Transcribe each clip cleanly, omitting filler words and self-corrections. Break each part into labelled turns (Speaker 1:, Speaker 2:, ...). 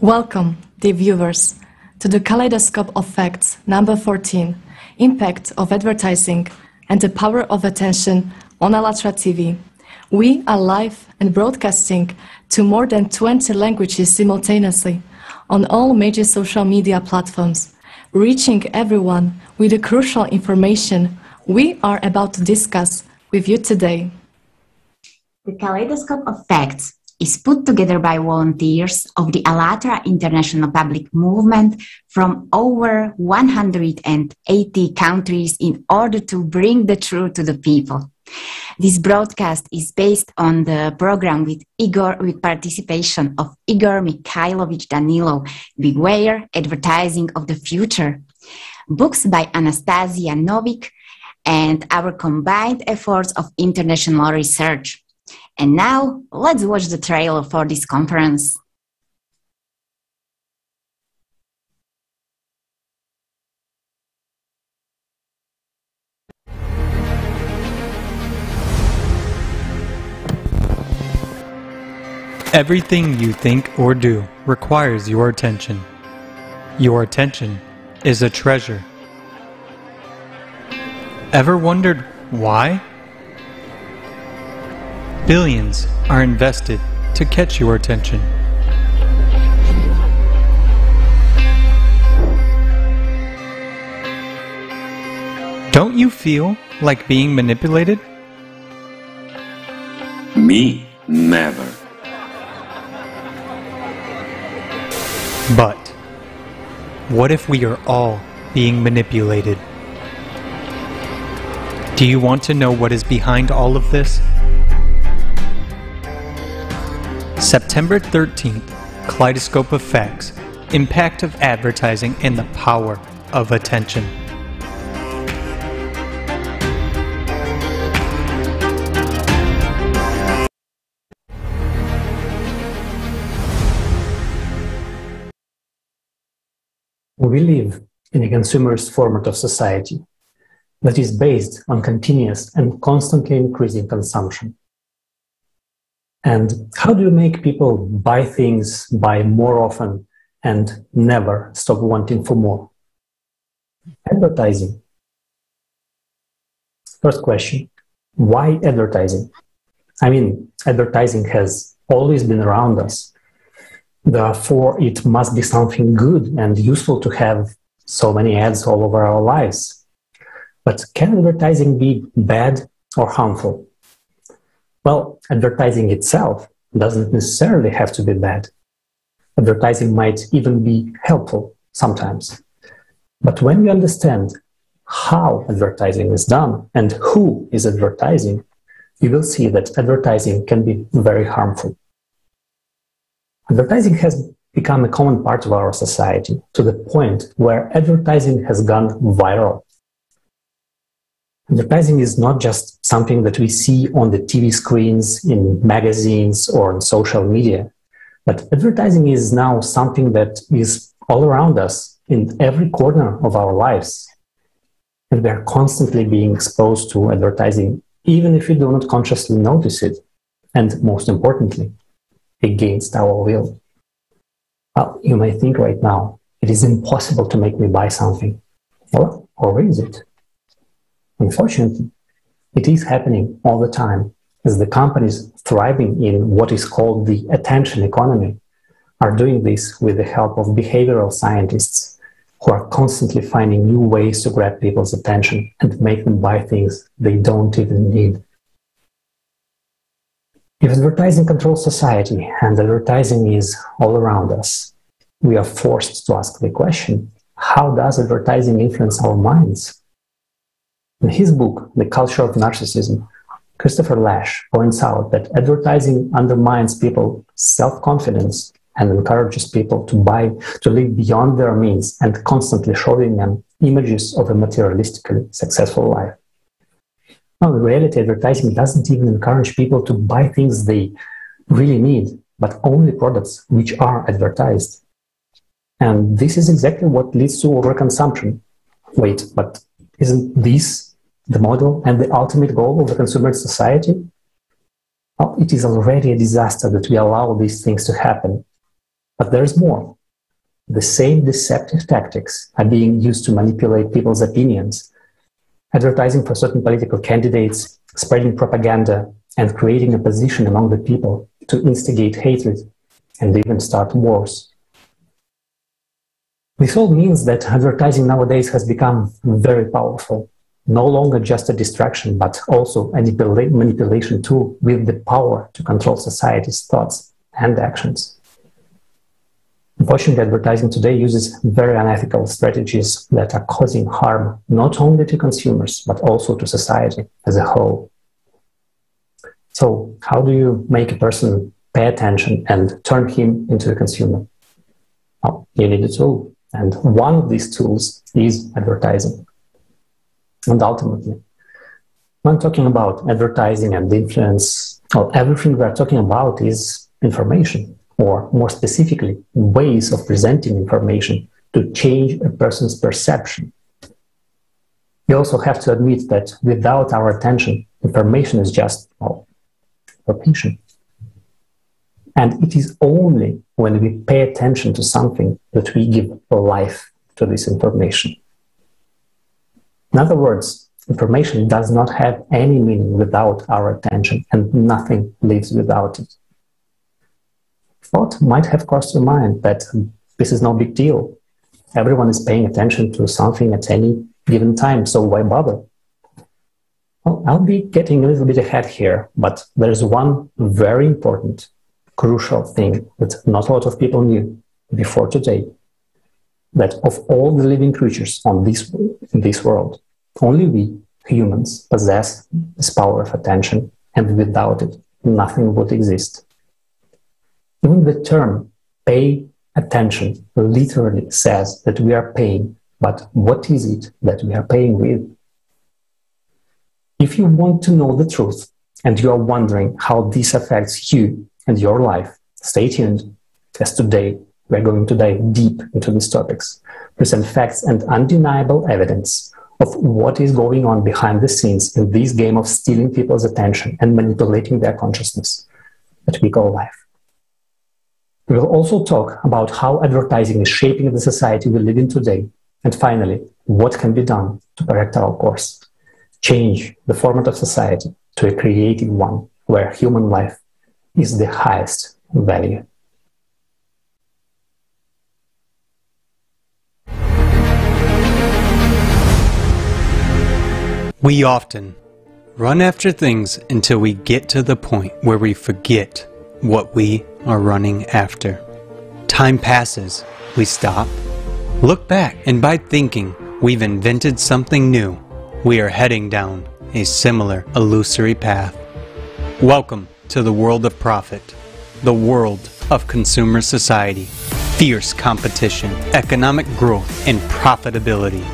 Speaker 1: Welcome, dear viewers, to the Kaleidoscope of Facts, number 14, Impact of Advertising and the Power of Attention on ALLATRA TV. We are live and broadcasting to more than 20 languages simultaneously on all major social media platforms, reaching everyone with the crucial information we are about to discuss with you today.
Speaker 2: The Kaleidoscope of Facts is put together by volunteers of the ALLATRA International Public Movement from over 180 countries in order to bring the truth to the people. This broadcast is based on the program with participation of Igor Mikhailovich Danilo, Beware Advertising of the Future, books by Anastasia Novik, and our combined efforts of international research. And now, let's watch the trailer for this conference.
Speaker 3: Everything you think or do requires your attention. Your attention is a treasure. Ever wondered why? Billions are invested to catch your attention. Don't you feel like being manipulated?
Speaker 4: Me? Never.
Speaker 3: But what if we are all being manipulated? Do you want to know what is behind all of this? September 13th, Kaleidoscope of Facts, Impact of Advertising and the Power of Attention.
Speaker 5: We live in a consumerist format of society that is based on continuous and constantly increasing consumption. And how do you make people buy things, buy more often, and never stop wanting for more? Advertising. First question, why advertising? I mean, advertising has always been around us. Therefore, it must be something good and useful to have so many ads all over our lives. But can advertising be bad or harmful? Well, advertising itself doesn't necessarily have to be bad. Advertising might even be helpful sometimes. But when you understand how advertising is done and who is advertising, you will see that advertising can be very harmful. Advertising has become a common part of our society to the point where advertising has gone viral. Advertising is not just something that we see on the TV screens, in magazines, or on social media, but advertising is now something that is all around us in every corner of our lives. And we are constantly being exposed to advertising, even if we do not consciously notice it, and most importantly, against our will. Well, you may think right now, it is impossible to make me buy something. Well, or is it? Unfortunately, it is happening all the time as the companies thriving in what is called the attention economy are doing this with the help of behavioral scientists who are constantly finding new ways to grab people's attention and make them buy things they don't even need. If advertising controls society and advertising is all around us, we are forced to ask the question, how does advertising influence our minds? In his book, The Culture of Narcissism, Christopher Lasch points out that advertising undermines people's self-confidence and encourages people to live beyond their means and constantly showing them images of a materialistically successful life. Now, in reality, advertising doesn't even encourage people to buy things they really need, but only products which are advertised. And this is exactly what leads to overconsumption. Wait, but isn't this the model and the ultimate goal of the consumer society? Well, it is already a disaster that we allow these things to happen. But there is more. The same deceptive tactics are being used to manipulate people's opinions, advertising for certain political candidates, spreading propaganda, and creating a position among the people to instigate hatred and even start wars. This all means that advertising nowadays has become very powerful, no longer just a distraction, but also a manipulation tool with the power to control society's thoughts and actions. Unfortunately, advertising today uses very unethical strategies that are causing harm not only to consumers, but also to society as a whole. So, how do you make a person pay attention and turn him into a consumer? Well, you need a tool. And one of these tools is advertising. And ultimately, when talking about advertising and influence, well, everything we are talking about is information, or more specifically, ways of presenting information to change a person's perception. We also have to admit that without our attention, information is just, well, information. And it is only when we pay attention to something that we give life to this information. In other words, information does not have any meaning without our attention, and nothing lives without it. Thought might have crossed your mind that this is no big deal. Everyone is paying attention to something at any given time, so why bother? Well, I'll be getting a little bit ahead here, but there's one very important, crucial thing that not a lot of people knew before today, that of all the living creatures in this world, only we, humans, possess this power of attention, and without it, nothing would exist. Even the term pay attention literally says that we are paying, but what is it that we are paying with? If you want to know the truth and you are wondering how this affects you and your life, stay tuned, as today we are going to dive deep into these topics, present facts and undeniable evidence of what is going on behind the scenes in this game of stealing people's attention and manipulating their consciousness that we call life. We will also talk about how advertising is shaping the society we live in today, and finally, what can be done to correct our course, change the format of society to a creative one where human life is the highest value.
Speaker 3: We often run after things until we get to the point where we forget what we are running after. Time passes, we stop, look back, and by thinking we've invented something new, we are heading down a similar illusory path. Welcome to the world of profit, the world of consumer society, fierce competition, economic growth, and profitability.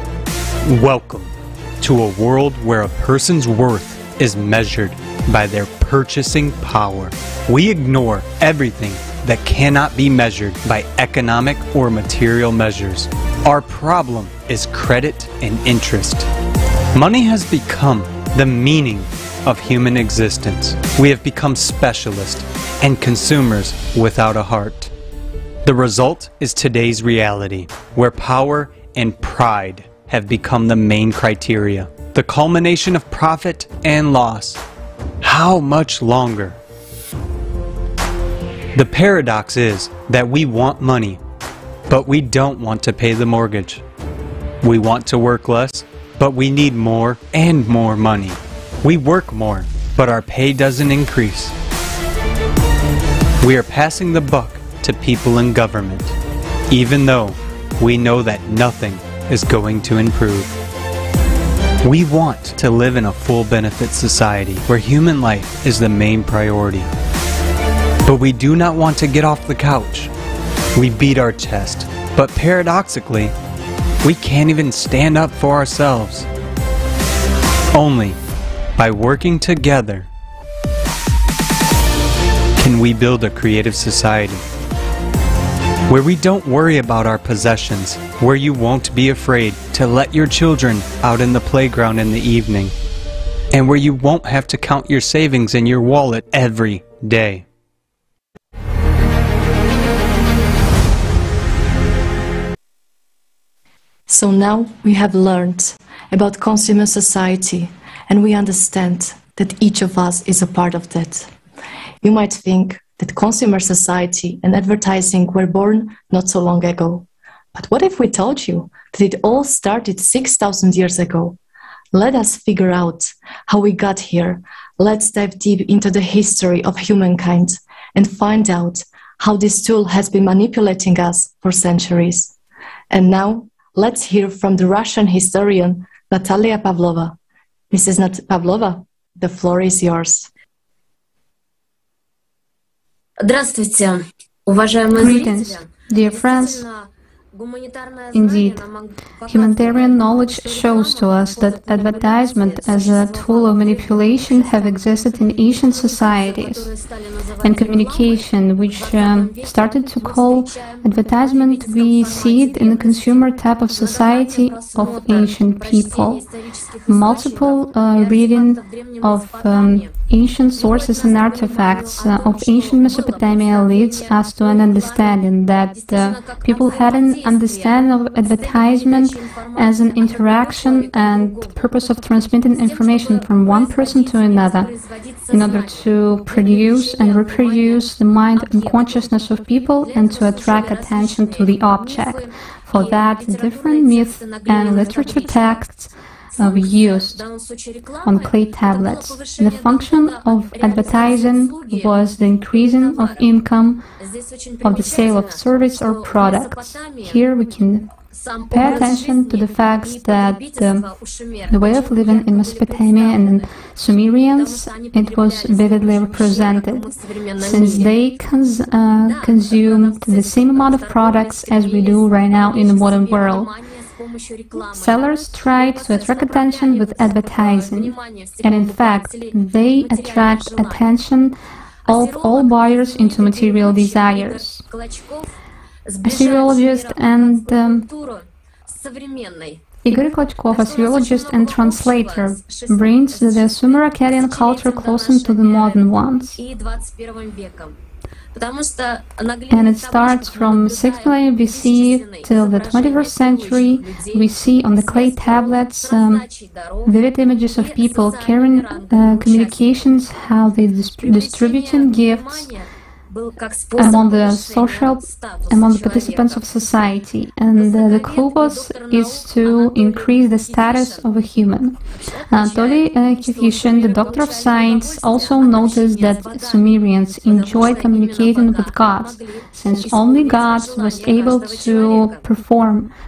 Speaker 3: Welcome to a world where a person's worth is measured by their purchasing power. We ignore everything that cannot be measured by economic or material measures. Our problem is credit and interest. Money has become the meaning of human existence. We have become specialists and consumers without a heart. The result is today's reality, where power and pride have become the main criteria, the culmination of profit and loss. How much longer? The paradox is that we want money, but we don't want to pay the mortgage. We want to work less, but we need more and more money. We work more, but our pay doesn't increase. We are passing the buck to people in government, even though we know that nothing is going to improve. We want to live in a full benefit society where human life is the main priority. But we do not want to get off the couch. We beat our chest, but paradoxically, we can't even stand up for ourselves. Only by working together can we build a creative society. where we don't worry about our possessions, where you won't be afraid to let your children out in the playground in the evening, and where you won't have to count your savings in your wallet every day.
Speaker 1: So now we have learned about consumer society, and we understand that each of us is a part of that. You might think that consumer society and advertising were born not so long ago. But what if we told you that it all started 6,000 years ago? Let us figure out how we got here. Let's dive deep into the history of humankind and find out how this tool has been manipulating us for centuries. And now, let's hear from the Russian historian Natalia Pavlova. Mrs. Pavlova, the floor is yours.
Speaker 6: Здравствуйте, уважаемые
Speaker 7: Greetings, dear friends. Indeed, humanitarian knowledge shows to us that advertisement as a tool of manipulation have existed in ancient societies, and communication, which started to call advertisement, we see it in the consumer type of society of ancient people. Multiple reading of ancient sources and artifacts of ancient Mesopotamia leads us to an understanding that people had an understanding of advertisement as an interaction and purpose of transmitting information from one person to another in order to produce and reproduce the mind and consciousness of people and to attract attention to the object. For that, different myths and literature texts were used on clay tablets. The function of advertising was the increasing of income of the sale of service or products. Here we can pay attention to the facts that the way of living in Mesopotamia and in Sumerians, it was vividly represented, since they consumed the same amount of products as we do right now in the modern world. Sellers tried to attract attention with advertising, and in fact, they attract attention of all buyers into material desires. A Syriologist and Igor Krochalev, a Syriologist and translator, brings the Sumer-Akkadian culture closer to the modern ones. And it starts from 6 millennium BC till the 21st century. We see on the clay tablets vivid images of people carrying communications, how they distributing gifts among the participants of society, and the clue is to increase the status of a human. Anatoly Kifishin, the doctor of science, also noticed that Sumerians enjoyed communicating with gods, since only gods was able to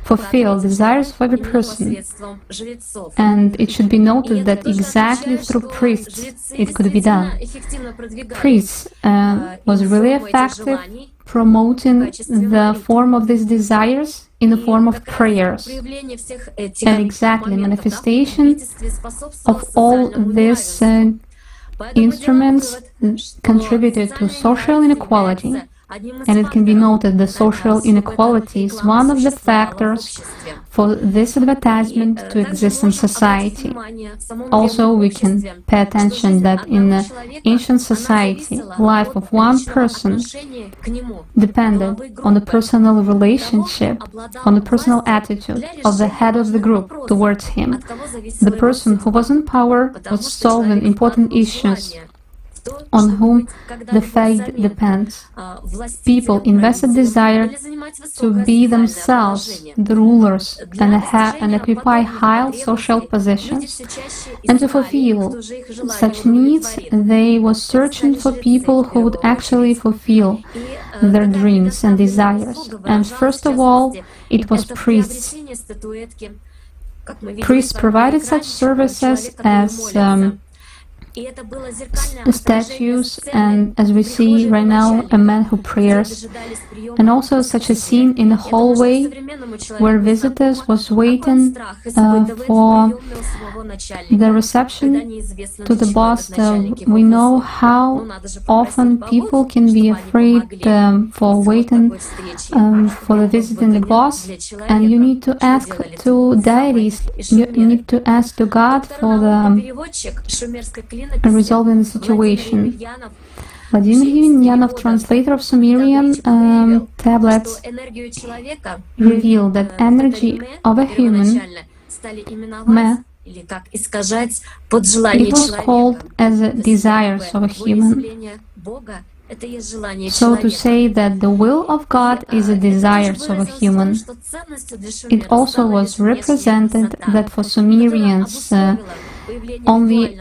Speaker 7: fulfill desires of every person. And it should be noted that exactly through priests it could be done. Priests was really effective promoting the form of these desires in the form of prayers. And exactly manifestation of all these instruments contributed to social inequality. And it can be noted that social inequality is one of the factors for this advertisement to exist in society. Also, we can pay attention that in the ancient society, life of one person depended on the personal relationship, on the personal attitude of the head of the group towards him. The person who was in power was solving important issues on whom the fate depends. People invested desire to be themselves the rulers and occupy high social positions. And to fulfill such needs, they were searching for people who would actually fulfill their dreams and desires. And first of all, it was priests. Priests provided such services as statues, and as we see right now, a man who prays, and also such a scene in a hallway where visitors was waiting for the reception to the boss. We know how often people can be afraid for waiting for the visiting the boss, and you need to ask to deities, you need to ask to God for the resolving the situation. Vladimir Yemenyanov, translator of Sumerian tablets, revealed that energy of a human, it was called as the desires of a human. So to say that the will of God is the desires of a human, it also was represented that for Sumerians only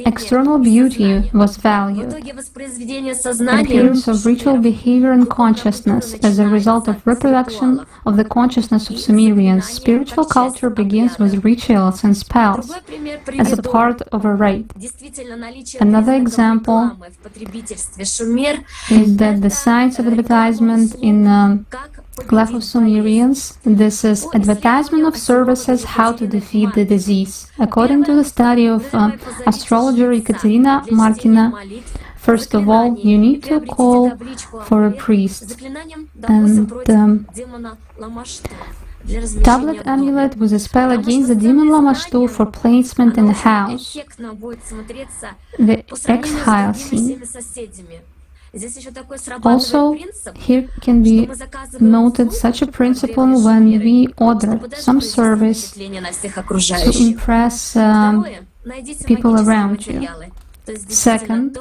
Speaker 7: external beauty was valued. Appearance of ritual behavior and consciousness as a result of reproduction of the consciousness of Sumerians. Spiritual culture begins with rituals and spells as a part of a rite. Another example is that the science of advertisement in Clef of Sumerians, this is advertisement of services how to defeat the disease. According to the study of astrologer Ekaterina Markina, first of all, you need to call for a priest. And tablet amulet with a spell against the demon Lamashtu for placement in the house. The exile scene. Also, here can be noted such a principle when we order some service to impress people around you. Second,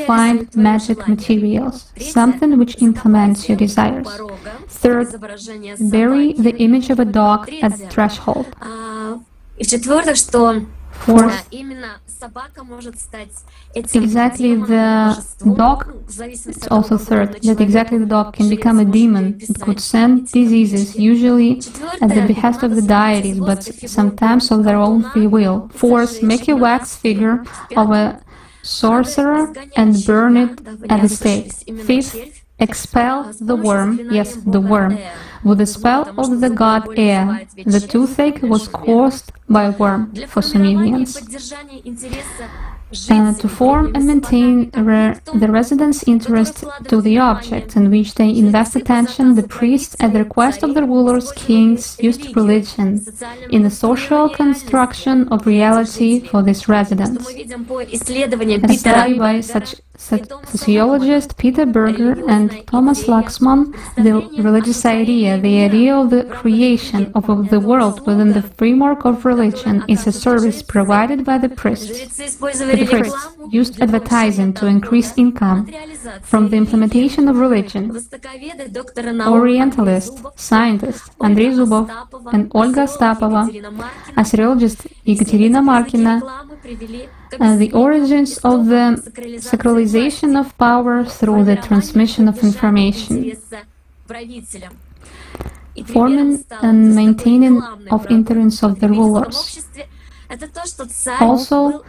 Speaker 7: find magic materials, something which implements your desires. Third, bury the image of a dog at the threshold. Fourth, exactly the dog, it's also third, that exactly the dog can become a demon. It could send diseases, usually at the behest of the deities, but sometimes of their own free will. Fourth, make a wax figure of a sorcerer and burn it at the stake. Fifth, expel the worm, yes, the worm, with the spell of the god Ea. The toothache was caused by a worm for Sumerians. To form and maintain the residents' interest to the object in which they invest attention, the priests, at the request of the rulers, kings, used religion in the social construction of reality for these residents. A study by such sociologist Peter Berger and Thomas Laxman, the religious idea, the idea of the creation of the world within the framework of religion, is a service provided by the priests. The priests used advertising to increase income from the implementation of religion. Orientalist, scientist Andrei Zubov and Olga Stapova, astrologist Ekaterina Markina, the origins of the sacralization of power through the transmission of information, forming and maintaining of influence of the rulers. Also,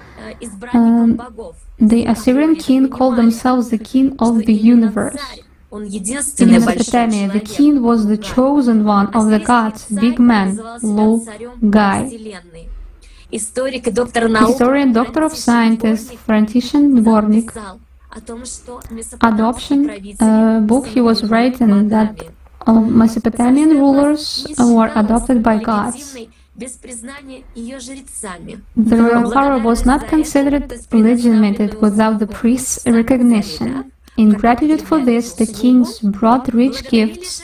Speaker 7: the Assyrian king called themselves the king of the universe. In Mesopotamia, the king was the chosen one of the gods, big man, low guy. Historian, doctor of science, František Dvornik, adoption book he was writing that Mesopotamian rulers were adopted by gods. The royal power was not considered legitimate without the priest's recognition. In gratitude for this, the kings brought rich gifts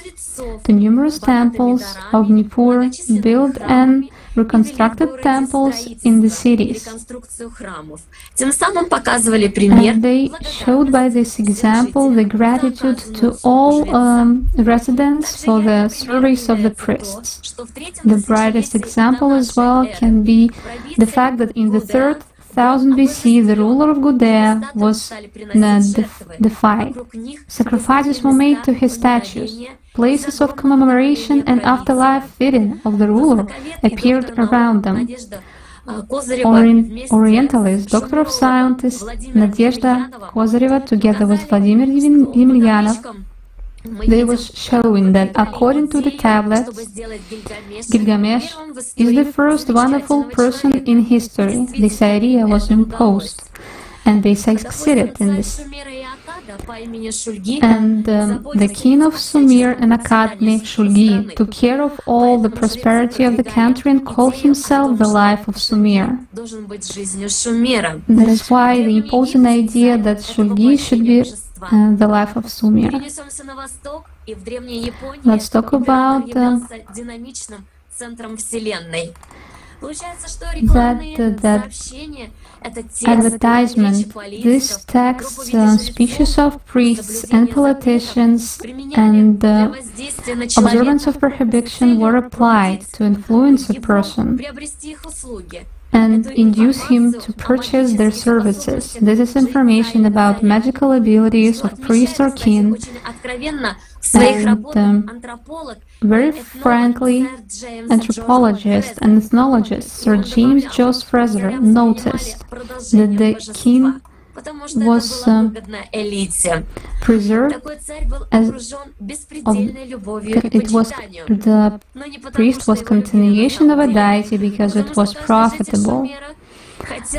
Speaker 7: to numerous temples of Nippur, built and reconstructed temples in the cities. And they showed by this example the gratitude to all residents for the service of the priests. The brightest example as well can be the fact that in the 3rd 1000 BC, the ruler of Gudea was defied. Sacrifices were made to his statues. Places of commemoration and afterlife fitting of the ruler appeared around them. Orientalist, doctor of scientists Nadezhda Kozareva, together with Vladimir Yemelyanov, they was showing that according to the tablets, Gilgamesh is the first wonderful person in history. This idea was imposed, and they succeeded in this. And the king of Sumer and Akkad, Shulgi, took care of all the prosperity of the country and called himself the life of Sumer. That's why they imposed an idea that Shulgi should be the life of Sumer. Let's talk about that advertisement. This text, speeches of priests and politicians and observance of prohibition were applied to influence a person and induce him to purchase their services. This is information about magical abilities of priest or king. And very frankly, anthropologist and ethnologist Sir James Joyce Fraser noticed that the king was preserved as it was the priest was continuation of a deity because it was profitable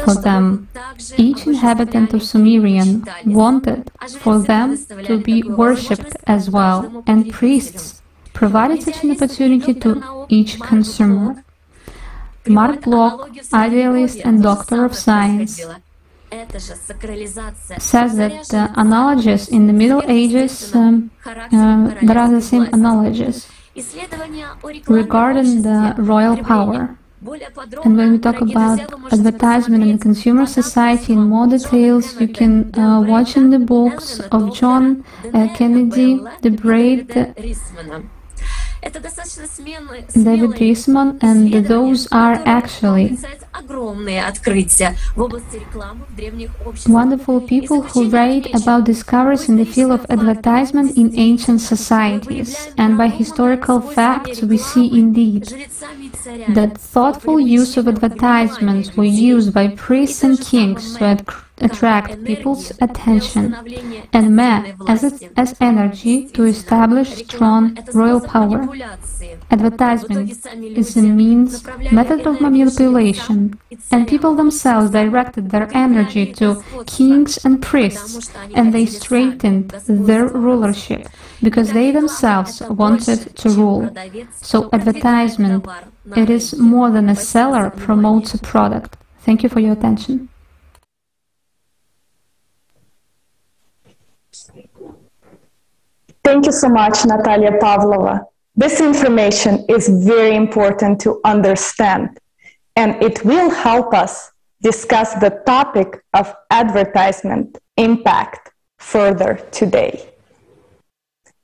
Speaker 7: for them. Each inhabitant of Sumerian wanted for them to be worshipped as well, and priests provided such an opportunity to each consumer. Mark Bloch, idealist and doctor of science, says that analogies in the Middle Ages, there are the same analogies regarding the royal power. And when we talk about advertisement in the consumer society in more details, you can watch in the books of John Kennedy, The Braid, David Riesman, and those are actually wonderful people who write about discoveries in the field of advertisement in ancient societies. And by historical facts, we see indeed that thoughtful use of advertisements were used by priests and kings to attract people's attention and met as energy to establish strong royal power. Advertisement is a method of manipulation, and people themselves directed their energy to kings and priests, and they strengthened their rulership because they themselves wanted to rule. So advertisement, it is more than a seller promotes a product. Thank you for your attention.
Speaker 8: Thank you so much, Natalia Pavlova. This information is very important to understand, and it will help us discuss the topic of advertisement impact further today.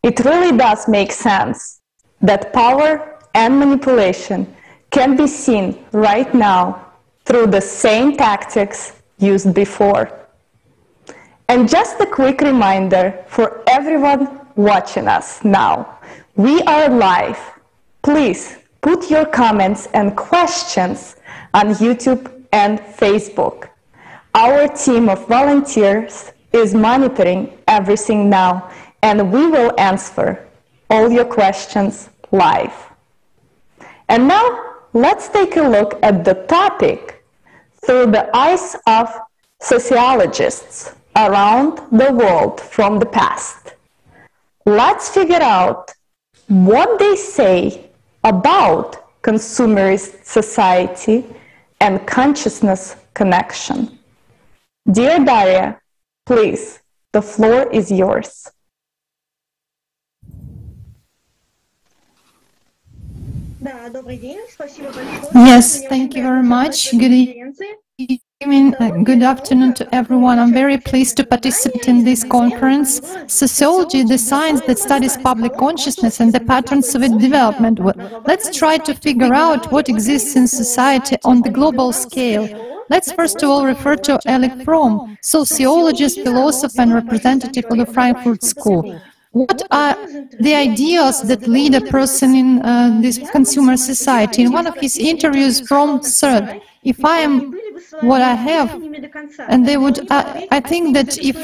Speaker 8: It really does make sense that power and manipulation can be seen right now through the same tactics used before. And just a quick reminder for everyone watching us now. We are live. Please put your comments and questions on YouTube and Facebook. Our team of volunteers is monitoring everything now, and we will answer all your questions live. And now let's take a look at the topic through the eyes of sociologists around the world from the past. Let's figure out what they say about consumerist society and consciousness connection. Dear Daria, please, the floor is yours.
Speaker 9: Yes, thank you very much. Good evening, good afternoon to everyone. I'm very pleased to participate in this conference. Sociology, the science that studies public consciousness and the patterns of its development. Let's try to figure out what exists in society on the global scale. Let's first of all refer to Erich Fromm, sociologist, philosopher, and representative of the Frankfurt School. What are the ideas that lead a person in this consumer society? In one of his interviews, Fromm said, if I am what I have, and they would, I think that if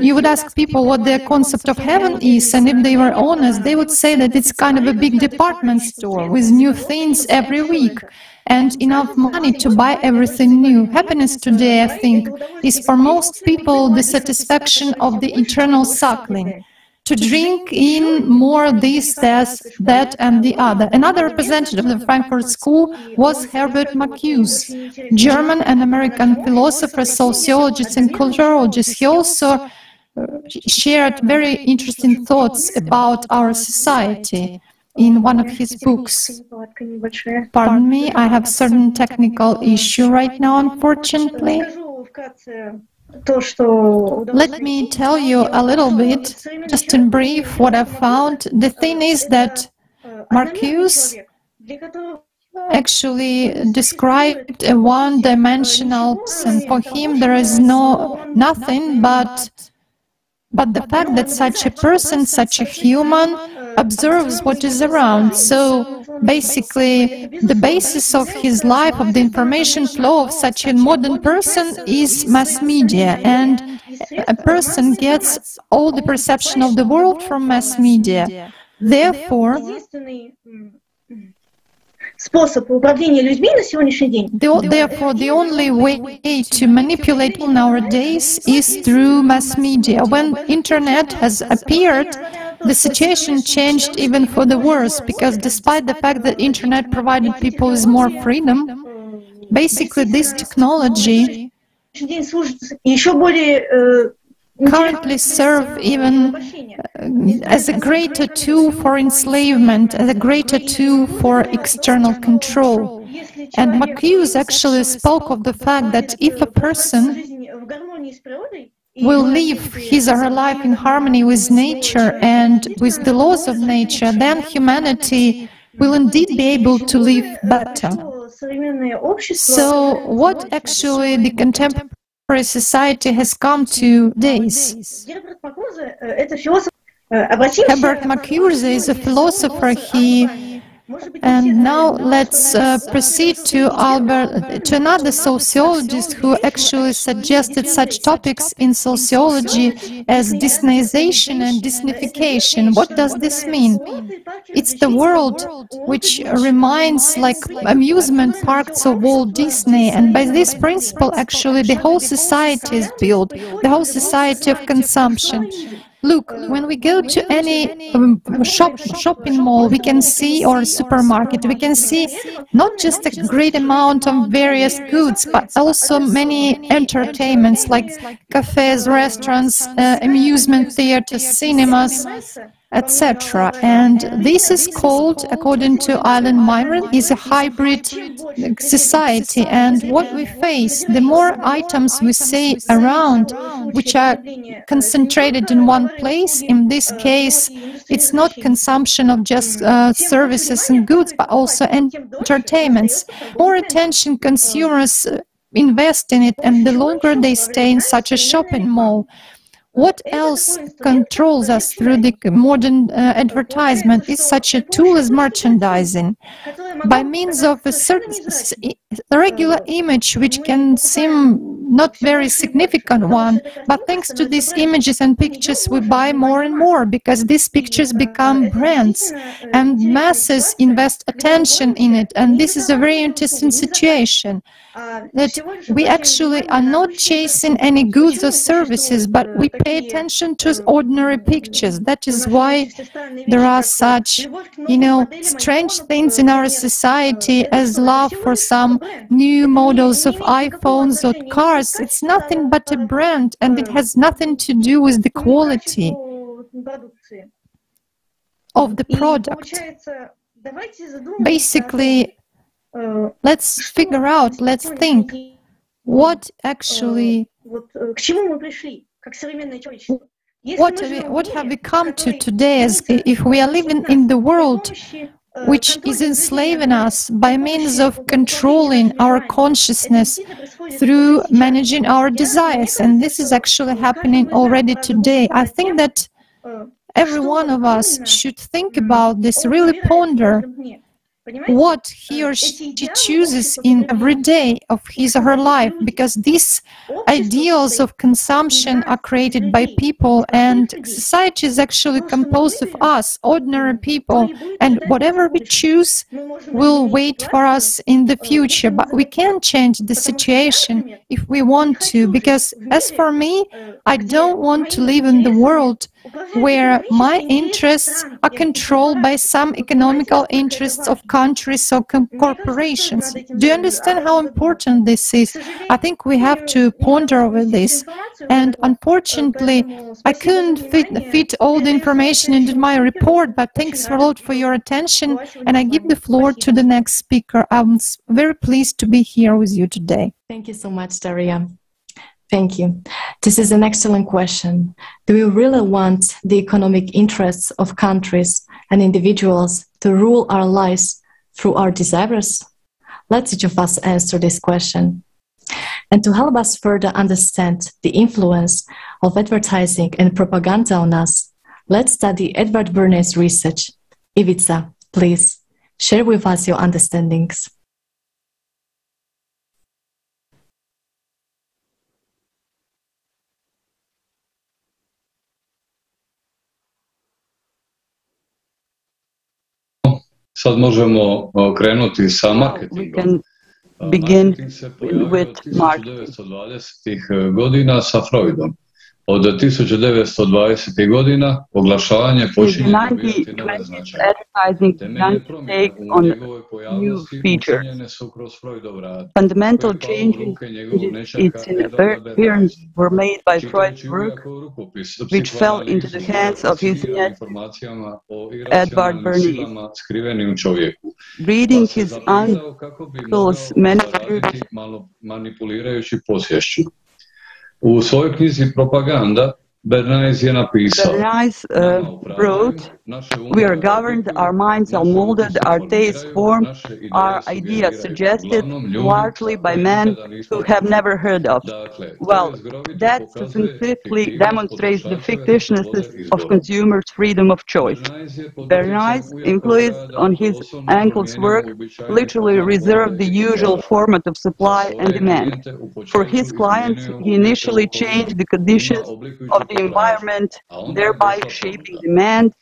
Speaker 9: you would ask people what their concept of heaven is, and if they were honest, they would say that it's kind of a big department store with new things every week and enough money to buy everything new. Happiness today, I think, is for most people the satisfaction of the eternal suckling. To drink in more this, that, and the other. Another representative of the Frankfurt School was Herbert Marcuse, German and American philosopher, sociologist, and culturologist. He also shared very interesting thoughts about our society in one of his books. Pardon me, I have certain technical issue right now, unfortunately. Let me tell you a little bit, just in brief, what I found. The thing is that Marcuse actually described a one-dimensional, and for him there is nothing but the fact that such a person, such a human, observes what is around. So basically, the basis of his life, of the information flow of such a modern person is mass media, and a person gets all the perception of the world from mass media. Therefore, the only way to manipulate nowadays is through mass media. When internet has appeared, the situation changed even for the worse, because despite the fact that internet provided people with more freedom, basically this technology currently serve even as a greater tool for enslavement, as a greater tool for external control. And Marcuse actually spoke of the fact that if a person will live his or her life in harmony with nature and with the laws of nature, then humanity will indeed be able to live better. So what actually the contemporary society has come to days? Herbert Marcuse is a philosopher. And now let's proceed to another sociologist who actually suggested such topics in sociology as Disneyization and Disneyfication. What does this mean? It's the world which reminds like amusement parks of Walt Disney, and by this principle actually the whole society is built, the whole society of consumption. Look, when we go to any shopping mall, we can see, or supermarket, we can see not just a great amount of various goods, but also many entertainments like cafes, restaurants, amusement theaters, cinemas, etc. And this is called, according to Alan Myron, is a hybrid society. And what we face, the more items we see around, which are concentrated in one place, in this case, it's not consumption of just services and goods, but also entertainments. More attention consumers invest in it, and the longer they stay in such a shopping mall. What else controls us through the modern advertisement is such a tool as merchandising. By means of a certain regular image, which can seem not very significant one, but thanks to these images and pictures we buy more and more, because these pictures become brands and masses invest attention in it. And this is a very interesting situation, that we actually are not chasing any goods or services, but we pay attention to ordinary pictures. That is why there are such, strange things in our society as love for some new models of iPhones or cars. It's nothing but a brand, and it has nothing to do with the quality of the product. Basically, let's figure out, let's think, what actually, what have we come to today, as if we are living in the world which is enslaving us by means of controlling our consciousness through managing our desires. And this is actually happening already today. I think that every one of us should think about this, really ponder what he or she chooses in every day of his or her life, because these ideals of consumption are created by people, and society is actually composed of us, ordinary people, and whatever we choose will wait for us in the future. But we can change the situation if we want to, because as for me, I don't want to live in the world where my interests are controlled by some economical interests of countries or corporations. Do you understand how important this is? I think we have to ponder over this. And unfortunately, I couldn't fit all the information into my report, but thanks a lot for your attention, and I give the floor to the next speaker. I'm very pleased to be here with you today.
Speaker 1: Thank you so much, Daria. Thank you. This is an excellent question. Do we really want the economic interests of countries and individuals to rule our lives through our desires? Let each of us answer this question. And to help us further understand the influence of advertising and propaganda on us, let's study Edward Bernays' research. Ivica, please share with us your understandings.
Speaker 10: Sad možemo krenuti sa marketingom.
Speaker 11: Begin with marketing.
Speaker 10: 1920-ih godina sa Freudom. Od 1920. godina oglašavanje počinje dobivati nove značaje. Temeljne promjene u njegovoj pojavnosti učinjene su kroz Freudov rad.
Speaker 11: Fundamental changes in its appearance were made by Freud's work, which fell into the hands of his Edward Bernays. Reading his uncle's
Speaker 10: manipulirajući posvješću. U svojoj knjizi Propaganda Bernays je napisao:
Speaker 11: Bernays wrote, "We are governed, our minds are molded, our tastes formed, our ideas suggested, largely by men who have never heard of." Well, that succinctly demonstrates the fictitiousness of consumers' freedom of choice. Bernays, influenced on his uncle's work, literally reserved the usual format of supply and demand. For his clients, he initially changed the conditions of the environment, thereby shaping demand,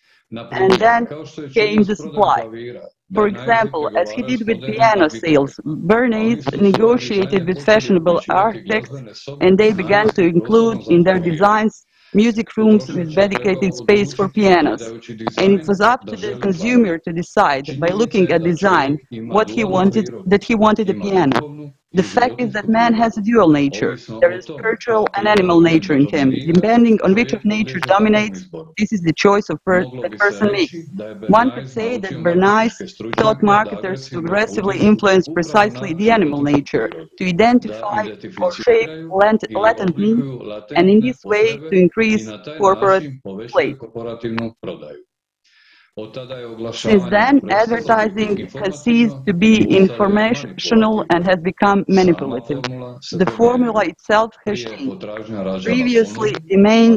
Speaker 11: and then came the supply. For example, as he did with piano sales, Bernays negotiated with fashionable architects, and they began to include in their designs music rooms with dedicated space for pianos. And it was up to the consumer to decide, by looking at design, that he wanted a piano. The fact is that man has a dual nature. There is spiritual and animal nature in him. Depending on which of nature dominates, this is the choice of that person makes. One could say that Bernays taught marketers to aggressively influence precisely the animal nature, to identify or shape latent needs, and in this way to increase corporate play. Since then, advertising has ceased to be informational and has become manipulative. The formula itself has changed. Previously, demand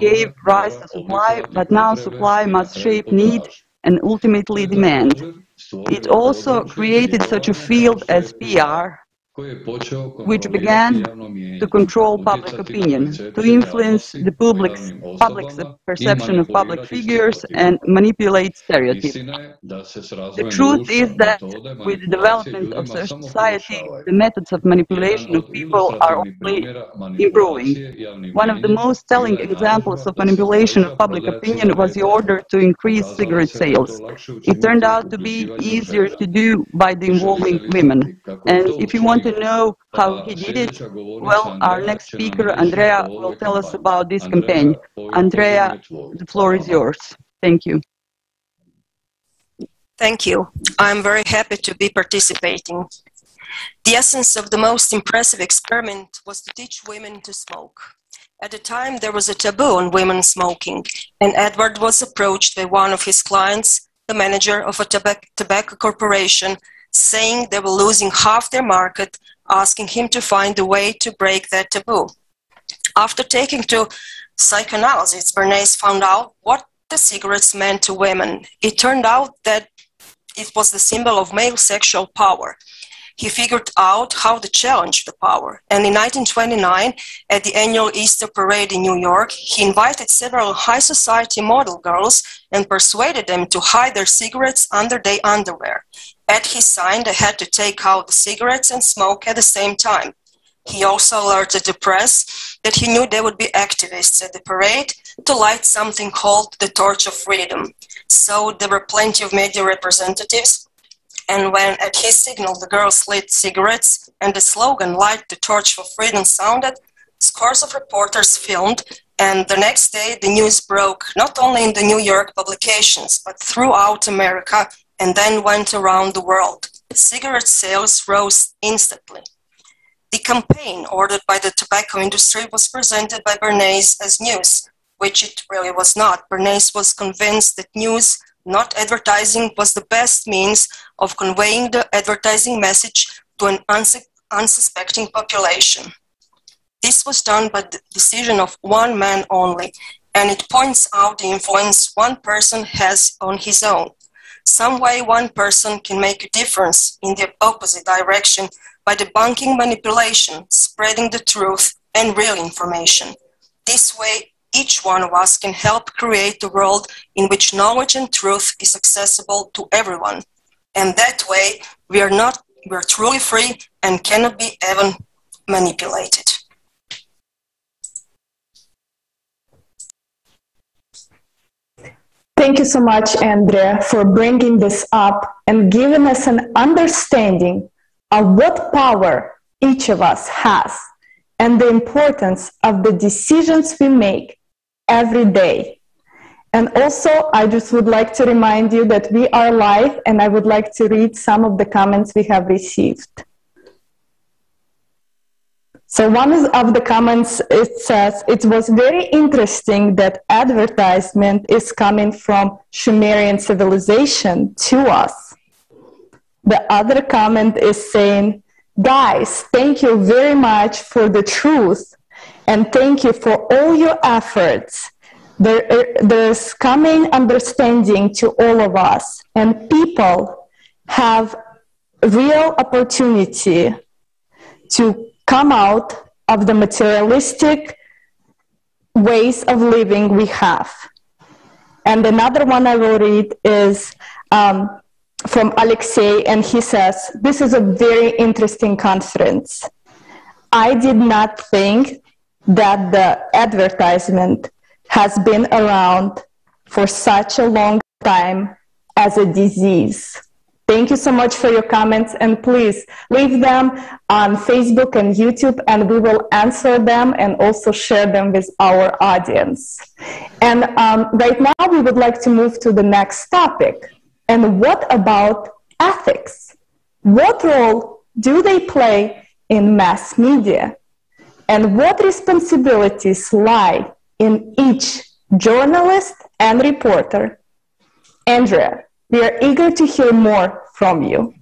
Speaker 11: gave rise to supply, but now supply must shape need and ultimately demand. It also created such a field as PR, which began to control public opinion, to influence the public's perception of public figures and manipulate stereotypes. The truth is that with the development of such society, the methods of manipulation of people are only improving. One of the most telling examples of manipulation of public opinion was the order to increase cigarette sales. It turned out to be easier to do by the involving women. And if you want to know how he did it, well, our next speaker, Andrea, will tell us about this campaign. Andrea, the floor is yours. Thank you.
Speaker 12: Thank you. I'm very happy to be participating. The essence of the most impressive experiment was to teach women to smoke. At the time, there was a taboo on women smoking, and Edward was approached by one of his clients, the manager of a tobacco corporation, saying they were losing half their market, asking him to find a way to break that taboo. After taking to psychoanalysis, Bernays found out what the cigarettes meant to women. It turned out that it was the symbol of male sexual power. He figured out how to challenge the power. And in 1929, at the annual Easter parade in New York, he invited several high society model girls and persuaded them to hide their cigarettes under their underwear. At his sign, they had to take out the cigarettes and smoke at the same time. He also alerted the press that he knew there would be activists at the parade to light something called the Torch of Freedom. So there were plenty of media representatives. And when at his signal the girls lit cigarettes and the slogan "Light the Torch for Freedom" sounded, scores of reporters filmed, and the next day the news broke not only in the New York publications, but throughout America, and then went around the world. Cigarette sales rose instantly. The campaign ordered by the tobacco industry was presented by Bernays as news, which it really was not. Bernays was convinced that news, not advertising, was the best means of conveying the advertising message to an unsuspecting population. This was done by the decision of one man only, and it points out the influence one person has on his own. Some way one person can make a difference in the opposite direction by debunking manipulation, spreading the truth and real information. This way, each one of us can help create a world in which knowledge and truth is accessible to everyone. And that way, we're truly free and cannot be even manipulated.
Speaker 8: Thank you so much, Andrea, for bringing this up and giving us an understanding of what power each of us has and the importance of the decisions we make every day. And also, I just would like to remind you that we are live, and I would like to read some of the comments we have received. So one of the comments, it says, it was very interesting that advertisement is coming from Sumerian civilization to us. The other comment is saying, guys, thank you very much for the truth, and thank you for all your efforts. There's coming understanding to all of us, and people have real opportunity to come out of the materialistic ways of living we have. And another one I will read is from Alexei, and he says, this is a very interesting conference. I did not think that the advertisement has been around for such a long time as a disease. Thank you so much for your comments, and please leave them on Facebook and YouTube, and we will answer them and also share them with our audience. And right now we would like to move to the next topic. And what about ethics? What role do they play in mass media? And what responsibilities lie in each journalist and reporter? Andrea, we are eager to hear more from you.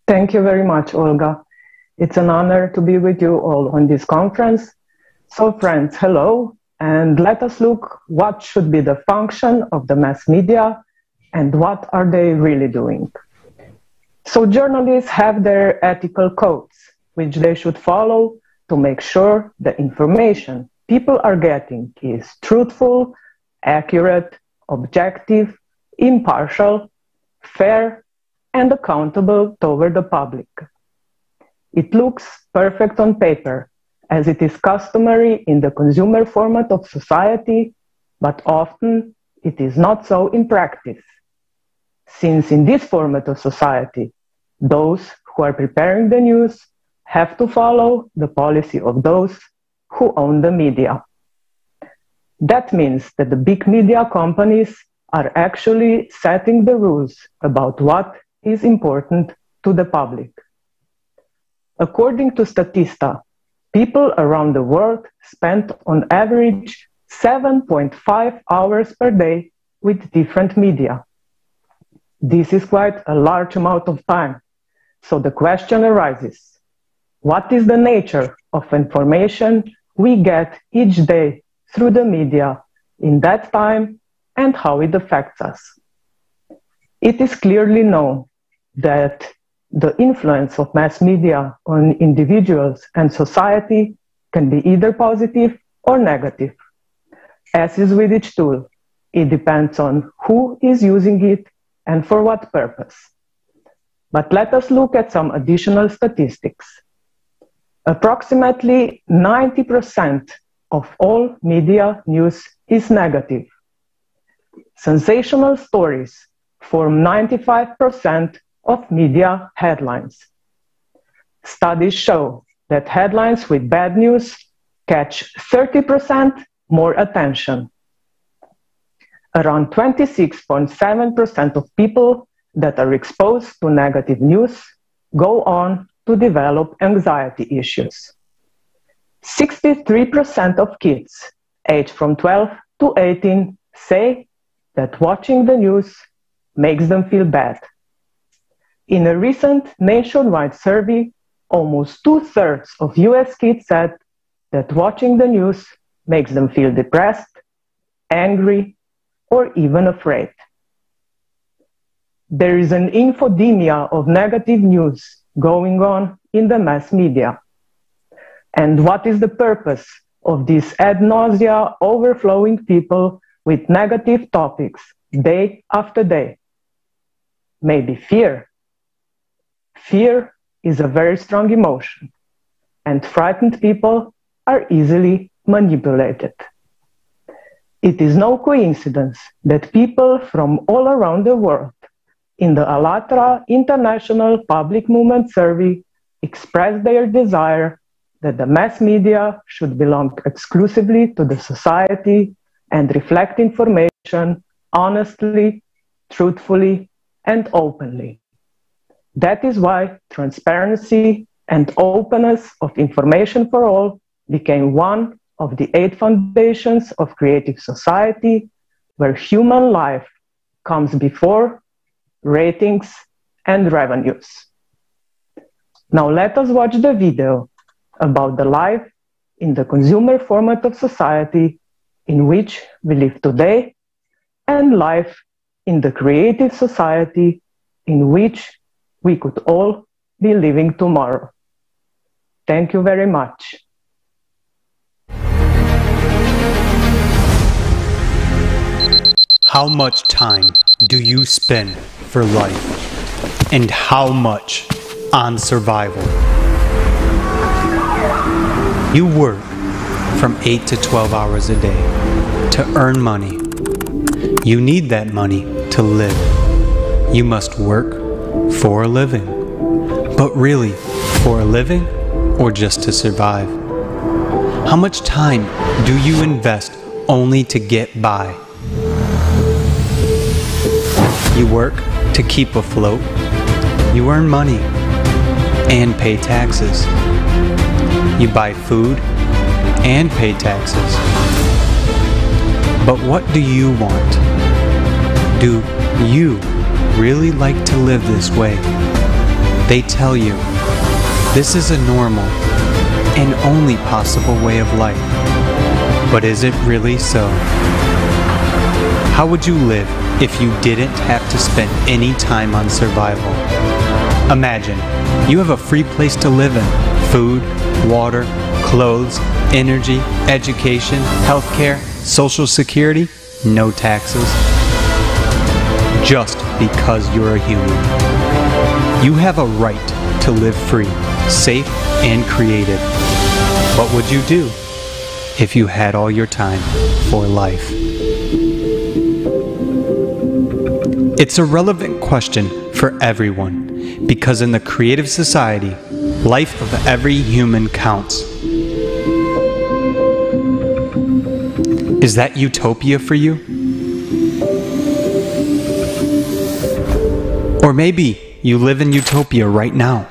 Speaker 13: Thank you very much, Olga. It's an honor to be with you all on this conference. So friends, hello, and let us look what should be the function of the mass media and what are they really doing. So journalists have their ethical codes, which they should follow to make sure the information people are getting is truthful, accurate, objective, impartial, fair, and accountable toward the public. It looks perfect on paper, as it is customary in the consumer format of society, but often it is not so in practice. Since in this format of society, those who are preparing the news have to follow the policy of those who own the media. That means that the big media companies are actually setting the rules about what is important to the public. According to Statista, people around the world spend on average 7.5 hours per day with different media. This is quite a large amount of time. So the question arises, what is the nature of information we get each day through the media in that time, and how it affects us? It is clearly known that the influence of mass media on individuals and society can be either positive or negative. As is with each tool, it depends on who is using it and for what purpose. But let us look at some additional statistics. Approximately 90% of all media news is negative. Sensational stories form 95% of media headlines. Studies show that headlines with bad news catch 30% more attention. Around 26.7% of people that are exposed to negative news go on to develop anxiety issues. 63% of kids aged from 12 to 18 say that watching the news makes them feel bad. In a recent nationwide survey, almost 2/3 of US kids said that watching the news makes them feel depressed, angry, or even afraid. There is an infodemia of negative news going on in the mass media. And what is the purpose of these ad nausea overflowing people with negative topics day after day? Maybe fear. Fear is a very strong emotion, and frightened people are easily manipulated. It is no coincidence that people from all around the world in the ALLATRA International Public Movement Survey expressed their desire that the mass media should belong exclusively to the society and reflect information honestly, truthfully, and openly. That is why transparency and openness of information for all became one of the 8 foundations of creative society, where human life comes before ratings and revenues. Now let us watch the video about the life in the consumer format of society in which we live today, and life in the creative society in which we could all be living tomorrow. Thank you very much.
Speaker 3: How much time do you spend for life, and how much on survival? You work from 8 to 12 hours a day to earn money. You need that money to live. You must work for a living. But really, for a living or just to survive? How much time do you invest only to get by? You work to keep afloat. You earn money and pay taxes. You buy food and pay taxes. But what do you want? Do you really like to live this way? They tell you this is a normal and only possible way of life. But is it really so? How would you live if you didn't have to spend any time on survival? Imagine you have a free place to live in. Food, water, clothes, energy, education, healthcare, social security, no taxes. Just because you're a human. You have a right to live free, safe, and creative. What would you do if you had all your time for life? It's a relevant question for everyone, because in the creative society, life of every human counts. Is that utopia for you? Or maybe you live in utopia right now.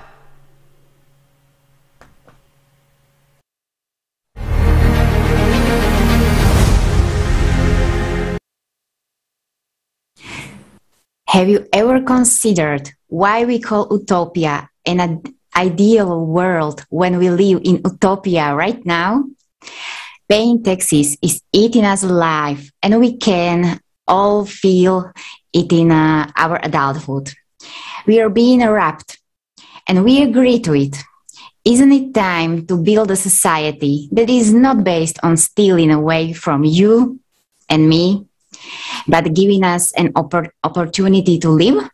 Speaker 2: Have you ever considered why we call utopia an ideal world when we live in utopia right now? Paying taxes is eating us alive, and we can all feel it in our adulthood. We are being wrapped, and we agree to it. Isn't it time to build a society that is not based on stealing away from you and me, but giving us an opportunity to live?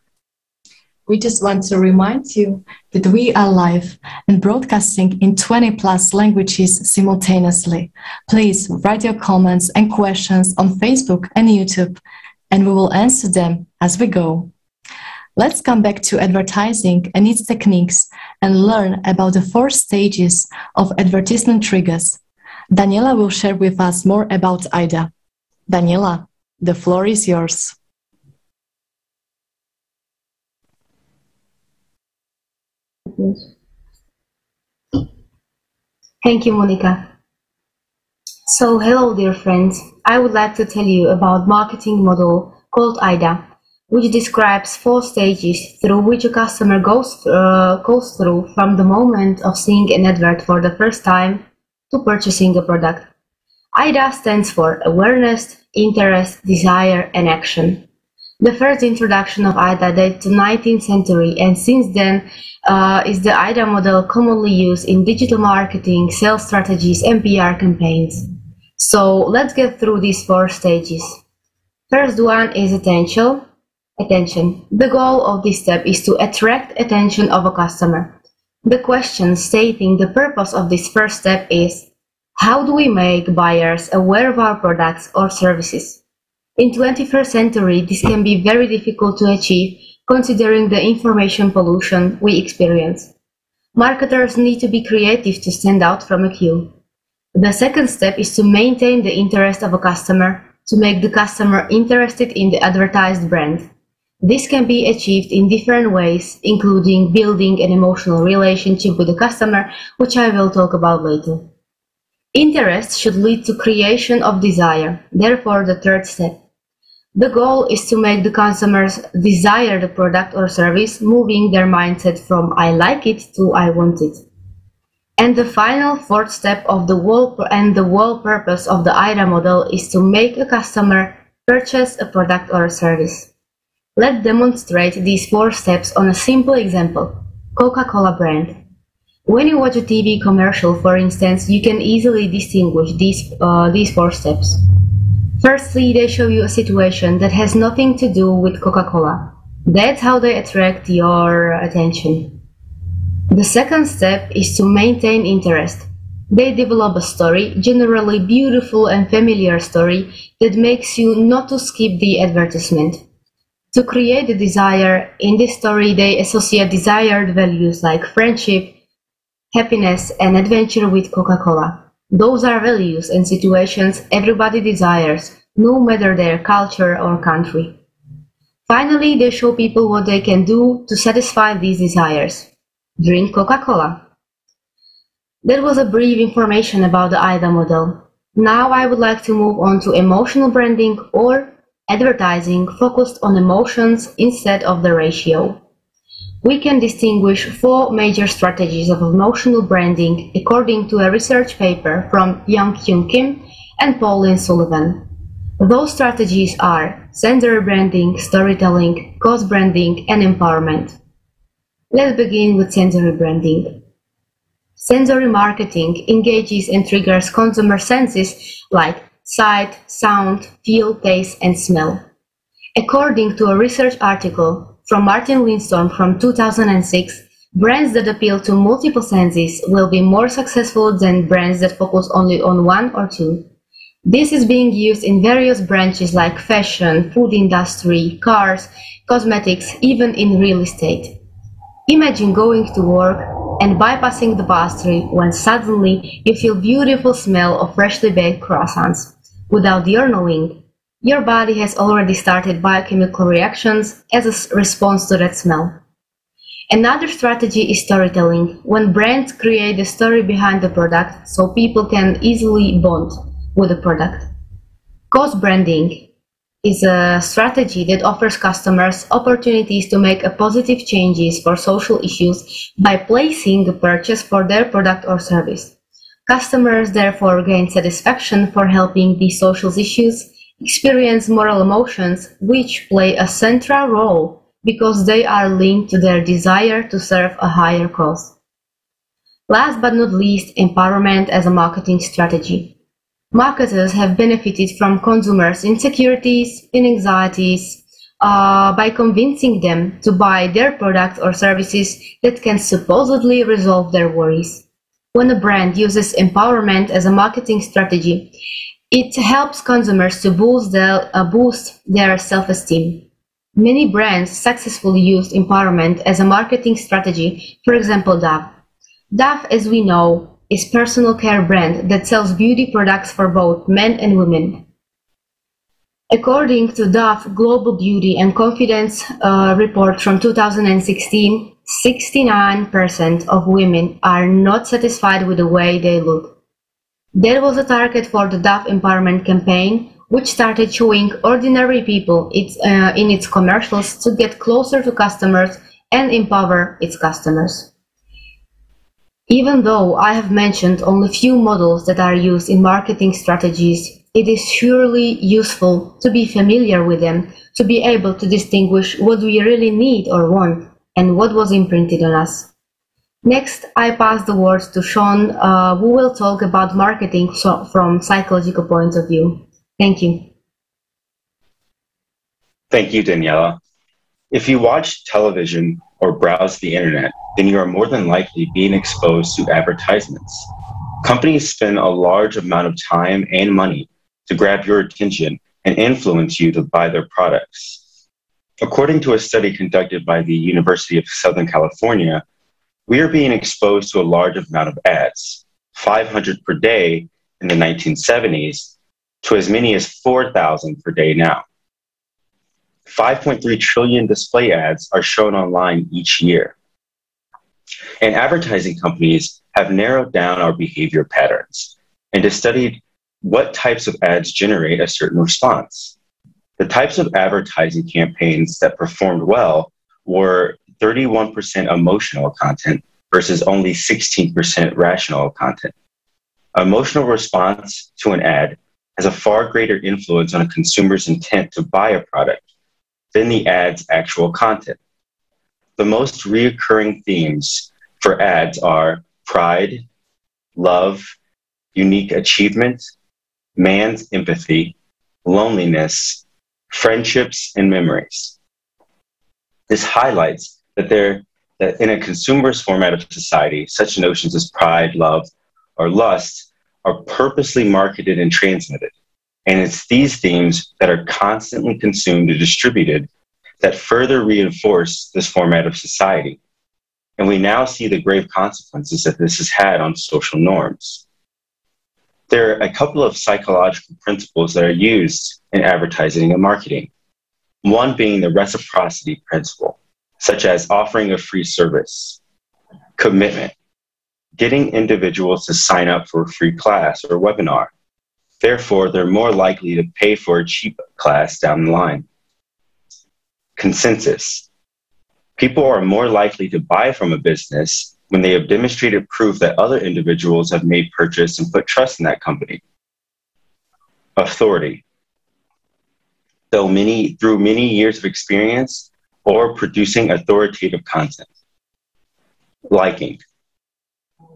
Speaker 1: We just want to remind you that we are live and broadcasting in 20+ languages simultaneously. Please write your comments and questions on Facebook and YouTube, and we will answer them as we go. Let's come back to advertising and its techniques and learn about the 4 stages of advertisement triggers. Daniela will share with us more about AIDA. Daniela, the floor is yours.
Speaker 6: Thank you, Monica. So, hello, dear friends. I would like to tell you about marketing model called AIDA, which describes 4 stages through which a customer goes through from the moment of seeing an advert for the first time to purchasing a product. AIDA stands for awareness, interest, desire, and action. The first introduction of AIDA dates to the 19th century, and since then is the AIDA model commonly used in digital marketing, sales strategies, and PR campaigns. So let's get through these 4 stages. First one is attention. The goal of this step is to attract attention of a customer. The question stating the purpose of this first step is, how do we make buyers aware of our products or services? In 21st century, this can be very difficult to achieve considering the information pollution we experience. Marketers need to be creative to stand out from a queue. The second step is to maintain the interest of a customer, to make the customer interested in the advertised brand. This can be achieved in different ways, including building an emotional relationship with the customer, which I will talk about later. Interest should lead to creation of desire, therefore the third step. The goal is to make the consumers desire the product or service, moving their mindset from I like it to I want it. And the final 4th step of the whole purpose of the AIDA model is to make a customer purchase a product or a service. Let's demonstrate these 4 steps on a simple example, Coca-Cola brand. When you watch a TV commercial, for instance, you can easily distinguish these 4 steps. Firstly, they show you a situation that has nothing to do with Coca-Cola. That's how they attract your attention. The second step is to maintain interest. They develop a story, generally beautiful and familiar story, that makes you not to skip the advertisement. To create the desire, in this story they associate desired values like friendship, happiness, and adventure with Coca-Cola. Those are values and situations everybody desires, no matter their culture or country. Finally, they show people what they can do to satisfy these desires. Drink Coca-Cola. That was a brief information about the AIDA model. Now I would like to move on to emotional branding or advertising focused on emotions instead of the ratio. We can distinguish 4 major strategies of emotional branding according to a research paper from Young-Kyung Kim and Pauline Sullivan. Those strategies are sensory branding, storytelling, cause branding, and empowerment. Let's begin with sensory branding. Sensory marketing engages and triggers consumer senses like sight, sound, feel, taste, and smell. According to a research article from Martin Lindstorm from 2006, brands that appeal to multiple senses will be more successful than brands that focus only on 1 or 2. This is being used in various branches like fashion, food industry, cars, cosmetics, even in real estate. Imagine going to work and bypassing the pastry when suddenly you feel beautiful smell of freshly baked croissants. Without your knowing, your body has already started biochemical reactions as a response to that smell. Another strategy is storytelling, when brands create the story behind the product so people can easily bond with the product. Cause branding is a strategy that offers customers opportunities to make positive changes for social issues by placing a purchase for their product or service. Customers therefore gain satisfaction for helping these social issues experience moral emotions which play a central role because they are linked to their desire to serve a higher cause. Last but not least, empowerment as a marketing strategy. Marketers have benefited from consumers' insecurities and anxieties by convincing them to buy their products or services that can supposedly resolve their worries. When a brand uses empowerment as a marketing strategy, it helps consumers to boost their self-esteem. Many brands successfully used empowerment as a marketing strategy, for example Dove. Dove, as we know, is a personal care brand that sells beauty products for both men and women. According to Dove Global Beauty and Confidence report from 2016, 69% of women are not satisfied with the way they look. There was a target for the Dove Empowerment campaign, which started showing ordinary people in its commercials to get closer to customers and empower its customers. Even though I have mentioned only few models that are used in marketing strategies, it is surely useful to be familiar with them, to be able to distinguish what we really need or want and what was imprinted on us. Next, I pass the words to Sean, who will talk about marketing from psychological points of view. Thank you.
Speaker 14: Thank you, Daniela. If you watch television or browse the internet, then you are more than likely being exposed to advertisements. Companies spend a large amount of time and money to grab your attention and influence you to buy their products. According to a study conducted by the University of Southern California, we are being exposed to a large amount of ads, 500 per day in the 1970s, to as many as 4,000 per day now. 5.3 trillion display ads are shown online each year. And advertising companies have narrowed down our behavior patterns and have studied what types of ads generate a certain response. The types of advertising campaigns that performed well were 31% emotional content versus only 16% rational content. Emotional response to an ad has a far greater influence on a consumer's intent to buy a product than the ad's actual content. The most recurring themes for ads are pride, love, unique achievement, man's empathy, loneliness, friendships, and memories. This highlights that in a consumerist format of society, such notions as pride, love, or lust are purposely marketed and transmitted. And it's these themes that are constantly consumed and distributed that further reinforce this format of society. And we now see the grave consequences that this has had on social norms. There are a couple of psychological principles that are used in advertising and marketing. One being the reciprocity principle, such as offering a free service, commitment, getting individuals to sign up for a free class or webinar. Therefore, they're more likely to pay for a cheap class down the line. Consensus. People are more likely to buy from a business when they have demonstrated proof that other individuals have made purchase and put trust in that company. Authority. Through many years of experience or producing authoritative content. Liking.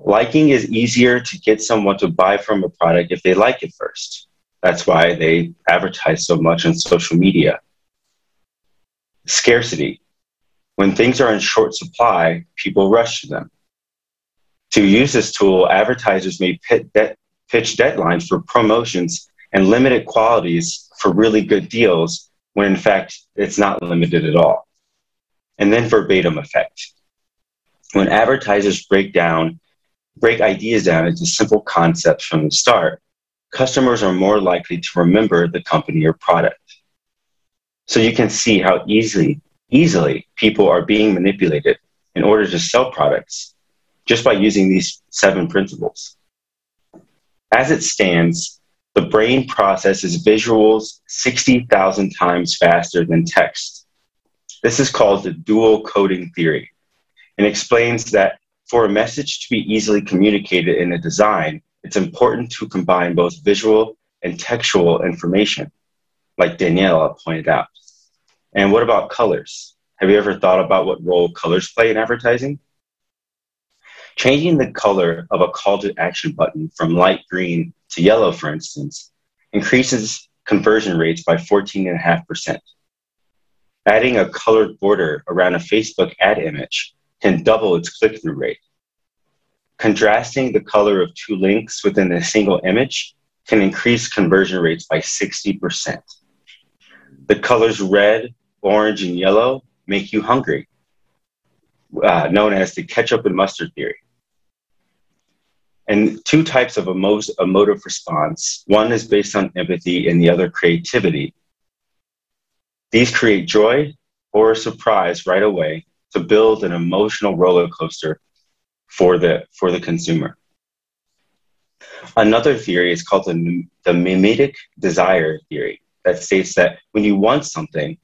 Speaker 14: Liking is easier to get someone to buy from a product if they like it first. That's why they advertise so much on social media. Scarcity. When things are in short supply, people rush to them. To use this tool, advertisers may pitch deadlines for promotions and limited quantities for really good deals, when in fact, it's not limited at all. And then verbatim effect. When advertisers break ideas down into simple concepts from the start, customers are more likely to remember the company or product. So you can see how easily people are being manipulated in order to sell products just by using these 7 principles. As it stands, the brain processes visuals 60,000 times faster than text. This is called the dual coding theory, and explains that for a message to be easily communicated in a design, it's important to combine both visual and textual information. like Daniela pointed out. And what about colors? Have you ever thought about what role colors play in advertising? Changing the color of a call to action button from light green to yellow, for instance, increases conversion rates by 14.5%. Adding a colored border around a Facebook ad image can double its click-through rate. Contrasting the color of two links within a single image can increase conversion rates by 60%. The colors red, orange, and yellow make you hungry, known as the ketchup and mustard theory. And two types of emotive response. One is based on empathy and the other creativity. These create joy or surprise right away to build an emotional roller coaster for the consumer. Another theory is called the mimetic desire theory, that states that when you want something,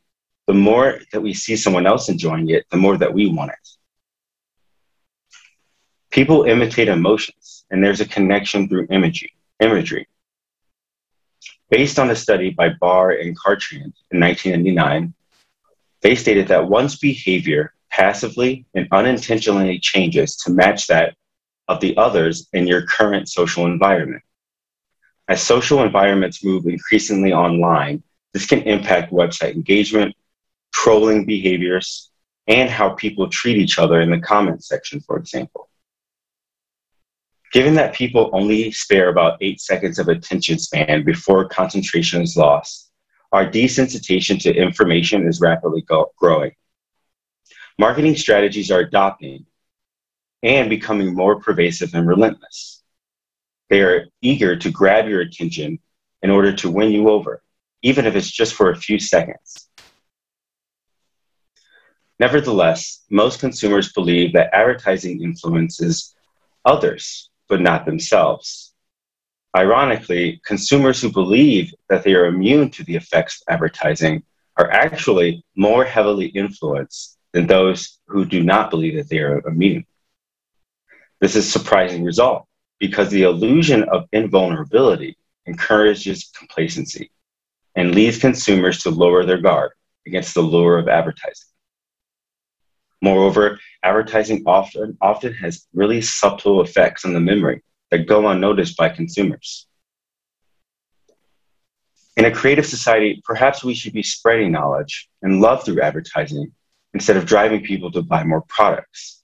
Speaker 14: the more that we see someone else enjoying it, the more that we want it. People imitate emotions, and there's a connection through imagery. Based on a study by Barr and Cartrand in 1999, they stated that one's behavior passively and unintentionally changes to match that of the others in your current social environment. As social environments move increasingly online, this can impact website engagement, trolling behaviors, and how people treat each other in the comments section, for example. Given that people only spare about 8 seconds of attention span before concentration is lost, our desensitization to information is rapidly growing. Marketing strategies are adopting and becoming more pervasive and relentless. They are eager to grab your attention in order to win you over, even if it's just for a few seconds. Nevertheless, most consumers believe that advertising influences others, but not themselves. Ironically, consumers who believe that they are immune to the effects of advertising are actually more heavily influenced than those who do not believe that they are immune. This is a surprising result because the illusion of invulnerability encourages complacency and leads consumers to lower their guard against the lure of advertising. Moreover, advertising often has really subtle effects on the memory that go unnoticed by consumers. In a creative society, perhaps we should be spreading knowledge and love through advertising instead of driving people to buy more products.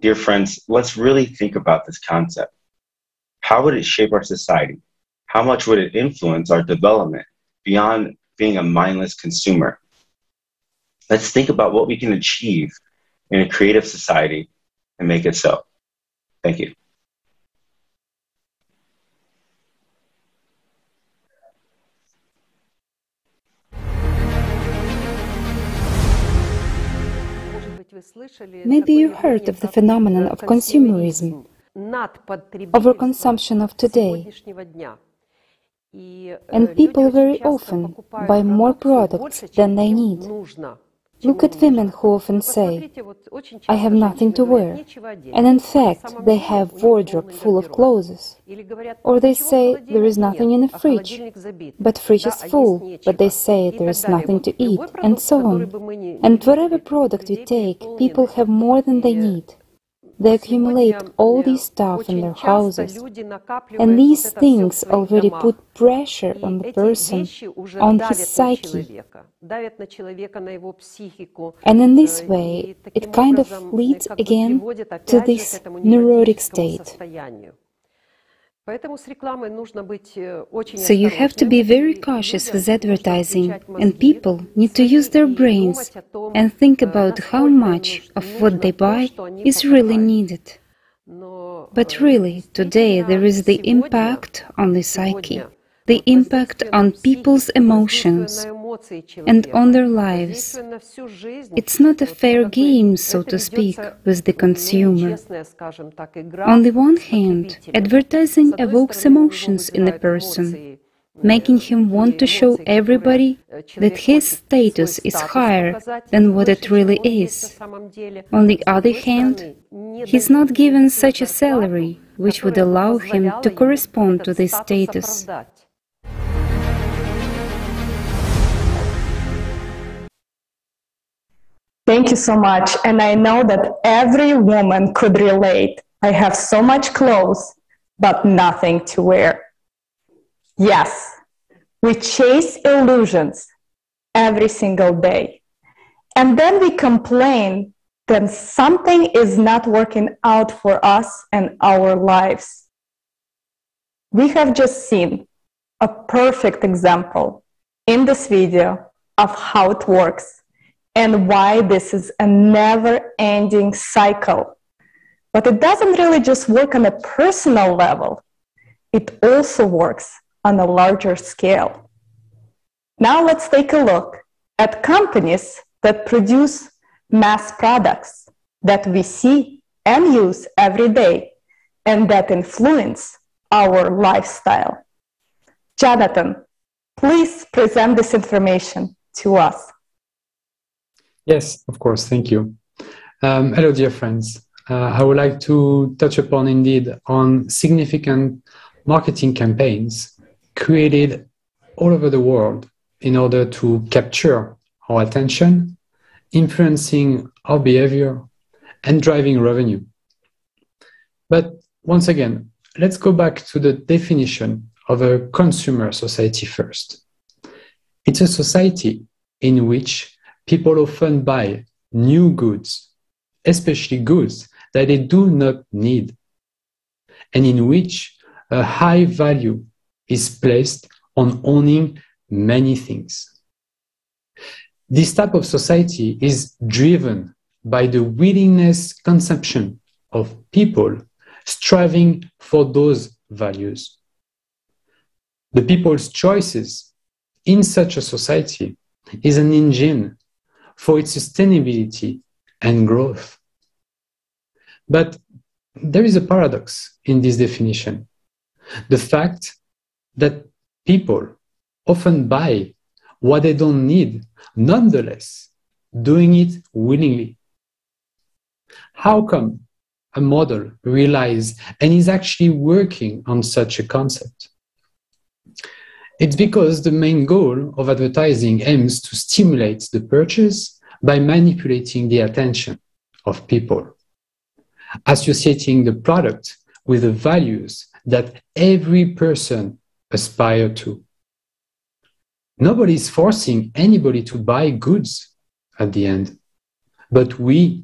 Speaker 14: Dear friends, let's really think about this concept. How would it shape our society? How much would it influence our development beyond being a mindless consumer? Let's think about what we can achieve in a creative society and make it so. Thank you.
Speaker 15: Maybe you heard of the phenomenon of consumerism, overconsumption of today. And people very often buy more products than they need. Look at women who often say, I have nothing to wear, and in fact they have a wardrobe full of clothes. Or they say there is nothing in the fridge, but fridge is full, but they say there is nothing to eat, and so on. And whatever product you take, people have more than they need. They accumulate all this stuff in their houses, and these things already put pressure on the person, on his psyche. And in this way, it kind of leads again to this neurotic state. So you have to be very cautious with advertising, and people need to use their brains and think about how much of what they buy is really needed. But really, today there is the impact on the psyche, the impact on people's emotions and on their lives. It's not a fair game, so to speak, with the consumer. On the one hand, advertising evokes emotions in a person, making him want to show everybody that his status is higher than what it really is. On the other hand, he's not given such a salary which would allow him to correspond to this status.
Speaker 8: Thank you so much. And I know that every woman could relate. I have so much clothes, but nothing to wear. Yes, we chase illusions every single day. And then we complain that something is not working out for us and our lives. We have just seen a perfect example in this video of how it works and why this is a never-ending cycle. But it doesn't really just work on a personal level. It also works on a larger scale. Now let's take a look at companies that produce mass products that we see and use every day and that influence our lifestyle. Jonathan, please present this information to us.
Speaker 3: Yes, of course, thank you. Hello, dear friends. I would like to touch upon indeed on significant marketing campaigns created all over the world in order to capture our attention, influencing our behavior, and driving revenue. But once again, let's go back to the definition of a consumer society first. It's a society in which people often buy new goods, especially goods that they do not need, and in which a high value is placed on owning many things. This type of society is driven by the willingness consumption of people striving for those values. The people's choices in such a society is an engine for its sustainability and growth. But there is a paradox in this definition. The fact that people often buy what they don't need, nonetheless, doing it willingly. How come a model relies and is actually working on such a concept? It's because the main goal of advertising aims to stimulate the purchase by manipulating the attention of people, associating the product with the values that every person aspires to. Nobody is forcing anybody to buy goods at the end, but we,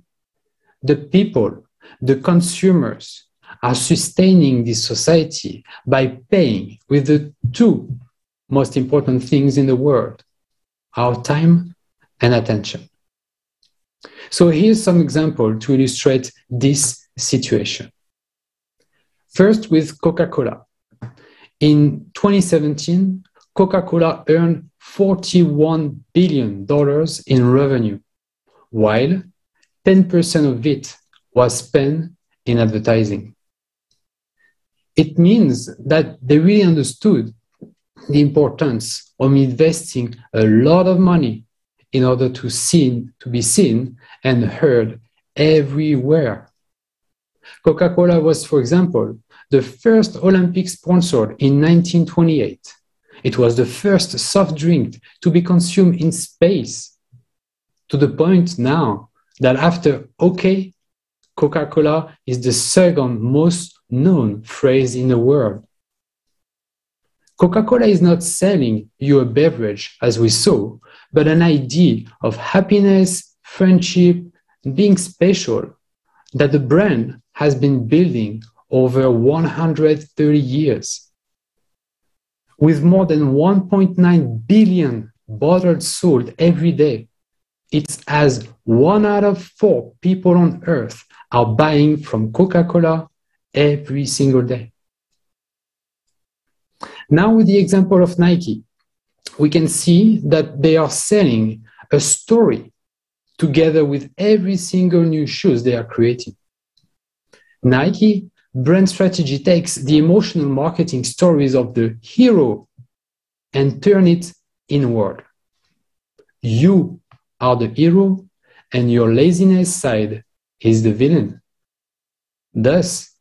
Speaker 3: the people, the consumers, are sustaining this society by paying with the two most important things in the world, our time and attention. So here's some example to illustrate this situation. First, with Coca-Cola. In 2017, Coca-Cola earned $41 billion in revenue, while 10% of it was spent in advertising. It means that they really understood the importance of investing a lot of money in order to be seen and heard everywhere. Coca-Cola was, for example, the first Olympic sponsor in 1928. It was the first soft drink to be consumed in space, to the point now that after OK, Coca-Cola is the second most known phrase in the world. Coca-Cola is not selling you a beverage, as we saw, but an idea of happiness, friendship, being special that the brand has been building over 130 years. With more than 1.9 billion bottles sold every day, it's as 1 out of 4 people on Earth are buying from Coca-Cola every single day. Now with the example of Nike, we can see that they are selling a story together with every single new shoes they are creating. Nike brand strategy takes the emotional marketing stories of the hero and turn it inward. You are the hero and your laziness side is the villain. Thus,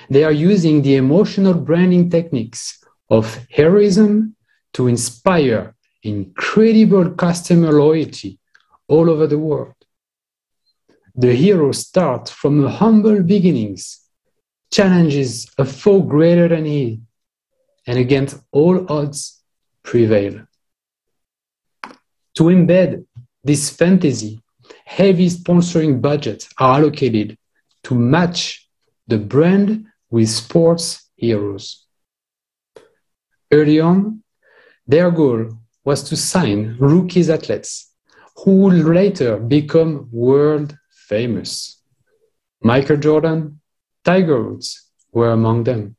Speaker 3: they are using the emotional branding techniques of heroism to inspire incredible customer loyalty all over the world.
Speaker 16: the hero starts from humble beginnings, challenges a foe greater than he, and against all odds prevail. To embed this fantasy, heavy sponsoring budgets are allocated to match the brand with sports heroes. Early on, their goal was to sign rookies athletes who would later become world famous. Michael Jordan, Tiger Woods were among them.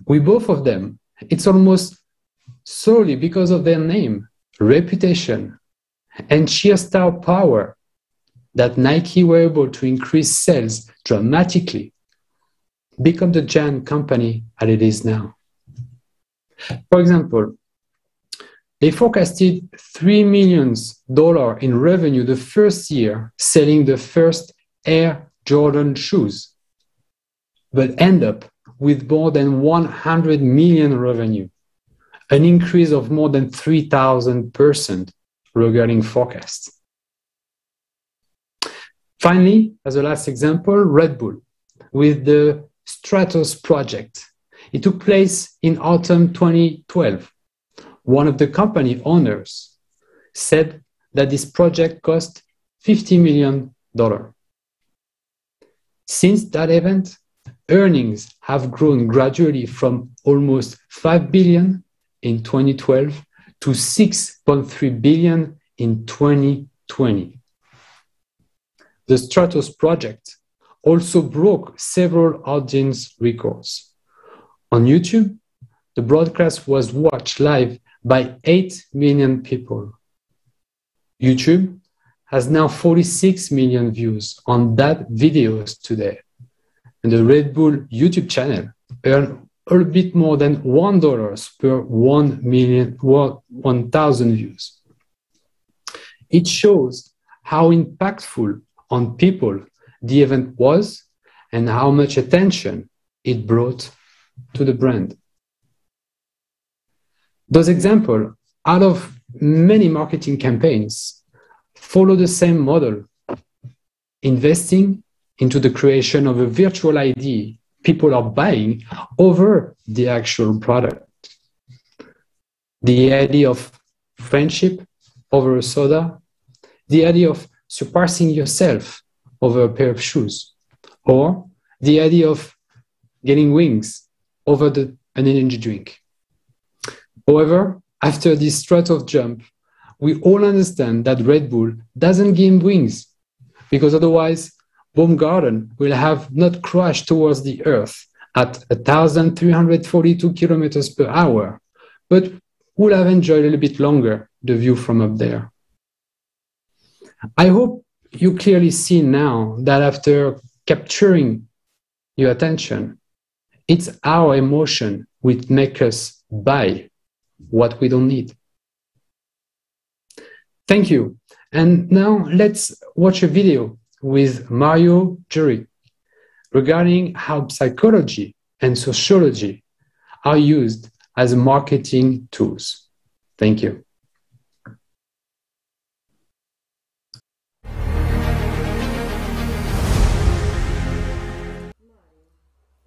Speaker 16: With both of them, it's almost solely because of their name, reputation, and sheer star power that Nike were able to increase sales dramatically, become the giant company that it is now. For example, they forecasted $3 million in revenue the first year selling the first Air Jordan shoes, but end up with more than 100 million revenue, an increase of more than 3,000% regarding forecasts. Finally, as a last example, Red Bull with the Stratos project. It took place in autumn 2012. One of the company owners said that this project cost $50 million. Since that event, earnings have grown gradually from almost $5 billion in 2012 to $6.3 billion in 2020. The Stratos project also broke several audience records. On YouTube, the broadcast was watched live by 8 million people. YouTube has now 46 million views on that videos today. And the Red Bull YouTube channel earned a bit more than $1 per 1,000 views. It shows how impactful on people the event was and how much attention it brought to the brand. Those examples, out of many marketing campaigns, follow the same model, investing into the creation of a virtual ID people are buying over the actual product. The idea of friendship over a soda, the idea of surpassing yourself over a pair of shoes, or the idea of getting wings over an energy drink. However, after this Stratos jump, we all understand that Red Bull doesn't give wings, because otherwise Baumgarten will have not crashed towards the Earth at 1,342 kilometers per hour, but will have enjoyed a little bit longer the view from up there. I hope you clearly see now that after capturing your attention, it's our emotion which makes us buy what we don't need. Thank you. And now let's watch a video with Mario Jury regarding how psychology and sociology are used as marketing tools. Thank you.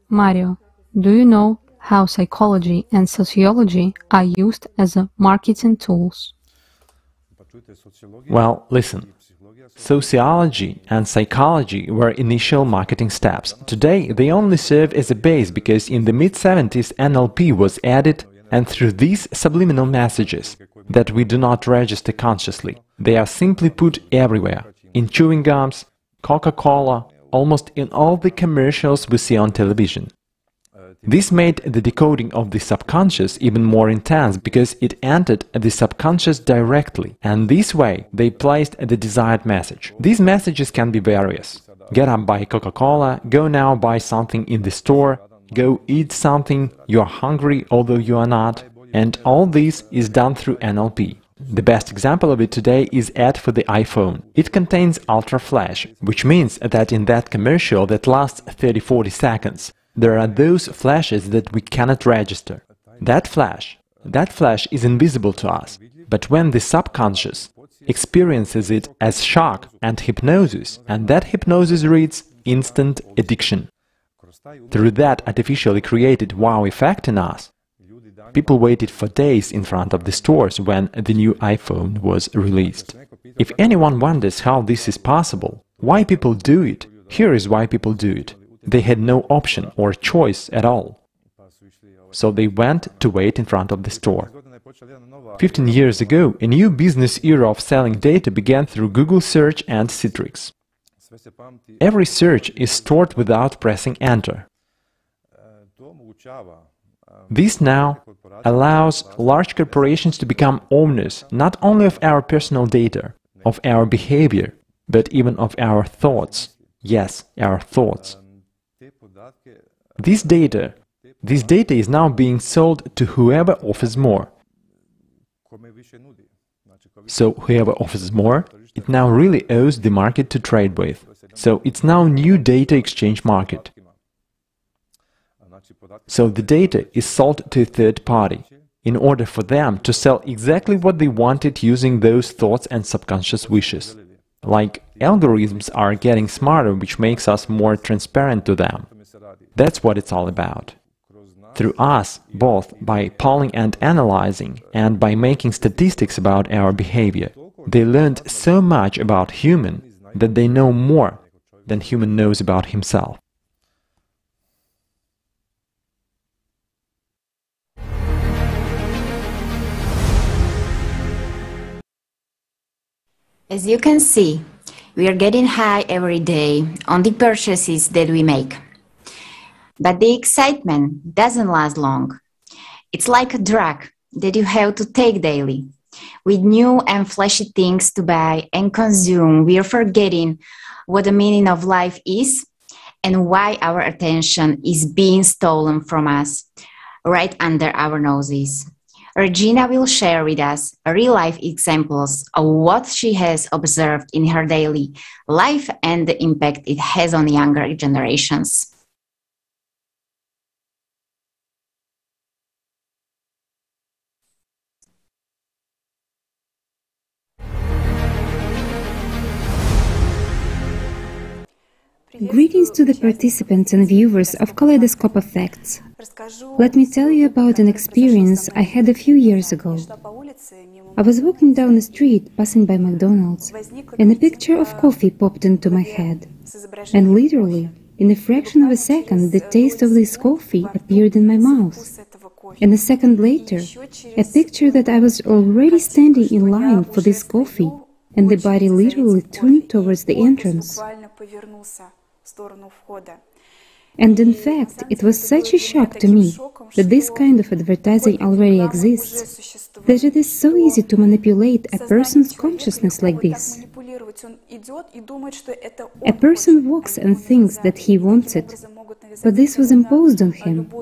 Speaker 7: Mario, do you know how psychology and sociology are used as marketing tools?
Speaker 17: Well, listen. Sociology and psychology were initial marketing steps. Today, they only serve as a base because in the mid-70s NLP was added, and through these subliminal messages that we do not register consciously, they are simply put everywhere, in chewing gums, Coca-Cola, almost in all the commercials we see on television. This made the decoding of the subconscious even more intense because it entered the subconscious directly, and this way they placed the desired message. These messages can be various. Get up, buy Coca-Cola, go now buy something in the store, go eat something, you're hungry although you are not, and all this is done through NLP. The best example of it today is ad for the iPhone. It contains ultra flash, which means that in that commercial that lasts 30-40 seconds, there are those flashes that we cannot register. That flash is invisible to us, but when the subconscious experiences it as shock and hypnosis, and that hypnosis reads instant addiction. Through that artificially created wow effect in us, people waited for days in front of the stores when the new iPhone was released. If anyone wonders how this is possible, why people do it, here is why people do it. They had no option or choice at all. So they went to wait in front of the store. 15 years ago, a new business era of selling data began through Google search and Citrix. Every search is stored without pressing enter. This now allows large corporations to become owners not only of our personal data, of our behavior, but even of our thoughts. Yes, our thoughts. This data is now being sold to whoever offers more. So whoever offers more, it now really owes the market to trade with. So it's now new data exchange market. So the data is sold to a third party, in order for them to sell exactly what they wanted using those thoughts and subconscious wishes. Like algorithms are getting smarter, which makes us more transparent to them. That's what it's all about. Through us, both by polling and analyzing, and by making statistics about our behavior, they learned so much about human that they know more than human knows about himself.
Speaker 2: As you can see, we are getting high every day on the purchases that we make. But the excitement doesn't last long. It's like a drug that you have to take daily. With new and flashy things to buy and consume, we are forgetting what the meaning of life is and why our attention is being stolen from us right under our noses. Regina will share with us real-life examples of what she has observed in her daily life and the impact it has on younger generations.
Speaker 15: Greetings to the participants and viewers of Kaleidoscope of Facts. Let me tell you about an experience I had a few years ago. I was walking down the street, passing by McDonald's, and a picture of coffee popped into my head. And literally, in a fraction of a second, the taste of this coffee appeared in my mouth. And a second later, a picture that I was already standing in line for this coffee, and the body literally turned towards the entrance. And in fact, it was such a shock to me that this kind of advertising already exists, that it is so easy to manipulate a person's consciousness like this. A person walks and thinks that he wants it, but this was imposed on him,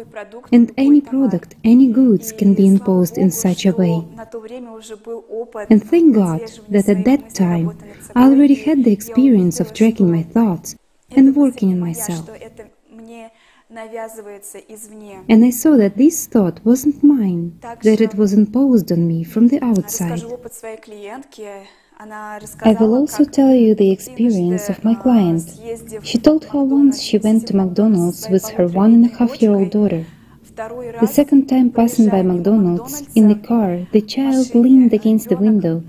Speaker 15: and any product, any goods can be imposed in such a way. And thank God that at that time I already had the experience of tracking my thoughts and working on myself. And I saw that this thought wasn't mine, that it was imposed on me from the outside. I will also tell you the experience of my client. She told how once she went to McDonald's with her 1.5-year-old daughter. The second time passing by McDonald's, in the car, the child leaned against the window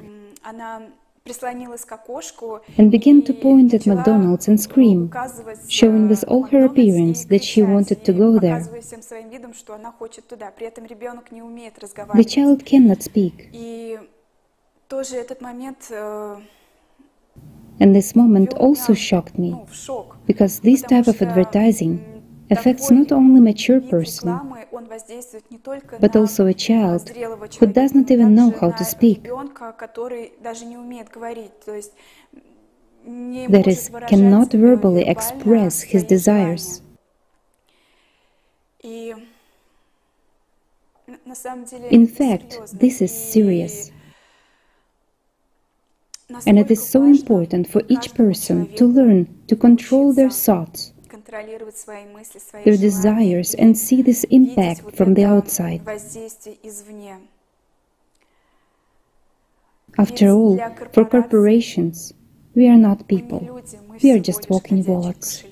Speaker 15: and began to point at McDonald's and scream, showing with all her appearance that she wanted to go there. The child cannot speak. And this moment also shocked me, because this type of advertising affects not only a mature person, but also a child who does not even know how to speak. That is, cannot verbally express his desires. In fact, this is serious. And it is so important for each person to learn to control their thoughts, their desires, and see this impact from the outside. After all, for corporations, we are not people. We are just walking wallets.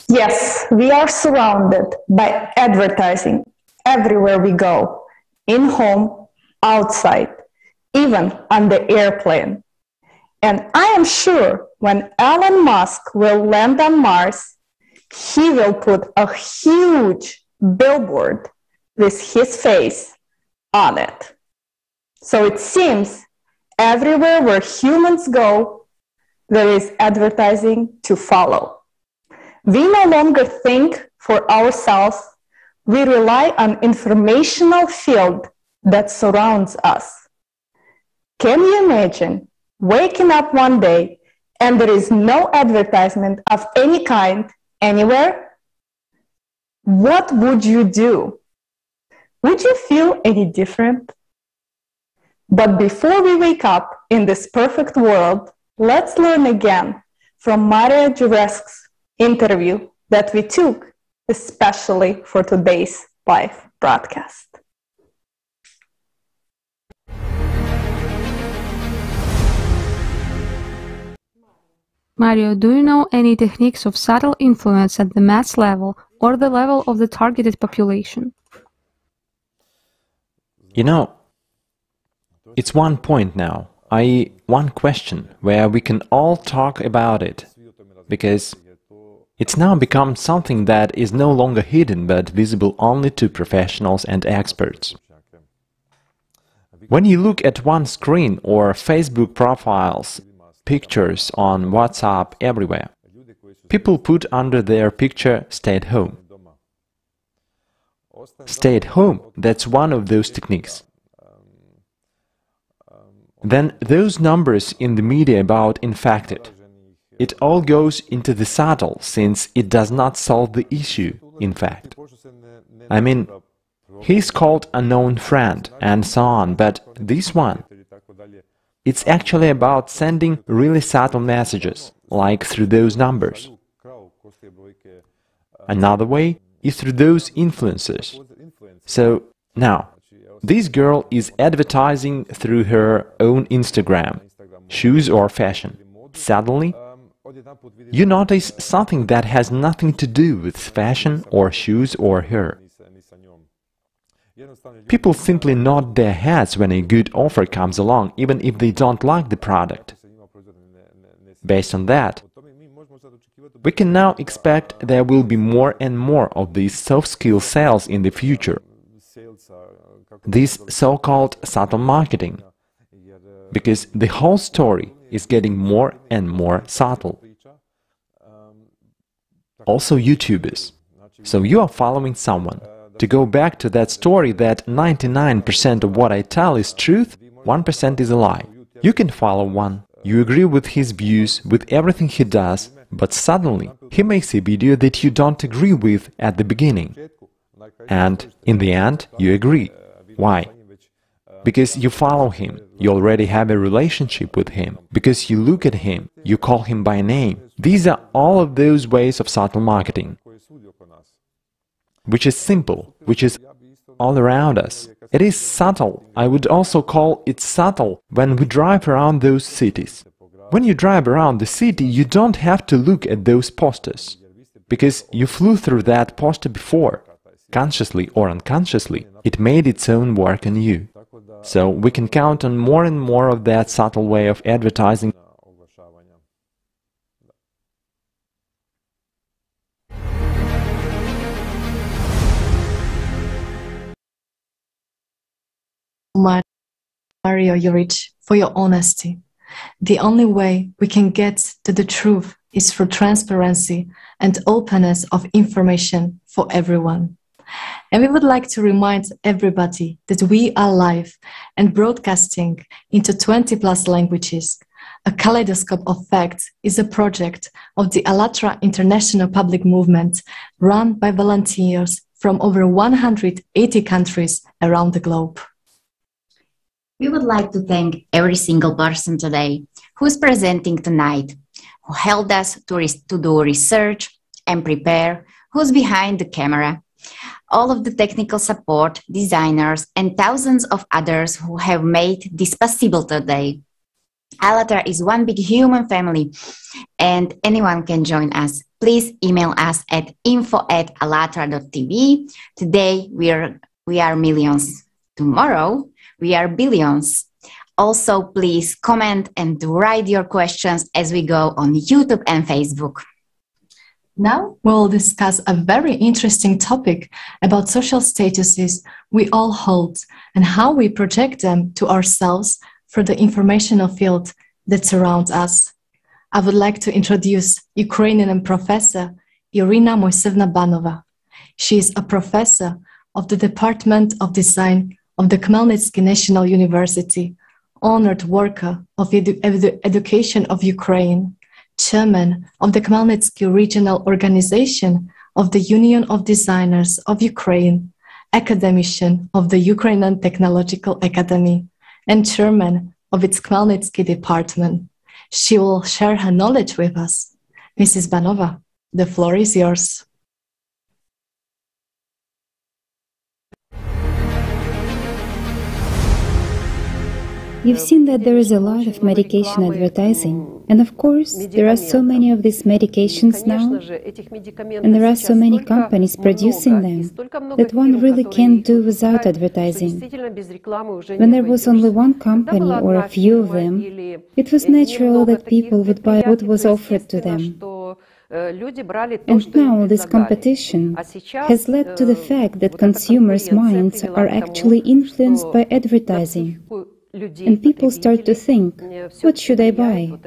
Speaker 8: Yes, we are surrounded by advertising everywhere we go, in home, outside, even on the airplane. And I am sure when Elon Musk will land on Mars, he will put a huge billboard with his face on it. So it seems everywhere where humans go, there is advertising to follow. We no longer think for ourselves. We rely on informational field that surrounds us. Can you imagine waking up one day and there is no advertisement of any kind anywhere? What would you do? Would you feel any different? But before we wake up in this perfect world, let's learn again from Maria Juresk's interview that we took especially for today's live broadcast.
Speaker 7: Mario, do you know any techniques of subtle influence at the mass level or the level of the targeted population?
Speaker 17: You know, it's one point now, i.e. one question, where we can all talk about it, because it's now become something that is no longer hidden but visible only to professionals and experts. When you look at one screen or Facebook profiles, pictures on WhatsApp everywhere, people put under their picture "stay at home." Stay at home, that's one of those techniques. Then those numbers in the media about infected. It all goes into the subtle, since it does not solve the issue, in fact. I mean, he's called unknown friend, and so on, but this one, it's actually about sending really subtle messages, like through those numbers. Another way is through those influencers. So, now, this girl is advertising through her own Instagram, shoes or fashion. Suddenly, you notice something that has nothing to do with fashion or shoes or her. People simply nod their heads when a good offer comes along, even if they don't like the product. Based on that, we can now expect there will be more and more of these soft skill sales in the future. This so-called subtle marketing, because the whole story is getting more and more subtle. Also YouTubers. So you are following someone. To go back to that story that 99% of what I tell is truth, 1% is a lie. You can follow one, you agree with his views, with everything he does, but suddenly he makes a video that you don't agree with at the beginning. And in the end, you agree. Why? Because you follow him, you already have a relationship with him, because you look at him, you call him by name. These are all of those ways of subtle marketing, which is simple, which is all around us. It is subtle. I would also call it subtle when we drive around those cities. When you drive around the city, you don't have to look at those posters, because you flew through that poster before. Consciously or unconsciously, it made its own work on you. So we can count on more and more of that subtle way of advertising.
Speaker 1: Mario Juric, for your honesty. The only way we can get to the truth is through transparency and openness of information for everyone. And we would like to remind everybody that we are live and broadcasting into 20+ languages. A Kaleidoscope of Facts is a project of the ALLATRA International Public Movement run by volunteers from over 180 countries around the globe.
Speaker 2: We would like to thank every single person today who is presenting tonight, who helped us to do research and prepare, who's behind the camera, all of the technical support, designers, and thousands of others who have made this possible today. ALLATRA is one big human family, and anyone can join us. Please email us at info@allatra.tv. Today we are millions. Tomorrow we are billions. Also, please comment and write your questions as we go on YouTube and Facebook.
Speaker 1: Now we'll discuss a very interesting topic about social statuses we all hold and how we project them to ourselves through the informational field that surrounds us. I would like to introduce Ukrainian professor Irina Moisevna Banova. She is a professor of the Department of Design of the Khmelnytsky National University, honored worker of education of Ukraine, chairman of the Khmelnytsky Regional Organization of the Union of Designers of Ukraine, academician of the Ukrainian Technological Academy, and chairman of its Khmelnytsky department. She will share her knowledge with us. Mrs. Banova, the floor is yours.
Speaker 15: You've seen that there is a lot of medication advertising, and of course, there are so many of these medications now, and there are so many companies producing them, that one really can't do without advertising. When there was only one company or a few of them, it was natural that people would buy what was offered to them. And now this competition has led to the fact that consumers' minds are actually influenced by advertising. And people start to think, what should I buy?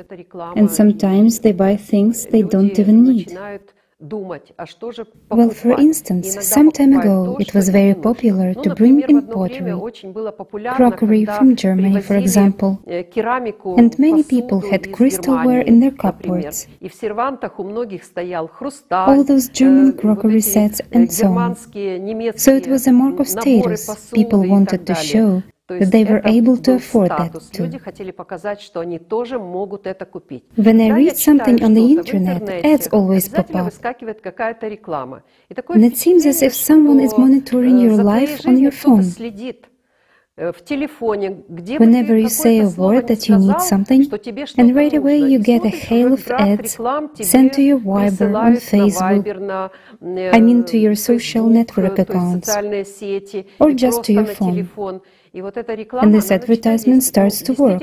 Speaker 15: And sometimes they buy things they don't even need. Well, for instance, some time ago it was very popular to bring in pottery, crockery from Germany, for example, and many people had crystalware in their cupboards, all those German crockery sets and so on. So it was a mark of status. People wanted to show that they were able to afford that too. When I read something on the internet, ads always pop up. And it seems as if someone is monitoring your life on your phone. Whenever you say a word that you need something, and right away you get a hail of ads sent to your Viber on Facebook, I mean to your social network accounts, or just to your phone. And this advertisement starts to work.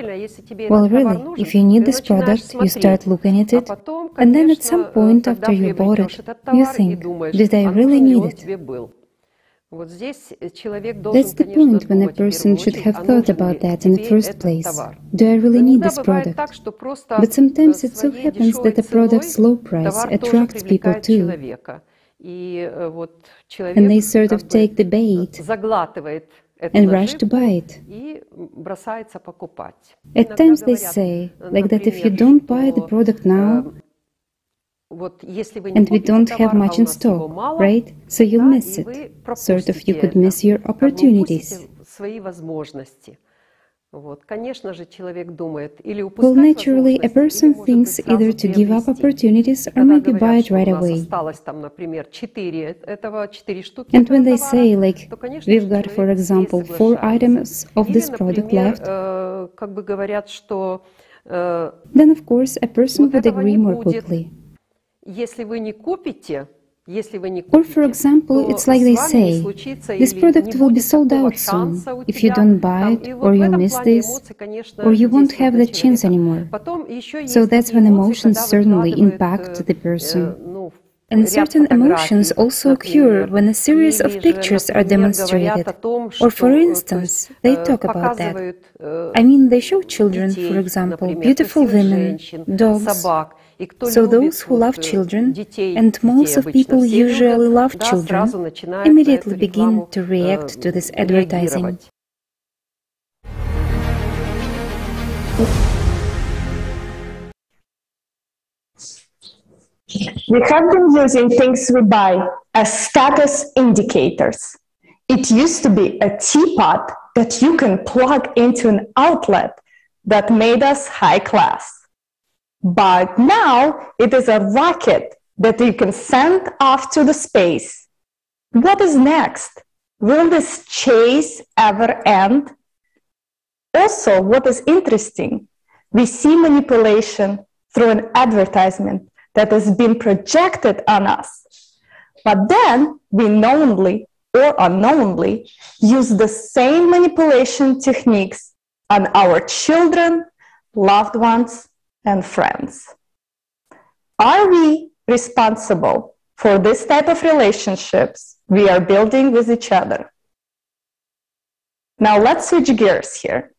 Speaker 15: Well, really, if you need this product, you start looking at it, and then at some point after you bought it, you think, did I really need it? That's the point when a person should have thought about that in the first place. Do I really need this product? But sometimes it so happens that a product's low price attracts people too. And they sort of take the bait and rush to buy it. At times they say, like that if you don't buy the product now, and we don't have much in stock, right? So you'll miss it. Sort of you could miss your opportunities. Well, naturally, a person thinks either to give up opportunities or maybe buy it right away. And when they say, like, we've got, for example, 4 items of this product left, then of course a person would agree more quickly. Or, for example, it's like they say, this product will be sold out soon. If you don't buy it, or you'll miss this, or you won't have the chance anymore. So that's when emotions certainly impact the person. And certain emotions also occur when a series of pictures are demonstrated. Or, for instance, they talk about that. I mean, they show children, for example, beautiful women, dogs. So those who love children, and most of people usually love children, immediately begin to react to this advertising.
Speaker 8: We have been using things we buy as status indicators. It used to be a teapot that you can plug into an outlet that made us high class. But now it is a rocket that you can send off to the space. What is next? Will this chase ever end? Also, what is interesting, we see manipulation through an advertisement that has been projected on us. But then we knowingly or unknowingly use the same manipulation techniques on our children, loved ones, and friends. Are we responsible for this type of relationships we are building with each other? Now let's switch gears here.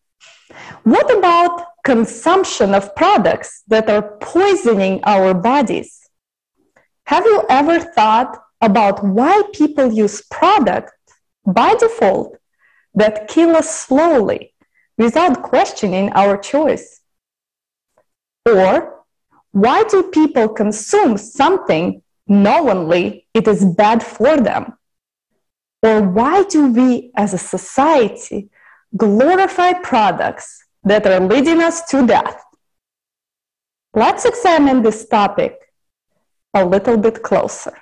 Speaker 8: What about consumption of products that are poisoning our bodies? Have you ever thought about why people use products by default that kill us slowly without questioning our choice? Or why do people consume something knowingly it is bad for them? Or why do we as a society glorify products that are leading us to death? Let's examine this topic a little bit closer.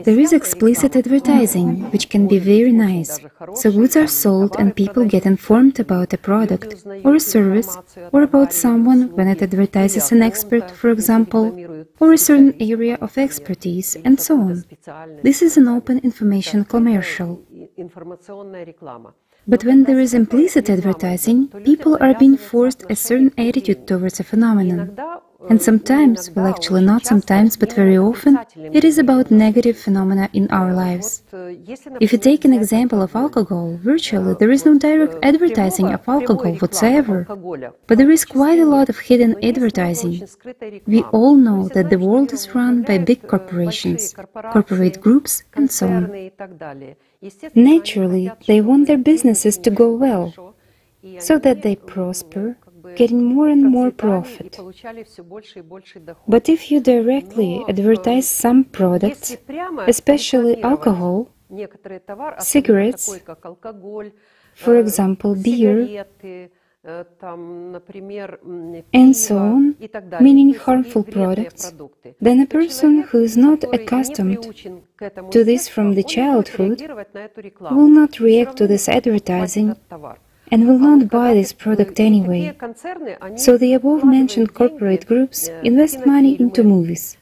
Speaker 15: There is explicit advertising, which can be very nice. So goods are sold and people get informed about a product or a service or about someone when it advertises an expert, for example, or a certain area of expertise, and so on. This is an open information commercial. But when there is implicit advertising, people are being forced a certain attitude towards a phenomenon. And sometimes, well actually not sometimes, but very often, it is about negative phenomena in our lives. If you take an example of alcohol, virtually there is no direct advertising of alcohol whatsoever. But there is quite a lot of hidden advertising. We all know that the world is run by big corporations, corporate groups, and so on. Naturally, they want their businesses to go well, so that they prosper, getting more and more profit. But if you directly advertise some products, especially alcohol, cigarettes, for example, beer, and so on, meaning harmful products, then a person who is not accustomed to this from the childhood will not react to this advertising and will not buy this product anyway. So the above-mentioned corporate groups invest money into movies,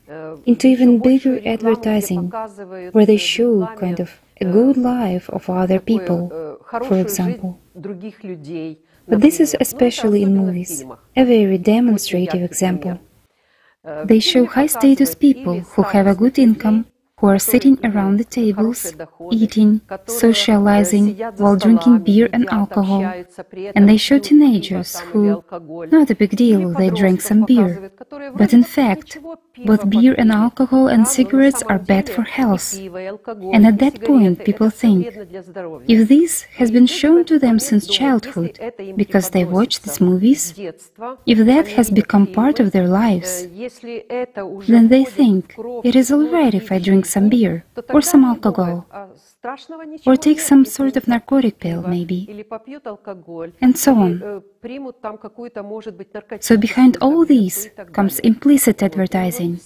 Speaker 15: into even bigger advertising, where they show kind of a good life of other people, for example. But this is especially in movies, a very demonstrative example. They show high-status people who have a good income, who are sitting around the tables, eating, socializing, while drinking beer and alcohol. And they show teenagers who, not a big deal, they drank some beer. But in fact, both beer and alcohol and cigarettes are bad for health. And at that point, people think, if this has been shown to them since childhood, because they watch these movies, if that has become part of their lives, then they think, it is alright if I drink some beer, or some alcohol, or take some sort of narcotic pill, maybe, and so on. So behind all these comes implicit advertising.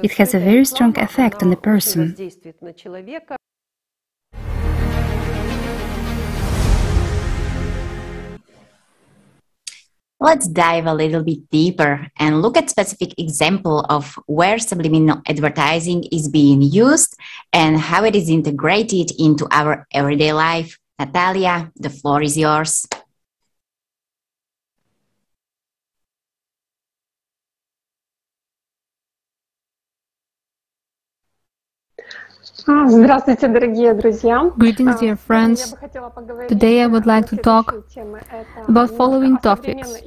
Speaker 15: It has a very strong effect on the person.
Speaker 2: Let's dive a little bit deeper and look at specific example of where subliminal advertising is being used and how it is integrated into our everyday life. Natalia, the floor is yours.
Speaker 7: Greetings, dear friends. Today I would like to talk about following topics.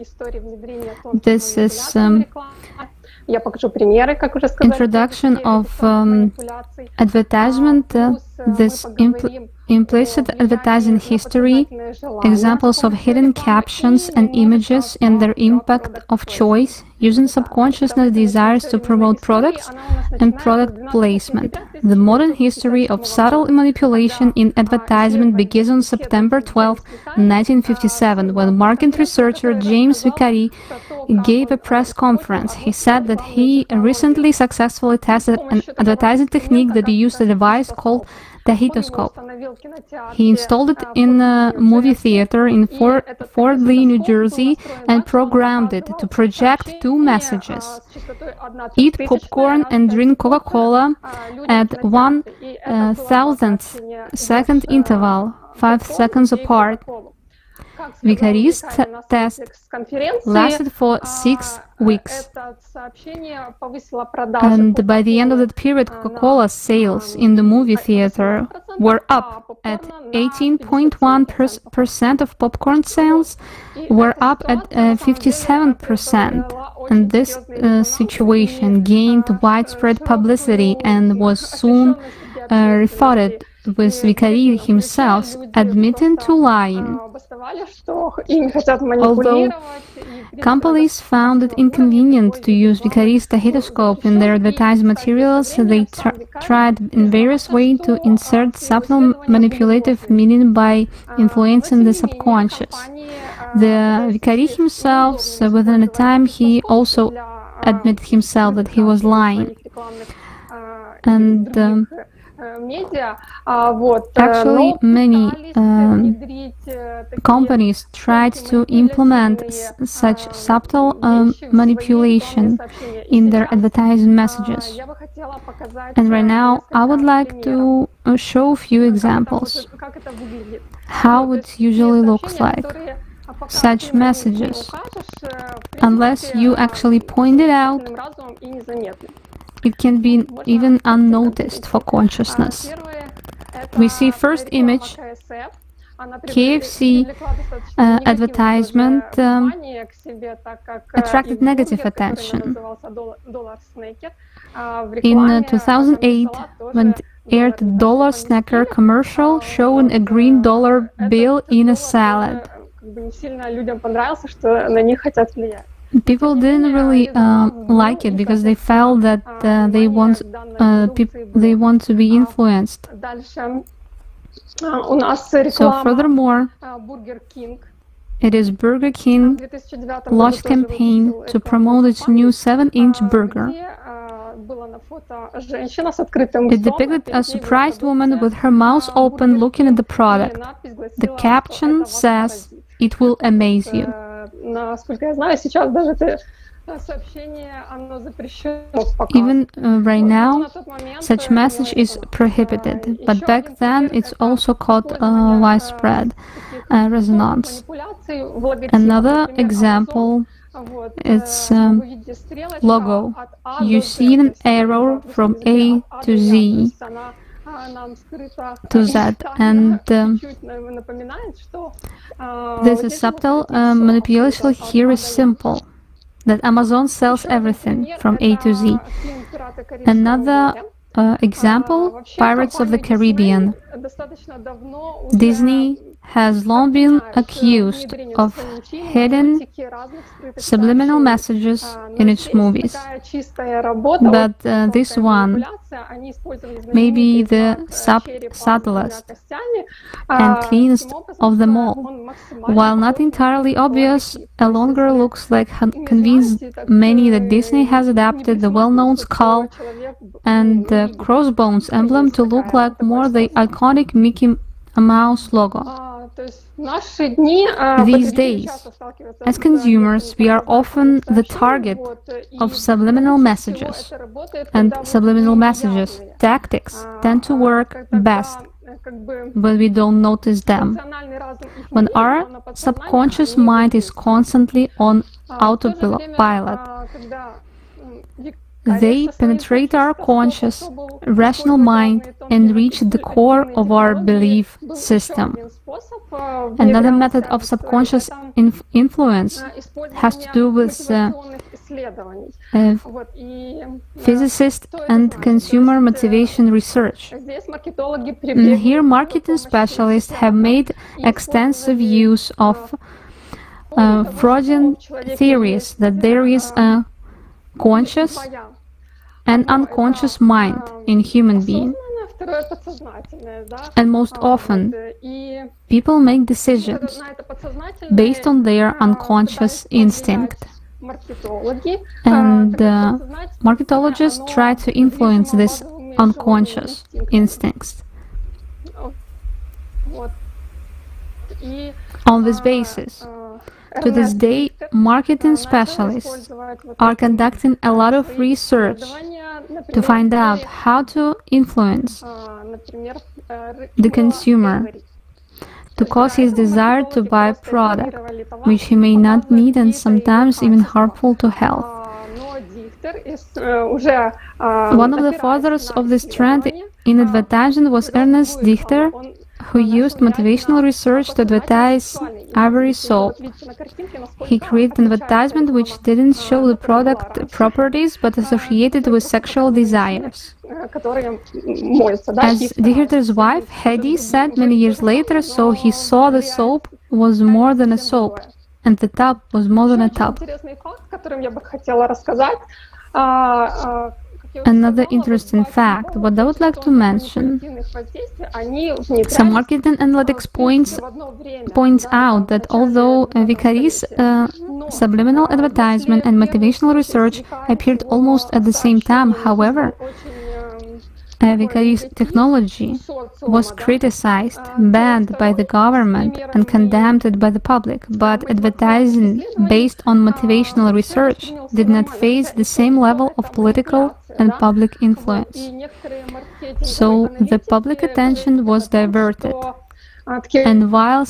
Speaker 7: This is introduction of advertisement, this implicit advertising history, examples of hidden captions and images and their impact of choice, using subconsciousness desires to promote products and product placement. The modern history of subtle manipulation in advertisement begins on September 12, 1957, when market researcher James Vicary gave a press conference. He said that he recently successfully tested an advertising technique that used a device called the Kaleidoscope. He installed it in a movie theater in Fort Lee, New Jersey, and programmed it to project two messages: eat popcorn and drink Coca-Cola at 1,000th second interval, 5 seconds apart. Vicary's test lasted for 6 weeks, and by the end of that period, Coca-Cola sales in the movie theater were up at 18.1%. of popcorn sales were up at 57%, and this situation gained widespread publicity and was soon refuted, with Vicary himself admitting to lying. Although companies found it inconvenient to use Vicary's Kaleidoscope in their advertising materials, they tried in various ways to insert subtle manipulative meaning by influencing the subconscious. The Vicary himself, within a time, he also admitted himself that he was lying. And actually, many companies tried to implement such subtle manipulation in their advertising messages. And right now, I would like to show a few examples how it usually looks like. Such messages, unless you actually point it out, it can be even unnoticed for consciousness. We see first image, KFC advertisement attracted negative attention. In 2008, when it aired the Dollar Snacker commercial showing a green dollar bill in a salad. People didn't really like it because they felt that they want to be influenced. So furthermore, it is Burger King launched campaign to promote its new 7-inch burger. It depicted a surprised woman with her mouth open looking at the product. The caption says, "It will amaze you." Even right now, such message is prohibited, but back then it's also caught widespread resonance. Another example is logo. You see an arrow from A to Z, and this is subtle manipulation here is simple, that Amazon sells everything from A to Z. Another example, Pirates of the Caribbean. Disney has long been accused of hidden subliminal messages in its movies. But this one may be the subtlest and cleanest of them all. While not entirely obvious, a longer looks like convinced many that Disney has adapted the well-known skull and the crossbones emblem to look like more the iconic Mickey Mouse logo. These days, as consumers, we are often the target of subliminal messages, and subliminal messages tactics tend to work best when we don't notice them. When our subconscious mind is constantly on autopilot, they penetrate our conscious, rational mind and reach the core of our belief system. Another method of subconscious influence has to do with physicist and consumer motivation research. Here, marketing specialists have made extensive use of Freudian theories that there is a conscious and unconscious mind in human being. And most often, people make decisions based on their unconscious instinct. And marketologists try to influence this unconscious instincts. On this basis, to this day, marketing specialists are conducting a lot of research to find out how to influence the consumer to cause his desire to buy a product which he may not need and sometimes even harmful to health. One of the fathers of this trend in advertising was Ernest Dichter, who used motivational research to advertise ivory soap. He created an advertisement which didn't show the product properties but associated with sexual desires. As Dichter's wife, Hedy, said many years later, so he saw the soap was more than a soap, and the tub was more than a tub. Another interesting fact, what I would like to mention, some marketing analytics points out that although Vicari's subliminal advertisement and motivational research appeared almost at the same time, however, Vicari's technology was criticized, banned by the government, and condemned by the public, but advertising based on motivational research did not face the same level of political and public influence. So the public attention was diverted. And while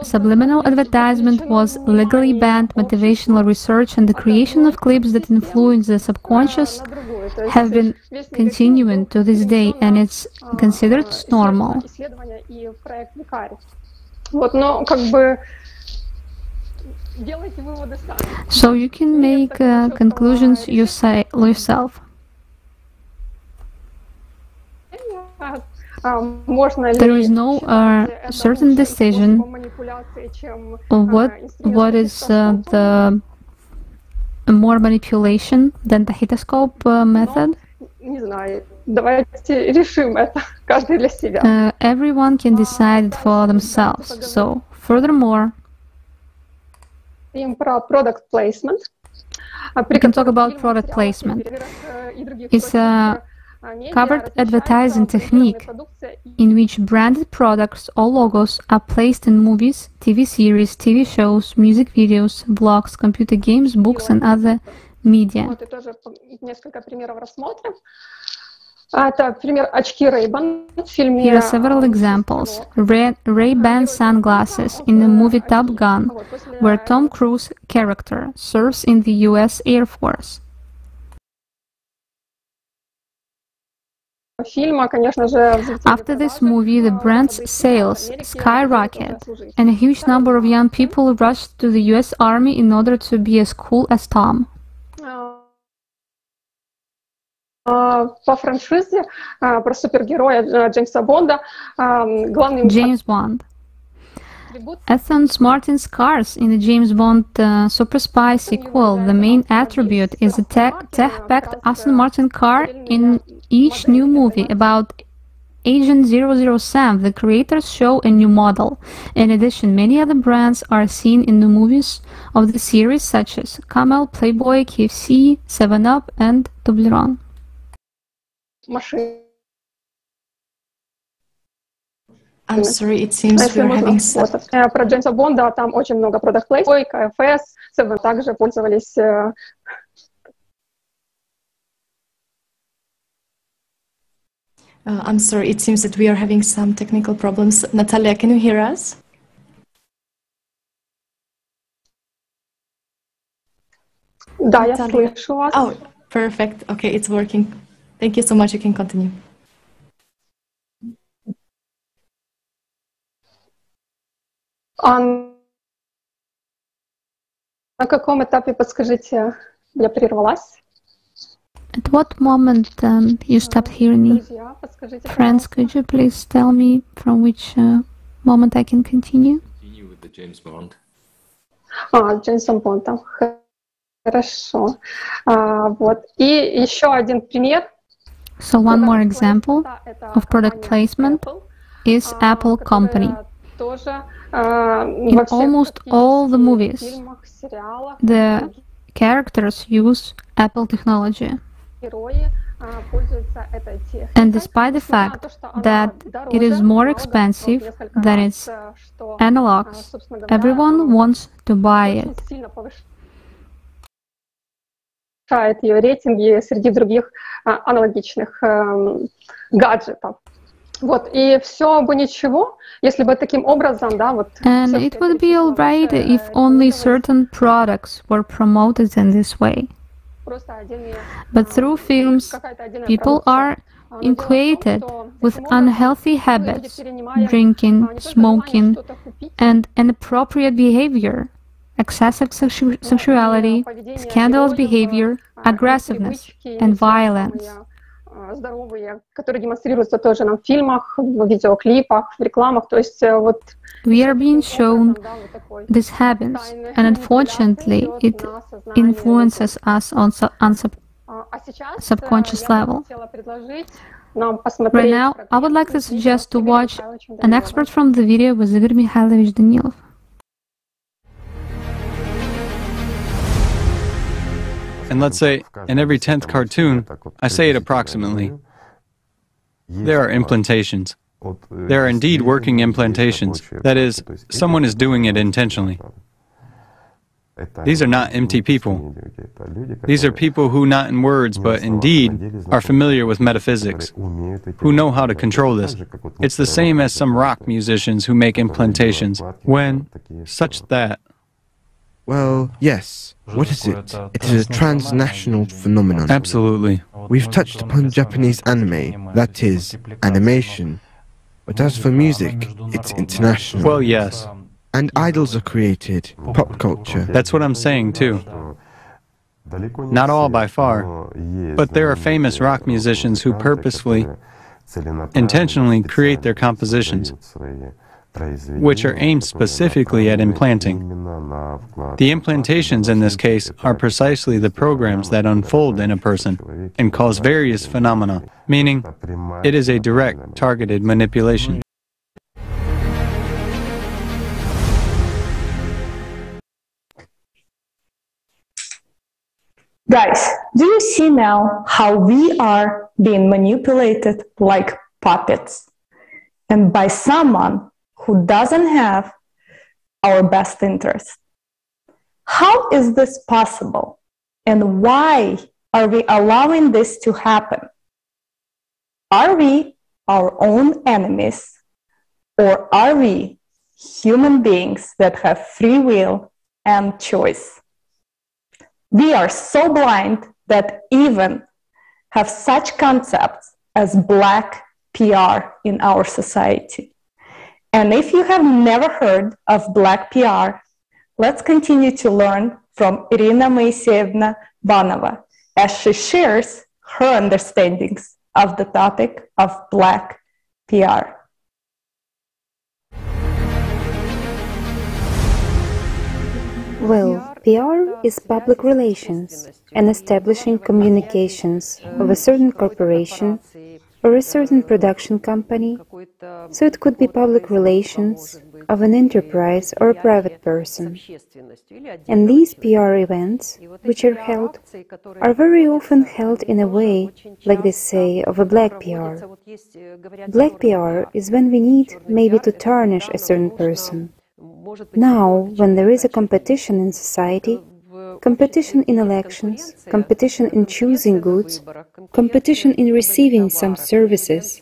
Speaker 7: subliminal advertisement was legally banned, motivational research and the creation of clips that influence the subconscious have been continuing to this day, and it's considered normal. So you can make conclusions yourself. There is no certain decision of what is the more manipulation than the Kaleidoscope method. Everyone can decide it for themselves. So, furthermore, we can talk about product placement. It's a covered advertising technique in which branded products or logos are placed in movies, TV series, TV shows, music videos, blogs, computer games, books, and other media. Here are several examples. Ray-Ban sunglasses in the movie Top Gun, where Tom Cruise's character serves in the US Air Force. After this movie, the brand's sales skyrocket, and a huge number of young people rushed to the US Army in order to be as cool as Tom. James Bond. Aston Martin's cars in the James Bond Super Spy sequel, the main attribute is a tech-packed Aston Martin car in each new movie. About Agent 007, the creators show a new model. In addition, many other brands are seen in the movies of the series, such as Camel, Playboy, KFC, 7-Up, and Toblerone.
Speaker 1: I'm sorry, it seems we're having some...
Speaker 18: Про Джеймса Бонда там очень много product placement, КФС, также пользовались...
Speaker 1: I'm sorry, it seems that we are having some technical problems. Natalia, can you hear us?
Speaker 18: Да, я слышу вас.
Speaker 1: Oh, perfect. Okay, it's working. Thank you so much. You can continue.
Speaker 18: На каком этапе, подскажите, я прервалась?
Speaker 7: At what moment you stopped hearing me? Friends, could you please tell me from which moment I can continue?
Speaker 18: Джеймсом Бондом. Хорошо. Вот. И еще один пример.
Speaker 7: So one more example of product placement is Apple Company. In almost all the movies, the characters use Apple technology. And despite the fact that it is more expensive than its analogs, everyone wants to buy it.
Speaker 18: Ее рейтинги среди других аналогичных гаджетов. Вот, и все бы ничего, если бы таким образом, да, вот...
Speaker 7: And it would be alright if only certain products were promoted in this way. But through films, people are inculcated with unhealthy habits, drinking, smoking, and inappropriate behavior, excessive sexuality, scandalous behavior, aggressiveness, and violence.
Speaker 18: Здоровые, которые демонстрируются тоже нам в фильмах, в видеоклипах, в рекламах, то есть вот...
Speaker 7: We are being shown these habits, and unfortunately, it influences us on subconscious level. Right now, I would like to suggest to watch an excerpt from the video with Igor Mikhailovich Danilov.
Speaker 3: And let's say, in every 10th cartoon, I say it approximately, there are implantations. There are indeed working implantations. That is, someone is doing it intentionally. These are not empty people. These are people who, not in words, but in deed, are familiar with metaphysics, who know how to control this. It's the same as some rock musicians who make implantations, when, such that...
Speaker 19: Well, yes. What is it? It is a transnational phenomenon.
Speaker 3: Absolutely.
Speaker 19: We've touched upon Japanese anime, that is, animation. But as for music, it's international.
Speaker 3: Well, yes.
Speaker 19: And idols are created, pop culture.
Speaker 3: That's what I'm saying, too. Not all by far, but there are famous rock musicians who purposefully, intentionally create their compositions, which are aimed specifically at implanting. The implantations in this case are precisely the programs that unfold in a person and cause various phenomena, meaning it is a direct, targeted manipulation.
Speaker 8: Guys, do you see now how we are being manipulated like puppets? And by someone who doesn't have our best interest. How is this possible? And why are we allowing this to happen? Are we our own enemies? Or are we human beings that have free will and choice? We are so blind that even have such concepts as black PR in our society. And if you have never heard of black PR, let's continue to learn from Irina Moiseyevna Banova as she shares her understandings of the topic of black PR.
Speaker 15: Well, PR is public relations and establishing communications of a certain corporation or a certain production company, so it could be public relations of an enterprise or a private person. And these PR events, which are held, are very often held in a way, like they say, of a black PR. Black PR is when we need maybe to tarnish a certain person. Now, when there is a competition in society, competition in elections, competition in choosing goods, competition in receiving some services.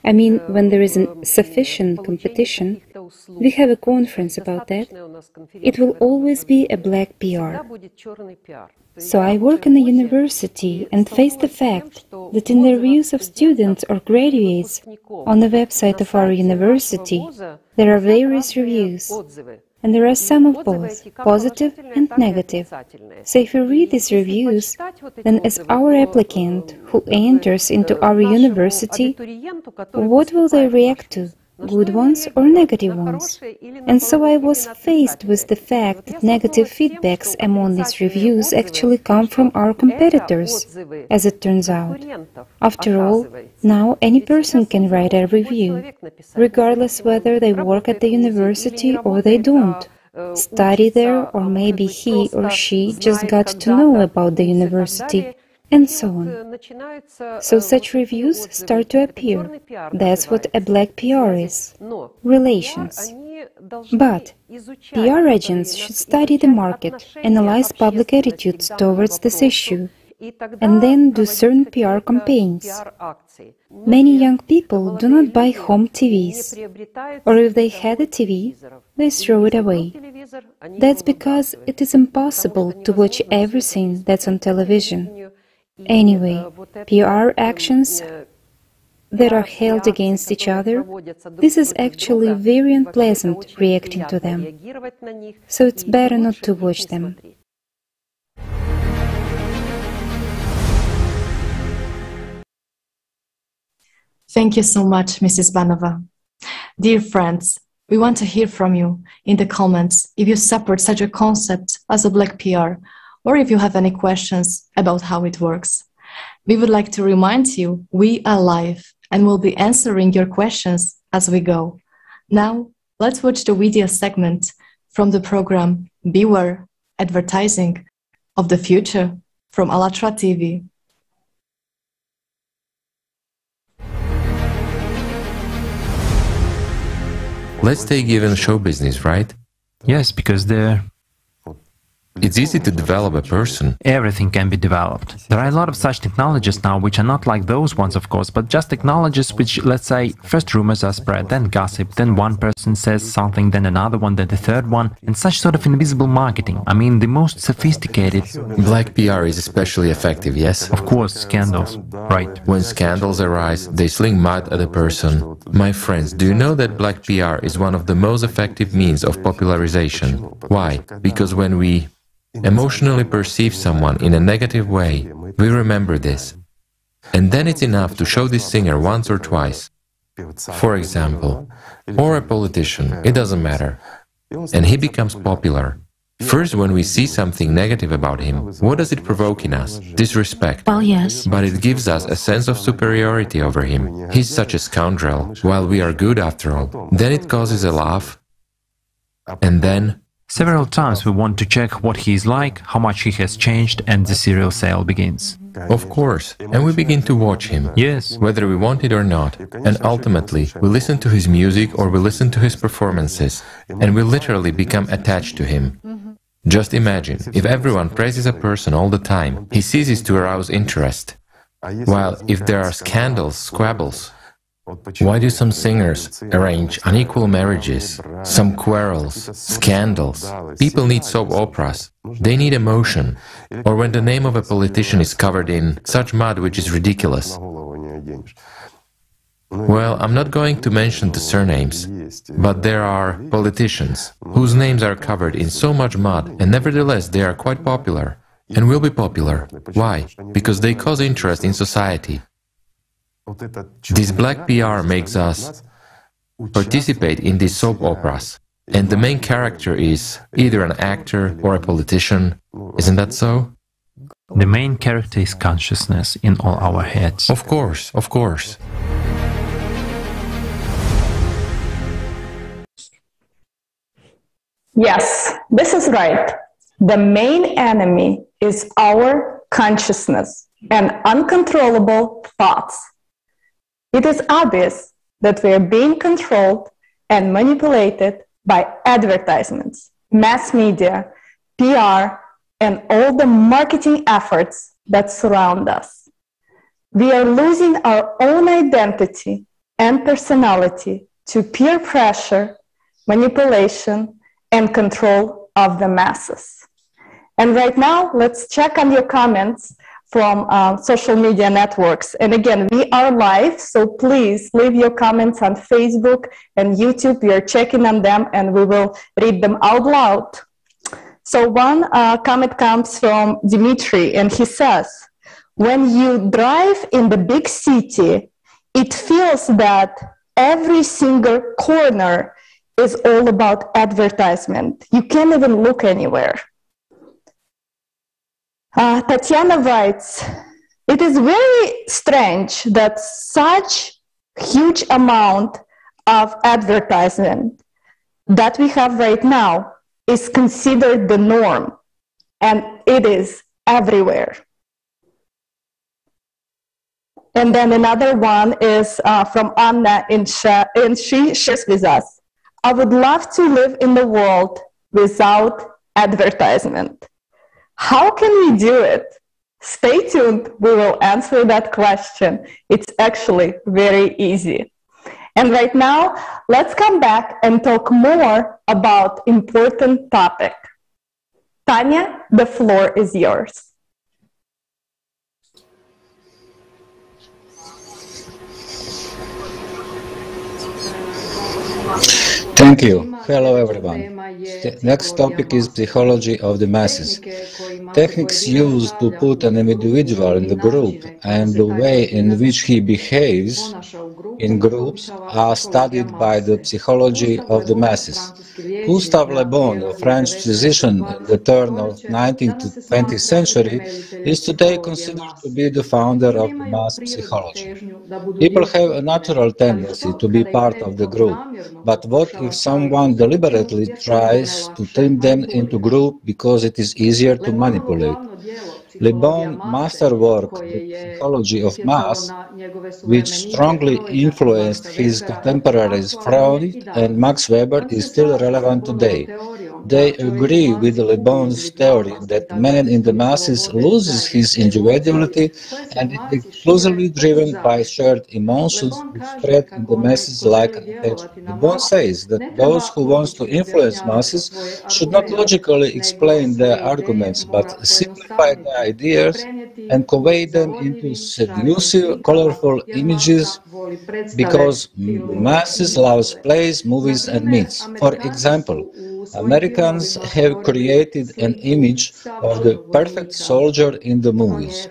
Speaker 15: I mean, when there is sufficient competition, we have a conference about that, it will always be a black PR. So I work in a university and face the fact that in the reviews of students or graduates on the website of our university, there are various reviews. And there are some of both, positive and negative. So if you read these reviews, then as our applicant who enters into our university, what will they react to? good ones or negative ones. And so I was faced with the fact that negative feedbacks among these reviews actually come from our competitors, as it turns out. After all, now any person can write a review, regardless whether they work at the university or they don't, study there, or maybe he or she just got to know about the university, and so on. So such reviews start to appear. That's what a black PR is. Relations. But PR agents should study the market, analyze public attitudes towards this issue, and then do certain PR campaigns. Many young people do not buy home TVs, or if they had a TV, they throw it away. That's because it is impossible to watch everything that's on television. Anyway, PR actions that are held against each other, this is actually very unpleasant reacting to them. So it's better not to watch them.
Speaker 1: Thank you so much, Mrs. Banova. Dear friends, we want to hear from you in the comments if you support such a concept as a black PR, or if you have any questions about how it works. We would like to remind you we are live and will be answering your questions as we go. Now, let's watch the video segment from the program Beware Advertising of the Future from ALLATRA TV.
Speaker 20: Let's take even show business, right?
Speaker 17: Yes, because
Speaker 20: it's easy to develop a person.
Speaker 17: Everything can be developed. There are a lot of such technologies now, which are not like those ones, of course, but just technologies which, let's say, first rumors are spread, then gossip, then one person says something, then another one, then the third one, and such sort of invisible marketing. I mean, the most sophisticated.
Speaker 20: Black PR is especially effective, yes?
Speaker 17: Of course, scandals. Right.
Speaker 20: When scandals arise, they sling mud at a person. My friends, do you know that black PR is one of the most effective means of popularization? Why? Because when we emotionally perceive someone in a negative way, we remember this. And then it's enough to show this singer once or twice, for example, or a politician, it doesn't matter, and he becomes popular. First, when we see something negative about him, what does it provoke in us? Disrespect.
Speaker 15: Well, yes.
Speaker 20: But it gives us a sense of superiority over him. He's such a scoundrel, while we are good after all. Then it causes a laugh, and then
Speaker 17: several times we want to check what he is like, how much he has changed, and the serial sale begins.
Speaker 20: Of course, and we begin to watch him,
Speaker 17: yes,
Speaker 20: whether we want it or not, and ultimately we listen to his music or we listen to his performances, and we literally become attached to him. Just imagine, if everyone praises a person all the time, he ceases to arouse interest. While if there are scandals, squabbles, why do some singers arrange unequal marriages, some quarrels, scandals? People need soap operas, they need emotion, or when the name of a politician is covered in such mud which is ridiculous. Well, I'm not going to mention the surnames, but there are politicians whose names are covered in so much mud, and nevertheless they are quite popular, and will be popular. Why? Because they cause interest in society. This black PR makes us participate in these soap operas, and the main character is either an actor or a politician. Isn't that so?
Speaker 17: The main character is consciousness in all our heads.
Speaker 20: Of course, of course.
Speaker 8: Yes, this is right. The main enemy is our consciousness and uncontrollable thoughts. It is obvious that we are being controlled and manipulated by advertisements, mass media, PR, and all the marketing efforts that surround us. We are losing our own identity and personality to peer pressure, manipulation, and control of the masses. And right now, let's check on your comments from social media networks. And again, we are live, so please leave your comments on Facebook and YouTube. We are checking on them and we will read them out loud. So one comment comes from Dimitri, and he says, when you drive in the big city, it feels that every single corner is all about advertisement. You can't even look anywhere. Tatiana writes, it is very strange that such huge amount of advertisement that we have right now is considered the norm, and it is everywhere. And then another one is from Anna, and she shares with us, I would love to live in the world without advertisement. How can we do it? Stay tuned, we will answer that question. It's actually very easy. And right now, let's come back and talk more about important topic. Tanya, the floor is yours.
Speaker 21: Thank you. Hello, everyone. The next topic is psychology of the masses. Techniques used to put an individual in the group and the way in which he behaves in groups are studied by the psychology of the masses. Gustave Le Bon, a French physician in the turn of 19th to 20th century, is today considered to be the founder of the mass psychology. People have a natural tendency to be part of the group, but what if someone deliberately tries to turn them into group because it is easier to manipulate? Le Bon's masterwork, The Psychology of Mass, which strongly influenced his contemporaries Freud and Max Weber, is still relevant today. They agree with Le Bon's theory that man in the masses loses his individuality and is exclusively driven by shared emotions which spread in the masses like an attachment. Le Bon says that those who want to influence masses should not logically explain their arguments, but simplify their ideas and convey them into seductive, colorful images, because masses love plays, movies, and myths. For example, Americans have created an image of the perfect soldier in the movies.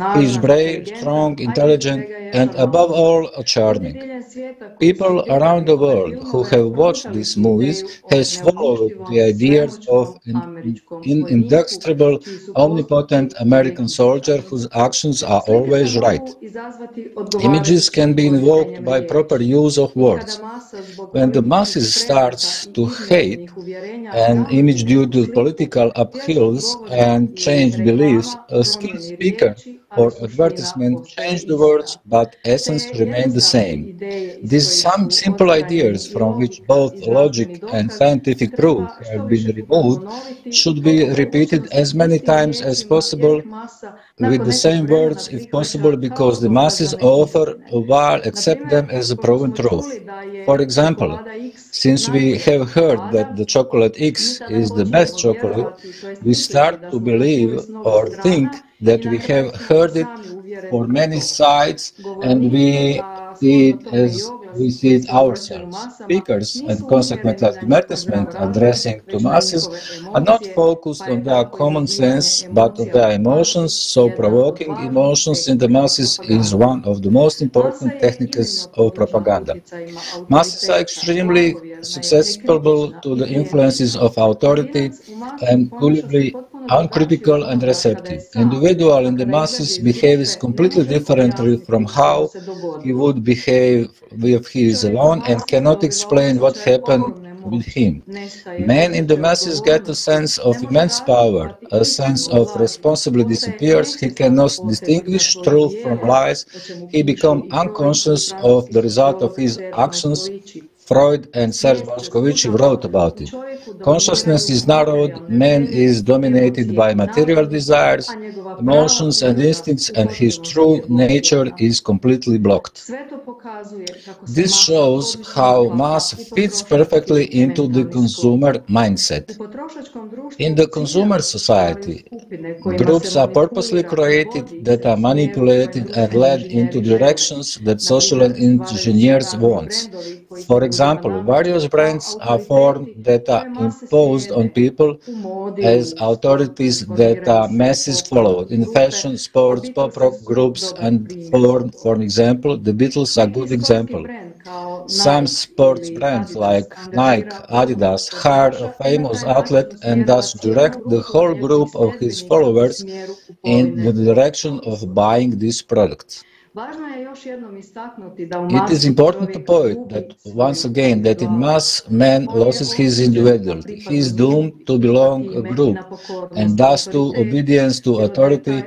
Speaker 21: He is brave, strong, intelligent, and above all, charming. People around the world who have watched these movies have followed the ideas of an indestructible, omnipotent American soldier whose actions are always right. Images can be invoked by proper use of words. When the masses starts to hate an image due to political upheavals and changed beliefs, a skilled speaker or advertisement change the words, but essence remain the same. These some simple ideas from which both logic and scientific proof have been removed should be repeated as many times as possible with the same words if possible, because the masses offer a while accept them as a proven truth. For example, since we have heard that the chocolate X is the best chocolate, we start to believe or think that we have heard it for many sides and we see it as we see it ourselves. Speakers and consequent advertisement addressing to masses are not focused on their common sense but on their emotions, so provoking emotions in the masses is one of the most important techniques of propaganda. Masses are extremely susceptible to the influences of authority and gullible, uncritical and receptive. Individual in the masses behaves completely differently from how he would behave if he is alone and cannot explain what happened with him. Man in the masses get a sense of immense power, a sense of responsibility disappears, he cannot distinguish truth from lies, he becomes unconscious of the result of his actions. Freud and Serge Moscovich wrote about it. Consciousness is narrowed, man is dominated by material desires, emotions and instincts, and his true nature is completely blocked. This shows how mass fits perfectly into the consumer mindset. In the consumer society, groups are purposely created that are manipulated and led into directions that social engineers want. For example, various brands are formed that are imposed on people as authorities that are masses followed. In fashion, sports, pop rock groups, and for example, the Beatles are a good example. Some sports brands like Nike, Adidas hire a famous athlete and thus direct the whole group of his followers in the direction of buying these products. It is important to point that once again that in mass man loses his individuality. He is doomed to belong a group and thus to obedience to authority,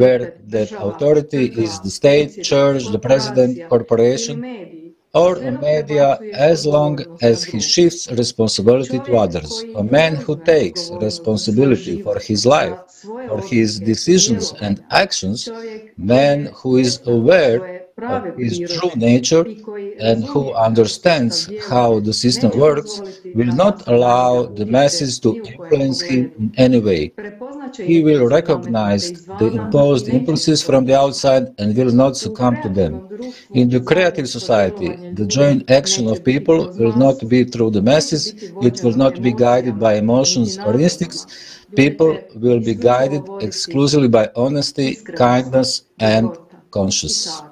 Speaker 21: where that authority is the state, church, the president, corporation, or a media, as long as he shifts responsibility to others. A man who takes responsibility for his life, for his decisions and actions, man who is aware of his true nature and who understands how the system works, will not allow the masses to influence him in any way. He will recognize the imposed impulses from the outside and will not succumb to them. In the creative society, the joint action of people will not be through the masses, it will not be guided by emotions or instincts. People will be guided exclusively by honesty, kindness, and conscience.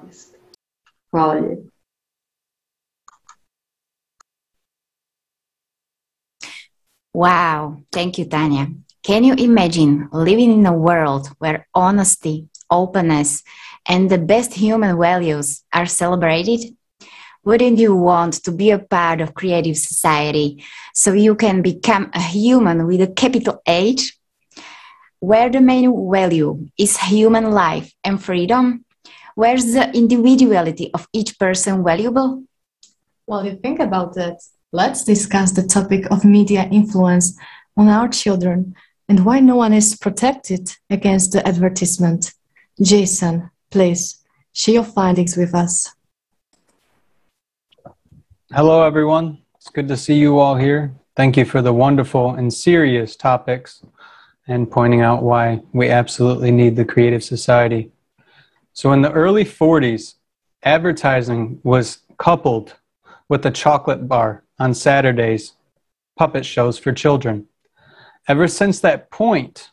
Speaker 2: Wow, thank you, Tanya. Can you imagine living in a world where honesty, openness, and the best human values are celebrated? Wouldn't you want to be a part of creative society so you can become a human with a capital H? Where the main value is human life and freedom? Where's the individuality of each person valuable?
Speaker 1: While you think about that, let's discuss the topic of media influence on our children and why no one is protected against the advertisement. Jason, please, share your findings with us.
Speaker 3: Hello, everyone. It's good to see you all here. Thank you for the wonderful and serious topics and pointing out why we absolutely need the creative society. So in the early 40s, advertising was coupled with a chocolate bar on Saturdays, puppet shows for children. Ever since that point,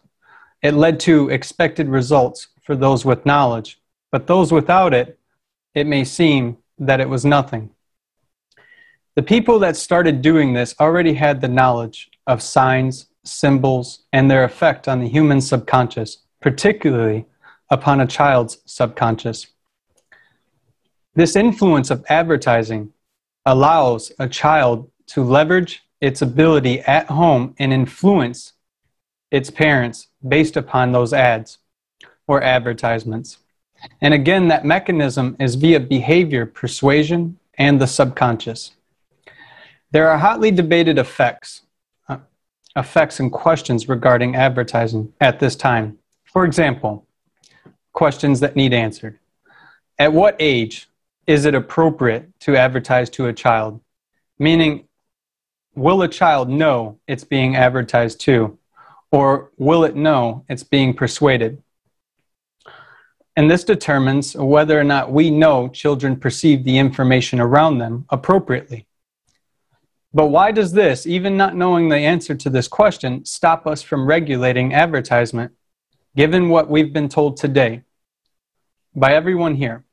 Speaker 3: it led to expected results for those with knowledge, but those without it, it may seem that it was nothing. The people that started doing this already had the knowledge of signs, symbols, and their effect on the human subconscious, particularly upon a child's subconscious. This influence of advertising allows a child to leverage its ability at home and influence its parents based upon those ads or advertisements. And again, that mechanism is via behavior, persuasion, and the subconscious. There are hotly debated effects and questions regarding advertising at this time. For example, questions that need answered. At what age is it appropriate to advertise to a child? Meaning, will a child know it's being advertised to, or will it know it's being persuaded? And this determines whether or not we know children perceive the information around them appropriately. But why does this, even not knowing the answer to this question, stop us from regulating advertisement, given what we've been told today by everyone here?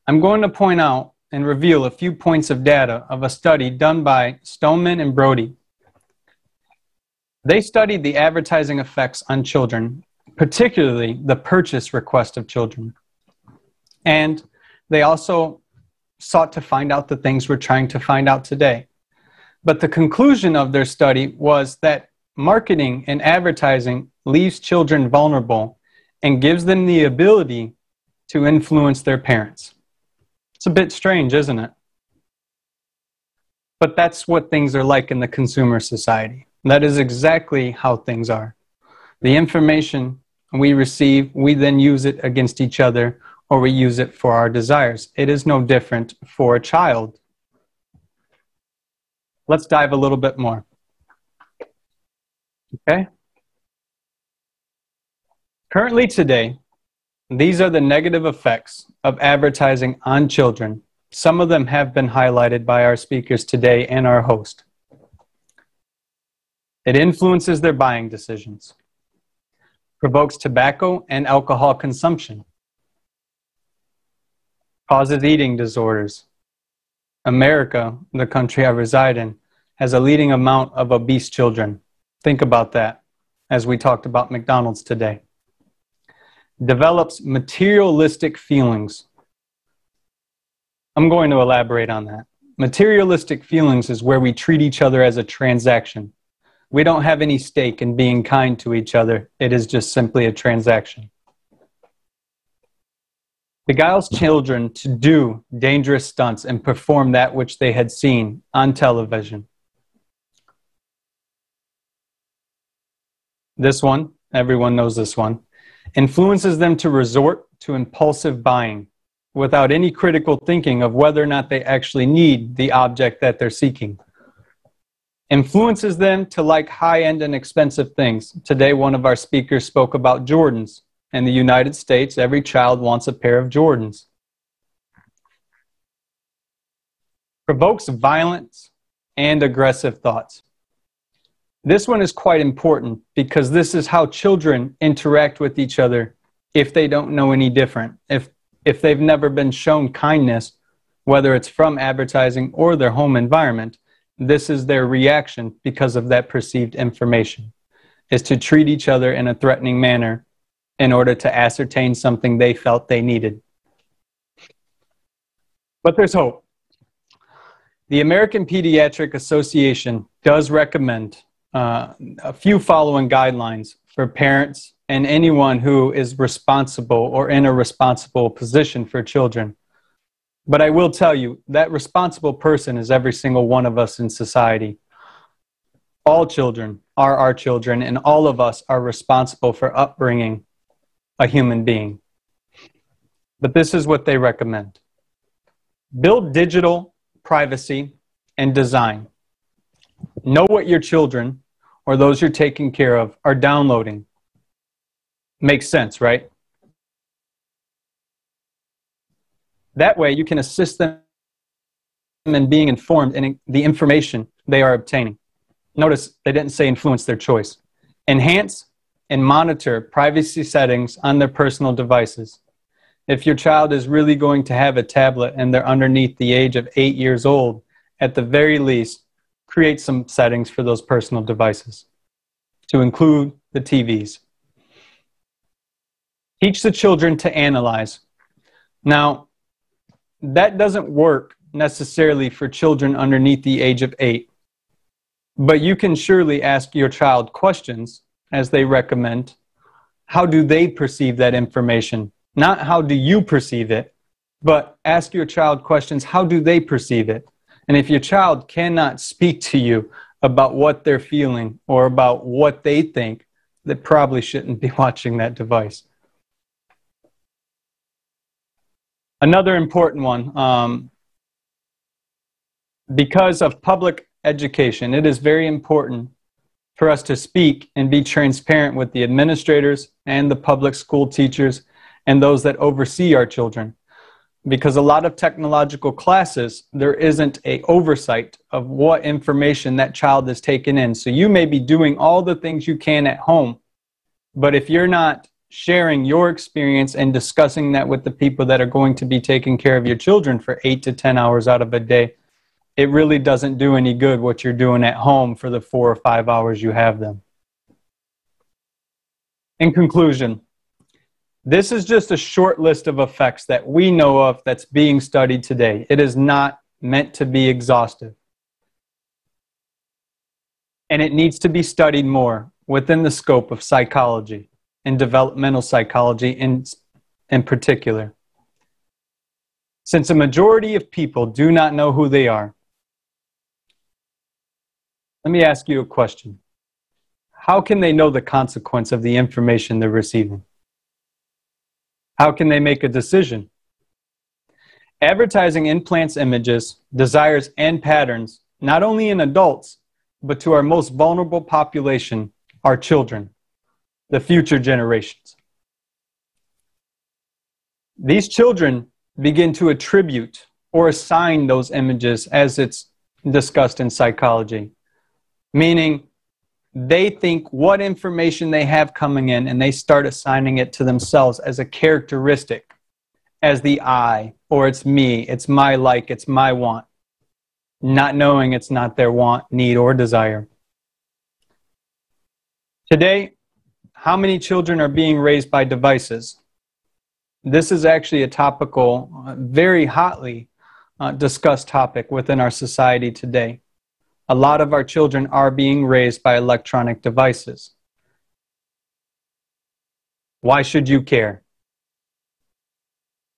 Speaker 3: I'm going to point out and reveal a few points of data of a study done by Stoneman and Brody. They studied the advertising effects on children, particularly the purchase request of children. And they also sought to find out the things we're trying to find out today. But the conclusion of their study was that marketing and advertising leaves children vulnerable and gives them the ability to influence their parents. It's a bit strange, isn't it? But that's what things are like in the consumer society. That is exactly how things are. The information we receive, we then use it against each other, or we use it for our desires. It is no different for a child. Let's dive a little bit more. Okay? Currently today, these are the negative effects of advertising on children. Some of them have been highlighted by our speakers today and our host. It influences their buying decisions, provokes tobacco and alcohol consumption, causes eating disorders, America, the country I reside in, has a leading amount of obese children. Think about that as we talked about McDonald's today. Develops materialistic feelings. I'm going to elaborate on that. Materialistic feelings is where we treat each other as a transaction. We don't have any stake in being kind to each other. It is just simply a transaction. Beguiles children to do dangerous stunts and perform that which they had seen on television. This one, everyone knows this one, influences them to resort to impulsive buying without any critical thinking of whether or not they actually need the object that they're seeking. Influences them to like high-end and expensive things. Today, one of our speakers spoke about Jordans. In the United States, every child wants a pair of Jordans. Provokes violence and aggressive thoughts. This one is quite important because this is how children interact with each other if they don't know any different. If they've never been shown kindness, whether it's from advertising or their home environment, this is their reaction because of that perceived information, is to treat each other in a threatening manner in order to ascertain something they felt they needed. But there's hope. The American Pediatric Association does recommend a few following guidelines for parents and anyone who is responsible or in a responsible position for children. But I will tell you, that responsible person is every single one of us in society. All children are our children, and all of us are responsible for upbringing a human being. But this is what they recommend. Build digital privacy and design. Know what your children, or those you're taking care of, are downloading. Makes sense, right? That way you can assist them in being informed in the information they are obtaining. Notice they didn't say influence their choice. Enhance and monitor privacy settings on their personal devices. If your child is really going to have a tablet and they're underneath the age of 8 years old, at the very least, create some settings for those personal devices, to include the TVs. Teach the children to analyze. Now, that doesn't work necessarily for children underneath the age of 8, but you can surely ask your child questions, as they recommend. How do they perceive that information? Not how do you perceive it, but ask your child questions, how do they perceive it? And if your child cannot speak to you about what they're feeling or about what they think, they probably shouldn't be watching that device. Another important one, because of public education, it is very important for us to speak and be transparent with the administrators and the public school teachers and those that oversee our children. Because a lot of technological classes, there isn't an oversight of what information that child is taking in. So you may be doing all the things you can at home, but if you're not sharing your experience and discussing that with the people that are going to be taking care of your children for 8 to 10 hours out of a day, it really doesn't do any good what you're doing at home for the 4 or 5 hours you have them. In conclusion, this is just a short list of effects that we know of that's being studied today. It is not meant to be exhaustive. And it needs to be studied more within the scope of psychology and developmental psychology in particular. Since a majority of people do not know who they are, let me ask you a question. How can they know the consequence of the information they're receiving? How can they make a decision? Advertising implants images, desires, and patterns, not only in adults, but to our most vulnerable population, our children, the future generations. These children begin to attribute or assign those images as it's discussed in psychology, meaning they think what information they have coming in and they start assigning it to themselves as a characteristic, as the I, or it's me, it's my like, it's my want. not knowing it's not their want, need, or desire. Today, how many children are being raised by devices? This is actually a topical, very hotly discussed topic within our society today. A lot of our children are being raised by electronic devices. Why should you care?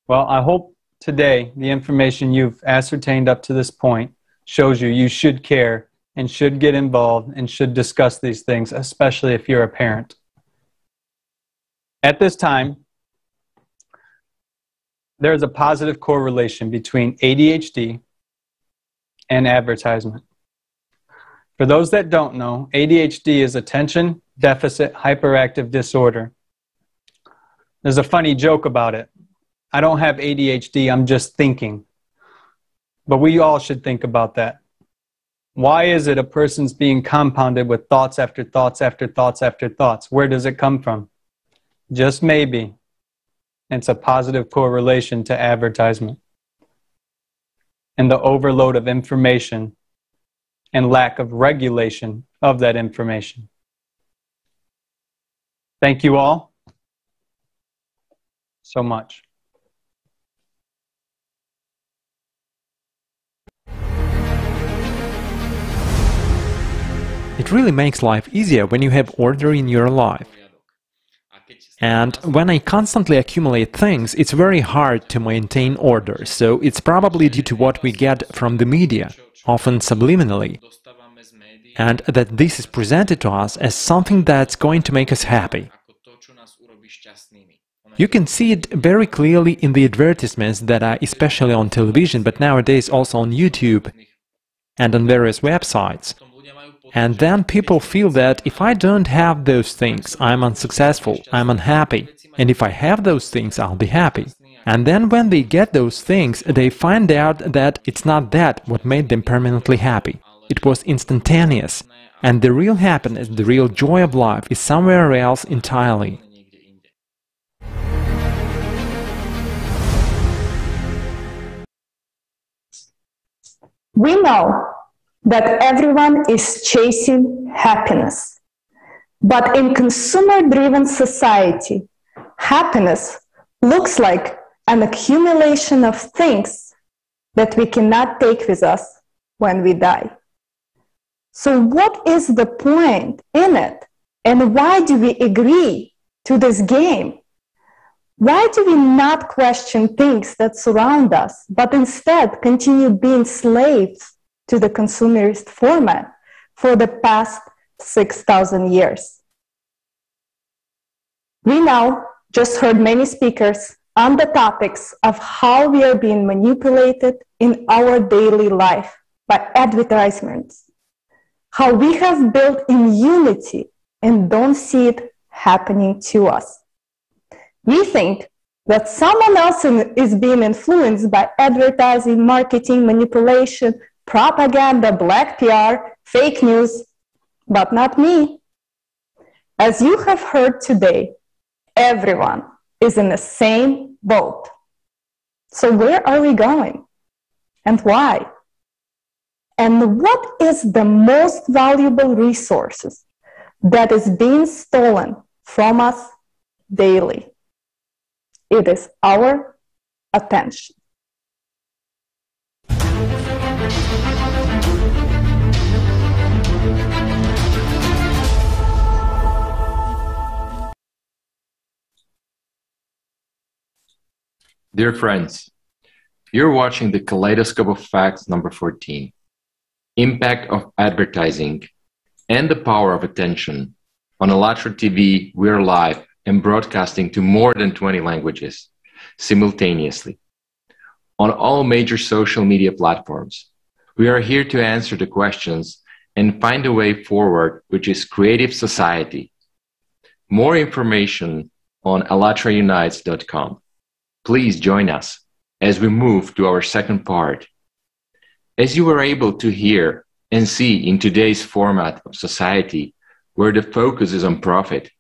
Speaker 3: Well, I hope today the information you've ascertained up to this point shows you should care and should get involved and should discuss these things, especially if you're a parent. At this time, there's a positive correlation between ADHD and advertisement. For those that don't know, ADHD is attention deficit hyperactive disorder. There's a funny joke about it. I don't have ADHD, I'm just thinking. But we all should think about that. Why is it a person's being compounded with thoughts after thoughts after thoughts after thoughts? Where does it come from? Just maybe it's a positive correlation to advertisement and the overload of information and lack of regulation of that information. Thank you all so much.
Speaker 17: It really makes life easier when you have order in your life. And when I constantly accumulate things, it's very hard to maintain order, so it's probably due to what we get from the media, often subliminally, and that this is presented to us as something that's going to make us happy. You can see it very clearly in the advertisements that are especially on television, but nowadays also on YouTube and on various websites. And then people feel that if I don't have those things, I'm unsuccessful, I'm unhappy. And if I have those things, I'll be happy. And then when they get those things, they find out that it's not that what made them permanently happy. It was instantaneous. And the real happiness, the real joy of life is somewhere else entirely.
Speaker 8: We know that everyone is chasing happiness. But in consumer-driven society, happiness looks like an accumulation of things that we cannot take with us when we die. So what is the point in it? And why do we agree to this game? Why do we not question things that surround us, but instead continue being slaves to the consumerist format for the past 6,000 years? We now just heard many speakers on the topics of how we are being manipulated in our daily life by advertisements, how we have built immunity and don't see it happening to us. We think that someone else is being influenced by advertising, marketing, manipulation, propaganda, black PR, fake news, but not me. As you have heard today, everyone is in the same boat. So where are we going? And why? And what is the most valuable resources that is being stolen from us daily? It is our attention.
Speaker 20: Dear friends, you're watching the Kaleidoscope of Facts number 14, Impact of Advertising and the Power of Attention. On ALLATRA TV, we're live and broadcasting to more than 20 languages simultaneously. On all major social media platforms, we are here to answer the questions and find a way forward, which is creative society. More information on ALLATRAunites.com. Please join us as we move to our second part. As you were able to hear and see in today's format of society, where the focus is on profit,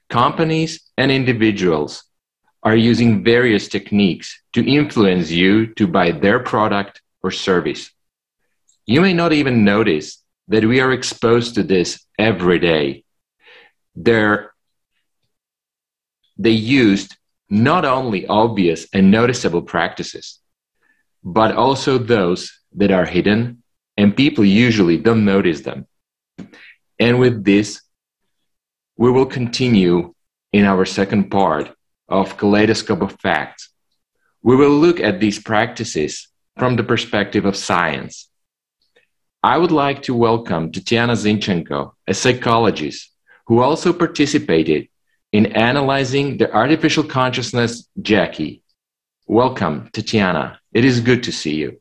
Speaker 20: companies and individuals are using various techniques to influence you to buy their product or service. You may not even notice that we are exposed to this every day. They used not only obvious and noticeable practices, but also those that are hidden and people usually don't notice them. And with this, we will continue in our second part of Kaleidoscope of Facts. We will look at these practices from the perspective of science. I would like to welcome Tatiana Zinchenko, a psychologist who also participated in analyzing the artificial consciousness Jackie. Welcome, Tatiana. It is good to see you.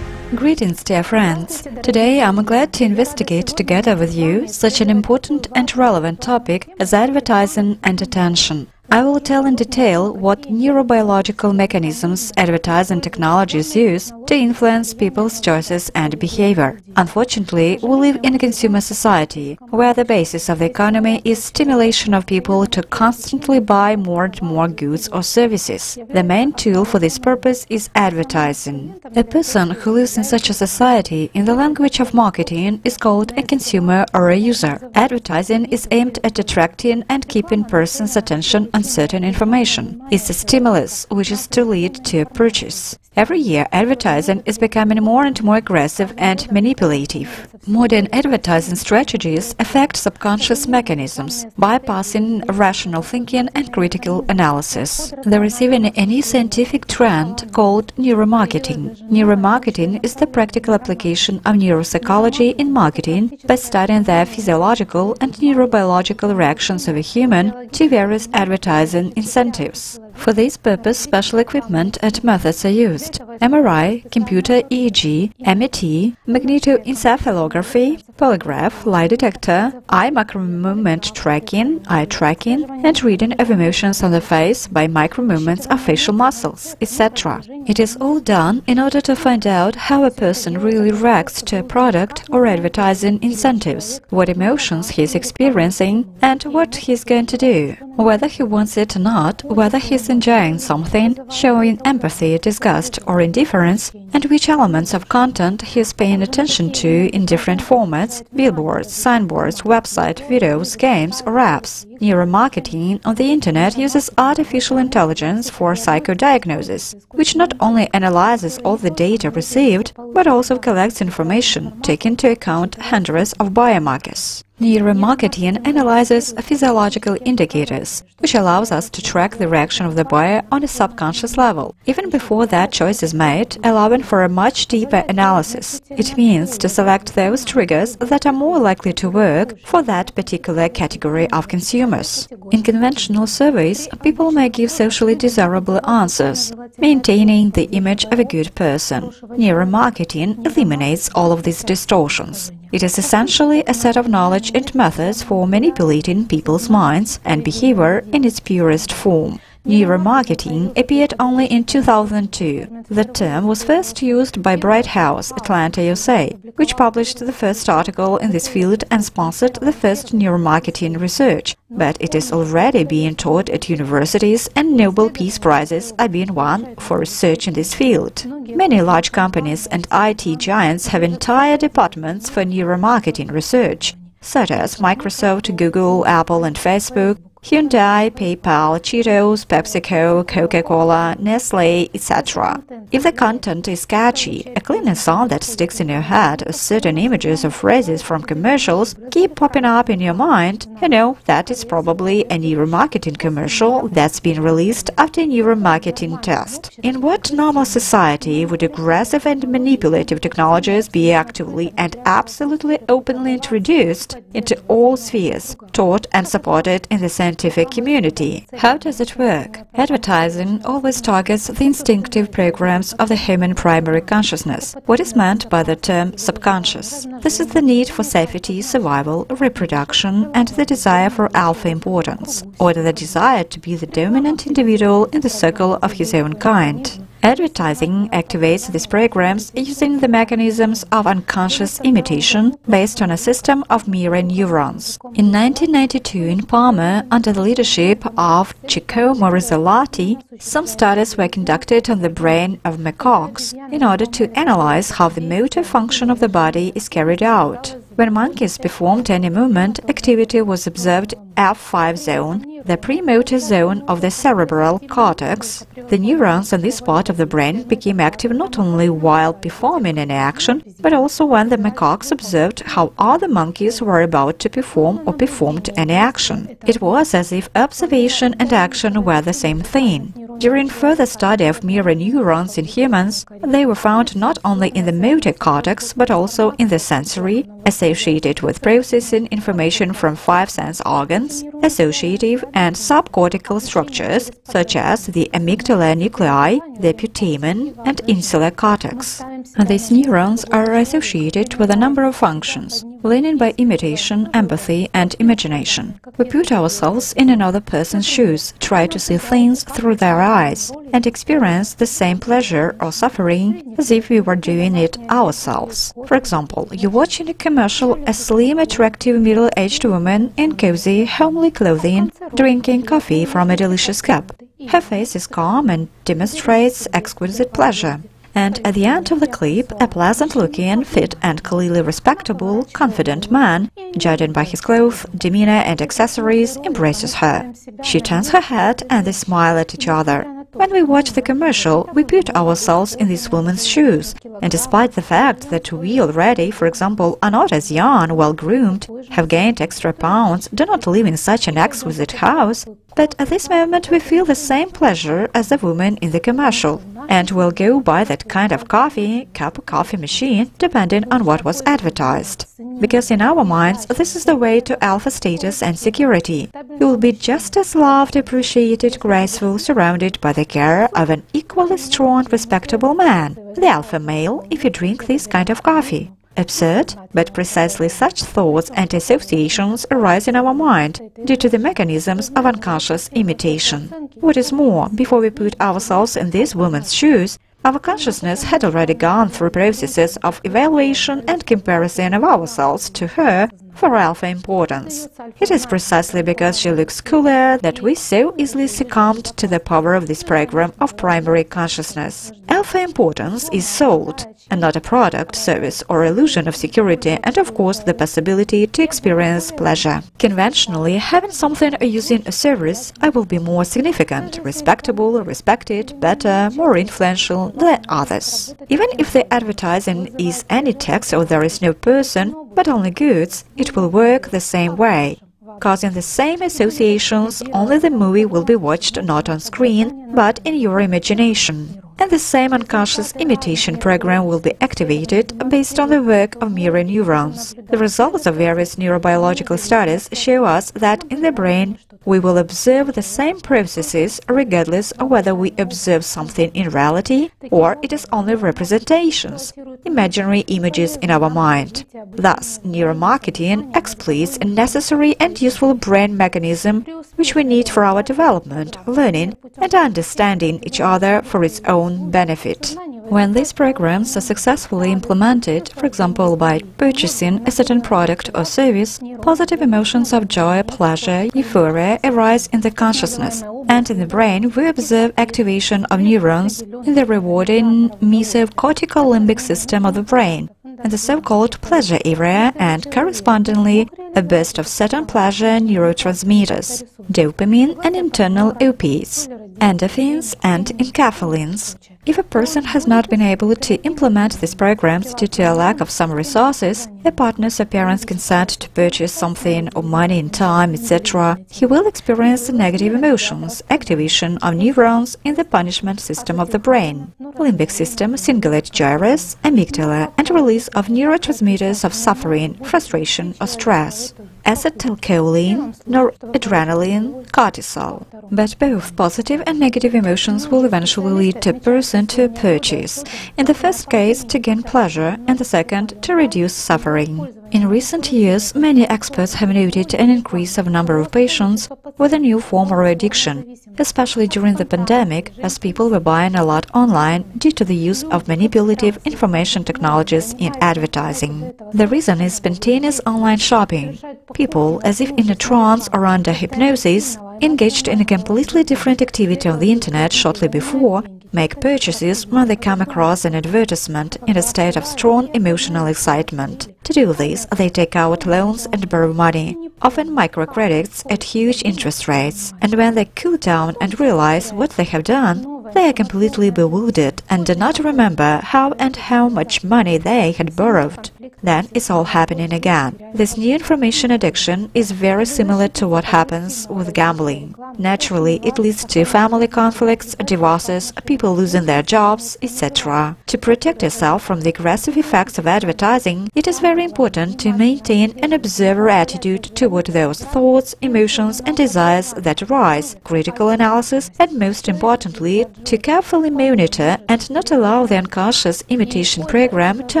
Speaker 4: Greetings, dear friends. Today I'm glad to investigate together with you such an important and relevant topic as advertising and attention. I will tell in detail what neurobiological mechanisms advertising technologies use to influence people's choices and behavior. Unfortunately, we live in a consumer society where the basis of the economy is stimulation of people to constantly buy more and more goods or services. The main tool for this purpose is advertising. A person who lives in such a society in the language of marketing is called a consumer or a user. Advertising is aimed at attracting and keeping persons' attention on certain information. It's a stimulus which is to lead to a purchase. Every year, advertising is becoming more and more aggressive and manipulative. Modern advertising strategies affect subconscious mechanisms, bypassing rational thinking and critical analysis. There is even a new scientific trend called neuromarketing. Neuromarketing is the practical application of neuropsychology in marketing by studying the physiological and neurobiological reactions of a human to various advertising incentives. For this purpose, special equipment and methods are used: MRI, computer EEG, MET, magnetoencephalography, polygraph, lie detector, eye micromovement tracking, eye tracking, and reading of emotions on the face by micromovements of facial muscles, etc. It is all done in order to find out how a person really reacts to a product or advertising incentives, what emotions he is experiencing, and what he is going to do, whether he wants it or not, whether he is enjoying something, showing empathy, disgust, or indifference, and which elements of content he is paying attention to in different formats: billboards, signboards, website, videos, games, or apps. Neuromarketing on the internet uses artificial intelligence for psychodiagnosis, which not only analyzes all the data received, but also collects information, taking into account hundreds of biomarkers. Neuromarketing analyzes physiological indicators, which allows us to track the reaction of the buyer on a subconscious level, even before that choice is made, allowing for a much deeper analysis. It means to select those triggers that are more likely to work for that particular category of consumers. In conventional surveys, people may give socially desirable answers, maintaining the image of a good person. Neuromarketing eliminates all of these distortions. It is essentially a set of knowledge and methods for manipulating people's minds and behavior in its purest form. Neuromarketing appeared only in 2002. The term was first used by Bright House, Atlanta, USA, which published the first article in this field and sponsored the first neuromarketing research. But it is already being taught at universities, and Nobel Peace Prizes are being won for research in this field. Many large companies and IT giants have entire departments for neuromarketing research, such as Microsoft, Google, Apple, and Facebook, Hyundai, PayPal, Cheetos, PepsiCo, Coca-Cola, Nestle, etc. If the content is catchy, a cleaning song that sticks in your head, or certain images or phrases from commercials keep popping up in your mind, you know that is probably a neuromarketing commercial that's been released after a neuromarketing test. In what normal society would aggressive and manipulative technologies be actively and absolutely openly introduced into all spheres, taught and supported in the scientific community? How does it work? Advertising always targets the instinctive programs of the human primary consciousness. What is meant by the term subconscious? This is the need for safety, survival, reproduction, and the desire for alpha importance, or the desire to be the dominant individual in the circle of his own kind. Advertising activates these programs using the mechanisms of unconscious imitation based on a system of mirror neurons. In 1992 in Parma, under the leadership of Giacomo Rizzolatti, some studies were conducted on the brain of macaques in order to analyze how the motor function of the body is carried out. When monkeys performed any movement, activity was observed F5 zone, the premotor zone of the cerebral cortex. The neurons in this part of the brain became active not only while performing any action, but also when the macaques observed how other monkeys were about to perform or performed any action. It was as if observation and action were the same thing. During further study of mirror neurons in humans, they were found not only in the motor cortex but also in the sensory, associated with processing information from 5 sense organs, associative and subcortical structures such as the amygdala nuclei, the putamen and insular cortex. And these neurons are associated with a number of functions, learning by imitation, empathy and imagination. We put ourselves in another person's shoes, try to see things through their eyes, and experience the same pleasure or suffering as if we were doing it ourselves. For example, you watch in a commercial a slim, attractive middle-aged woman in cozy, homely clothing, drinking coffee from a delicious cup. Her face is calm and demonstrates exquisite pleasure. And at the end of the clip, a pleasant-looking, fit and clearly respectable, confident man, judging by his clothes, demeanor and accessories, embraces her. She turns her head and they smile at each other. When we watch the commercial, we put ourselves in this woman's shoes, and despite the fact that we already, for example, are not as young, well-groomed, have gained extra pounds, do not live in such an exquisite house, but at this moment we feel the same pleasure as the woman in the commercial, and will go buy that kind of cup of coffee machine, depending on what was advertised. Because in our minds, this is the way to alpha status and security. You will be just as loved, appreciated, graceful, surrounded by the care of an equally strong, respectable man, the alpha male, if you drink this kind of coffee. Absurd, but precisely such thoughts and associations arise in our mind due to the mechanisms of unconscious imitation. What is more, before we put ourselves in this woman's shoes, our consciousness had already gone through processes of evaluation and comparison of ourselves to her for alpha importance. It is precisely because she looks cooler that we so easily succumbed to the power of this program of primary consciousness. Alpha importance is sold, and not a product, service or illusion of security, and of course the possibility to experience pleasure. Conventionally, having something or using a service, I will be more significant, respectable, respected, better, more influential than others. Even if the advertising is any text or there is no person, but only goods, it will work the same way. Causing the same associations, only the movie will be watched not on screen, but in your imagination. And the same unconscious imitation program will be activated based on the work of mirror neurons. The results of various neurobiological studies show us that in the brain we will observe the same processes regardless of whether we observe something in reality or it is only representations, imaginary images in our mind. Thus, neuromarketing exploits a necessary and useful brain mechanism which we need for our development, learning, and understanding each other for its own benefit. When these programs are successfully implemented, for example by purchasing a certain product or service, positive emotions of joy, pleasure, euphoria arise in the consciousness, and in the brain we observe activation of neurons in the rewarding mesocortical limbic system of the brain, and the so-called pleasure area, and correspondingly a burst of certain pleasure neurotransmitters, dopamine and internal opiates, endorphins and enkephalins. If a person has not been able to implement these programs due to a lack of some resources, a partner's or parents' consent to purchase something or money in time, etc., he will experience negative emotions, activation of neurons in the punishment system of the brain, limbic system, cingulate gyrus, amygdala, and release of neurotransmitters of suffering, frustration or stress. Acetylcholine, noradrenaline, cortisol. But both positive and negative emotions will eventually lead to a person to a purchase, in the first case to gain pleasure, in the second to reduce suffering. In recent years, many experts have noted an increase of number of patients with a new form of addiction, especially during the pandemic, as people were buying a lot online due to the use of manipulative information technologies in advertising. The reason is spontaneous online shopping. People, as if in a trance or under hypnosis, engaged in a completely different activity on the internet shortly before, make purchases when they come across an advertisement in a state of strong emotional excitement. To do this, they take out loans and borrow money, often microcredits at huge interest rates. And when they cool down and realize what they have done, they are completely bewildered and do not remember how much money they had borrowed. Then it's all happening again. This new information addiction is very similar to what happens with gambling. Naturally, it leads to family conflicts, divorces, people losing their jobs, etc. To protect yourself from the aggressive effects of advertising, it is very important to maintain an observer attitude toward those thoughts, emotions and desires that arise, critical analysis, and most importantly, to carefully monitor and not allow the unconscious imitation program to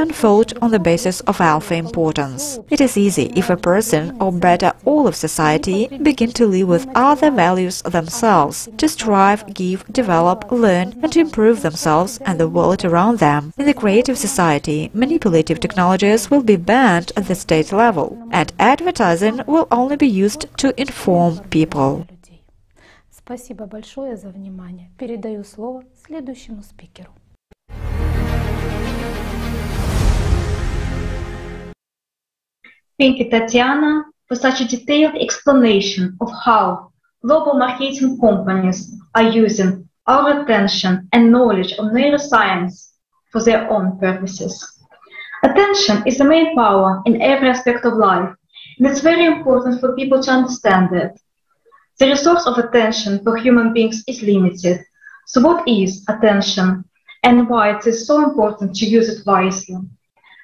Speaker 4: unfold on the basis of alpha importance. It is easy if a person, or better all of society, begin to live with other values themselves, to strive, give, develop, learn and to improve themselves and the world around them. In the creative society, manipulative technologies will be banned at the state level, and advertising will only be used to inform people.
Speaker 5: Спасибо большое за внимание. Передаю слово следующему спикеру.
Speaker 22: Thank you, Tatiana, for such a detailed explanation of how global marketing companies are using our attention and knowledge of neuroscience for their own purposes. Attention is the main power in every aspect of life, and it's very important for people to understand that. The resource of attention for human beings is limited. So what is attention and why it is so important to use it wisely?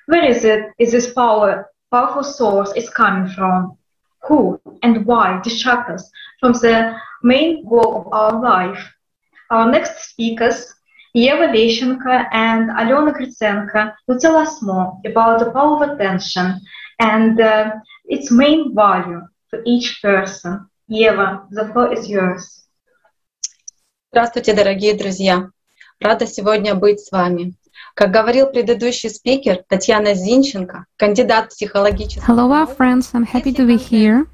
Speaker 22: Where is this powerful source is coming from? Who and why distract us from the main goal of our life? Our next speakers, Eva Lещенко and Alena Gritsenko, will tell us more about the power of attention and its main value for each person. Ева, the floor is yours.
Speaker 23: Здравствуйте, дорогие друзья! Рада сегодня быть с вами. Как говорил предыдущий спикер, Татьяна Зинченко, кандидат психологических наук.
Speaker 7: Hello, our friends. I'm happy to be here.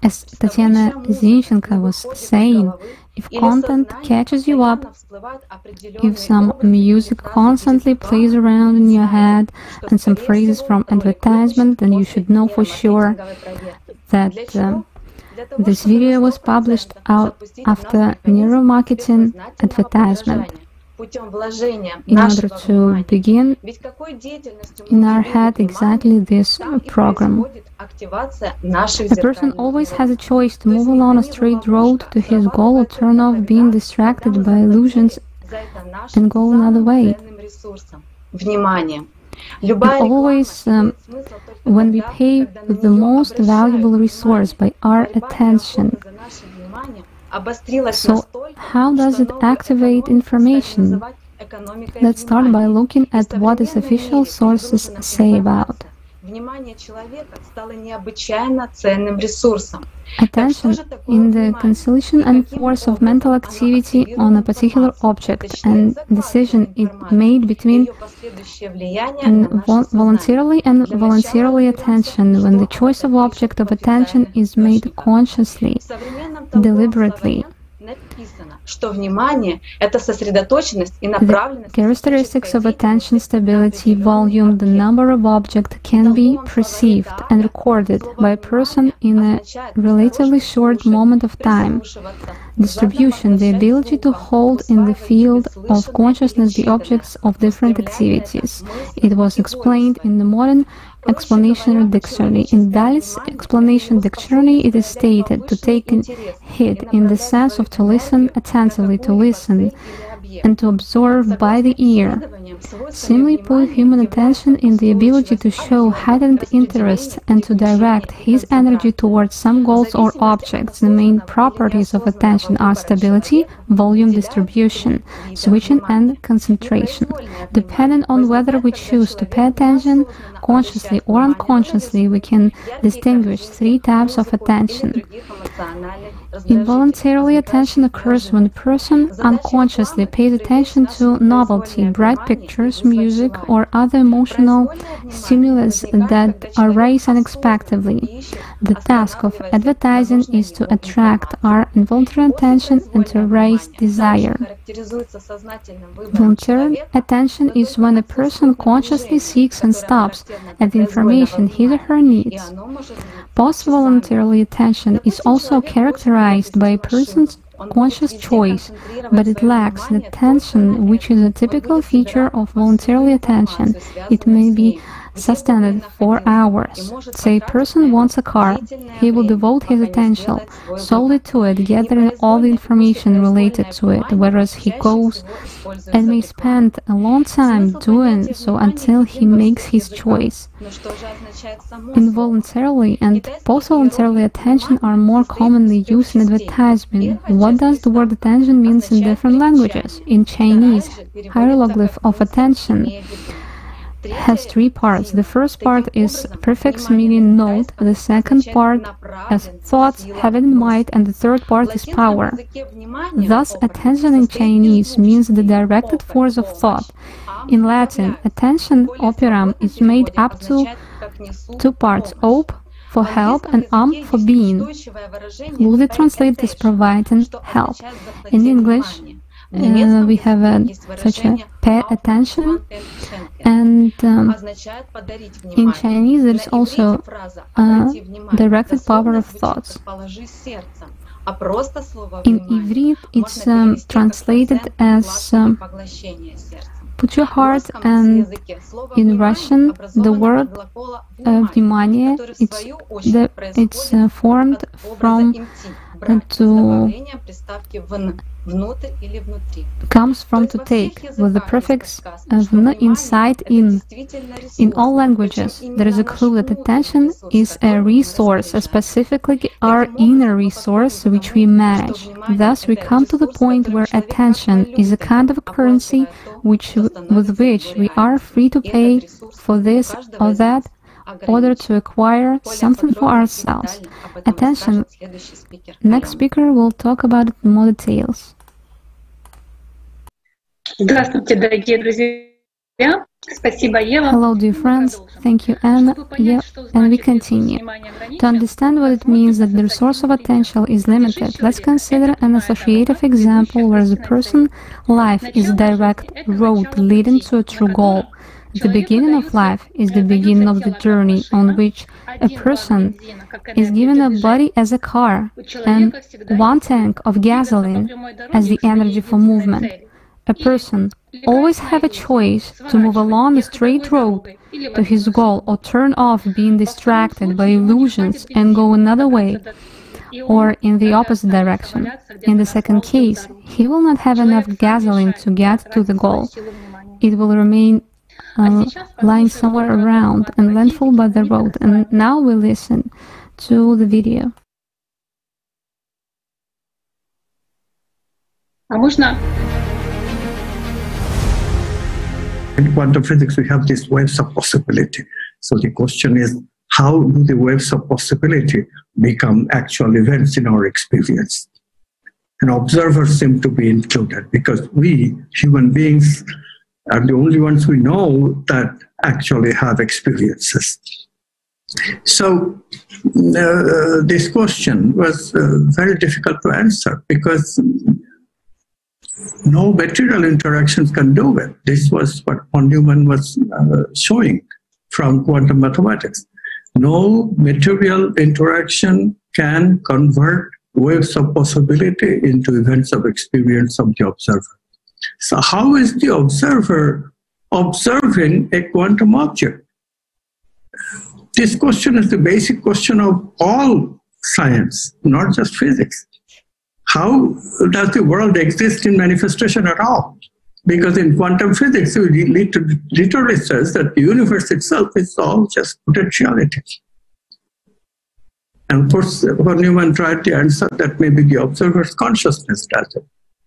Speaker 7: As Tatiana Zinchenko was saying, if content catches you up, if some music constantly plays around in your head and some phrases from advertisement, then you should know for sure that this video was published out after neuromarketing advertisement. In order to begin in our head exactly this program. A person always has a choice to move along a straight road to his goal or turn off being distracted by illusions and go another way. And always, when we pay the most valuable resource by our attention. So, how does it activate information? Let's start by looking at what its official sources say about. Attention in the concentration and force of mental activity on a particular object and decision it made between voluntarily and voluntarily attention when the choice of object of attention is made consciously, deliberately. The characteristics of attention, stability, volume, the number of objects can be perceived and recorded by a person in a relatively short moment of time. Distribution, the ability to hold in the field of consciousness the objects of different activities. It was explained in the modern explanation dictionary. In Dali's explanation dictionary, it is stated to take in heed in the sense of to listen attentively, to listen, and to absorb by the ear. Simply put, human attention in the ability to show heightened interest and to direct his energy towards some goals or objects. The main properties of attention are stability, volume distribution, switching, and concentration. Depending on whether we choose to pay attention consciously or unconsciously, we can distinguish three types of attention. Involuntarily, attention occurs when a person unconsciously pays attention to novelty, bright pictures, music, or other emotional stimulus that arise unexpectedly. The task of advertising is to attract our involuntary attention and to raise desire. Voluntary attention is when a person consciously seeks and stops at the information his or her needs. Post-voluntarily attention is also characterized by a person's conscious choice, but it lacks the tension which is a typical feature of voluntary attention. It may be sustained for hours. Say a person wants a car, he will devote his attention solely to it, gathering all the information related to it, whereas he goes and may spend a long time doing so until he makes his choice. Involuntarily and post-voluntarily attention are more commonly used in advertisement. What does the word attention mean in different languages? In Chinese, hieroglyph of attention has three parts. The first part is prefix meaning note, the second part as thoughts, having in mind, and the third part is power. Thus, attention in Chinese means the directed force of thought. In Latin, attention operam is made up to two parts, op for help and for being. Loosely translated as providing help. In English, we have such a pay attention, and in Chinese there is also directed power of thoughts. In Ivrit it's translated as put your heart, and in Russian the word внимание, it's formed from comes from to take, with the prefix vn, inside, in. In all languages, there is a clue that attention is a resource, specifically our inner resource, which we manage. Thus, we come to the point where attention is a kind of a currency with which we are free to pay for this or that, order to acquire something for ourselves. Attention. Next speaker will talk about it in more details. Hello, dear friends. Thank you, Anna. And we continue. To understand what it means that the resource of attention is limited, let's consider an associative example where the person's life is a direct road leading to a true goal. The beginning of life is the beginning of the journey on which a person is given a body as a car and one tank of gasoline as the energy for movement. A person always has a choice to move along a straight road to his goal or turn off being distracted by illusions and go another way, or in the opposite direction. In the second case, he will not have enough gasoline to get to the goal. It will remain lying somewhere around and landfall by the road. And now we listen to the video.
Speaker 9: In quantum physics, we have these waves of possibility. So the question is, how do the waves of possibility become actual events in our experience? And observers seem to be included because we, human beings, are the only ones we know that actually have experiences. So this question was very difficult to answer because no material interactions can do it. This was what von Neumann was showing from quantum mathematics. No material interaction can convert waves of possibility into events of experience of the observer. So how is the observer observing a quantum object? This question is the basic question of all science, not just physics. how does the world exist in manifestation at all? Because in quantum physics, it literally says that the universe itself is all just potentiality. And of course, von Neumann tried to answer that maybe the observer's consciousness does it,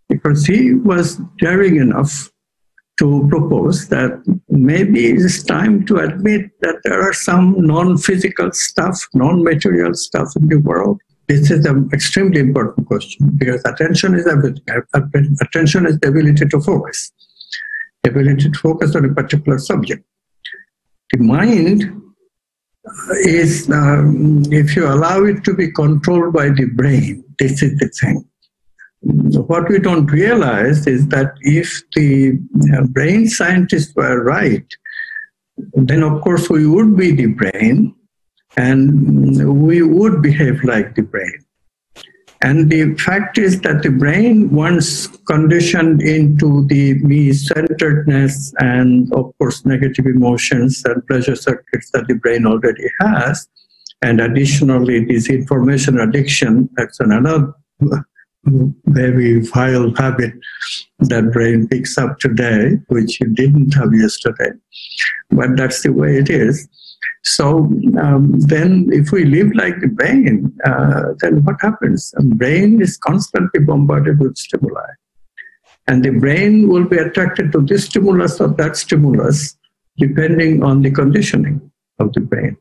Speaker 9: because he was daring enough to propose that maybe it's time to admit that there are some non-physical stuff, non-material stuff in the world. This is an extremely important question, because attention is everything. Attention is the ability to focus on a particular subject. The mind is, if you allow it to be controlled by the brain, this is the thing. What we don't realize is that if the brain scientists were right, then of course we would be the brain, and we would behave like the brain. And the fact is that the brain, once conditioned into the me-centeredness and, of course, negative emotions and pleasure circuits that the brain already has, and additionally this information addiction, that's another very vile habit that brain picks up today, which it didn't have yesterday. But that's the way it is. So then if we live like the brain, then what happens? The brain is constantly bombarded with stimuli. And the brain will be attracted to this stimulus or that stimulus, depending on the conditioning of the brain.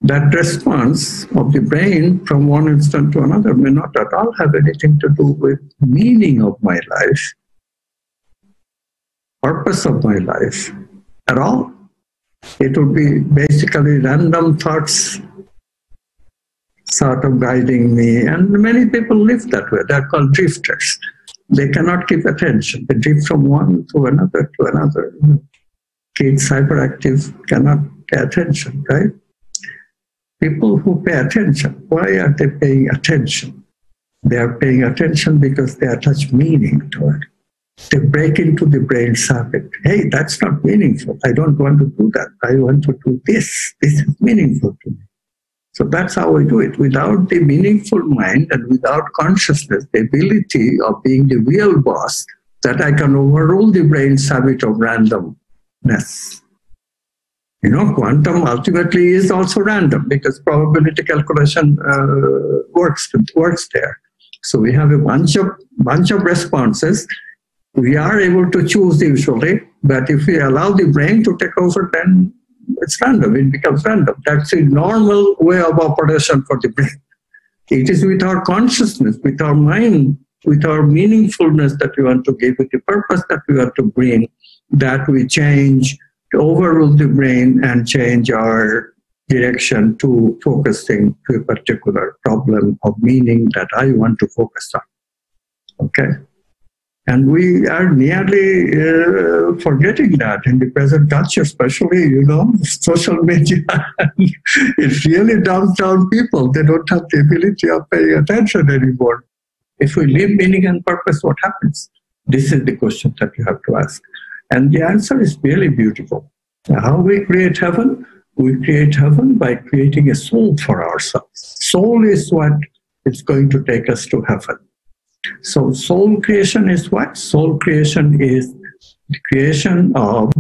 Speaker 9: That response of the brain from one instant to another may not at all have anything to do with meaning of my life, purpose of my life at all. It would be basically random thoughts sort of guiding me. And many people live that way. They're called drifters. They cannot keep attention. They drift from one to another to another. Kids, hyperactive, cannot pay attention, right? People who pay attention, why are they paying attention? They are paying attention because they attach meaning to it. They break into the brain's habit. Hey, that's not meaningful. I don't want to do that. I want to do this. This is meaningful to me. So that's how we do it. Without the meaningful mind and without consciousness, the ability of being the real boss, that I can overrule the brain's habit of randomness. You know, quantum ultimately is also random because probability calculation works there. So we have a bunch of responses. We are able to choose usually, but if we allow the brain to take over, then it's random. It becomes random. That's a normal way of operation for the brain. It is with our consciousness, with our mind, with our meaningfulness that we want to give, with the purpose that we want to bring, that we change, to overrule the brain and change our direction to focusing to a particular problem of meaning that I want to focus on. Okay? And we are nearly forgetting that in the present culture, especially, you know, social media. It really dumbs down people. They don't have the ability of paying attention anymore. If we leave meaning and purpose, what happens? This is the question that you have to ask. And the answer is really beautiful. How we create heaven? We create heaven by creating a soul for ourselves. Soul is what is going to take us to heaven. So soul creation is what? Soul creation is the creation of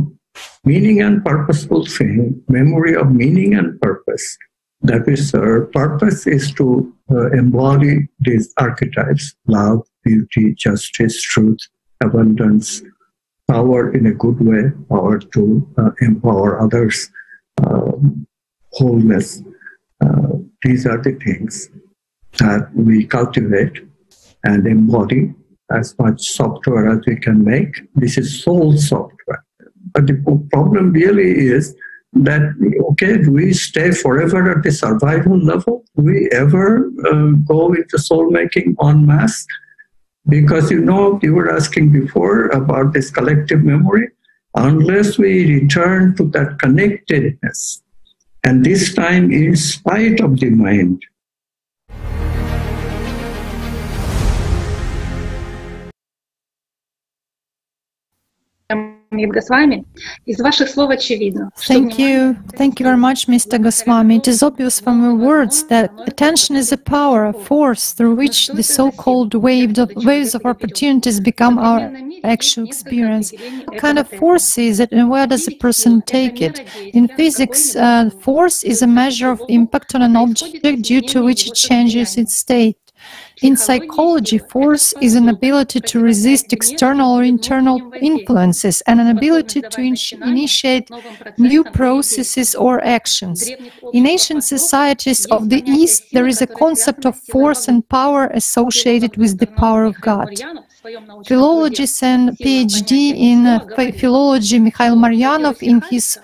Speaker 9: meaning and purposeful thing, memory of meaning and purpose that we serve. Purpose is to embody these archetypes: love, beauty, justice, truth, abundance, power in a good way, power to empower others, wholeness. These are the things that we cultivate and embody as much software as we can make. This is soul software. But the problem really is that, okay, do we stay forever at the survival level? Do we ever go into soul making en masse? Because, you know, you were asking before about this collective memory. Unless we return to that connectedness, and this time in spite of the mind,
Speaker 10: Thank you very much, Mr. Goswami. It is obvious from your words that attention is a power, a force through which the so-called waves of opportunities become our actual experience. What kind of force is it, and where does a person take it? In physics, force is a measure of impact on an object due to which it changes its state. In psychology, force is an ability to resist external or internal influences and an ability to initiate new processes or actions. In ancient societies of the East, there is a concept of force and power associated with the power of God. Philologist and PhD in philology Mikhail Maryanov, in his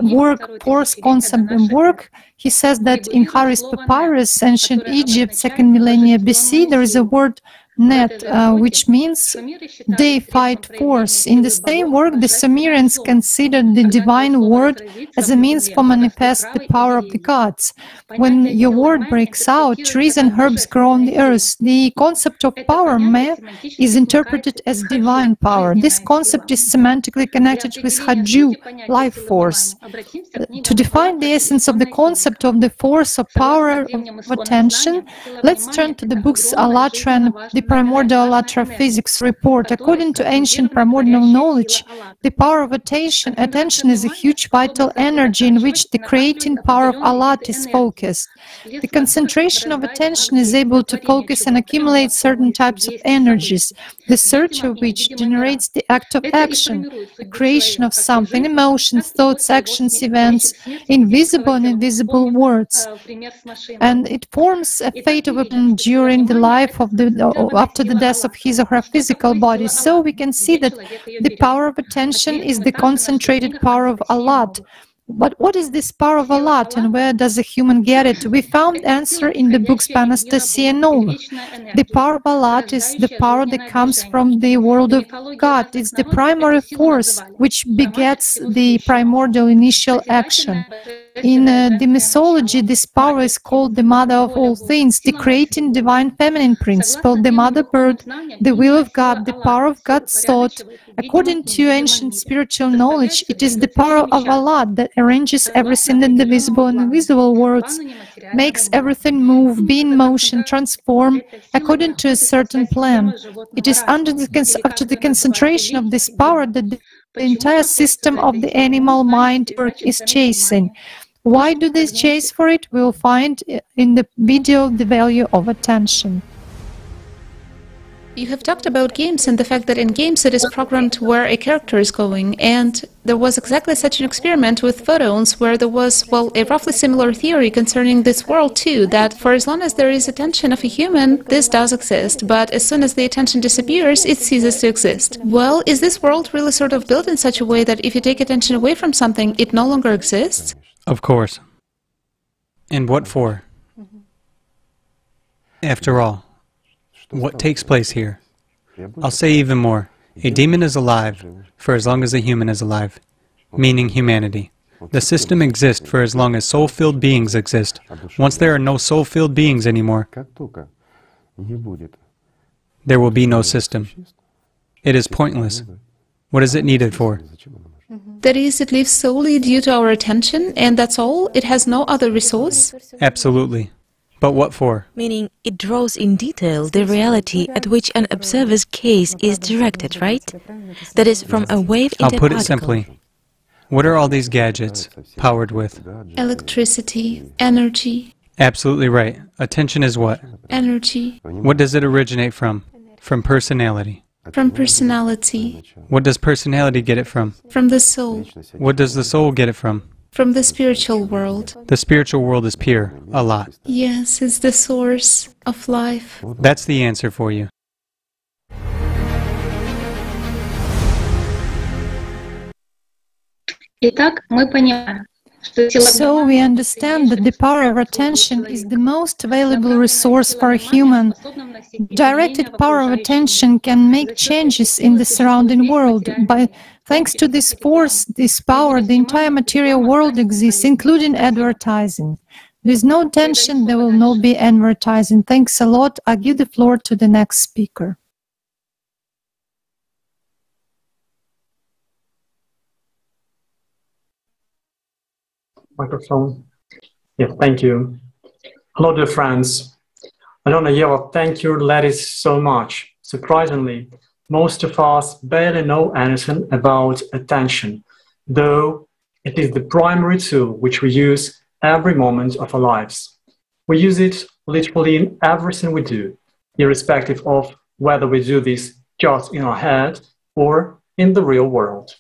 Speaker 10: work Force Concept and Work, he says that in Harris Papyrus, ancient Egypt, 2nd millennia BC, there is a word net, which means deified force. In the same work, the Sumerians considered the divine word as a means for manifest the power of the gods. When your word breaks out, trees and herbs grow on the earth. The concept of power, me, is interpreted as divine power. This concept is semantically connected with Haju, life force. To define the essence of the concept of the force or power of attention, let's turn to the books ALLATRA and the Primordial ALLATRA Physics Report. According to ancient primordial knowledge, the power of attention is a huge vital energy in which the creating power of ALLAT is focused. The concentration of attention is able to focus and accumulate certain types of energies, the search of which generates the act of action, the creation of something, emotions, thoughts, actions, events, invisible and invisible words. And it forms a fate of a person during the life of after the death of his or her physical body. So we can see that the power of attention is the concentrated power of ALLAT. But what is this power of ALLAT, and where does a human get it? We found answer in the books by Anastasia Nova. The power of ALLAT is the power that comes from the world of God. It's the primary force which begets the primordial initial action. In the mythology, this power is called the mother of all things, the creating divine feminine principle, the mother bird, the will of God, the power of God's thought. According to ancient spiritual knowledge, it is the power of Allah that arranges everything in the visible and invisible worlds, makes everything move, be in motion, transform, according to a certain plan. It is after the concentration of this power that the entire system of the animal mind is chasing. Why do they chase for it? We'll find in the video the value of attention.
Speaker 11: You have talked about games and the fact that in games it is programmed where a character is going, and there was exactly such an experiment with photons where there was, well, a roughly similar theory concerning this world too, that for as long as there is attention of a human, this does exist, but as soon as the attention disappears, it ceases to exist. Well, is this world really sort of built in such a way that if you take attention away from something, it no longer exists?
Speaker 3: Of course. And what for? After all, what takes place here? I'll say even more. A demon is alive for as long as a human is alive, meaning humanity. The system exists for as long as soul-filled beings exist. Once there are no soul-filled beings anymore, there will be no system. It is pointless. What is it needed for?
Speaker 11: That is, it lives solely due to our attention, and that's all? It has no other resource?
Speaker 3: Absolutely. But what for?
Speaker 12: Meaning, it draws in detail the reality at which an observer's gaze is directed, right? That is, from a wave into a particle.
Speaker 3: I'll put it simply. What are all these gadgets powered with?
Speaker 11: Electricity, energy.
Speaker 3: Absolutely right. Attention is what?
Speaker 11: Energy.
Speaker 3: What does it originate from? From personality.
Speaker 11: From personality.
Speaker 3: What does personality get it from?
Speaker 11: From the soul.
Speaker 3: What does the soul get it from?
Speaker 11: From the spiritual world.
Speaker 3: The spiritual world is pure, Allah.
Speaker 11: Yes, it's the source of life.
Speaker 3: That's the answer for you.
Speaker 10: So we understand that the power of attention is the most valuable resource for a human. Directed power of attention can make changes in the surrounding world. Thanks to this force, this power, the entire material world exists, including advertising. There is no attention, there will not be advertising. Thanks a lot. I give the floor to the next speaker.
Speaker 6: Microphone. Yes, thank you. Hello, dear friends. Alona, Yeva, thank you, ladies, so much. Surprisingly, most of us barely know anything about attention, though it is the primary tool which we use every moment of our lives. We use it literally in everything we do, irrespective of whether we do this just in our head or in the real world.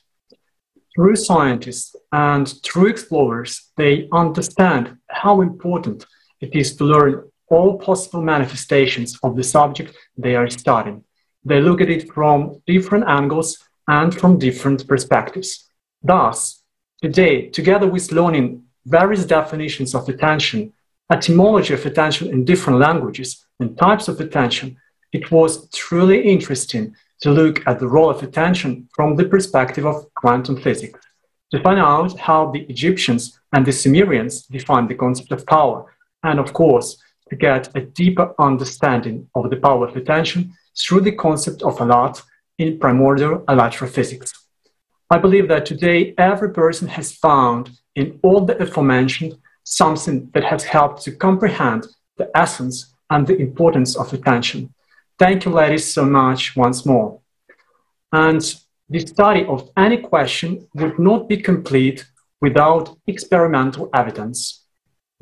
Speaker 6: True scientists and true explorers, they understand how important it is to learn all possible manifestations of the subject they are studying. They look at it from different angles and from different perspectives. Thus, today, together with learning various definitions of attention, etymology of attention in different languages, and types of attention, it was truly interesting to look at the role of attention from the perspective of quantum physics, to find out how the Egyptians and the Sumerians defined the concept of power, and of course, to get a deeper understanding of the power of attention through the concept of ALLATRA in primordial ALLATRA physics. I believe that today every person has found in all the aforementioned something that has helped to comprehend the essence and the importance of attention. Thank you, ladies, so much once more. And the study of any question would not be complete without experimental evidence.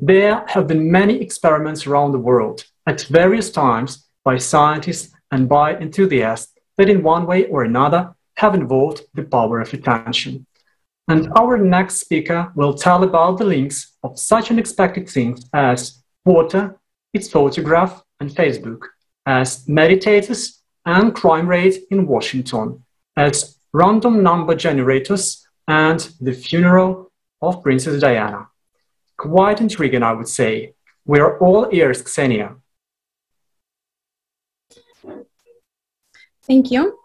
Speaker 6: There have been many experiments around the world at various times by scientists and by enthusiasts that in one way or another have involved the power of attention. And our next speaker will tell about the links of such unexpected things as water, its photograph, and Facebook, as meditators and crime rate in Washington, as random number generators, and the funeral of Princess Diana. Quite intriguing, I would say. We are all ears, Ksenia.
Speaker 13: Thank you.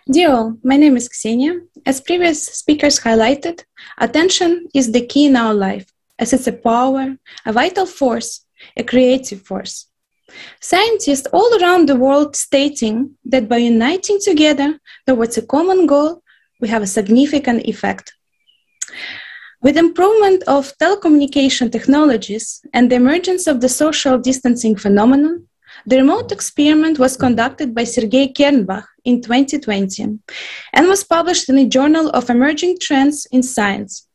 Speaker 13: Dear all, my name is Ksenia. As previous speakers highlighted, attention is the key in our life, as it's a power, a vital force, a creative force. Scientists all around the world stating that by uniting together towards a common goal, we have a significant effect. With improvement of telecommunication technologies and the emergence of the social distancing phenomenon, the remote experiment was conducted by Sergei Kernbach in 2020 and was published in the Journal of Emerging Trends in Science,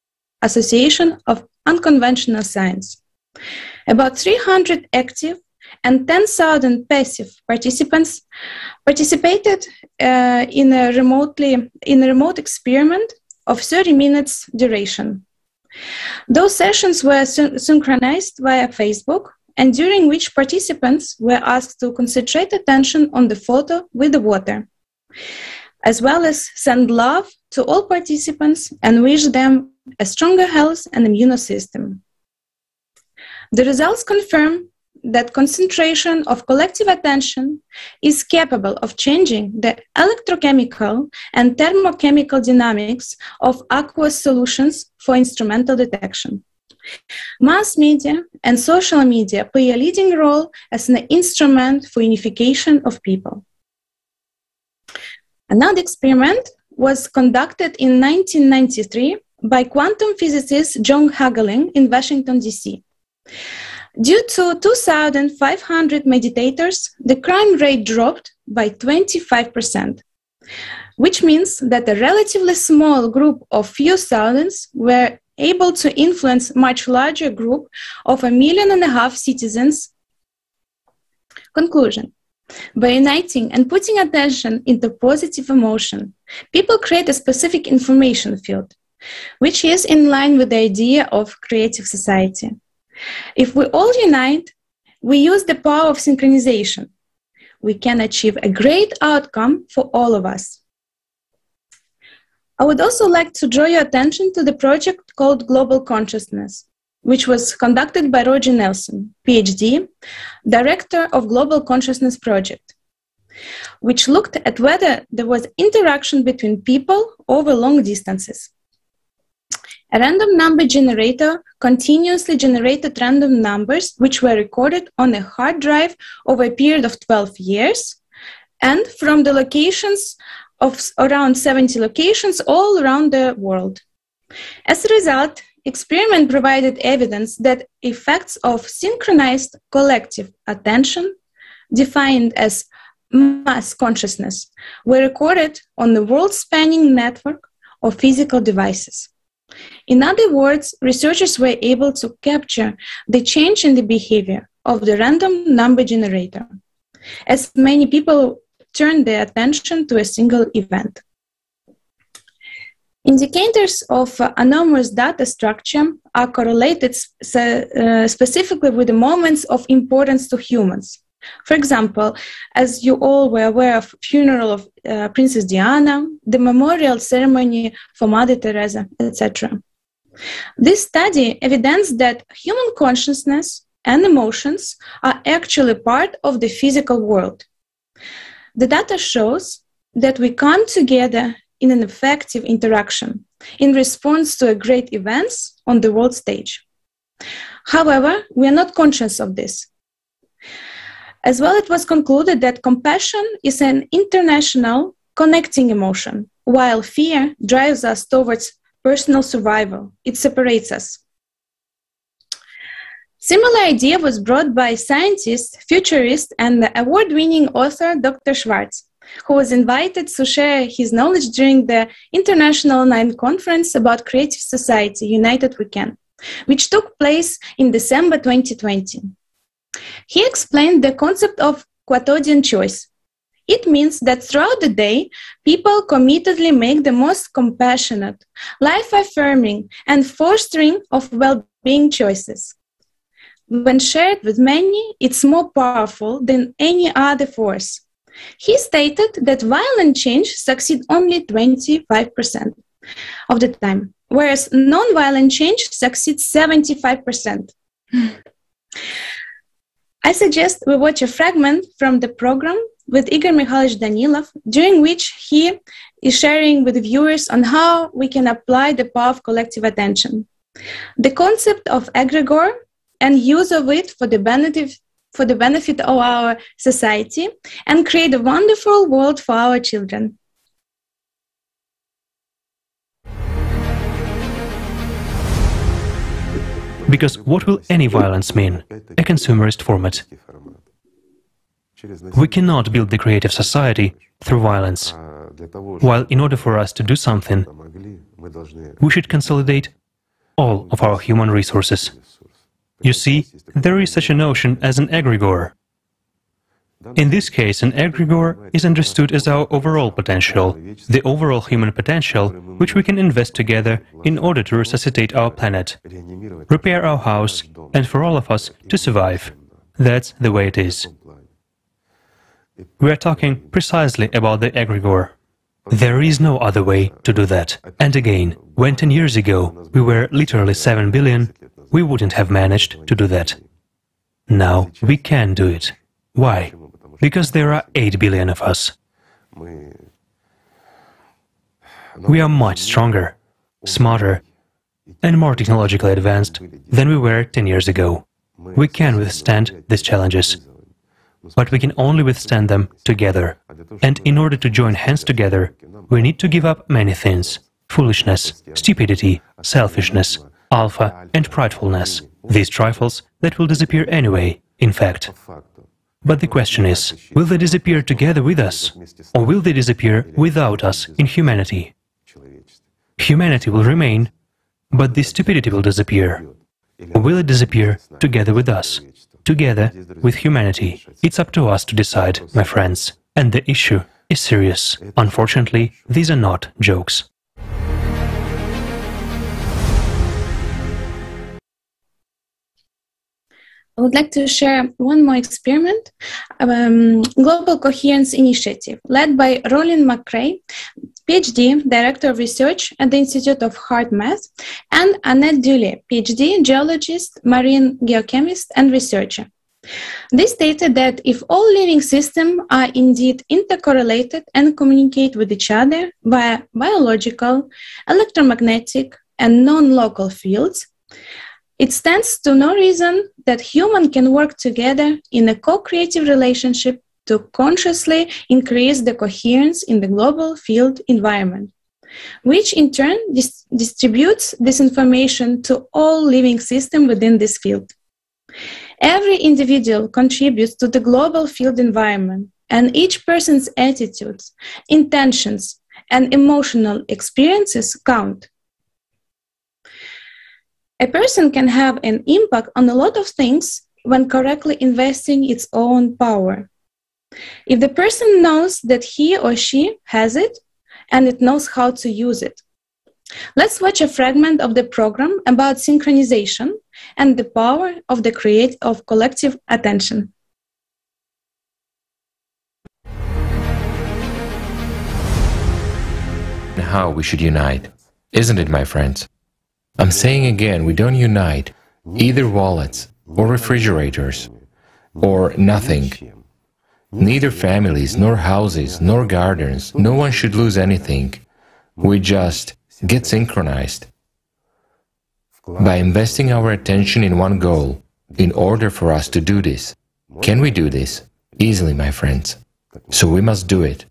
Speaker 13: Association of Unconventional Science. About 300 active and 10,000 passive participants participated in a remote experiment of 30 minutes duration. Those sessions were synchronized via Facebook, and during which participants were asked to concentrate attention on the photo with the water, as well as send love to all participants and wish them a stronger health and immune system. The results confirm that concentration of collective attention is capable of changing the electrochemical and thermochemical dynamics of aqueous solutions for instrumental detection. Mass media and social media play a leading role as an instrument for unification of people. Another experiment was conducted in 1993 by quantum physicist John Hagelin in Washington, D.C. Due to 2,500 meditators, the crime rate dropped by 25%, which means that a relatively small group of few thousands were able to influence a much larger group of 1.5 million citizens. Conclusion. By uniting and putting attention into positive emotion, people create a specific information field, which is in line with the idea of creative society. If we all unite, we use the power of synchronization. We can achieve a great outcome for all of us. I would also like to draw your attention to the project called Global Consciousness, which was conducted by Roger Nelson, PhD, Director of Global Consciousness Project, which looked at whether there was interaction between people over long distances. A random number generator continuously generated random numbers which were recorded on a hard drive over a period of 12 years and from the locations of around 70 locations all around the world. As a result, experiment provided evidence that effects of synchronized collective attention, defined as mass consciousness, were recorded on the world-spanning network of physical devices. In other words, researchers were able to capture the change in the behavior of the random number generator, as many people turned their attention to a single event. Indicators of anomalous data structure are correlated specifically with the moments of importance to humans. For example, as you all were aware of funeral of Princess Diana, the memorial ceremony for Mother Teresa, etc. This study evidenced that human consciousness and emotions are actually part of the physical world. The data shows that we come together in an effective interaction in response to great events on the world stage. However, we are not conscious of this. As well, it was concluded that compassion is an international connecting emotion, while fear drives us towards personal survival. It separates us. Similar idea was brought by scientist, futurist, and award-winning author Dr. Schwartz, who was invited to share his knowledge during the International Online Conference about Creative Society, United We Can, which took place in December 2020. He explained the concept of quotidian choice. It means that throughout the day, people committedly make the most compassionate, life-affirming, and fostering of well-being choices. When shared with many, it's more powerful than any other force. He stated that violent change succeeds only 25% of the time, whereas non-violent change succeeds 75%. I suggest we watch a fragment from the program with Igor Mikhailovich Danilov, during which he is sharing with viewers on how we can apply the power of collective attention, the concept of egregore and use of it for the benefit of our society, and create a wonderful world for our children.
Speaker 14: Because what will any violence mean? A consumerist format. We cannot build the creative society through violence, while in order for us to do something, we should consolidate all of our human resources. You see, there is such a notion as an egregore. In this case, an egregore is understood as our overall potential, the overall human potential, which we can invest together in order to resuscitate our planet, repair our house, and for all of us to survive. That's the way it is. We are talking precisely about the egregore. There is no other way to do that. And again, when 10 years ago we were literally 7 billion, we wouldn't have managed to do that. Now we can do it. Why? Because there are 8 billion of us. We are much stronger, smarter, and more technologically advanced than we were 10 years ago. We can withstand these challenges, but we can only withstand them together. And in order to join hands together, we need to give up many things: foolishness, stupidity, selfishness, alpha, and pridefulness. These trifles that will disappear anyway, in fact. But the question is, will they disappear together with us, or will they disappear without us in humanity? Humanity will remain, but the stupidity will disappear. Or will it disappear together with us, together with humanity? It's up to us to decide, my friends. And the issue is serious. Unfortunately, these are not jokes.
Speaker 13: I would like to share one more experiment, Global Coherence Initiative, led by Roland McRae, PhD, Director of Research at the Institute of Hard Math, and Annette Dulé, PhD, Geologist, Marine Geochemist, and Researcher. They stated that if all living systems are indeed intercorrelated and communicate with each other via biological, electromagnetic, and non-local fields, it stands to no reason that humans can work together in a co-creative relationship to consciously increase the coherence in the global field environment. which in turn distributes this information to all living systems within this field. Every individual contributes to the global field environment, and each person's attitudes, intentions, and emotional experiences count. A person can have an impact on a lot of things when correctly investing its own power. If the person knows that he or she has it, and it knows how to use it. Let's watch a fragment of the program about synchronization and the power of the collective attention.
Speaker 20: How we should unite, isn't it, my friends? I'm saying again, we don't unite either wallets or refrigerators or nothing. Neither families, nor houses, nor gardens. No one should lose anything. We just get synchronized by investing our attention in one goal in order for us to do this. Can we do this? Easily, my friends. So we must do it.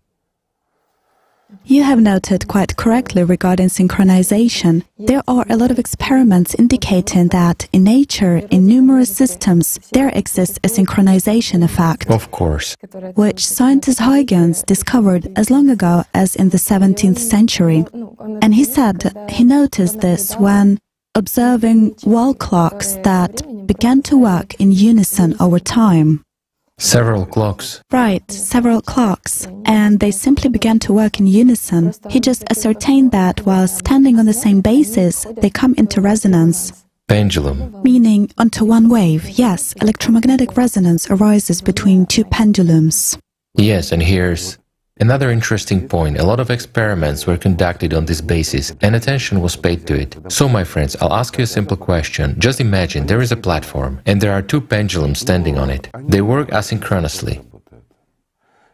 Speaker 16: You have noted quite correctly regarding synchronization. There are a lot of experiments indicating that in nature, in numerous systems, there exists a synchronization effect.
Speaker 20: Of course.
Speaker 16: Which scientist Huygens discovered as long ago as in the 17th century. And he said he noticed this when observing wall clocks that began to work in unison over time.
Speaker 20: Several clocks.
Speaker 16: Right, several clocks. And they simply began to work in unison. He just ascertained that while standing on the same basis, they come into resonance.
Speaker 20: Pendulum.
Speaker 16: Meaning onto one wave. Yes, electromagnetic resonance arises between two pendulums.
Speaker 20: Yes, and here's another interesting point. A lot of experiments were conducted on this basis, and attention was paid to it. So, my friends, I'll ask you a simple question. Just imagine there is a platform, and there are two pendulums standing on it. They work asynchronously.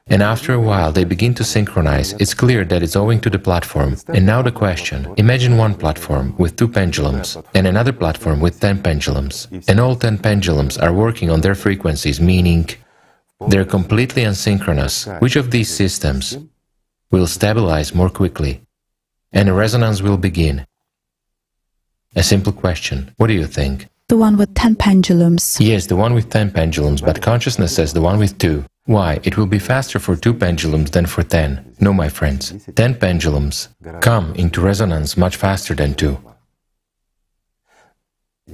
Speaker 20: And after a while, they begin to synchronize. It's clear that it's owing to the platform. And now the question. Imagine one platform with two pendulums, and another platform with 10 pendulums. And all 10 pendulums are working on their frequencies, meaning they're completely asynchronous. Which of these systems will stabilize more quickly? And a resonance will begin. A simple question. What do you think?
Speaker 16: The one with 10 pendulums.
Speaker 20: Yes, the one with 10 pendulums, but consciousness says the one with 2. Why? It will be faster for 2 pendulums than for 10. No, my friends. 10 pendulums come into resonance much faster than 2.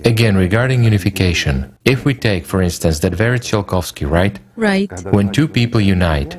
Speaker 20: Again, regarding unification, if we take, for instance, that very Tsiolkovsky, right?
Speaker 12: Right.
Speaker 20: When two people unite,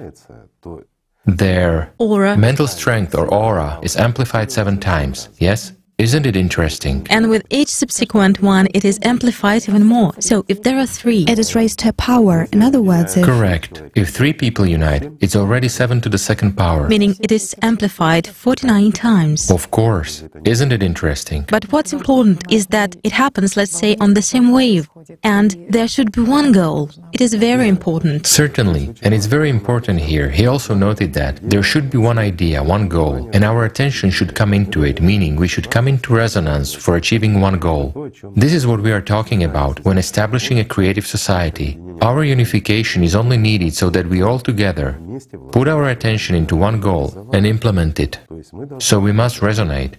Speaker 20: their
Speaker 12: aura,
Speaker 20: mental strength or aura is amplified 7 times, yes? Isn't it interesting?
Speaker 12: And with each subsequent one, it is amplified even more. So if there are 3,
Speaker 16: it is raised to a power. In other words, if...
Speaker 20: Correct. If 3 people unite, it's already 7 to the 2nd power.
Speaker 12: Meaning it is amplified 49 times.
Speaker 20: Of course. Isn't it interesting?
Speaker 12: But what's important is that it happens, let's say, on the same wave. And there should be one goal. It is very important.
Speaker 20: Certainly. And it's very important here. He also noted that there should be one idea, one goal, and our attention should come into it, meaning we should come into resonance for achieving one goal. This is what we are talking about when establishing a creative society. Our unification is only needed so that we all together put our attention into one goal and implement it. So we must resonate,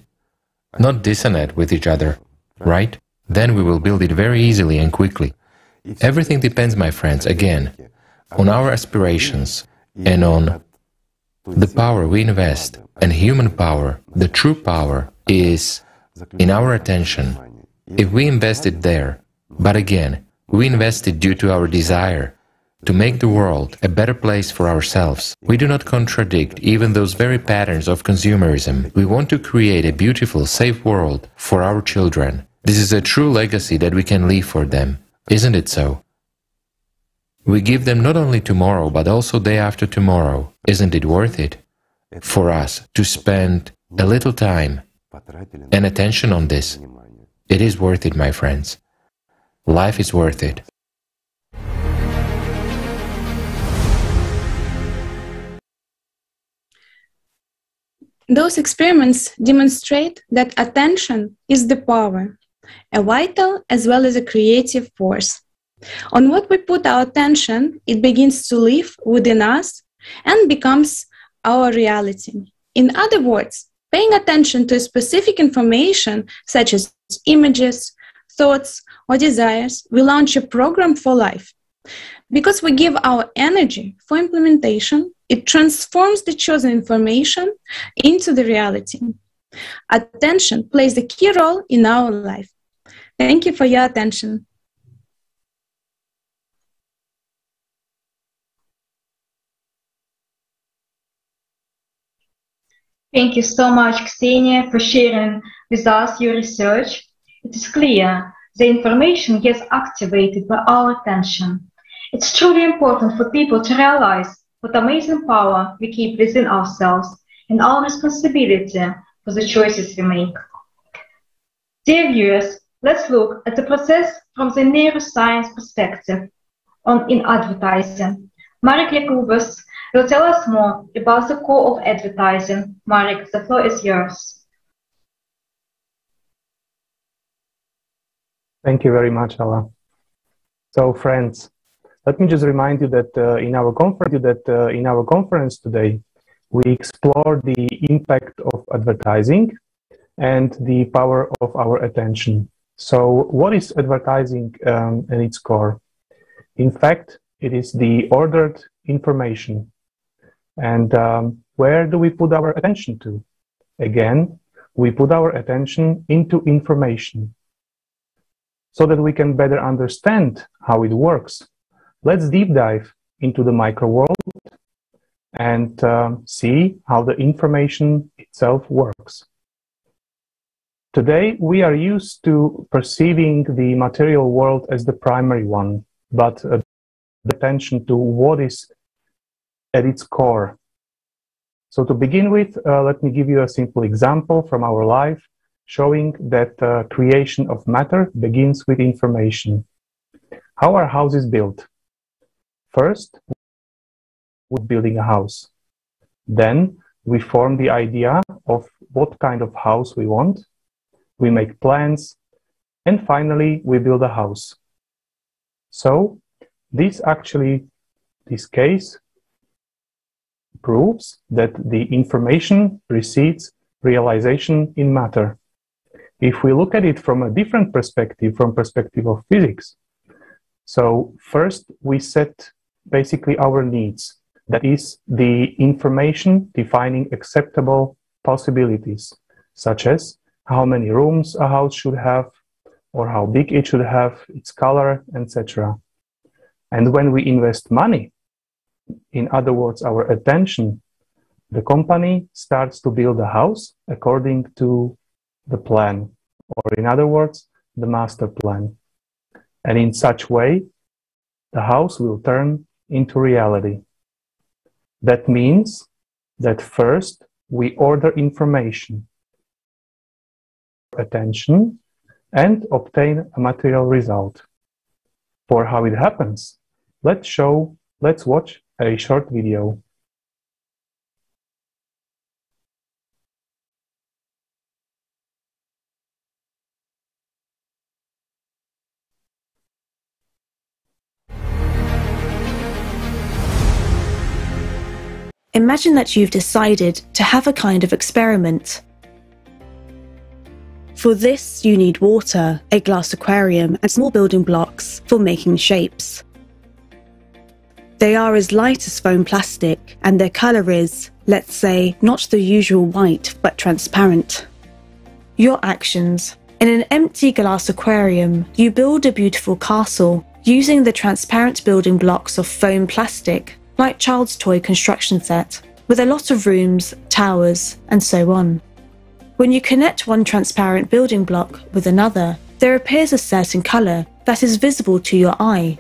Speaker 20: not dissonate with each other, right? Then we will build it very easily and quickly. Everything depends, my friends, again, on our aspirations and on the power we invest. And human power, the true power, is in our attention. If we invest it there, but again, we invest it due to our desire to make the world a better place for ourselves. We do not contradict even those very patterns of consumerism. We want to create a beautiful, safe world for our children. This is a true legacy that we can leave for them. Isn't it so? We give them not only tomorrow, but also day after tomorrow. Isn't it worth it for us to spend a little time and attention on this? It is worth it, my friends. Life is worth it.
Speaker 13: Those experiments demonstrate that attention is the power, a vital as well as a creative force. On what we put our attention, it begins to live within us and becomes our reality. In other words, Paying attention to specific information, such as images, thoughts, or desires, we launch a program for life. Because we give our energy for implementation, it transforms the chosen information into the reality. Attention plays a key role in our life. Thank you for your attention.
Speaker 22: Thank you so much, Ksenia, for sharing with us your research. It is clear the information gets activated by our attention. It's truly important for people to realize what amazing power we keep within ourselves and our responsibility for the choices we make. Dear viewers, let's look at the process from the neuroscience perspective in advertising. Marek Jakubas will tell us more about the core of advertising. Marek, the floor is yours.
Speaker 15: Thank you very much, Alla. So, friends, let me just remind you that in our conference today, we explore the impact of advertising and the power of our attention. So, what is advertising at its core? In fact, it is the ordered information. And where do we put our attention to? Again, we put our attention into information so that we can better understand how it works. Let's deep dive into the micro world and see how the information itself works. Today, we are used to perceiving the material world as the primary one, but attention to what is at its core. So to begin with, let me give you a simple example from our life showing that creation of matter begins with information. How are houses built? First, we're building a house. Then we form the idea of what kind of house we want. We make plans, and finally we build a house. So this case proves that the information precedes realization in matter. If we look at it from a different perspective, from perspective of physics, so first we set basically our needs. That is the information defining acceptable possibilities, such as how many rooms a house should have, or how big it should have, its color, etc. And when we invest money, in other words, our attention, the company starts to build a house according to the plan, or in other words, the master plan. And in such way, the house will turn into reality. That means that first we order information, attention, and obtain a material result. For how it happens, let's watch a short video.
Speaker 18: Imagine that you've decided to have a kind of experiment. For this, you need water, a glass aquarium, and small building blocks for making shapes. They are as light as foam plastic, and their colour is, let's say, not the usual white, but transparent. Your actions. In an empty glass aquarium, you build a beautiful castle using the transparent building blocks of foam plastic, like child's toy construction set, with a lot of rooms, towers, and so on. When you connect one transparent building block with another, there appears a certain colour that is visible to your eye.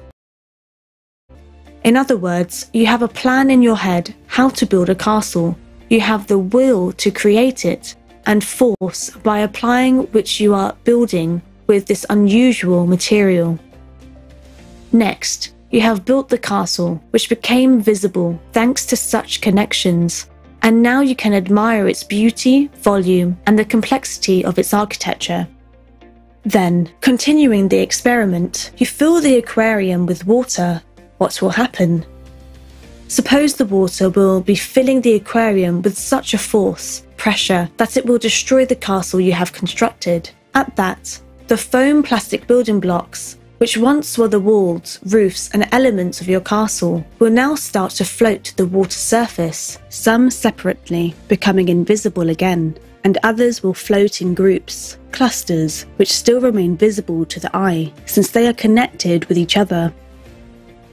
Speaker 18: In other words, you have a plan in your head how to build a castle. You have the will to create it, and force by applying which you are building with this unusual material. Next, you have built the castle, which became visible thanks to such connections, and now you can admire its beauty, volume, and the complexity of its architecture. Then, continuing the experiment, you fill the aquarium with water. What will happen? Suppose the water will be filling the aquarium with such a force pressure that it will destroy the castle you have constructed. At that, the foam plastic building blocks, which once were the walls, roofs and elements of your castle, will now start to float to the water surface, some separately, becoming invisible again, and others will float in groups, clusters, which still remain visible to the eye, since they are connected with each other.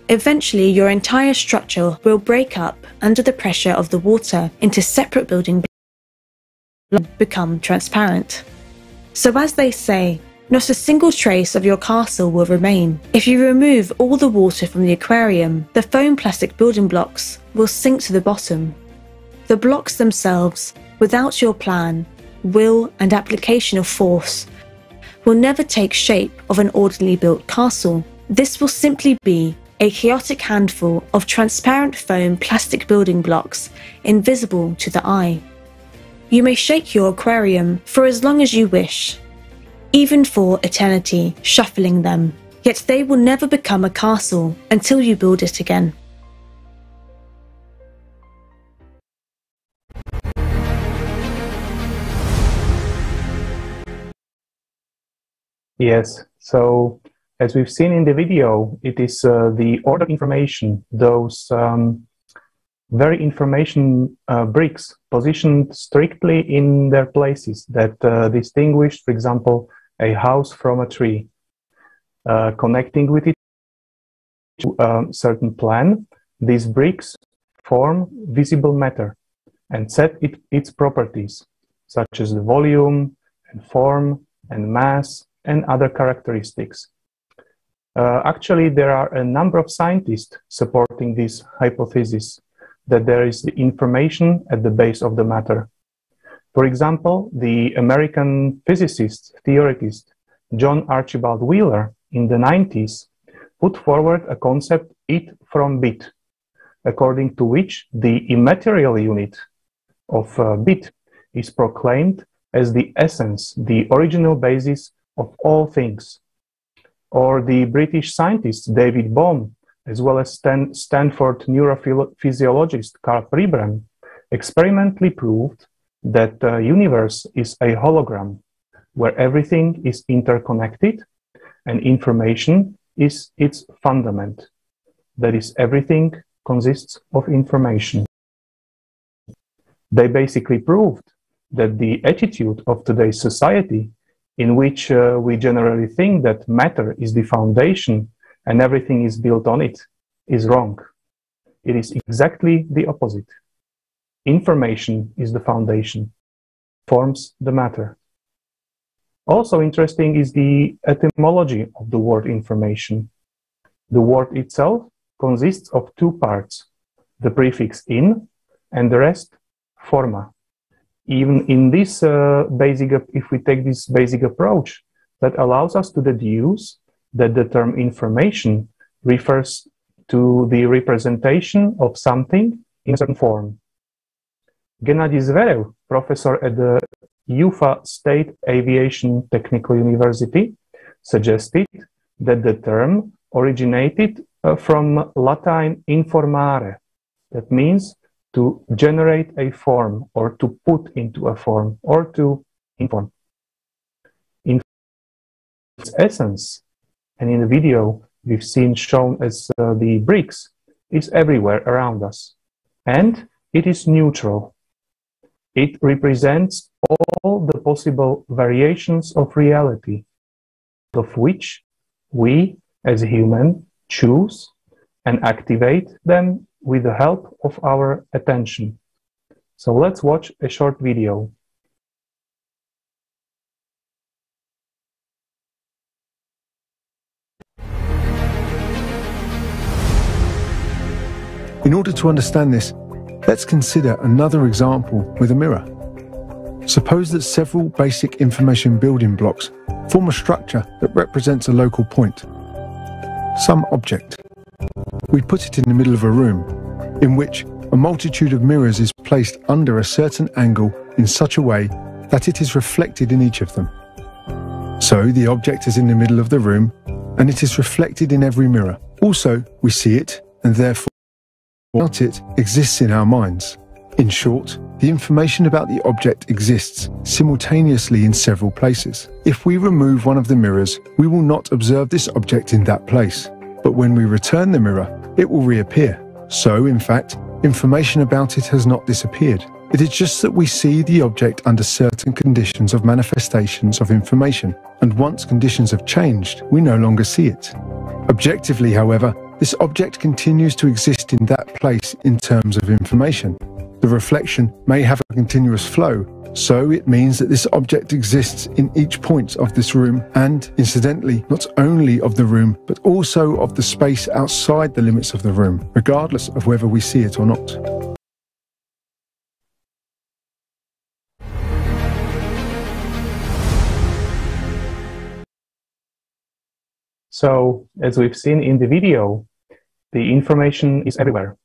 Speaker 18: Eventually, your entire structure will break up under the pressure of the water into separate building blocks and become transparent. So as they say, not a single trace of your castle will remain. If you remove all the water from the aquarium, the foam plastic building blocks will sink to the bottom. The blocks themselves, without your plan, will and application of force, will never take shape of an orderly built castle. This will simply be a chaotic handful of transparent foam plastic building blocks, invisible to the eye. You may shake your aquarium for as long as you wish, even for eternity, shuffling them, yet they will never become a castle until you build it again.
Speaker 15: Yes, so as we've seen in the video, it is the ordered information, those very information bricks positioned strictly in their places that distinguish, for example, a house from a tree, connecting with it to a certain plan. These bricks form visible matter and set its properties, such as the volume and form and mass and other characteristics. Actually, there are a number of scientists supporting this hypothesis that there is the information at the base of the matter. For example, the American physicist, theoretist, John Archibald Wheeler in the 90s put forward a concept it from bit, according to which the immaterial unit of bit is proclaimed as the essence, the original basis of all things. Or the British scientist David Bohm, as well as Stanford neurophysiologist Carl Pribram, experimentally proved that the universe is a hologram, where everything is interconnected and information is its fundament. That is, everything consists of information. They basically proved that the attitude of today's society, in which we generally think that matter is the foundation and everything is built on it, is wrong. It is exactly the opposite. Information is the foundation, forms the matter. Also interesting is the etymology of the word information. The word itself consists of two parts, the prefix in and the rest forma. Even in this if we take this basic approach, that allows us to deduce that the term information refers to the representation of something in a certain form. Gennady Zverev, professor at the Ufa State Aviation Technical University, suggested that the term originated from Latin informare, that means to generate a form or to put into a form or to inform. In its essence, and in the video we've seen shown as the bricks, is everywhere around us, and it is neutral. It represents all the possible variations of reality, of which we as human choose and activate them with the help of our attention. So let's watch a short video.
Speaker 2: In order to understand this, let's consider another example with a mirror. Suppose that several basic information building blocks form a structure that represents a local point, some object. We put it in the middle of a room, in which a multitude of mirrors is placed under a certain angle in such a way that it is reflected in each of them. So the object is in the middle of the room, and it is reflected in every mirror. Also, we see it, and therefore, it exists in our minds. In short, the information about the object exists simultaneously in several places. If we remove one of the mirrors, we will not observe this object in that place. But when we return the mirror, it will reappear. So, in fact, information about it has not disappeared. It is just that we see the object under certain conditions of manifestations of information, and once conditions have changed, we no longer see it. Objectively, however, this object continues to exist in that place in terms of information. The reflection may have a continuous flow, so it means that this object exists in each point of this room and, incidentally, not only of the room, but also of the space outside the limits of the room, regardless of whether we see it or not.
Speaker 15: So, as we've seen in the video, the information is everywhere,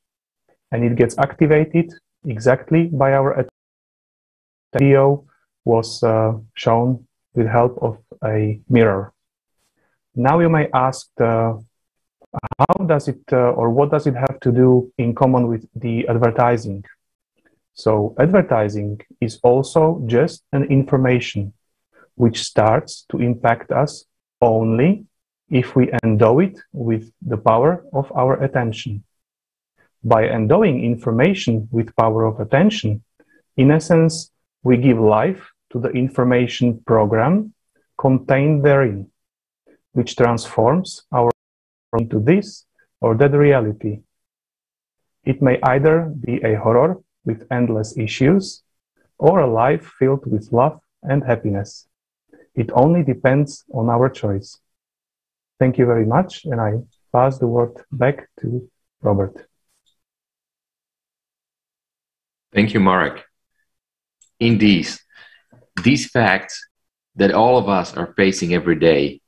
Speaker 15: and it gets activated exactly by our attention. The video was shown with help of a mirror. Now you may ask, how does it, or what does it have to do in common with the advertising? So, advertising is also just an information which starts to impact us only if we endow it with the power of our attention. By endowing information with power of attention, in essence, we give life to the information program contained therein, which transforms our into this or that reality. It may either be a horror with endless issues or a life filled with love and happiness. It only depends on our choice. Thank you very much, and I pass the word back to Robert.
Speaker 20: Thank you, Marek. Indeed, these facts that all of us are facing every day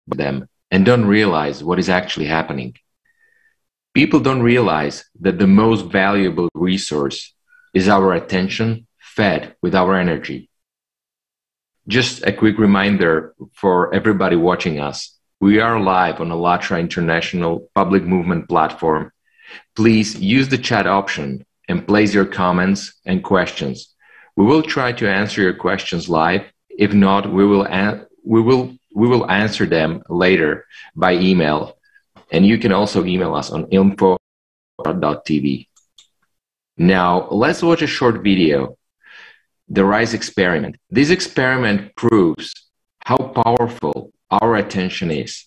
Speaker 20: them and don't realize what is actually happening. People don't realize that the most valuable resource is our attention fed with our energy. Just a quick reminder for everybody watching us. We are live on ALLATRA International Public Movement platform. Please use the chat option and place your comments and questions. We will try to answer your questions live. If not, we will answer them later by email. And you can also email us on info@allatra.tv. Now, let's watch a short video. The RISE experiment. This experiment proves how powerful our attention is.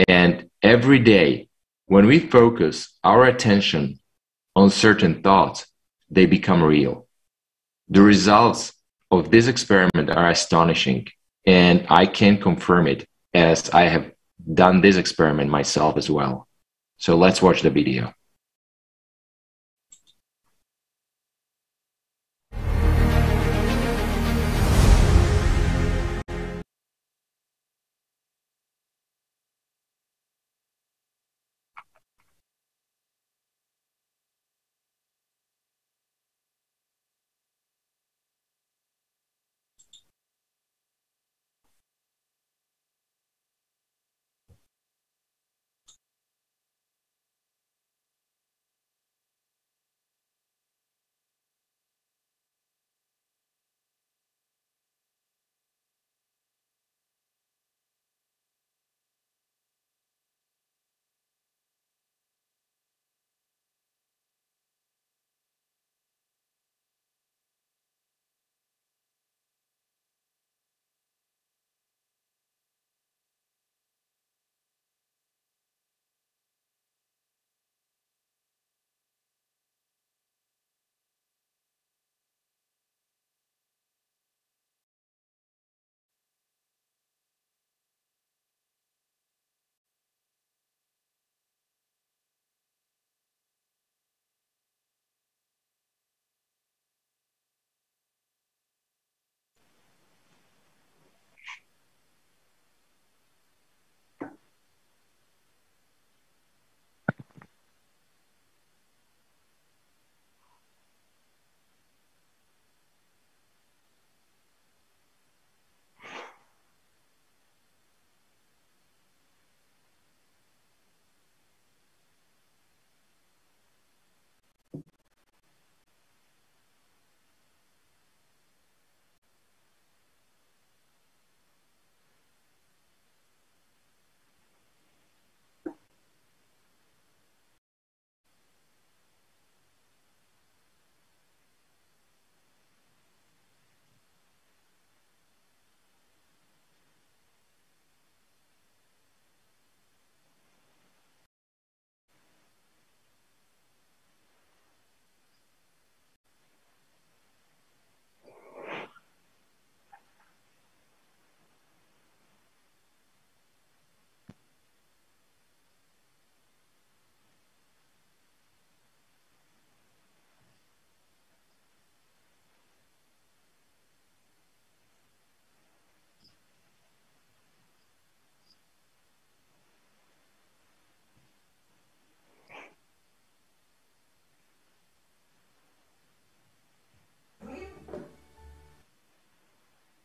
Speaker 20: And every day, when we focus our attention on certain thoughts, they become real. The results of this experiment are astonishing, and I can confirm it as I have done this experiment myself as well. So let's watch the video.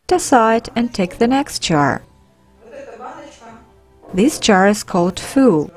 Speaker 4: Put aside and take the next jar. This jar is called full.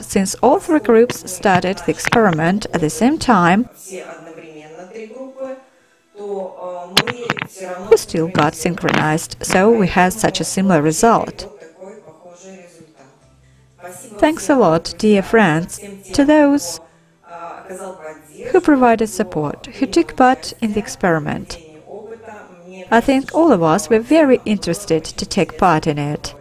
Speaker 4: Since all three groups started the experiment at the same time, we still got synchronized, so we had such a similar result. Thanks a lot, dear friends, to those who provided support, who took part in the experiment. I think all of us were very interested to take part in it.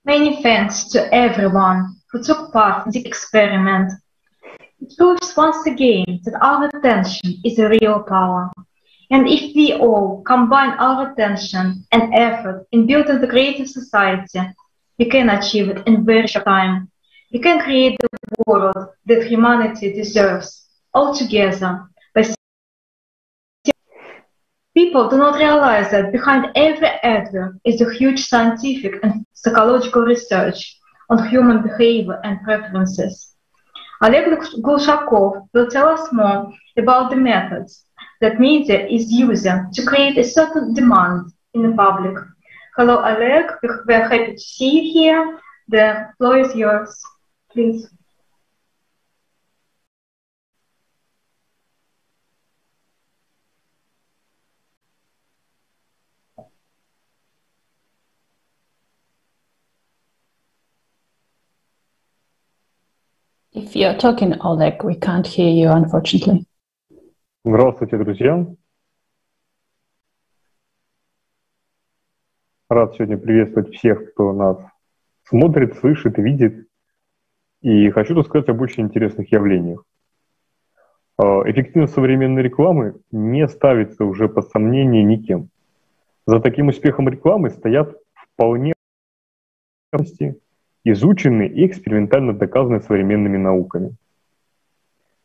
Speaker 22: Many thanks to everyone who took part in the experiment. It proves once again that our attention is a real power. And if we all combine our attention and effort in building the greater society, we can achieve it in very short time. We can create the world that humanity deserves, all together. People do not realize that behind every advert is a huge scientific and psychological research on human behavior and preferences. Oleg Glushakov will tell us more about the methods that media is using to create a certain demand in the public. Hello, Oleg. We are happy to see you here. The floor is yours. Please.
Speaker 1: If you're talking, Oleg, we can't hear you, unfortunately.
Speaker 19: Здравствуйте, друзья. Рад сегодня приветствовать всех, кто нас смотрит, слышит, видит. И хочу рассказать об очень интересных явлениях. Эффективность современной рекламы не ставится уже под сомнение никем. За таким успехом рекламы стоят вполне изученные и экспериментально доказанные современными науками.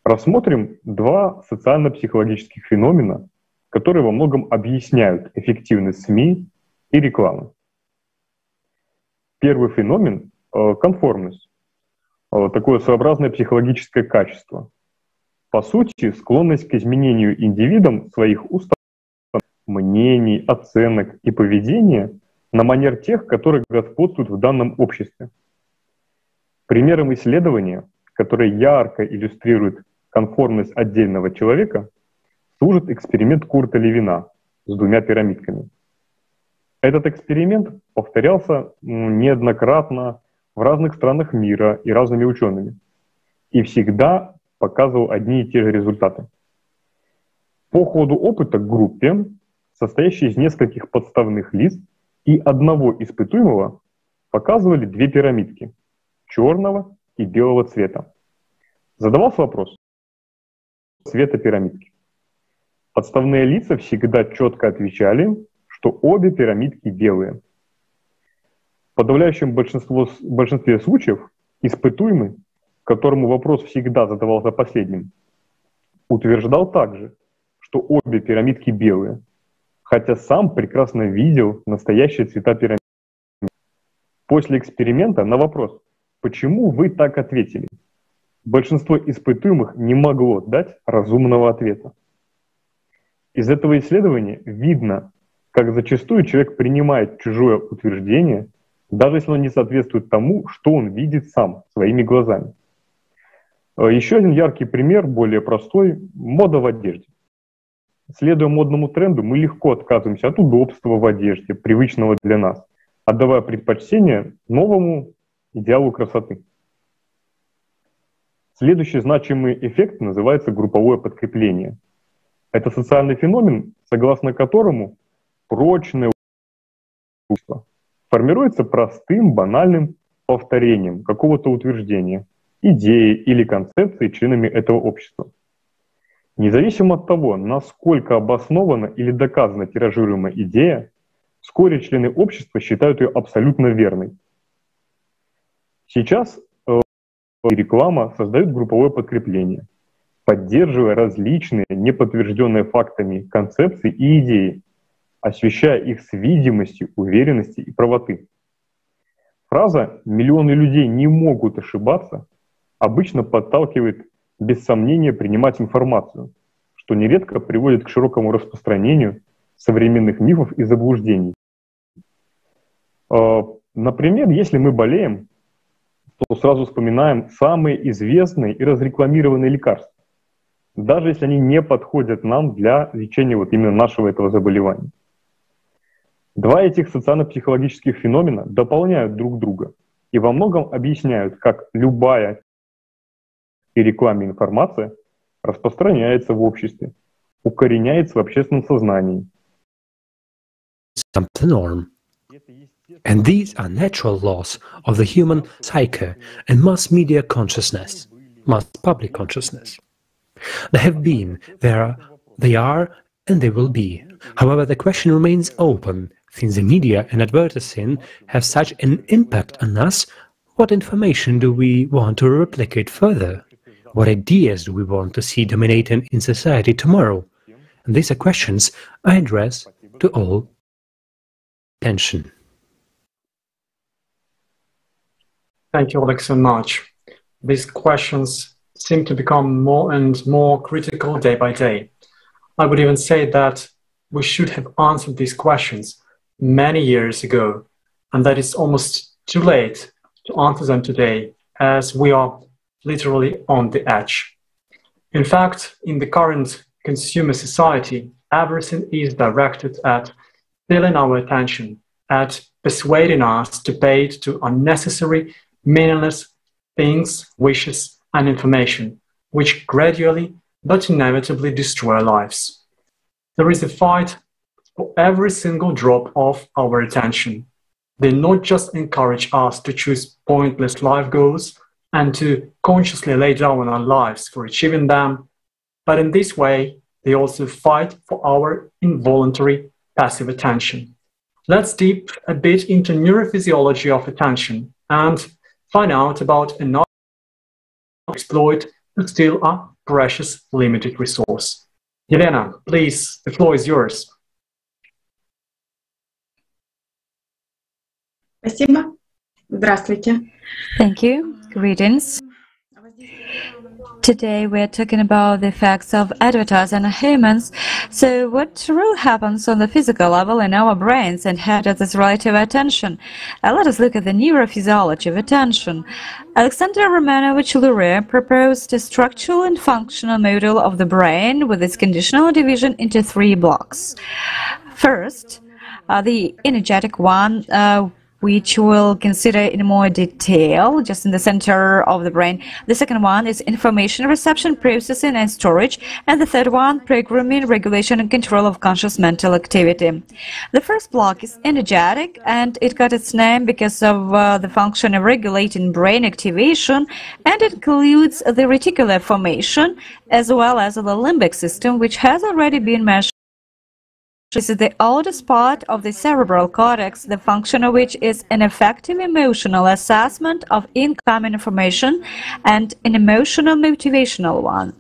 Speaker 19: Рассмотрим два социально-психологических феномена, которые во многом объясняют эффективность СМИ и рекламы. Первый феномен — конформность, такое своеобразное психологическое качество. По сути, склонность к изменению индивидом своих установок, мнений, оценок и поведения на манер тех, которые господствуют в данном обществе. Примером исследования, которое ярко иллюстрирует конформность отдельного человека, служит эксперимент Курта Левина с двумя пирамидками. Этот эксперимент повторялся неоднократно в разных странах мира и разными учеными, и всегда показывал одни и те же результаты. По ходу опыта к группе, состоящей из нескольких подставных лиц и одного испытуемого, показывали две пирамидки — черного и белого цвета. Задавался вопрос цвета пирамидки. Подставные лица всегда четко отвечали, что обе пирамидки белые. В подавляющем большинстве случаев испытуемый, которому вопрос всегда задавался последним, утверждал также, что обе пирамидки белые, хотя сам прекрасно видел настоящие цвета пирамид. После эксперимента на вопрос «Почему вы так ответили?», большинство испытуемых не могло дать разумного ответа. Из этого исследования видно, как зачастую человек принимает чужое утверждение, даже если оно не соответствует тому, что он видит сам своими глазами. Еще один яркий пример, более простой — мода в одежде. Следуя модному тренду, мы легко отказываемся от удобства в одежде, привычного для нас, отдавая предпочтение новому идеалу красоты. Следующий значимый эффект называется групповое подкрепление. Это социальный феномен, согласно которому прочное чувство формируется простым, банальным повторением какого-то утверждения, идеи или концепции членами этого общества. Независимо от того, насколько обоснована или доказана тиражируемая идея, вскоре члены общества считают ее абсолютно верной. Сейчас реклама создает групповое подкрепление, поддерживая различные, неподтвержденные фактами концепции и идеи, освещая их с видимостью уверенности и правоты. Фраза «миллионы людей не могут ошибаться» обычно подталкивает без сомнения принимать информацию, что нередко приводит к широкому распространению современных мифов и заблуждений. Например, если мы болеем, то сразу вспоминаем самые известные и разрекламированные лекарства, даже если они не подходят нам для лечения вот именно нашего этого заболевания. Два этих социально-психологических феномена дополняют друг друга и во многом объясняют, как любая и рекламе информация распространяется в обществе, укореняется в общественном сознании.
Speaker 8: The norm. And these are natural laws of the human psyche and mass media consciousness, mass public consciousness. They have been, they are, and they will be. However, the question remains open, since the media and advertising have such an impact on us. What information do we want to replicate further? What ideas do we want to see dominating in society tomorrow? And these are questions I address to all attention.
Speaker 6: Thank you, Alex, so much. These questions seem to become more and more critical day by day. I would even say that we should have answered these questions many years ago, and that it's almost too late to answer them today, as we are literally on the edge. In fact, in the current consumer society, everything is directed at stealing our attention, at persuading us to pay to unnecessary, meaningless things, wishes, and information, which gradually but inevitably destroy our lives. There is a fight for every single drop of our attention. They not just encourage us to choose pointless life goals and to consciously lay down our lives for achieving them, but in this way, they also fight for our involuntary passive attention. Let's deep a bit into neurophysiology of attention and find out about another exploit to steal our precious limited resource. Elena, please, the floor is yours.
Speaker 13: Спасибо. Здравствуйте.
Speaker 4: Thank you. Greetings. Today we're talking about the effects of advertising on humans. So what really happens on the physical level in our brains and how does this relate to attention? Let us look at the neurophysiology of attention. Alexander Romanovich Luria proposed a structural and functional model of the brain with its conditional division into 3 blocks. First, the energetic one, which we'll consider in more detail, just in the center of the brain. The second one is information reception, processing, and storage. And the third one, programming, regulation, and control of conscious mental activity. The first block is energetic, and it got its name because of the function of regulating brain activation, and it includes the reticular formation, as well as the limbic system, which has already been mentioned. This is the oldest part of the cerebral cortex, the function of which is an effective emotional assessment of incoming information and an emotional motivational one.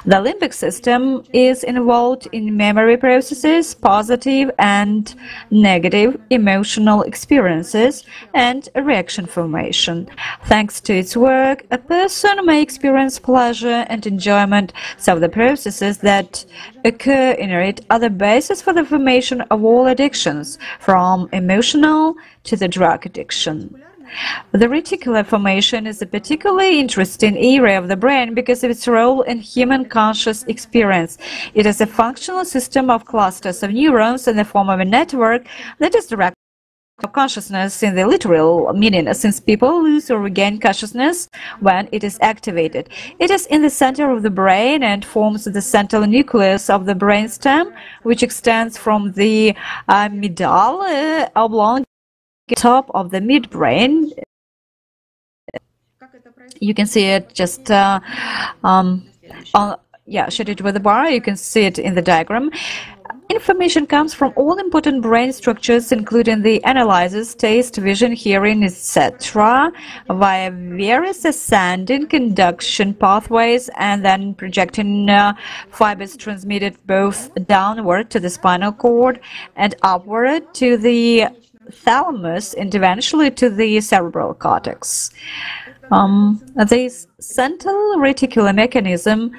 Speaker 4: The limbic system is involved in memory processes, positive and negative emotional experiences, and reaction formation. Thanks to its work, a person may experience pleasure and enjoyment, so the processes that occur in it are the basis for the formation of all addictions, from emotional to the drug addiction. The reticular formation is a particularly interesting area of the brain because of its role in human conscious experience. It is a functional system of clusters of neurons in the form of a network that is directed of consciousness in the literal meaning, since people lose or regain consciousness when it is activated. It is in the center of the brain and forms the central nucleus of the brainstem, which extends from the medulla oblongata top of the midbrain. You can see it just showed it with the bar. You can see it in the diagram. Information comes from all important brain structures, including the analyzers, taste, vision, hearing, etc., via various ascending conduction pathways and then projecting fibers transmitted both downward to the spinal cord and upward to the thalamus and eventually to the cerebral cortex. This central reticular mechanism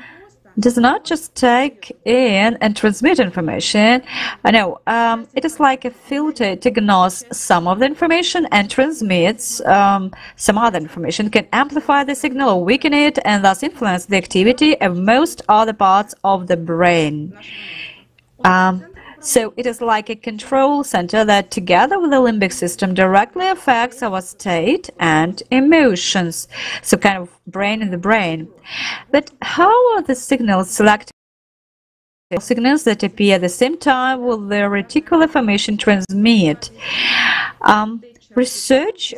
Speaker 4: does not just take in and transmit information. It is like a filter. It ignores some of the information and transmits some other information. It can amplify the signal or weaken it and thus influence the activity of most other parts of the brain. So it is like a control center that, together with the limbic system, directly affects our state and emotions. So kind of brain in the brain. But how are the signals selected? Signals that appear at the same time will the reticular formation transmit. Research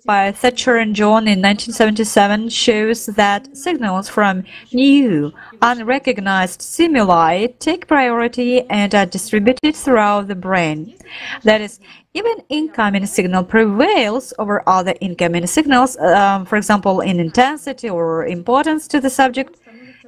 Speaker 4: by Thatcher and John in 1977 shows that signals from new, unrecognized stimuli take priority and are distributed throughout the brain. That is, even incoming signal prevails over other incoming signals, for example, in intensity or importance to the subject.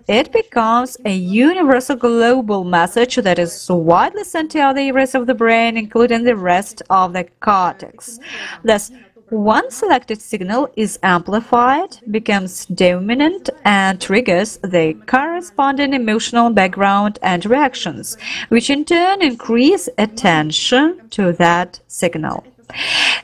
Speaker 4: It becomes a universal global message that is widely sent to other areas of the brain, including the rest of the cortex. Thus, one selected signal is amplified, becomes dominant, and triggers the corresponding emotional background and reactions, which in turn increase attention to that signal.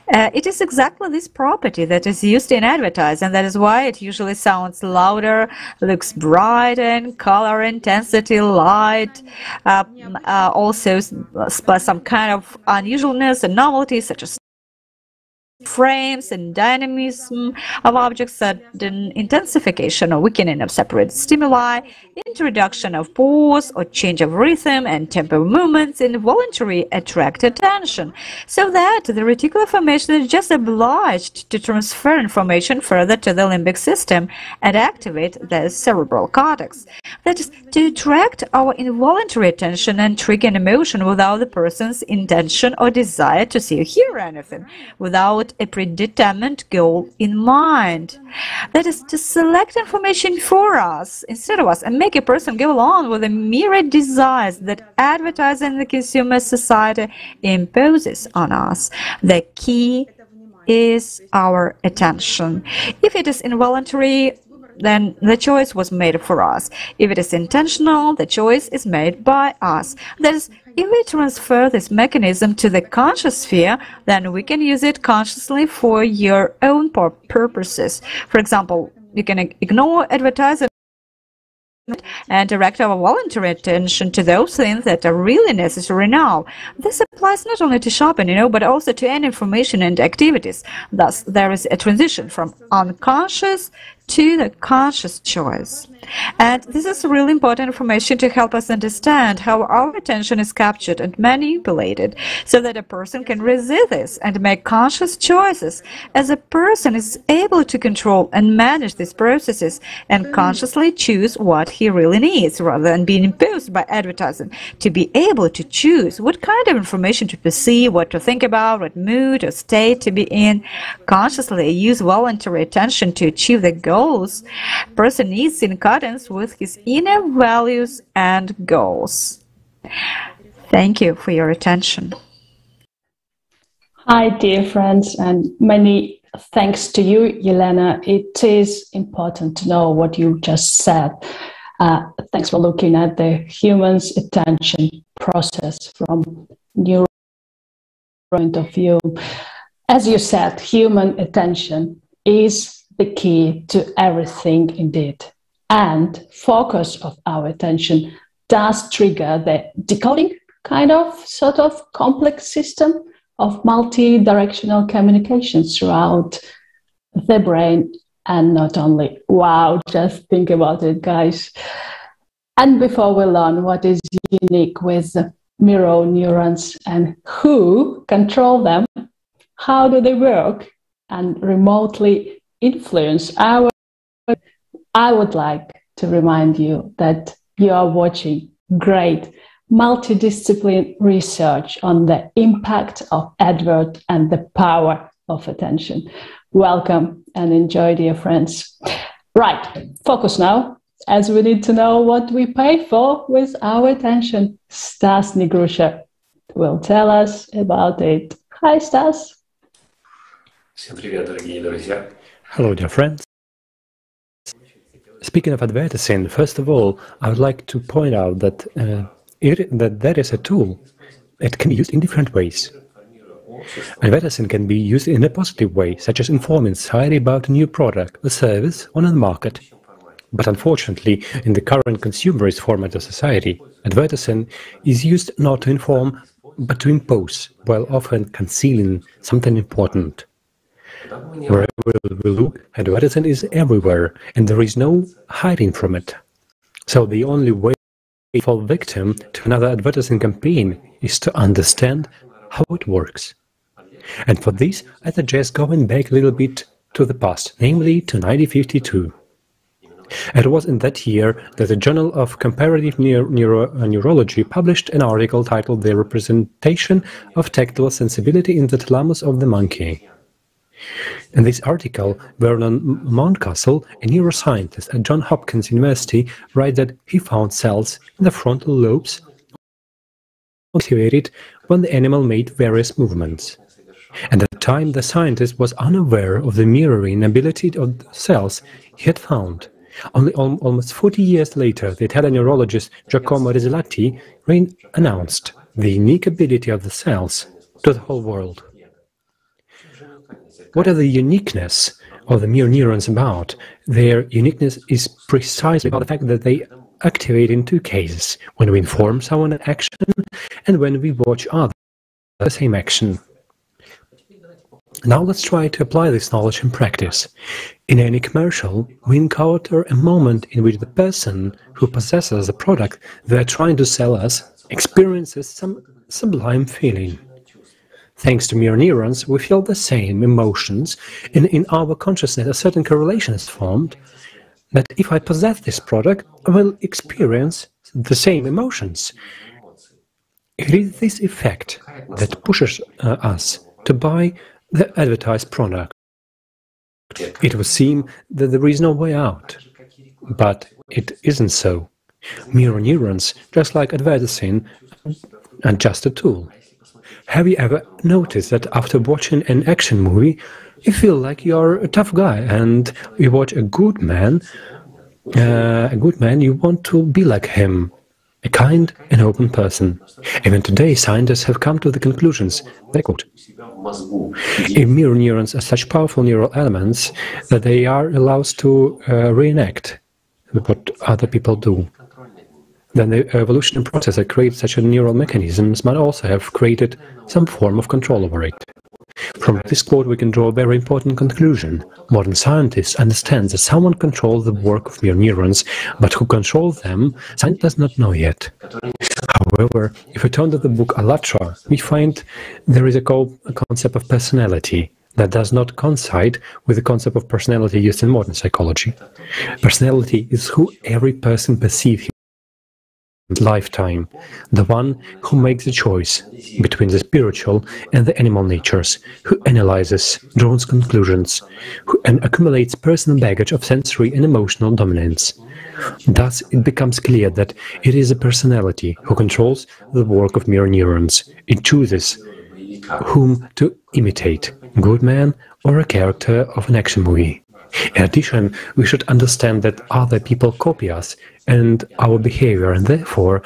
Speaker 4: It is exactly this property that is used in advertising, and that is why it usually sounds louder, looks brighter in color, intensity, light, also some kind of unusualness and novelty, such as frames and dynamism of objects, sudden intensification or weakening of separate stimuli, introduction of pause or change of rhythm and tempo movements involuntarily attract attention, so that the reticular formation is just obliged to transfer information further to the limbic system and activate the cerebral cortex. That is, to attract our involuntary attention and trigger an emotion without the person's intention or desire to see or hear anything, without had a predetermined goal in mind. That is to select information for us, instead of us, and make a person go along with the myriad desires that advertising in the consumer society imposes on us. The key is our attention. If it is involuntary, then the choice was made for us. If it is intentional, the choice is made by us. That is, if we transfer this mechanism to the conscious sphere, then we can use it consciously for your own purposes. For example, you can ignore advertising and direct our voluntary attention to those things that are really necessary now. This applies not only to shopping, but also to any information and activities. Thus, there is a transition from unconscious to the conscious choice. And this is really important information to help us understand how our attention is captured and manipulated, so that a person can resist this and make conscious choices, as a person is able to control and manage these processes and consciously choose what he really needs, rather than being imposed by advertising. To be able to choose what kind of information to perceive, what to think about, what mood or state to be in, consciously use voluntary attention to achieve the goals person needs in accordance with his inner values and goals. Thank you for your attention.
Speaker 1: Hi, dear friends, and many thanks to you, Yelena. It is important to know what you just said. Thanks for looking at the human's attention process from your point of view. As you said, human attention is the key to everything indeed. And focus of our attention does trigger the decoding sort of complex system of multi-directional communications throughout the brain, and not only. Wow, just think about it, guys. And before we learn what is unique with mirror neurons and who control them, how do they work and remotely influence I would like to remind you that you are watching great multidisciplinary research on the impact of advert and the power of attention. Welcome and enjoy, dear friends. Right, focus now, as we need to know what we pay for with our attention. Stas Nigrusha will tell us about it. Hi, Stas.
Speaker 8: Hello, dear friends. Speaking of advertising, first of all, I would like to point out that that is a tool. It can be used in different ways. Advertising can be used in a positive way, such as informing society about a new product or service on the market. But unfortunately, in the current consumerist format of society, advertising is used not to inform, but to impose, while often concealing something important. Wherever we look, advertising is everywhere, and there is no hiding from it. So the only way to fall victim to another advertising campaign is to understand how it works. And for this, I suggest going back a little bit to the past, namely to 1952. It was in that year that the Journal of Comparative Neurology published an article titled "The Representation of Tactile Sensibility in the Thalamus of the Monkey." In this article, Vernon Mountcastle, a neuroscientist at Johns Hopkins University, writes that he found cells in the frontal lobes activated when the animal made various movements. At the time, the scientist was unaware of the mirroring ability of the cells he had found. Only almost 40 years later, the Italian neurologist Giacomo Rizzolatti announced the unique ability of the cells to the whole world. What are the uniqueness of the mirror neurons about? Their uniqueness is precisely about the fact that they activate in two cases: when we inform someone an action and when we watch others do the same action. Now let's try to apply this knowledge in practice. In any commercial, we encounter a moment in which the person who possesses the product they are trying to sell us experiences some sublime feeling. Thanks to mirror neurons, we feel the same emotions, and in our consciousness a certain correlation is formed that if I possess this product, I will experience the same emotions. It is this effect that pushes us to buy the advertised product. It would seem that there is no way out, but it isn't so. Mirror neurons, just like advertising, are just a tool. Have you ever noticed that after watching an action movie, you feel like you're a tough guy, and you watch a good man, you want to be like him, a kind and open person. Even today, scientists have come to the conclusions, they quote, if mirror neurons are such powerful neural elements that they are allowed to reenact what other people do, then the evolutionary process that creates such a neural mechanisms might also have created some form of control over it. From this quote we can draw a very important conclusion. Modern scientists understand that someone controls the work of mirror neurons, but who controls them, science does not know yet. However, if we turn to the book ALLATRA, we find there is a concept of personality that does not coincide with the concept of personality used in modern psychology. Personality is who every person perceives lifetime, the one who makes the choice between the spiritual and the animal natures, who analyzes, draws conclusions, and accumulates personal baggage of sensory and emotional dominance. Thus, it becomes clear that it is a personality who controls the work of mirror neurons. It chooses whom to imitate, good man or a character of an action movie. In addition, we should understand that other people copy us and our behavior, and therefore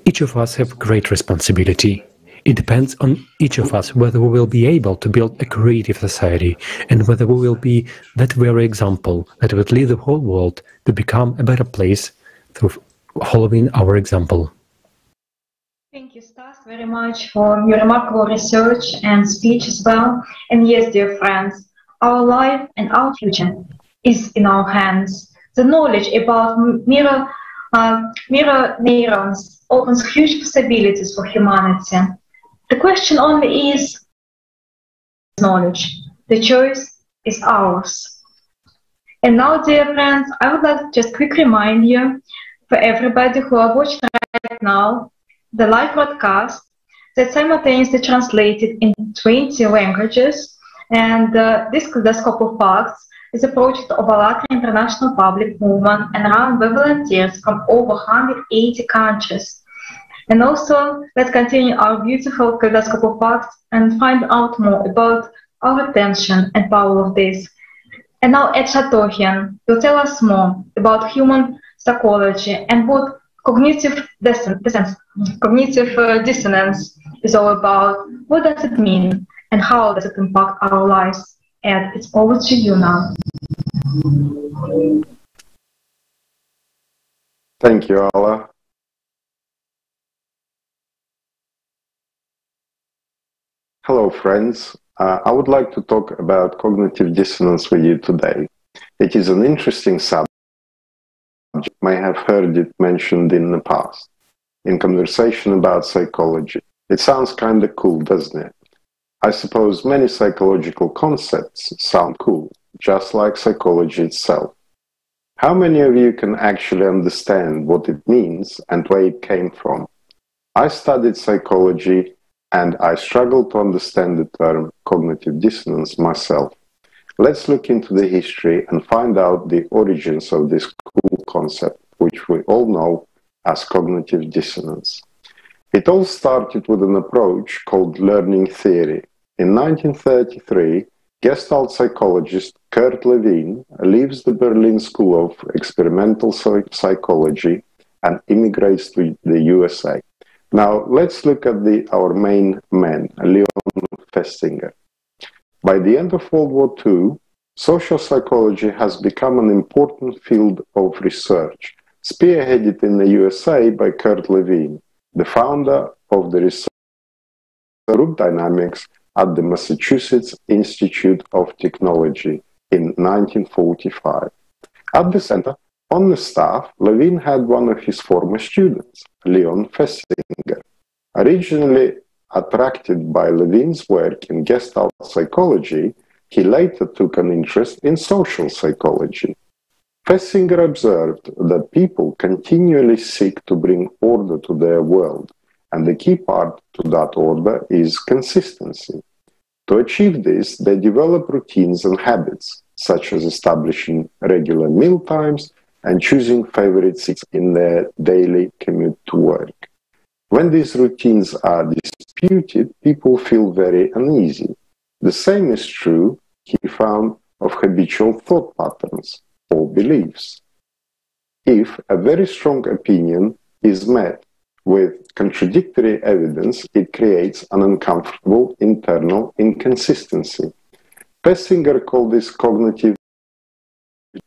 Speaker 8: each of us have great responsibility. It depends on each of us whether we will be able to build a creative society and whether we will be that very example that would lead the whole world to become a better place through following our example.
Speaker 22: Thank you, Stas, very much for your remarkable research and speech as well. And yes, dear friends, our life and our future is in our hands. The knowledge about mirror neurons opens huge possibilities for humanity. The question only is knowledge. The choice is ours. And now, dear friends, I would like to just quick remind you, for everybody who are watching right now, the live broadcast that's simultaneously translated in 20 languages. And this Kaleidoscope of Facts is a project of ALLATRA International Public Movement and run by volunteers from over 180 countries. And also, let's continue our beautiful Kaleidoscope of Facts and find out more about our attention and power of this. And now Ed Shatohian will tell us more about human psychology and what cognitive dissonance is all about. What does it mean? And how does it impact our lives? Ed, it's over to you now.
Speaker 5: Thank you, Alla. Hello, friends. I would like to talk about cognitive dissonance with you today. It is an interesting subject. You may have heard it mentioned in the past, in conversation about psychology. It sounds kind of cool, doesn't it? I suppose many psychological concepts sound cool, just like psychology itself. How many of you can actually understand what it means and where it came from? I studied psychology and I struggle to understand the term cognitive dissonance myself. Let's look into the history and find out the origins of this cool concept, which we all know as cognitive dissonance. It all started with an approach called learning theory. In 1933, Gestalt psychologist Kurt Lewin leaves the Berlin School of Experimental Psychology and immigrates to the USA. Now, let's look at our main man, Leon Festinger. By the end of World War II, social psychology has become an important field of research, spearheaded in the USA by Kurt Lewin, the founder of the research group dynamics at the Massachusetts Institute of Technology in 1945. At the center, on the staff, Lewin had one of his former students, Leon Festinger. Originally attracted by Lewin's work in Gestalt psychology, he later took an interest in social psychology. Festinger observed that people continually seek to bring order to their world, and the key part to that order is consistency. To achieve this, they develop routines and habits, such as establishing regular meal times and choosing favorite seats in their daily commute to work. When these routines are disputed, people feel very uneasy. The same is true, he found, of habitual thought patterns or beliefs. If a very strong opinion is met with contradictory evidence, it creates an uncomfortable internal inconsistency. Pessinger called this cognitive.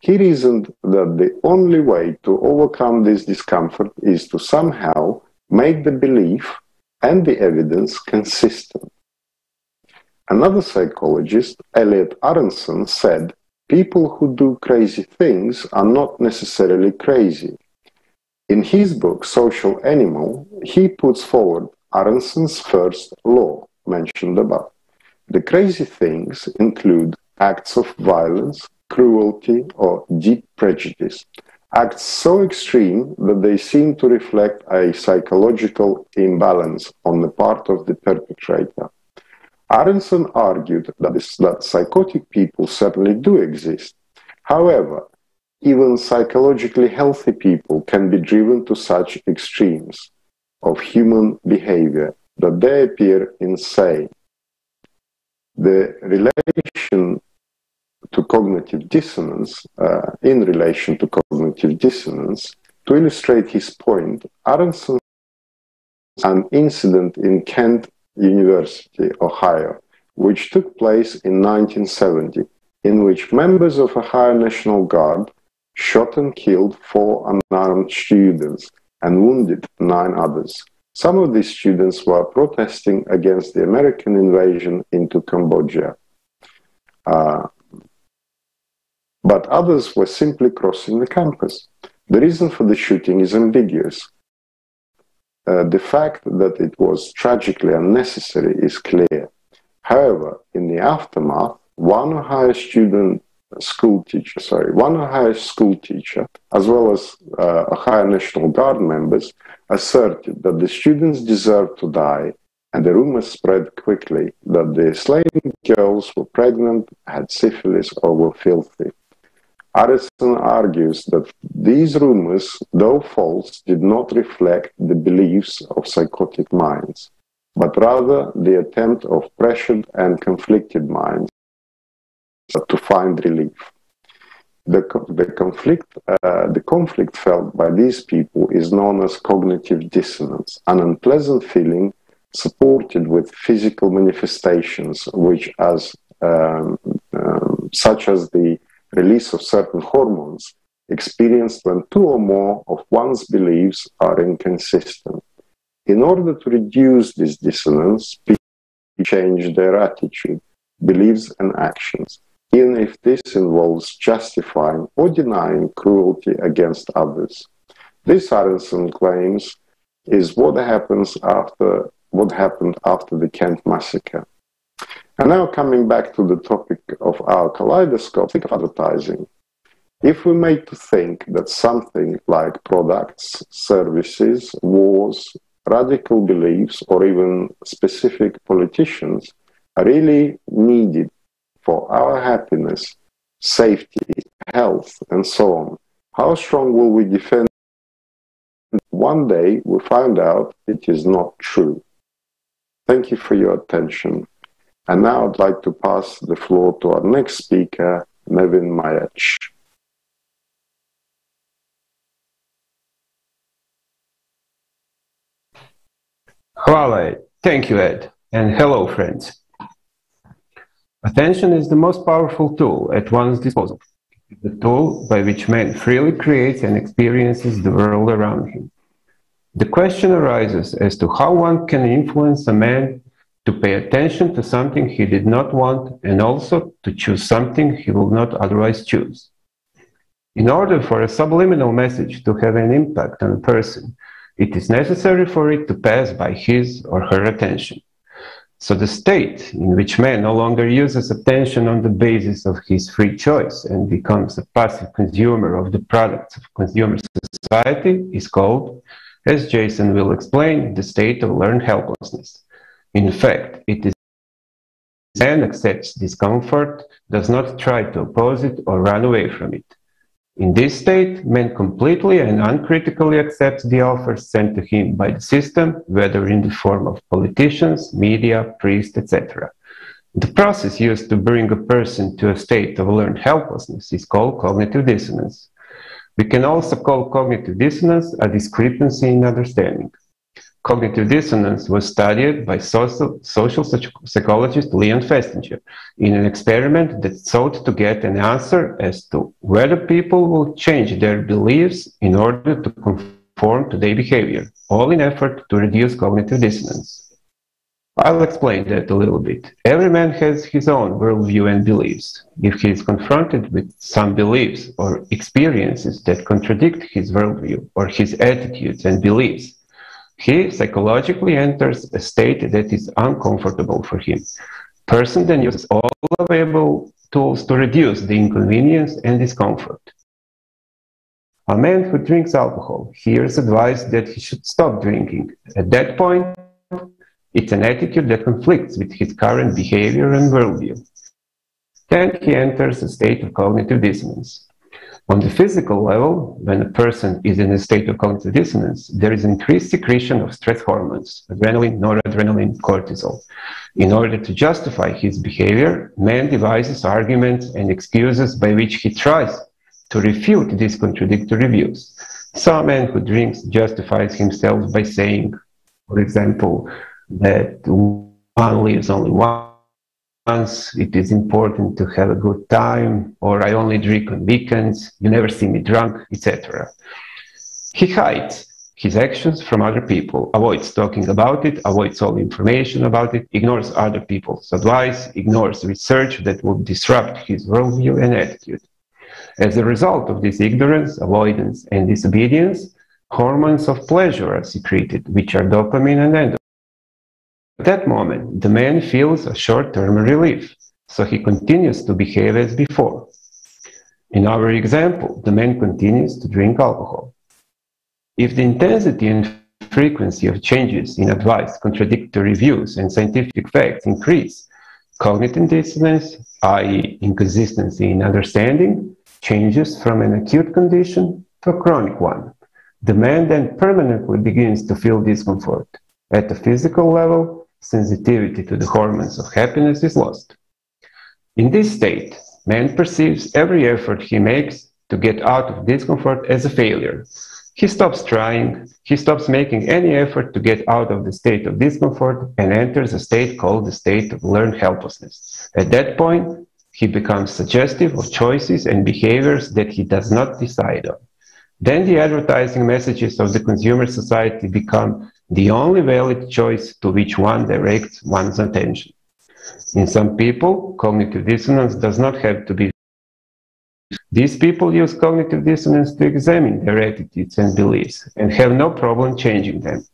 Speaker 5: He reasoned that the only way to overcome this discomfort is to somehow make the belief and the evidence consistent. Another psychologist, Elliot Aronson, said, "People who do crazy things are not necessarily crazy." In his book, Social Animal, he puts forward Aronson's first law, mentioned above. The crazy things include acts of violence, cruelty, or deep prejudice, acts so extreme that they seem to reflect a psychological imbalance on the part of the perpetrator. Aronson argued that psychotic people certainly do exist. However, even psychologically healthy people can be driven to such extremes of human behavior that they appear insane. The relation to cognitive dissonance, to illustrate his point, Aronson an incident in Kent University, Ohio, which took place in 1970, in which members of Ohio National Guard shot and killed 4 unarmed students and wounded 9 others. Some of these students were protesting against the American invasion into Cambodia, but others were simply crossing the campus. The reason for the shooting is ambiguous. The fact that it was tragically unnecessary is clear. However, in the aftermath, one Ohio school teacher, as well as Ohio National Guard members, asserted that the students deserved to die, and the rumors spread quickly that the slain girls were pregnant, had syphilis, or were filthy. Aronson argues that these rumors, though false, did not reflect the beliefs of psychotic minds, but rather the attempt of pressured and conflicted minds to find relief. The conflict felt by these people is known as cognitive dissonance, an unpleasant feeling supported with physical manifestations, such as the release of certain hormones, experienced when 2 or more of one's beliefs are inconsistent. In order to reduce this dissonance, people change their attitude, beliefs, and actions, even if this involves justifying or denying cruelty against others. This, Aronson claims, is what happened after the Kent massacre. And now coming back to the topic of our kaleidoscope, think of advertising. If we're made to think that something like products, services, wars, radical beliefs, or even specific politicians are really needed for our happiness, safety, health, and so on, how strong will we defend? One day we find out it is not true. Thank you for your attention. And now I'd like to pass the floor to our next speaker, Nevin Mayac.
Speaker 17: Hvala. Thank you, Ed. And hello, friends. Attention is the most powerful tool at one's disposal. The tool by which man freely creates and experiences the world around him. The question arises as to how one can influence a man to pay attention to something he did not want and also to choose something he will not otherwise choose. In order for a subliminal message to have an impact on a person, it is necessary for it to pass by his or her attention. So the state in which man no longer uses attention on the basis of his free choice and becomes a passive consumer of the products of consumer society is called, as Jason will explain, the state of learned helplessness. In fact, it is man accepts discomfort, does not try to oppose it or run away from it. In this state, man completely and uncritically accepts the offers sent to him by the system, whether in the form of politicians, media, priests, etc. The process used to bring a person to a state of learned helplessness is called cognitive dissonance. We can also call cognitive dissonance a discrepancy in understanding. Cognitive dissonance was studied by social psychologist Leon Festinger in an experiment that sought to get an answer as to whether people will change their beliefs in order to conform to their behavior, all in effort to reduce cognitive dissonance. I'll explain that a little bit. Every man has his own worldview and beliefs. If he is confronted with some beliefs or experiences that contradict his worldview or his attitudes and beliefs, he psychologically enters a state that is uncomfortable for him. Person then uses all available tools to reduce the inconvenience and discomfort. A man who drinks alcohol hears advice that he should stop drinking. At that point, it's an attitude that conflicts with his current behavior and worldview. Then he enters a state of cognitive dissonance. On the physical level, when a person is in a state of cognitive dissonance, there is increased secretion of stress hormones, adrenaline, noradrenaline, cortisol. In order to justify his behavior, man devises arguments and excuses by which he tries to refute these contradictory views. So a man who drinks justifies himself by saying, for example, that one lives only once, it is important to have a good time, or I only drink on weekends, you never see me drunk, etc. He hides his actions from other people, avoids talking about it, avoids all information about it, ignores other people's advice, ignores research that would disrupt his worldview and attitude. As a result of this ignorance, avoidance, and disobedience, hormones of pleasure are secreted, which are dopamine and endorphins. At that moment, the man feels a short-term relief, so he continues to behave as before. In our example, the man continues to drink alcohol. If the intensity and frequency of changes in advice, contradictory views, and scientific facts increase, cognitive dissonance, i.e. inconsistency in understanding, changes from an acute condition to a chronic one. The man then permanently begins to feel discomfort. At the physical level, sensitivity to the hormones of happiness is lost. In this state, man perceives every effort he makes to get out of discomfort as a failure. He stops trying, he stops making any effort to get out of the state of discomfort and enters a state called the state of learned helplessness. At that point, he becomes suggestive of choices and behaviors that he does not decide on. Then the advertising messages of the consumer society become the only valid choice to which one directs one's attention. In some people, cognitive dissonance does not have to be. These people use cognitive dissonance to examine their attitudes and beliefs and have no problem changing them.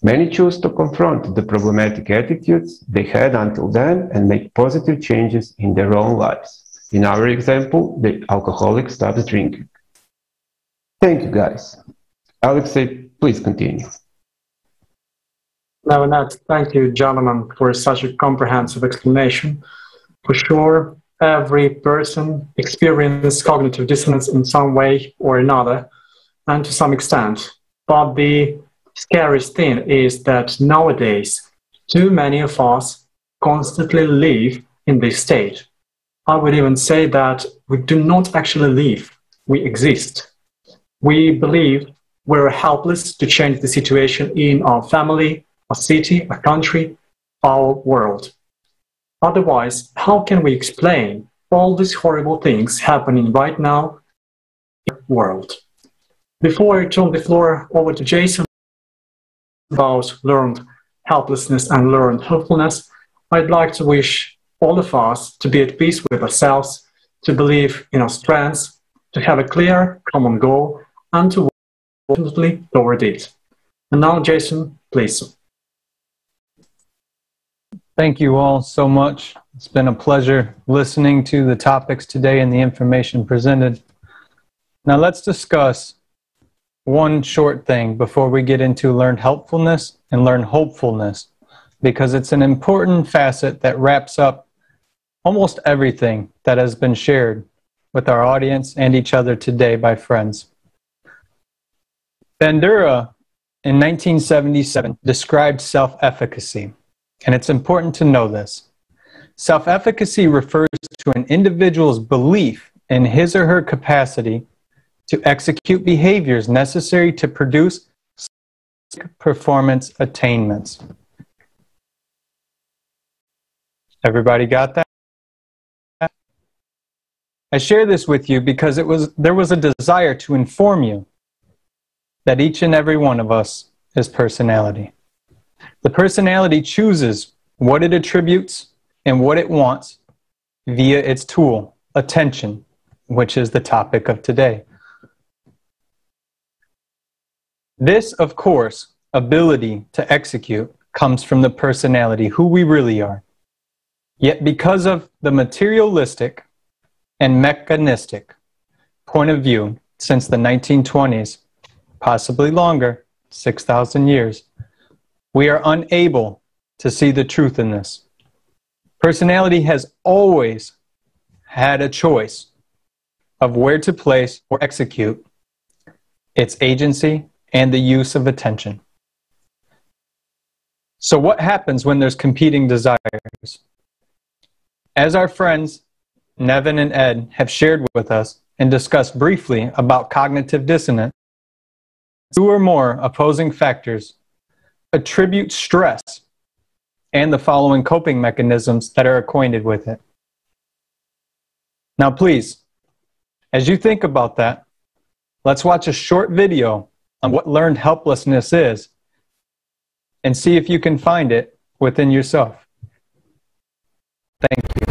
Speaker 17: Many choose to confront the problematic attitudes they had until then and make positive changes in their own lives. In our example, the alcoholic stops drinking. Thank you, guys. Alexei, please continue.
Speaker 6: No, Nat, thank you, gentlemen, for such a comprehensive explanation. For sure, every person experiences cognitive dissonance in some way or another, and to some extent. But the scariest thing is that nowadays, too many of us constantly live in this state. I would even say that we do not actually live, we exist. We believe we're helpless to change the situation in our family, a city, a country, our world. Otherwise, how can we explain all these horrible things happening right now in the world? Before I turn the floor over to Jason about learned helplessness and learned hopefulness, I'd like to wish all of us to be at peace with ourselves, to believe in our strengths, to have a clear common goal, and to work toward it. And now, Jason, please.
Speaker 3: Thank you all so much. It's been a pleasure listening to the topics today and the information presented. Now let's discuss one short thing before we get into learned helpfulness and learned hopefulness, because it's an important facet that wraps up
Speaker 7: almost everything that has been shared with our audience and each other today by friends. Bandura, in 1977, described self-efficacy, and it's important to know this. Self-efficacy refers to an individual's belief in his or her capacity to execute behaviors necessary to produce performance attainments. Everybody got that? I share this with you because there was a desire to inform you that each and every one of us is personality. The personality chooses what it attributes and what it wants via its tool, attention, which is the topic of today. This, of course, ability to execute comes from the personality, who we really are. Yet because of the materialistic and mechanistic point of view since the 1920s, possibly longer, 6,000 years, we are unable to see the truth in this. Personality has always had a choice of where to place or execute its agency and the use of attention. So what happens when there's competing desires? As our friends Nevin and Ed have shared with us and discussed briefly about cognitive dissonance, two or more opposing factors attribute stress and the following coping mechanisms that are acquainted with it. Now please, as you think about that, let's watch a short video on what learned helplessness is and see if you can find it within yourself. Thank you.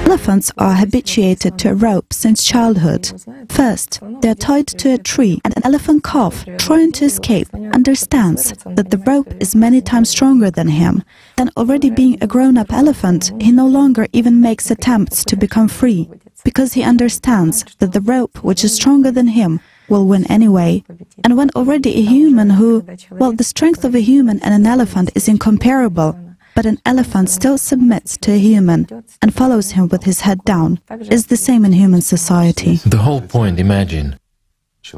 Speaker 16: Elephants are habituated to a rope since childhood. First, they are tied to a tree, and an elephant calf, trying to escape, understands that the rope is many times stronger than him. Then, already being a grown-up elephant, he no longer even makes attempts to become free, because he understands that the rope, which is stronger than him, will win anyway. And when already a human who, well, the strength of a human and an elephant is incomparable, but an elephant still submits to a human and follows him with his head down, is the same in human society.
Speaker 20: The whole point, imagine.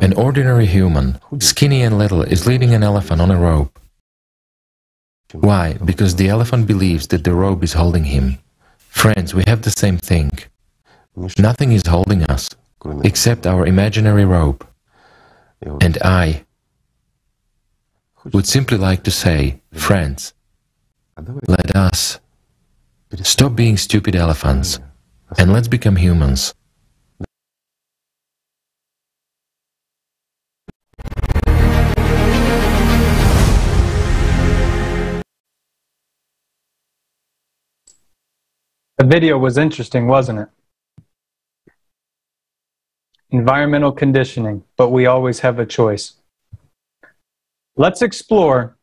Speaker 20: An ordinary human, skinny and little, is leading an elephant on a rope. Why? Because the elephant believes that the rope is holding him. Friends, we have the same thing. Nothing is holding us, except our imaginary rope. And I would simply like to say, friends, let us stop being stupid elephants and let's become humans.
Speaker 7: The video was interesting, wasn't it? Environmental conditioning, but we always have a choice. Let's explore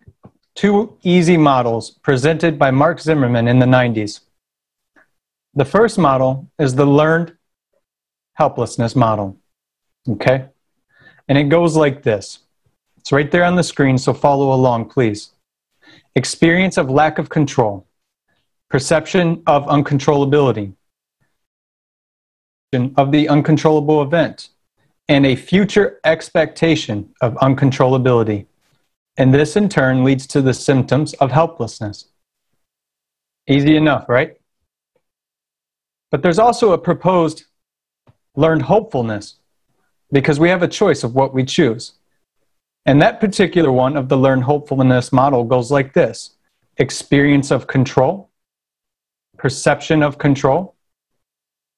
Speaker 7: two easy models presented by Mark Zimmerman in the 90s. The first model is the learned helplessness model, okay? And it goes like this. It's right there on the screen, so follow along, please. Experience of lack of control, perception of uncontrollability, of the uncontrollable event, and a future expectation of uncontrollability. And this in turn leads to the symptoms of helplessness. Easy enough, right? But there's also a proposed learned hopefulness, because we have a choice of what we choose. And that particular one of the learned hopefulness model goes like this: experience of control, perception of control,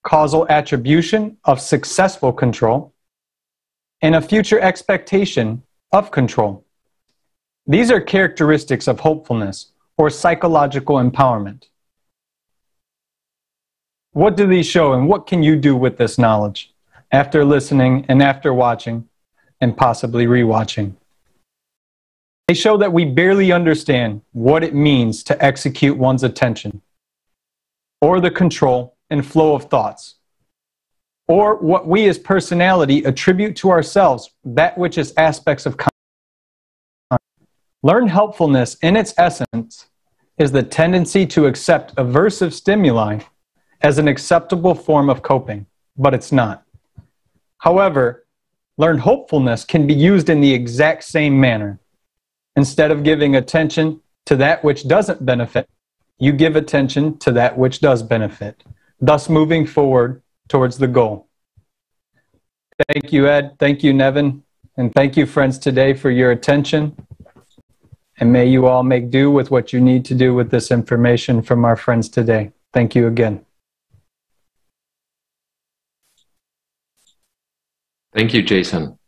Speaker 7: causal attribution of successful control, and a future expectation of control. These are characteristics of hopefulness or psychological empowerment. What do these show, and what can you do with this knowledge after listening and after watching and possibly rewatching? They show that we barely understand what it means to execute one's attention, or the control and flow of thoughts, or what we as personality attribute to ourselves, that which is aspects of consciousness. Learned helpfulness in its essence is the tendency to accept aversive stimuli as an acceptable form of coping, but it's not. However, learned hopefulness can be used in the exact same manner. Instead of giving attention to that which doesn't benefit, you give attention to that which does benefit, thus moving forward towards the goal. Thank you, Ed. Thank you, Nevin. And thank you, friends, today for your attention. And may you all make do with what you need to do with this information from our friends today. Thank you again.
Speaker 20: Thank you, Jason.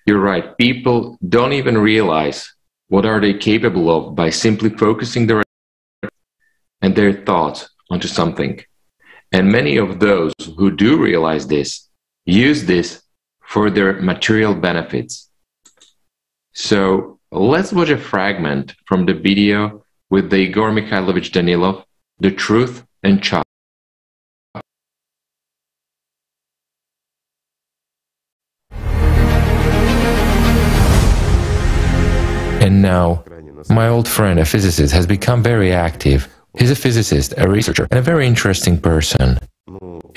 Speaker 20: You're right. People don't even realize what are they capable of by simply focusing their and their thoughts onto something. And many of those who do realize this use this for their material benefits. So let's watch a fragment from the video with the Igor Mikhailovich Danilov, The Truth and Child. And now, my old friend, a physicist, has become very active. He's a physicist, a researcher, and a very interesting person.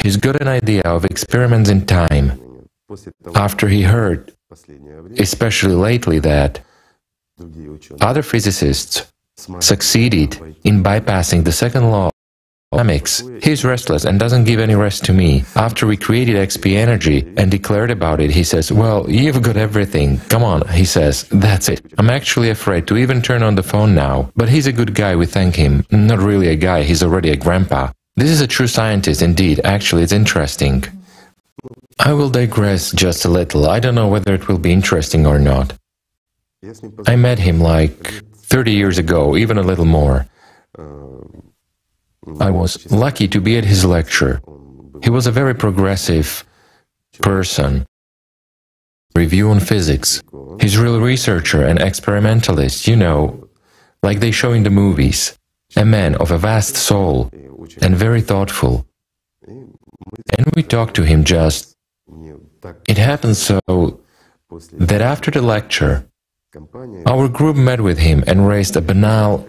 Speaker 20: He's got an idea of experiments in time. After he heard, especially lately, that other physicists succeeded in bypassing the second law of dynamics, he's restless and doesn't give any rest to me. After we created XP energy and declared about it, he says, well, you've got everything. Come on, he says, that's it. I'm actually afraid to even turn on the phone now. But he's a good guy, we thank him. Not really a guy, he's already a grandpa. This is a true scientist indeed. Actually, it's interesting. I will digress just a little. I don't know whether it will be interesting or not. I met him like 30 years ago, even a little more. I was lucky to be at his lecture. He was a very progressive person. Review on physics. He's a real researcher and experimentalist, you know, like they show in the movies. A man of a vast soul and very thoughtful. And we talked to him just... It happened so that after the lecture, our group met with him and raised a banal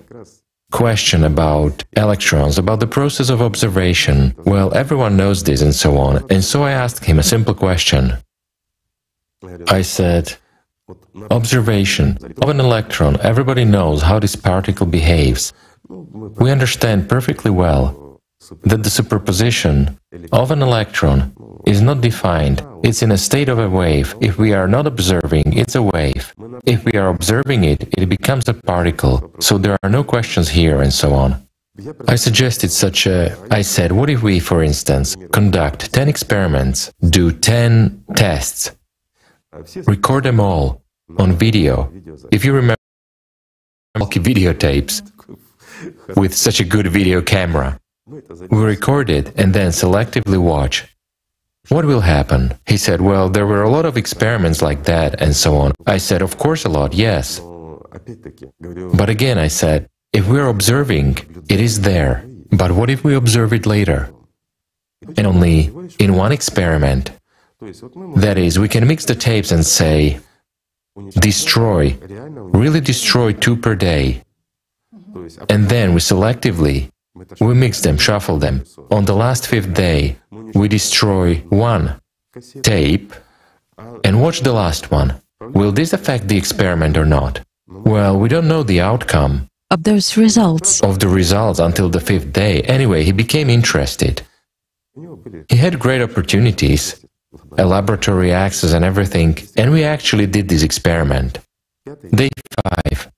Speaker 20: question about electrons, about the process of observation. Well, everyone knows this and so on. And so I asked him a simple question. I said, observation of an electron, everybody knows how this particle behaves. We understand perfectly well that the superposition of an electron is not defined. It's in a state of a wave. If we are not observing, it's a wave. If we are observing it, it becomes a particle. So there are no questions here and so on. I suggested I said, what if we, for instance, conduct 10 experiments, do 10 tests, record them all on video. If you remember bulky videotapes with such a good video camera, we record it and then selectively watch. What will happen? He said, well, there were a lot of experiments like that and so on. I said, of course a lot, yes. But again, I said, if we're observing, it is there. But what if we observe it later? And only in one experiment. That is, we can mix the tapes and say, destroy, really destroy 2 per day. And then we selectively, we mix them, shuffle them. On the last 5th day, we destroy 1 tape and watch the last one. Will this affect the experiment or not? Well, we don't know the outcome
Speaker 12: of those results.
Speaker 20: Of the results until the 5th day. Anyway, he became interested. He had great opportunities, a laboratory access and everything, and we actually did this experiment. Day 5.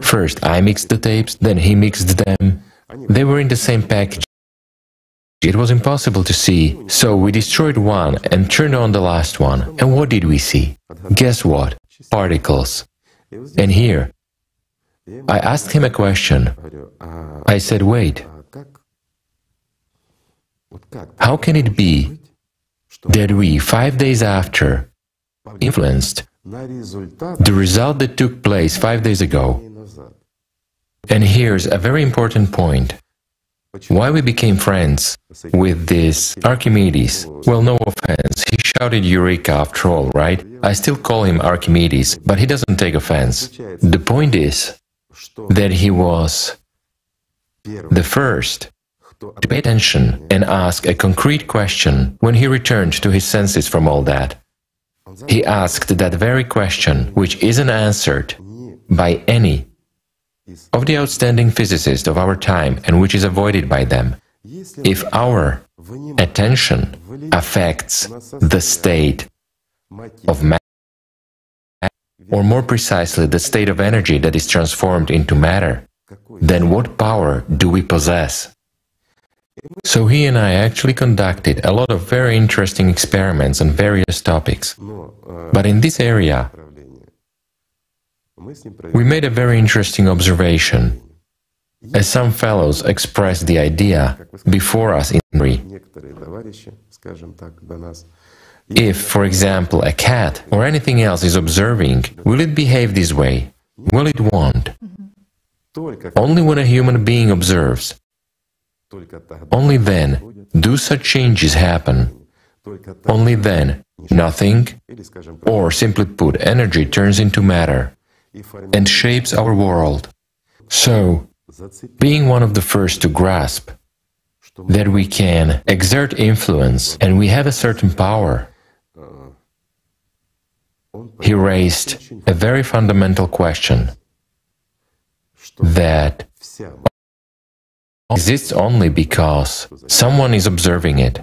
Speaker 20: First, I mixed the tapes, then he mixed them. They were in the same package. It was impossible to see, so we destroyed 1 and turned on the last one. And what did we see? Guess what? Particles. And here, I asked him a question. I said, wait, how can it be that we, 5 days after, influenced the result that took place 5 days ago? And here's a very important point. Why we became friends with this Archimedes? Well, no offense, he shouted Eureka after all, right? I still call him Archimedes, but he doesn't take offense. The point is that he was the first to pay attention and ask a concrete question when he returned to his senses from all that. He asked that very question, which isn't answered by any of the outstanding physicists of our time and which is avoided by them. If our attention affects the state of matter, or more precisely, the state of energy that is transformed into matter, then what power do we possess? So he and I actually conducted a lot of very interesting experiments on various topics. But in this area, we made a very interesting observation, as some fellows expressed the idea before us in theory. If, for example, a cat or anything else is observing, will it behave this way? Well, it won't. Only when a human being observes, only then do such changes happen. Only then nothing, or simply put, energy turns into matter and shapes our world. So, being one of the first to grasp that we can exert influence and we have a certain power, he raised a very fundamental question that exists only because someone is observing it.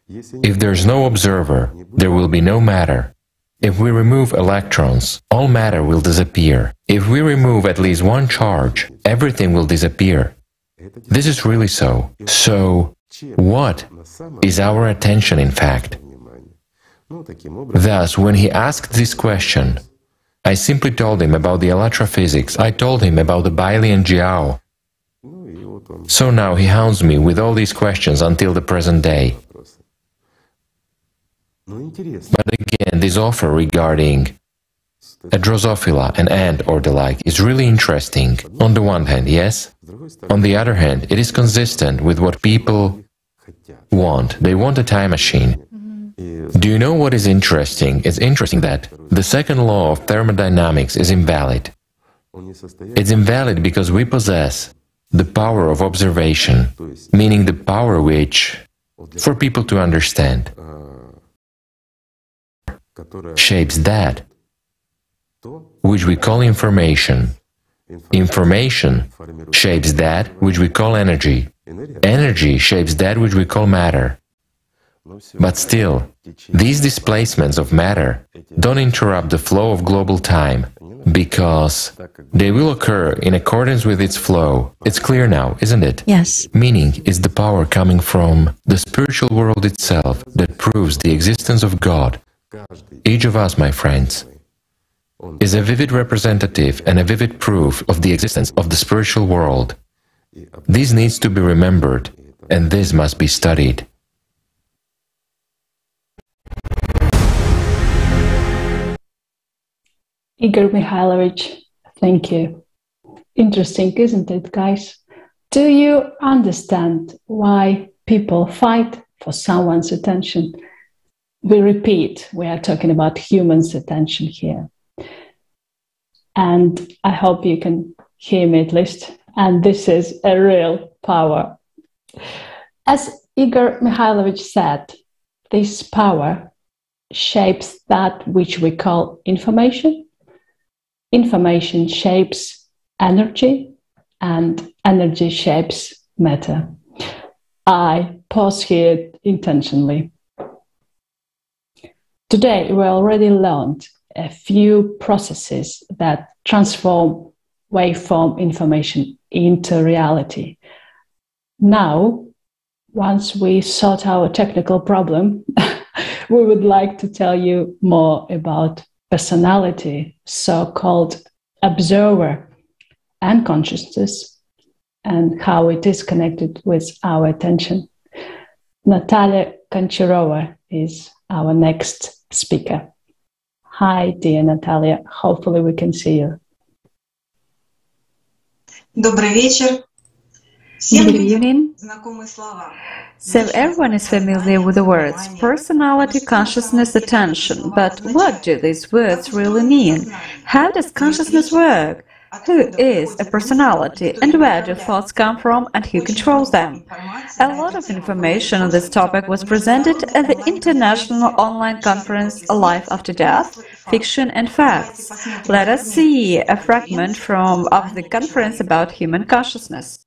Speaker 20: If there's no observer, there will be no matter. If we remove electrons, all matter will disappear. If we remove at least one charge, everything will disappear. This is really so. So, what is our attention in fact? Thus, when he asked this question, I simply told him about the ALLATRA physics, I told him about the Bailey and Jiao. So now he hounds me with all these questions until the present day. But again, this offer regarding a Drosophila, an ant or the like, is really interesting. On the one hand, yes. On the other hand, it is consistent with what people want. They want a time machine. Do you know what is interesting? It's interesting that the second law of thermodynamics is invalid. It's invalid because we possess the power of observation, meaning the power which, for people to understand, shapes that which we call information. Information shapes that which we call energy. Energy shapes that which we call matter. But still, these displacements of matter don't interrupt the flow of global time, because they will occur in accordance with its flow. It's clear now, isn't it?
Speaker 12: Yes.
Speaker 20: Meaning is the power coming from the spiritual world itself that proves the existence of God. Each of us, my friends, is a vivid representative and a vivid proof of the existence of the spiritual world. This needs to be remembered, and this must be studied.
Speaker 1: Igor Mikhailovich, thank you. Interesting, isn't it, guys? Do you understand why people fight for someone's attention? We repeat, we are talking about humans' attention here. And I hope you can hear me at least. And this is a real power. As Igor Mikhailovich said, this power shapes that which we call information. Information shapes energy, and energy shapes matter. I pause here intentionally. Today, we already learned a few processes that transform waveform information into reality. Now, once we sort our technical problem, we would like to tell you more about personality, so-called observer, and consciousness, and how it is connected with our attention. Natalia Koncharova is our next speaker. Hi, dear Natalia. Hopefully we can see you.
Speaker 9: Добрый вечер.
Speaker 4: Good evening. So everyone is familiar with the words personality, consciousness, attention. But what do these words really mean? How does consciousness work? Who is a personality and where do thoughts come from and who controls them? A lot of information on this topic was presented at the international online conference Life After Death, Fiction and Facts. Let us see a fragment of the conference about human consciousness.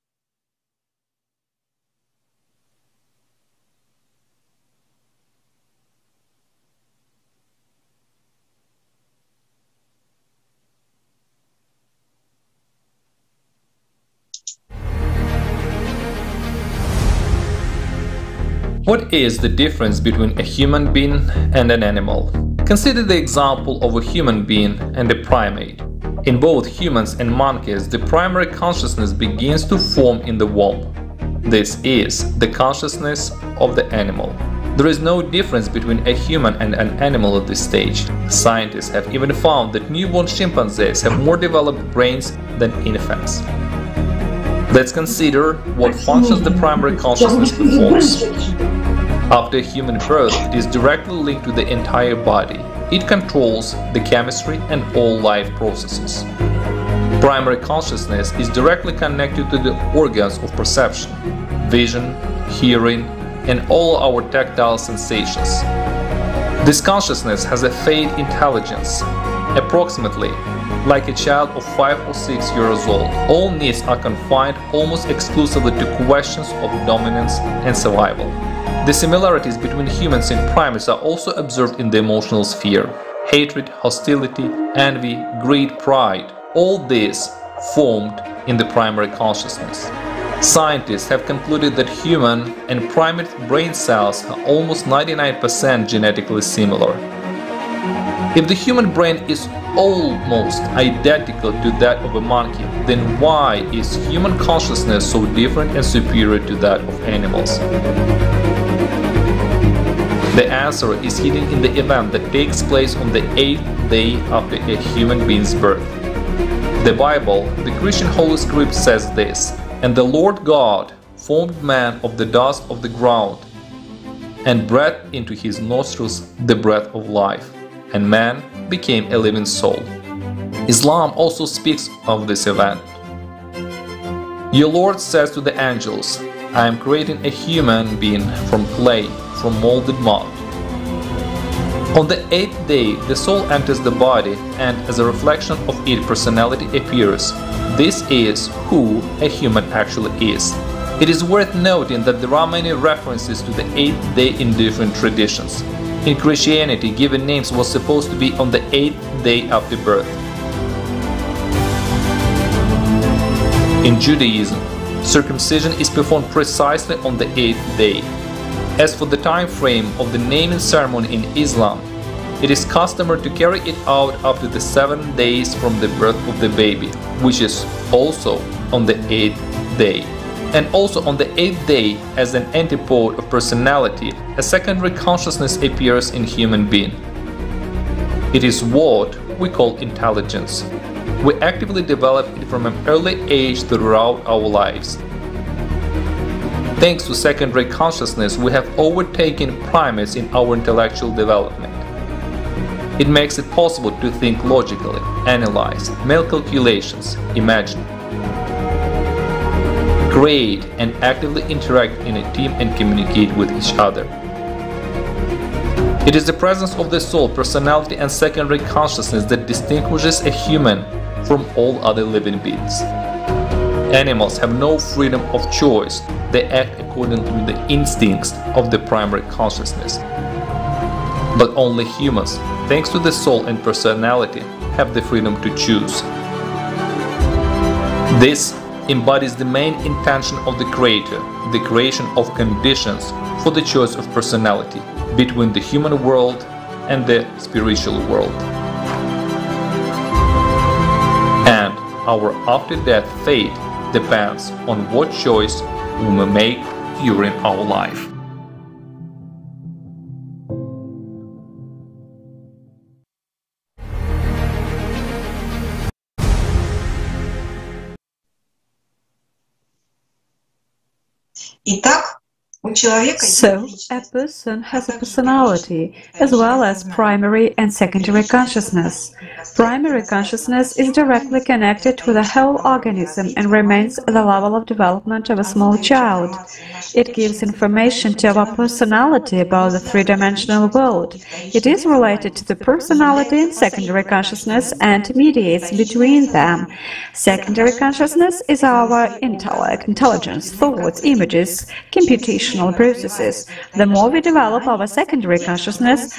Speaker 11: What is the difference between a human being and an animal? Consider the example of a human being and a primate. In both humans and monkeys, the primary consciousness begins to form in the womb. This is the consciousness of the animal. There is no difference between a human and an animal at this stage. Scientists have even found that newborn chimpanzees have more developed brains than infants. Let's consider what functions the primary consciousness performs. After human birth, it is directly linked to the entire body. It controls the chemistry and all life processes. Primary consciousness is directly connected to the organs of perception, vision, hearing, and all our tactile sensations. This consciousness has a fade intelligence, approximately like a child of 5 or 6 years old. All needs are confined almost exclusively to questions of dominance and survival. The similarities between humans and primates are also observed in the emotional sphere. Hatred, hostility, envy, greed, pride, all this formed in the primary consciousness. Scientists have concluded that human and primate brain cells are almost 99% genetically similar. If the human brain is almost identical to that of a monkey, then why is human consciousness so different and superior to that of animals? The answer is hidden in the event that takes place on the 8th day after a human being's birth. The Bible, the Christian Holy Script, says this: "And the Lord God formed man of the dust of the ground, and breathed into his nostrils the breath of life, and man became a living soul." Islam also speaks of this event. Your Lord says to the angels, "I am creating a human being from clay, from molded mud." On the 8th day, the soul enters the body, and as a reflection of its personality appears. This is who a human actually is. It is worth noting that there are many references to the 8th day in different traditions. In Christianity, given names was supposed to be on the 8th day after birth. In Judaism, circumcision is performed precisely on the 8th day. As for the time frame of the naming ceremony in Islam, it is customary to carry it out after the 7 days from the birth of the baby, which is also on the 8th day. And also on the 8th day, as an antipode of personality, a secondary consciousness appears in human being. It is what we call intelligence. We actively develop it from an early age throughout our lives. Thanks to secondary consciousness, we have overtaken primates in our intellectual development. It makes it possible to think logically, analyze, make calculations, imagine, create, and actively interact in a team and communicate with each other. It is the presence of the soul, personality, and secondary consciousness that distinguishes a human from all other living beings. Animals have no freedom of choice. They act according to the instincts of the primary consciousness. But only humans, thanks to the soul and personality, have the freedom to choose. This embodies the main intention of the Creator, the creation of conditions for the choice of personality between the human world and the spiritual world. And our after-death fate depends on what choice we may make during our life.
Speaker 9: Итак,
Speaker 4: So, a person has a personality, as well as primary and secondary consciousness. Primary consciousness is directly connected to the whole organism and remains at the level of development of a small child. It gives information to our personality about the three-dimensional world. It is related to the personality and secondary consciousness and mediates between them. Secondary consciousness is our intellect, intelligence, thoughts, images, computation processes. The more we develop our secondary consciousness,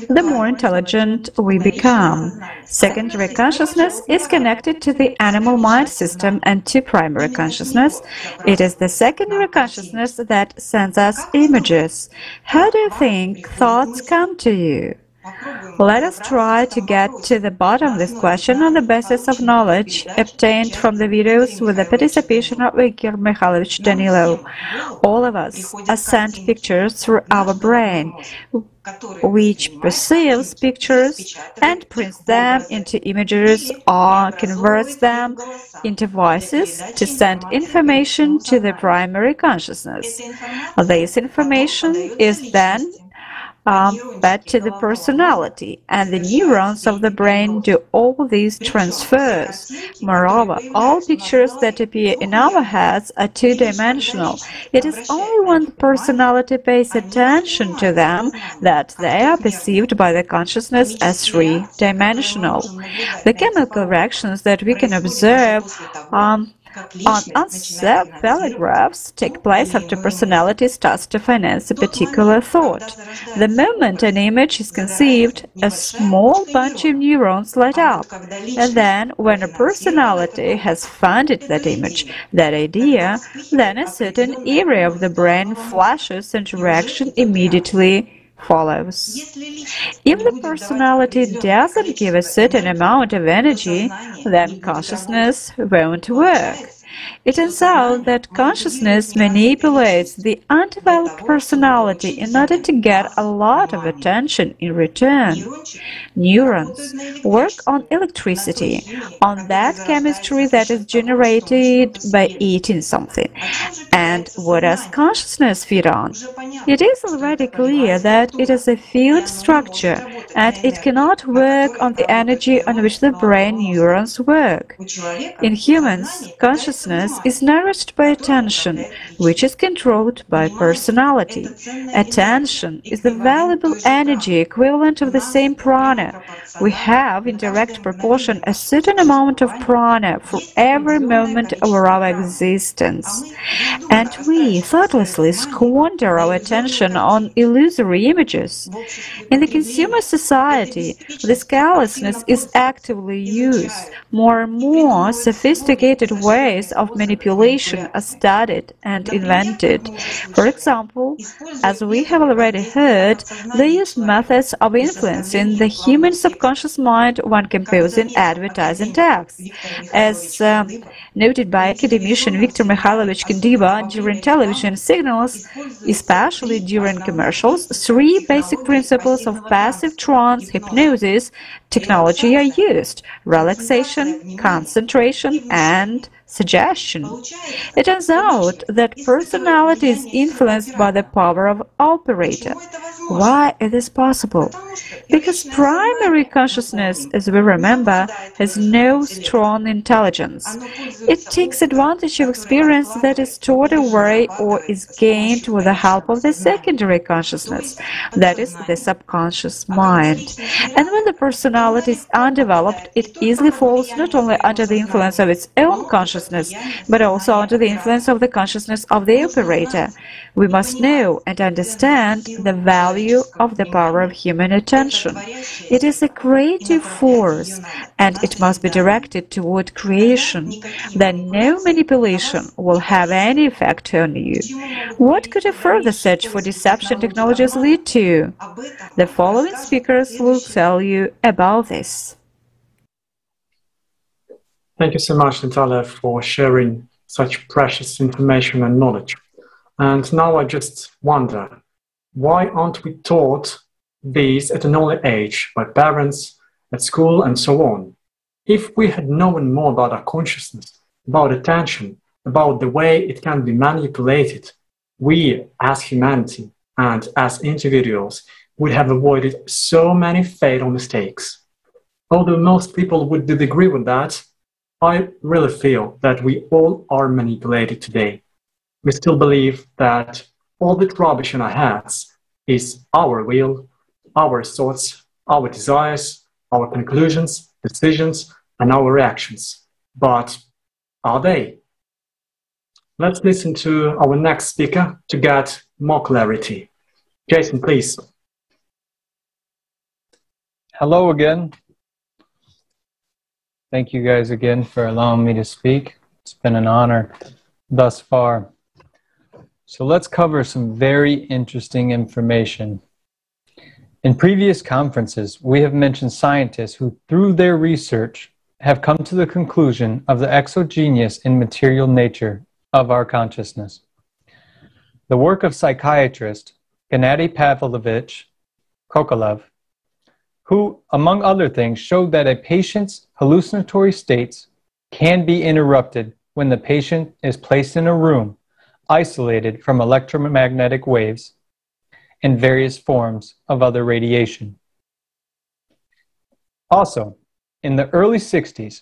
Speaker 4: the more intelligent we become. Secondary consciousness is connected to the animal mind system and to primary consciousness. It is the secondary consciousness that sends us images. How do you think thoughts come to you? Let us try to get to the bottom of this question on the basis of knowledge obtained from the videos with the participation of Igor Mikhailovich Danilo. All of us are sent pictures through our brain, which perceives pictures and prints them into images or converts them into voices to send information to the primary consciousness. This information is then fed to the personality, and the neurons of the brain do all these transfers. Moreover, all pictures that appear in our heads are two-dimensional. It is only when the personality pays attention to them that they are perceived by the consciousness as three-dimensional. The chemical reactions that we can observe on encephalographs take place after personality starts to finance a particular thought. The moment an image is conceived, a small bunch of neurons light up, and then when a personality has funded that image, that idea, then a certain area of the brain flashes and reaction immediately follows. If the personality doesn't give a certain amount of energy, then consciousness won't work. It turns out that consciousness manipulates the undeveloped personality in order to get a lot of attention in return. Neurons work on electricity, on that chemistry that is generated by eating something. And what does consciousness feed on? It is already clear that it is a field structure, and it cannot work on the energy on which the brain neurons work. In humans, consciousness is nourished by attention, which is controlled by personality. Attention is the valuable energy equivalent of the same prana. We have, in direct proportion, a certain amount of prana for every moment of our existence. And we thoughtlessly squander our attention on illusory images. In the consumer society, this callousness is actively used. More and more sophisticated ways of manipulation are studied and invented. For example, as we have already heard, they use methods of influencing the human subconscious mind when composing advertising texts. As noted by academician Viktor Mikhailovich Kendiba, during television signals, especially during commercials, three basic principles of passive trance hypnosis technology are used: relaxation, concentration, and suggestion. It turns out that personality is influenced by the power of operator. Why is this possible? Because primary consciousness, as we remember, has no strong intelligence. It takes advantage of experience that is stored away or is gained with the help of the secondary consciousness, that is, the subconscious mind. And when the personality is undeveloped, it easily falls not only under the influence of its own consciousness, but also under the influence of the consciousness of the operator. We must know and understand the value of the power of human attention. It is a creative force, and it must be directed toward creation. Then no manipulation will have any effect on you. What could a further search for deception technologies lead to? The following speakers will tell you about this.
Speaker 6: Thank you so much, Natalia, for sharing such precious information and knowledge. And now I just wonder, why aren't we taught these at an early age by parents, at school, and so on? If we had known more about our consciousness, about attention, about the way it can be manipulated, we as humanity and as individuals would have avoided so many fatal mistakes. Although most people would disagree with that, I really feel that we all are manipulated today. We still believe that all the rubbish in our heads is our will, our thoughts, our desires, our conclusions, decisions, and our reactions. But are they? Let's listen to our next speaker to get more clarity. Jason, please.
Speaker 7: Hello again. Thank you guys again for allowing me to speak. It's been an honor thus far. So let's cover some very interesting information. In previous conferences, we have mentioned scientists who, through their research, have come to the conclusion of the exogenous and material nature of our consciousness. The work of psychiatrist Gennady Pavlovich Krochalev, who, among other things, showed that a patient's hallucinatory states can be interrupted when the patient is placed in a room isolated from electromagnetic waves and various forms of other radiation. Also, in the early 60s,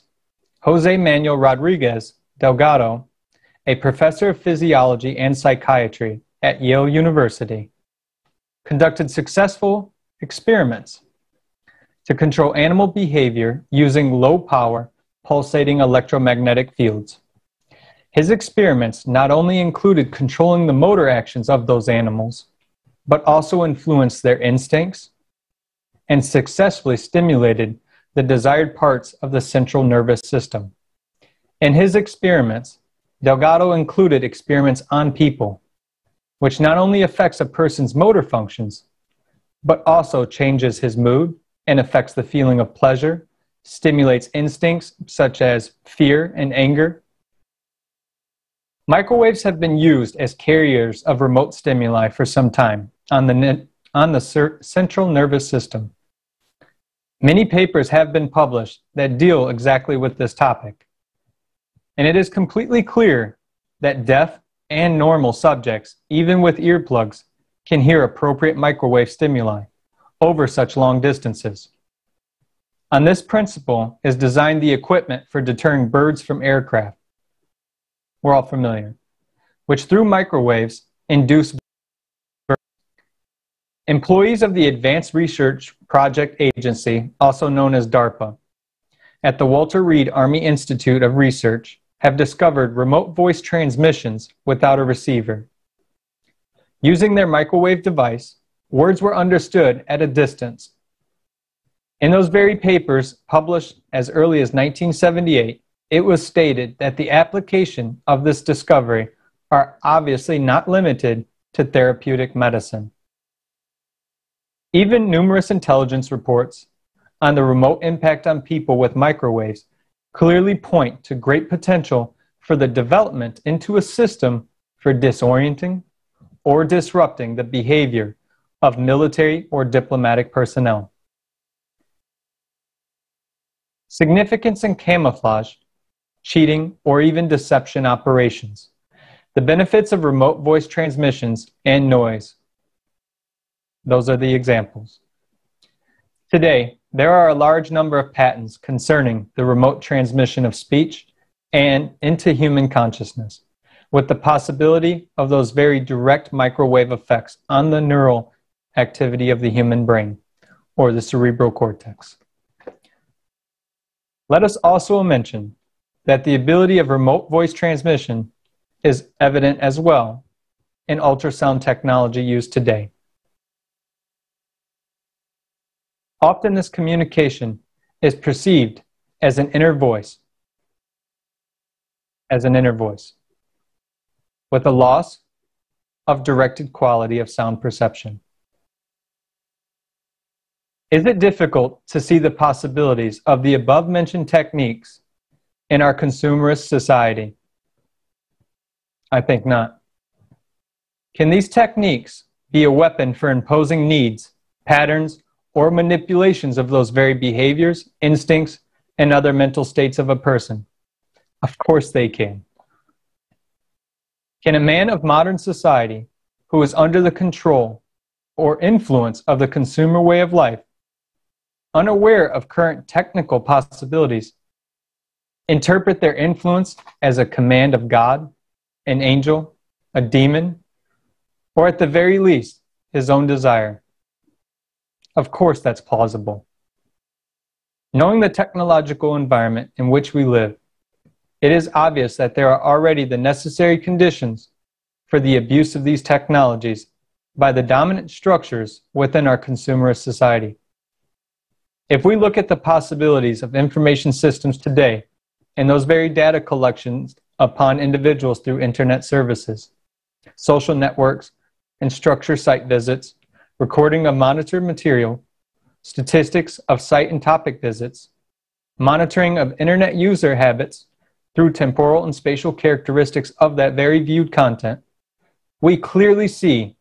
Speaker 7: Jose Manuel Rodriguez Delgado, a professor of physiology and psychiatry at Yale University, conducted successful experiments to control animal behavior using low-power pulsating electromagnetic fields. His experiments not only included controlling the motor actions of those animals, but also influenced their instincts and successfully stimulated the desired parts of the central nervous system. In his experiments, Delgado included experiments on people, which not only affects a person's motor functions, but also changes his mood and affects the feeling of pleasure, stimulates instincts such as fear and anger. Microwaves have been used as carriers of remote stimuli for some time on the central nervous system. Many papers have been published that deal exactly with this topic. And it is completely clear that deaf and normal subjects, even with earplugs, can hear appropriate microwave stimuli over such long distances. On this principle is designed the equipment for deterring birds from aircraft. We're all familiar, which through microwaves induce birds. Employees of the Advanced Research Project Agency, also known as DARPA, at the Walter Reed Army Institute of Research have discovered remote voice transmissions without a receiver. Using their microwave device, words were understood at a distance. In those very papers, published as early as 1978, it was stated that the application of this discovery are obviously not limited to therapeutic medicine. Even numerous intelligence reports on the remote impact on people with microwaves clearly point to great potential for the development into a system for disorienting or disrupting the behavior of military or diplomatic personnel. Significance in camouflage, cheating, or even deception operations. The benefits of remote voice transmissions and noise. Those are the examples. Today, there are a large number of patents concerning the remote transmission of speech and into human consciousness, with the possibility of those very direct microwave effects on the neural activity of the human brain, or the cerebral cortex. Let us also mention that the ability of remote voice transmission is evident as well in ultrasound technology used today. Often this communication is perceived as an inner voice, with a loss of directed quality of sound perception. Is it difficult to see the possibilities of the above-mentioned techniques in our consumerist society? I think not. Can these techniques be a weapon for imposing needs, patterns, or manipulations of those very behaviors, instincts, and other mental states of a person? Of course they can. Can a man of modern society who is under the control or influence of the consumer way of life, unaware of current technical possibilities, interpret their influence as a command of God, an angel, a demon, or at the very least, his own desire? Of course, that's plausible. Knowing the technological environment in which we live, it is obvious that there are already the necessary conditions for the abuse of these technologies by the dominant structures within our consumerist society. If we look at the possibilities of information systems today and those very data collections upon individuals through internet services, social networks, and structured site visits, recording of monitored material, statistics of site and topic visits, monitoring of internet user habits through temporal and spatial characteristics of that very viewed content, we clearly see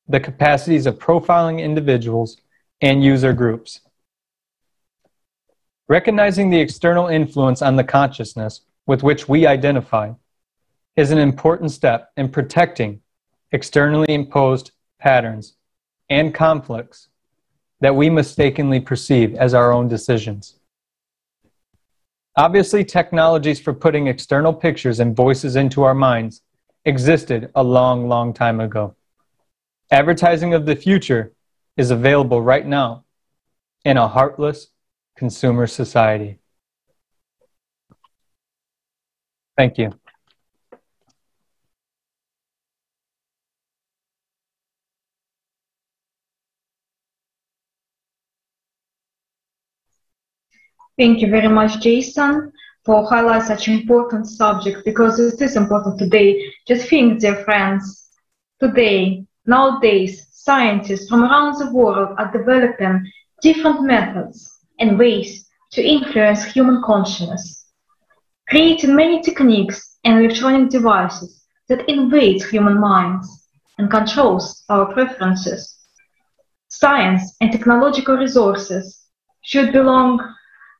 Speaker 7: the capacities of profiling individuals and user groups. Recognizing the external influence on the consciousness with which we identify is an important step in protecting externally imposed patterns and conflicts that we mistakenly perceive as our own decisions. Obviously, technologies for putting external pictures and voices into our minds existed a long, long time ago. Advertising of the future is available right now in a heartless consumer society. Thank you.
Speaker 22: Thank you very much, Jason, for highlighting such an important subject, because it is important today. Just think, dear friends, nowadays, scientists from around the world are developing different methods and ways to influence human consciousness, creating many techniques and electronic devices that invade human minds and controls our preferences. Science and technological resources should belong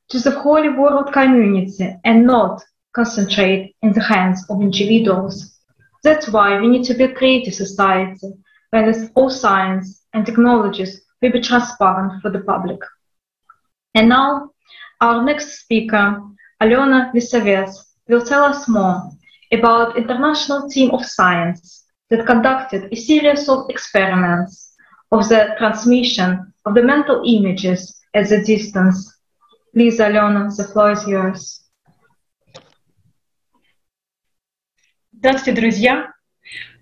Speaker 22: to the whole world community and not concentrate in the hands of individuals. That's why we need to be a creative society where all science and technologies will be transparent for the public. And now, our next speaker, Alena Lisavets, will tell us more about international team of science that conducted a series of experiments of the transmission of the mental images at a distance. Please, Alena, the floor is yours.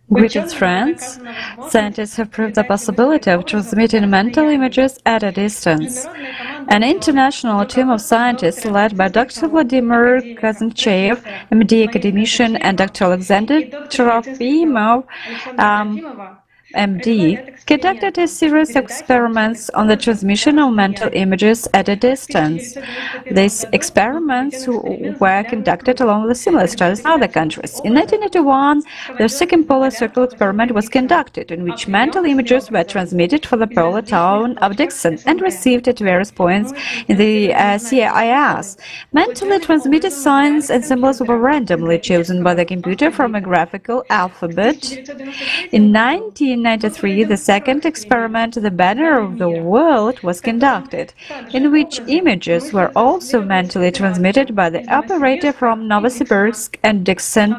Speaker 4: Greetings, friends. Scientists have proved the possibility of transmitting mental images at a distance. An international team of scientists led by Dr. Vladimir Kazanchev, MD academician, and Dr. Alexander Trofimov, MD, conducted a series of experiments on the transmission of mental images at a distance. These experiments were conducted along with similar studies in other countries. In 1981, the second polar circle experiment was conducted, in which mental images were transmitted from the polar town of Dixon and received at various points in the CIS. Mentally transmitted signs and symbols were randomly chosen by the computer from a graphical alphabet. In 1993, the second experiment, the Banner of the World, was conducted, in which images were also mentally transmitted by the operator from Novosibirsk and Dixon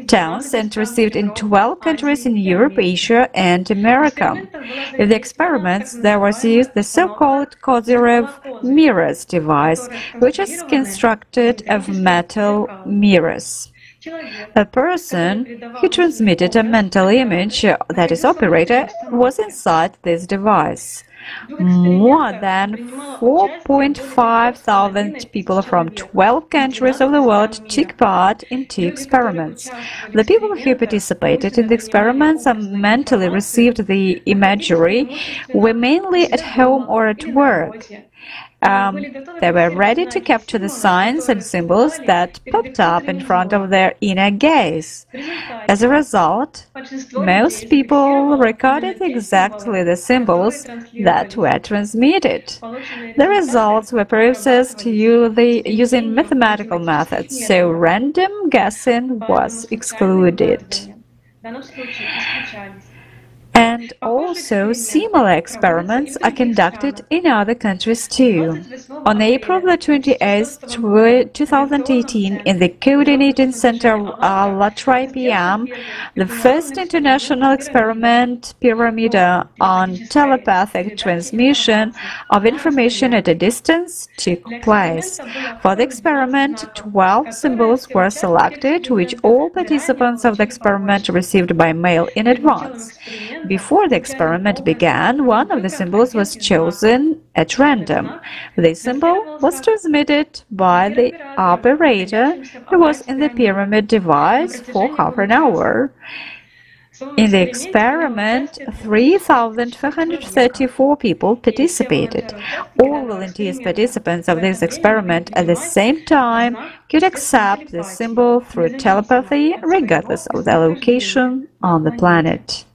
Speaker 4: towns and received in 12 countries in Europe, Asia, and America. In the experiments, there was used the so-called Krochalev mirrors device, which is constructed of metal mirrors. A person who transmitted a mental image, that is operator, was inside this device. More than 4.5 thousand people from 12 countries of the world took part in 2 experiments. The people who participated in the experiments and mentally received the imagery were mainly at home or at work. They were ready to capture the signs and symbols that popped up in front of their inner gaze. As a result, most people recorded exactly the symbols that were transmitted. The results were processed using mathematical methods, so random guessing was excluded. And also, similar experiments are conducted in other countries too. On April 28, 2018, in the Coordinating Center of ALLATRA PM, the first international experiment, Pyramida, on telepathic transmission of information at a distance took place. For the experiment, 12 symbols were selected, which all participants of the experiment received by mail in advance. Before the experiment began, one of the symbols was chosen at random. This symbol was transmitted by the operator who was in the pyramid device for half an hour. In the experiment, 3,434 people participated. All volunteers participants of this experiment at the same time could accept the symbol through telepathy regardless of their location on the planet.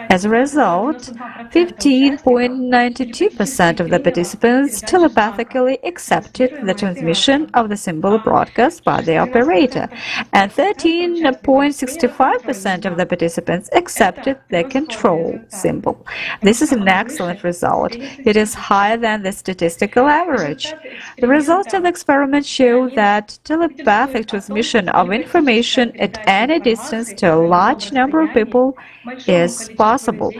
Speaker 4: As a result, 15.92% of the participants telepathically accepted the transmission of the symbol broadcast by the operator, and 13.65% of the participants accepted the control symbol. This is an excellent result. It is higher than the statistical average. The results of the experiment show that telepathic transmission of information at any distance to a large number of people is possible,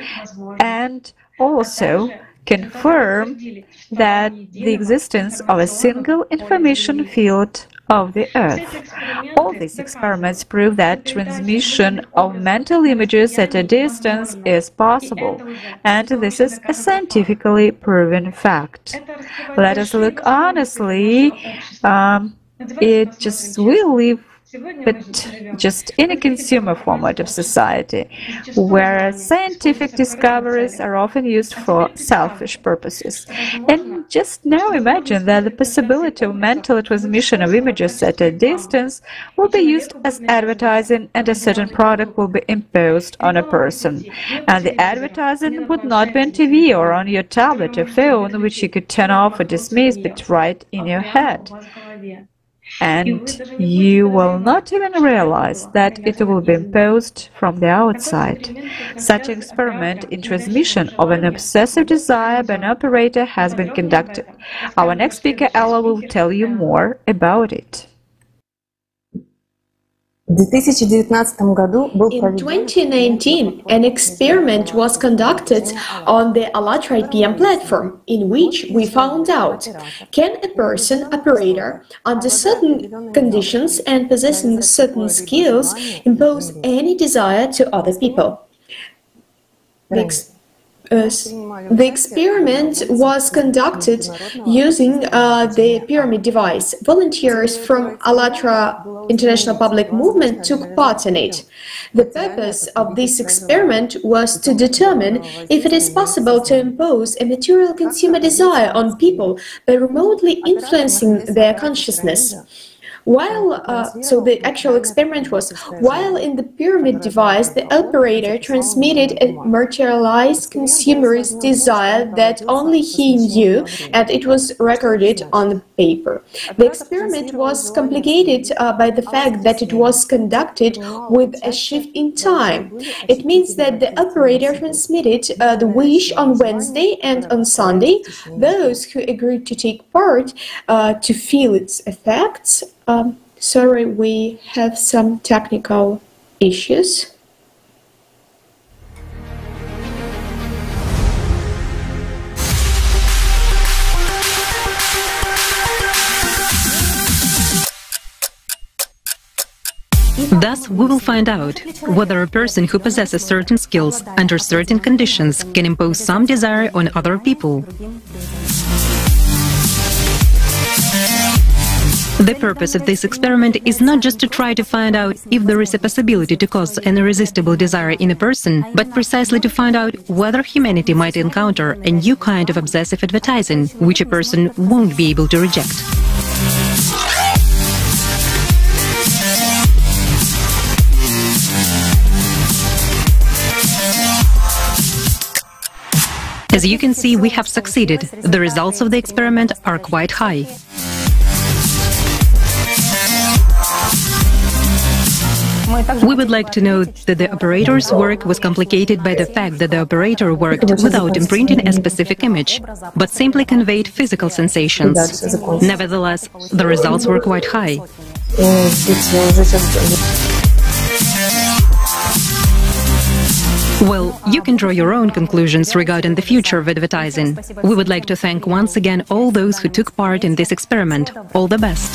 Speaker 4: and also confirm that the existence of a single information field of the Earth. All these experiments prove that transmission of mental images at a distance is possible, and this is a scientifically proven fact. Let us look honestly, we live but just in a consumer format of society, where scientific discoveries are often used for selfish purposes. And just now imagine that the possibility of mental transmission of images at a distance will be used as advertising, and a certain product will be imposed on a person. And the advertising would not be on TV or on your tablet or phone, which you could turn off or dismiss, but right in your head. And you will not even realize that it will be imposed from the outside. Such an experiment in transmission of an obsessive desire by an operator has been conducted. Our next speaker, Ella, will tell you more about it.
Speaker 10: In 2019, an experiment was conducted on the ALLATRA PM platform, in which we found out, can a person, operator, under certain conditions and possessing certain skills, impose any desire to other people? The experiment was conducted using the pyramid device. Volunteers from ALLATRA International Public Movement took part in it. The purpose of this experiment was to determine if it is possible to impose a material consumer desire on people by remotely influencing their consciousness. So the actual experiment was, while in the pyramid device, the operator transmitted a materialized consumerist desire that only he knew, and it was recorded on paper. The experiment was complicated by the fact that it was conducted with a shift in time. It means that the operator transmitted the wish on Wednesday, and on Sunday, those who agreed to take part to feel its effects. Sorry, we have some technical issues.
Speaker 21: Thus, we will find out whether a person who possesses certain skills under certain conditions can impose some desire on other people. The purpose of this experiment is not just to try to find out if there is a possibility to cause an irresistible desire in a person, but precisely to find out whether humanity might encounter a new kind of obsessive advertising, which a person won't be able to reject. As you can see, we have succeeded. The results of the experiment are quite high. We would like to note that the operator's work was complicated by the fact that the operator worked without imprinting a specific image, but simply conveyed physical sensations. Nevertheless, the results were quite high. Well, you can draw your own conclusions regarding the future of advertising. We would like to thank once again all those who took part in this experiment. All the best.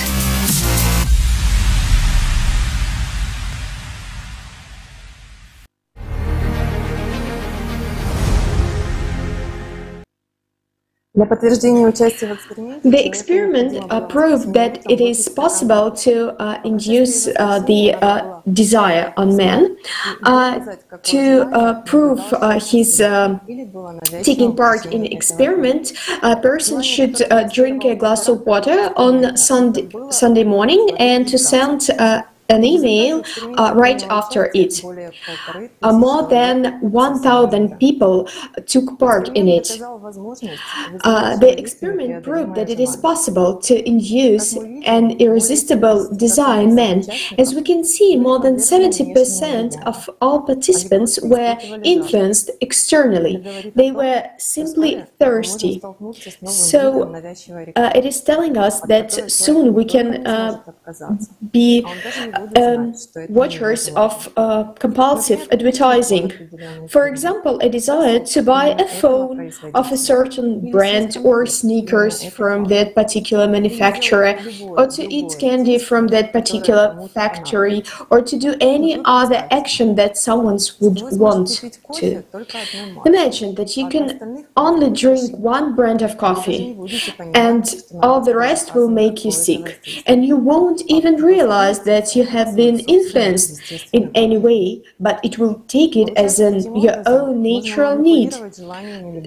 Speaker 10: The experiment proved that it is possible to induce the desire on man. To prove his taking part in the experiment, a person should drink a glass of water on Sunday morning and to send an email right after it. More than 1,000 people took part in it. The experiment proved that it is possible to induce an irresistible desire in men. As we can see, more than 70% of all participants were influenced externally. They were simply thirsty. So it is telling us that soon we can be watchers of compulsive advertising. For example, a desire to buy a phone of a certain brand or sneakers from that particular manufacturer, or to eat candy from that particular factory, or to do any other action that someone would want to. Imagine that you can only drink one brand of coffee and all the rest will make you sick, and you won't even realize that you have been influenced in any way, but it will take it as your own natural need.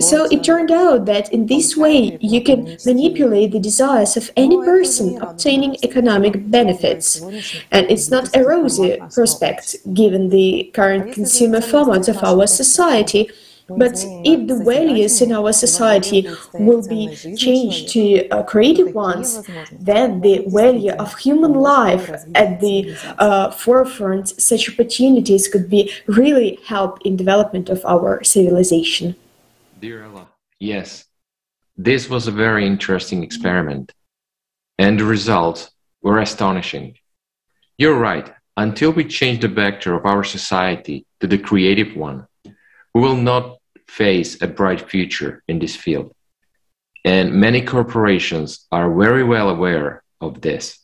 Speaker 10: So it turned out that in this way you can manipulate the desires of any person obtaining economic benefits. And it's not a rosy prospect given the current consumer format of our society. But if the values in our society will be changed to creative ones, then the value of human life at the forefront, such opportunities could be really help in development of our civilization.
Speaker 17: Dear Ella, yes, this was a very interesting experiment, and the results were astonishing. You're right, until we change the vector of our society to the creative one, we will not face a bright future in this field. And many corporations are very well aware of this.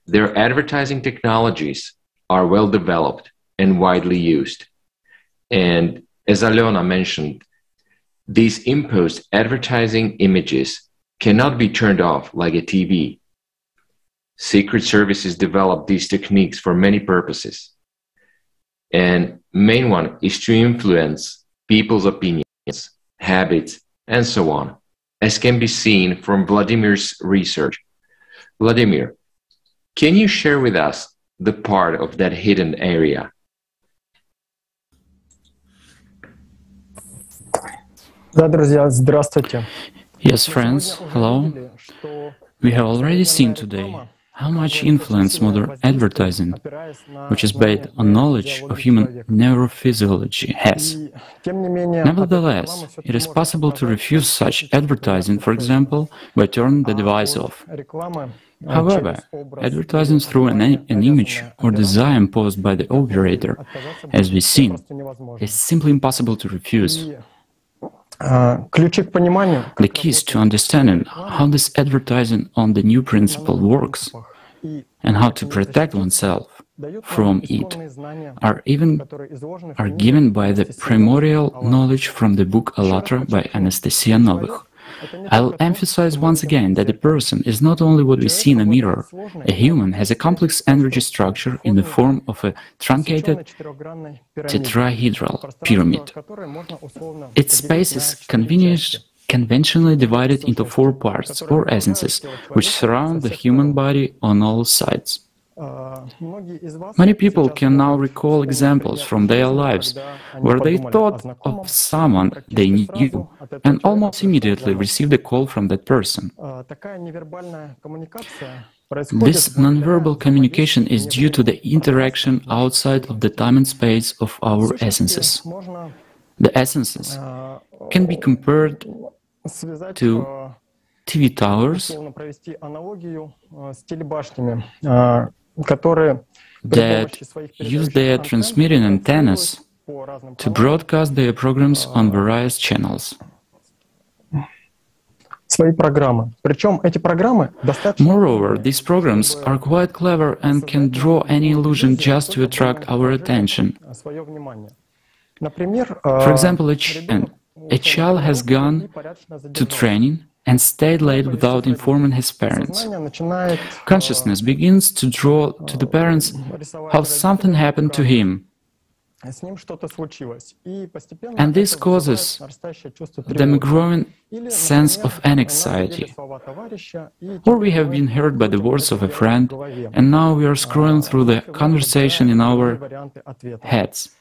Speaker 17: Their advertising technologies are well developed and widely used. And as Alena mentioned, these imposed advertising images cannot be turned off like a TV. Secret services develop these techniques for many purposes. And main one is to influence people's opinions, habits, and so on, as can be seen from Vladimir's research. Vladimir, can you share with us the part of that hidden area?
Speaker 14: Yes, friends, hello. We have already seen today how much influence modern advertising, which is based on knowledge of human neurophysiology, has. Nevertheless, it is possible to refuse such advertising, for example, by turning the device off. However, advertising through an image or desire imposed by the operator, as we've seen, is simply impossible to refuse. The keys to understanding how this advertising on the new principle works and how to protect oneself from it are given by the primordial knowledge from the book ALLATRA by Anastasia Novych. I'll emphasize once again that a person is not only what we see in a mirror. A human has a complex energy structure in the form of a truncated tetrahedral pyramid. Its space is conventionally divided into 4 parts or essences, which surround the human body on all sides. Many people can now recall examples from their lives where they thought of someone they knew and almost immediately received a call from that person. This nonverbal communication is due to the interaction outside of the time and space of our essences. The essences can be compared to TV towers that use their transmitting antennas to broadcast their programs on various channels. Moreover, these programs are quite clever and can draw any illusion just to attract our attention. For example, a child has gone to training and stayed late without informing his parents. Consciousness begins to draw to the parents how something happened to him. And this causes them a growing sense of anxiety. Or we have been hurt by the words of a friend, and now we are scrolling through the conversation in our heads,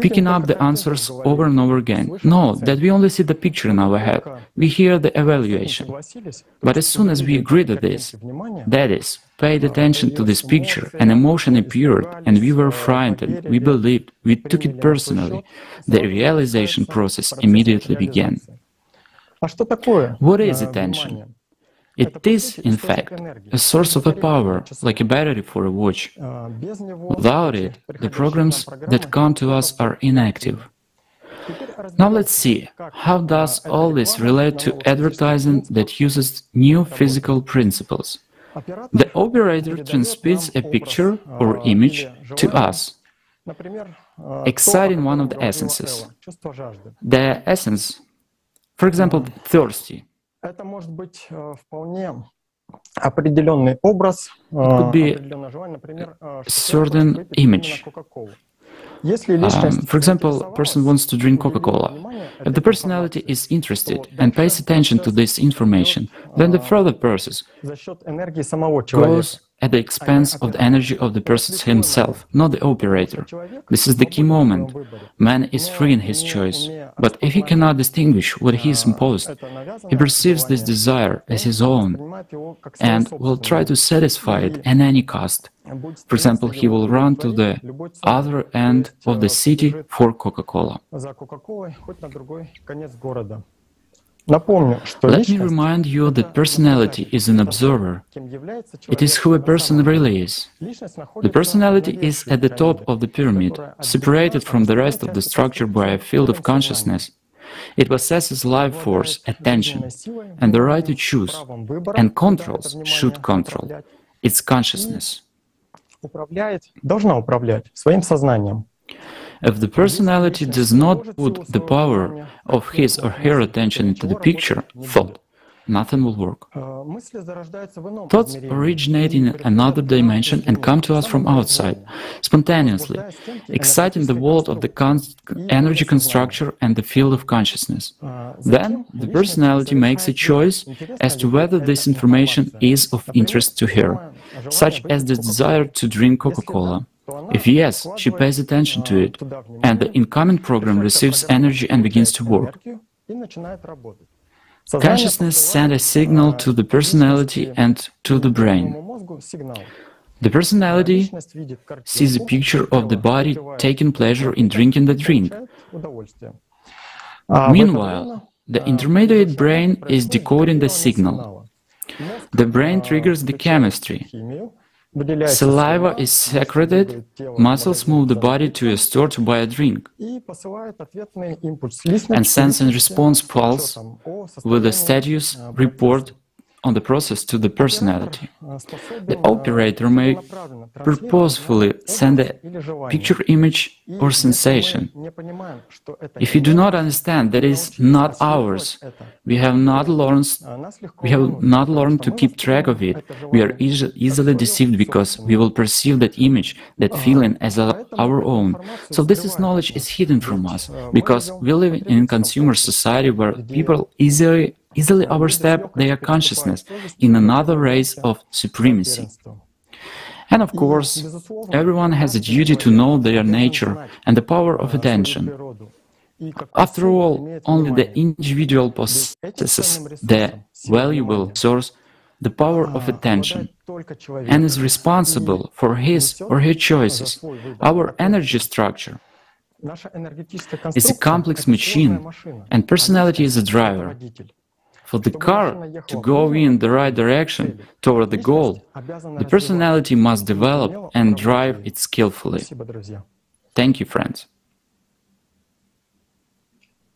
Speaker 14: picking up the answers over and over again. No, that we only see the picture in our head. We hear the evaluation. But as soon as we agreed to this, that is, paid attention to this picture, an emotion appeared, and we were frightened, we believed, we took it personally, the realization process immediately began. What is attention? It is, in fact, a source of a power, like a battery for a watch. Without it, the programs that come to us are inactive. Now let's see, how does all this relate to advertising that uses new physical principles? The operator transmits a picture or image to us, exciting one of the essences. The essence, for example, thirsty. It could be a certain image. For example, a person wants to drink Coca-Cola. If the personality is interested and pays attention to this information, then the further process goes at the expense of the energy of the person himself, not the operator. This is the key moment. Man is free in his choice, but if he cannot distinguish what he is imposed, he perceives this desire as his own and will try to satisfy it at any cost. For example, he will run to the other end of the city for Coca-Cola. Let me remind you that personality is an observer. It is who a person really is. The personality is at the top of the pyramid, separated from the rest of the structure by a field of consciousness. It possesses life force, attention, and the right to choose, and controls, should control, its consciousness. If the personality does not put the power of his or her attention into the picture, thought, nothing will work. Thoughts originate in another dimension and come to us from outside, spontaneously, exciting the world of the energy constructor and the field of consciousness. Then, the personality makes a choice as to whether this information is of interest to her, such as the desire to drink Coca-Cola. If yes, she pays attention to it, and the incoming program receives energy and begins to work. Consciousness sends a signal to the personality and to the brain. The personality sees a picture of the body taking pleasure in drinking the drink. Meanwhile, the intermediate brain is decoding the signal. The brain triggers the chemistry. Saliva is secreted, muscles move the body to a store to buy a drink, and sends a response pulse with a status report on the process to the personality. The operator may purposefully send a picture, image, or sensation. If you do not understand that is not ours, we have not learned to keep track of it, we are easily deceived because we will perceive that image, that feeling as our own. So this knowledge is hidden from us, because we live in a consumer society where people easily overstep their consciousness in another race of supremacy. And of course, everyone has a duty to know their nature and the power of attention. After all, only the individual possesses the valuable source, the power of attention, and is responsible for his or her choices. Our energy structure is a complex machine, and personality is a driver. For the car to go in the right direction toward the goal, the personality must develop and drive it skillfully. Thank you, friends.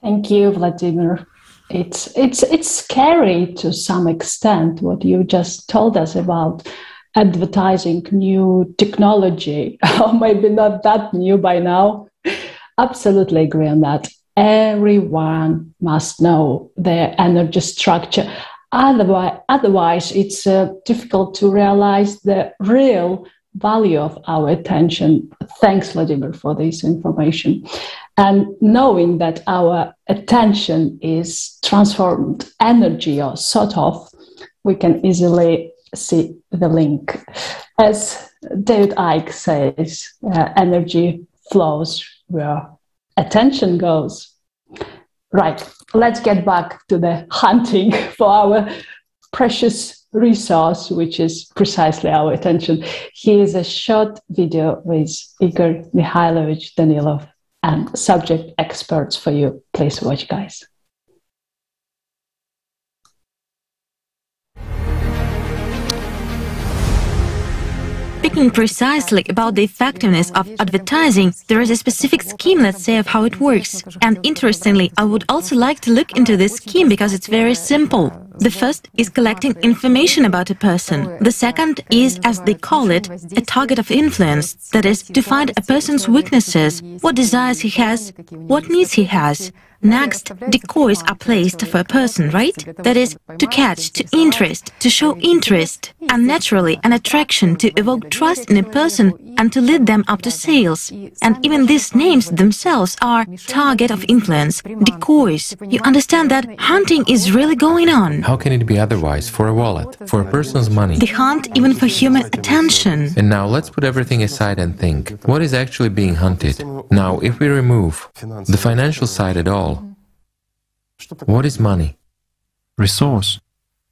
Speaker 1: Thank you, Vladimir. It's scary to some extent what you just told us about advertising new technology, or maybe not that new by now. Absolutely agree on that. Everyone must know their energy structure. Otherwise it's difficult to realize the real value of our attention. Thanks, Vladimir, for this information. And knowing that our attention is transformed energy, or sort of, we can easily see the link. As David Icke says, energy flows where attention goes. Right, let's get back to the hunting for our precious resource, which is precisely our attention. Here's a short video with Igor Mikhailovich Danilov and subject experts for you. Please watch, guys.
Speaker 12: Speaking precisely about the effectiveness of advertising, there is a specific scheme, let's say, of how it works. And interestingly, I would also like to look into this scheme because it's very simple. The first is collecting information about a person. The second is, as they call it, a target of influence. That is, to find a person's weaknesses, what desires he has, what needs he has. Next, decoys are placed for a person, right? That is, to catch, to interest, to show interest, and naturally an attraction to evoke trust in a person and to lead them up to sales. And even these names themselves are target of influence, decoys. You understand that hunting is really going on.
Speaker 20: How can it be otherwise for a wallet, for a person's money?
Speaker 12: The hunt even for human attention.
Speaker 20: And now let's put everything aside and think, what is actually being hunted? Now, if we remove the financial side at all, what is money?
Speaker 2: Resource.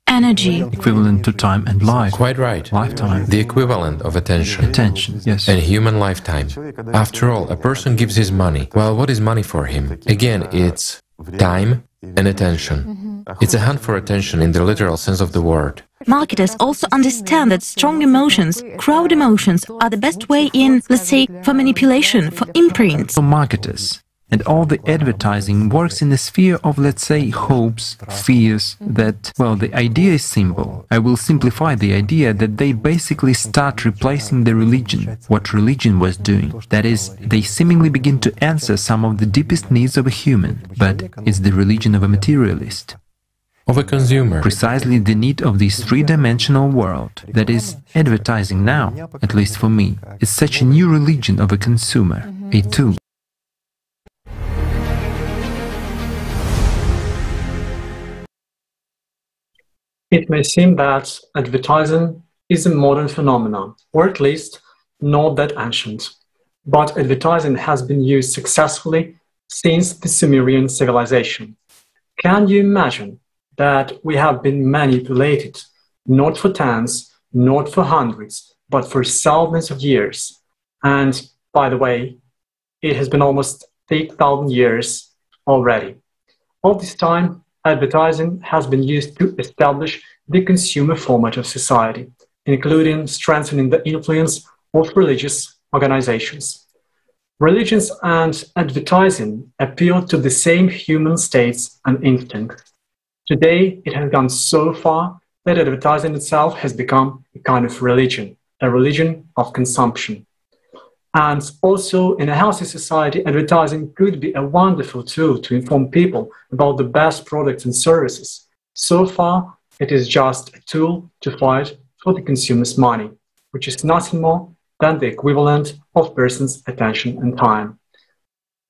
Speaker 12: Energy.
Speaker 2: Equivalent to time and life.
Speaker 20: Quite right.
Speaker 2: Lifetime.
Speaker 20: The equivalent of attention.
Speaker 2: Attention, yes.
Speaker 20: And human lifetime. After all, a person gives his money. Well, what is money for him? Again, it's time and attention. It's a hunt for attention in the literal sense of the word.
Speaker 12: Marketers also understand that strong emotions, crowd emotions, are the best way in, let's say, for manipulation, for imprints.
Speaker 2: For marketers. And all the advertising works in the sphere of, let's say, hopes, fears, that, well, the idea is simple. I will simplify the idea that they basically start replacing the religion, what religion was doing. That is, they seemingly begin to answer some of the deepest needs of a human, but it's the religion of a materialist.
Speaker 20: Of a consumer.
Speaker 2: Precisely the need of this three-dimensional world. That is, advertising now, at least for me, is such a new religion of a consumer, a tool.
Speaker 6: It may seem that advertising is a modern phenomenon, or at least not that ancient. But advertising has been used successfully since the Sumerian civilization. Can you imagine that we have been manipulated, not for tens, not for hundreds, but for thousands of years? And, by the way, it has been almost 8,000 years already. All this time, advertising has been used to establish the consumer format of society, including strengthening the influence of religious organizations. Religions and advertising appeal to the same human states and instincts. Today, it has gone so far that advertising itself has become a kind of religion, a religion of consumption. And also, in a healthy society, advertising could be a wonderful tool to inform people about the best products and services. So far, it is just a tool to fight for the consumer's money, which is nothing more than the equivalent of person's attention and time.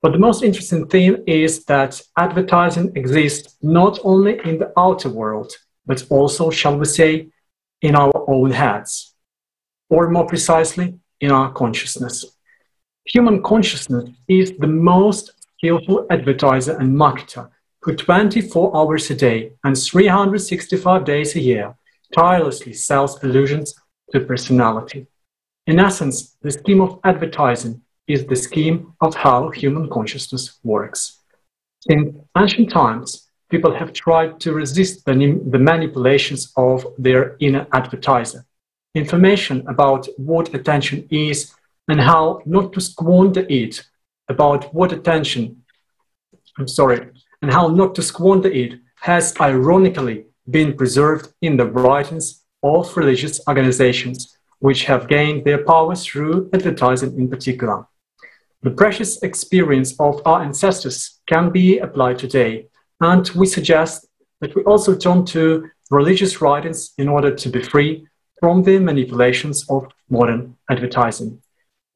Speaker 6: But the most interesting thing is that advertising exists not only in the outer world, but also, shall we say, in our own heads. or more precisely, in our consciousness. Human consciousness is the most skillful advertiser and marketer who 24 hours a day and 365 days a year tirelessly sells illusions to personality. In essence, the scheme of advertising is the scheme of how human consciousness works. In ancient times, people have tried to resist the manipulations of their inner advertiser. Information about what attention is and how not to squander it, and how not to squander it has ironically been preserved in the writings of religious organizations, which have gained their power through advertising in particular. The precious experience of our ancestors can be applied today, and we suggest that we also turn to religious writings in order to be free from the manipulations of modern advertising.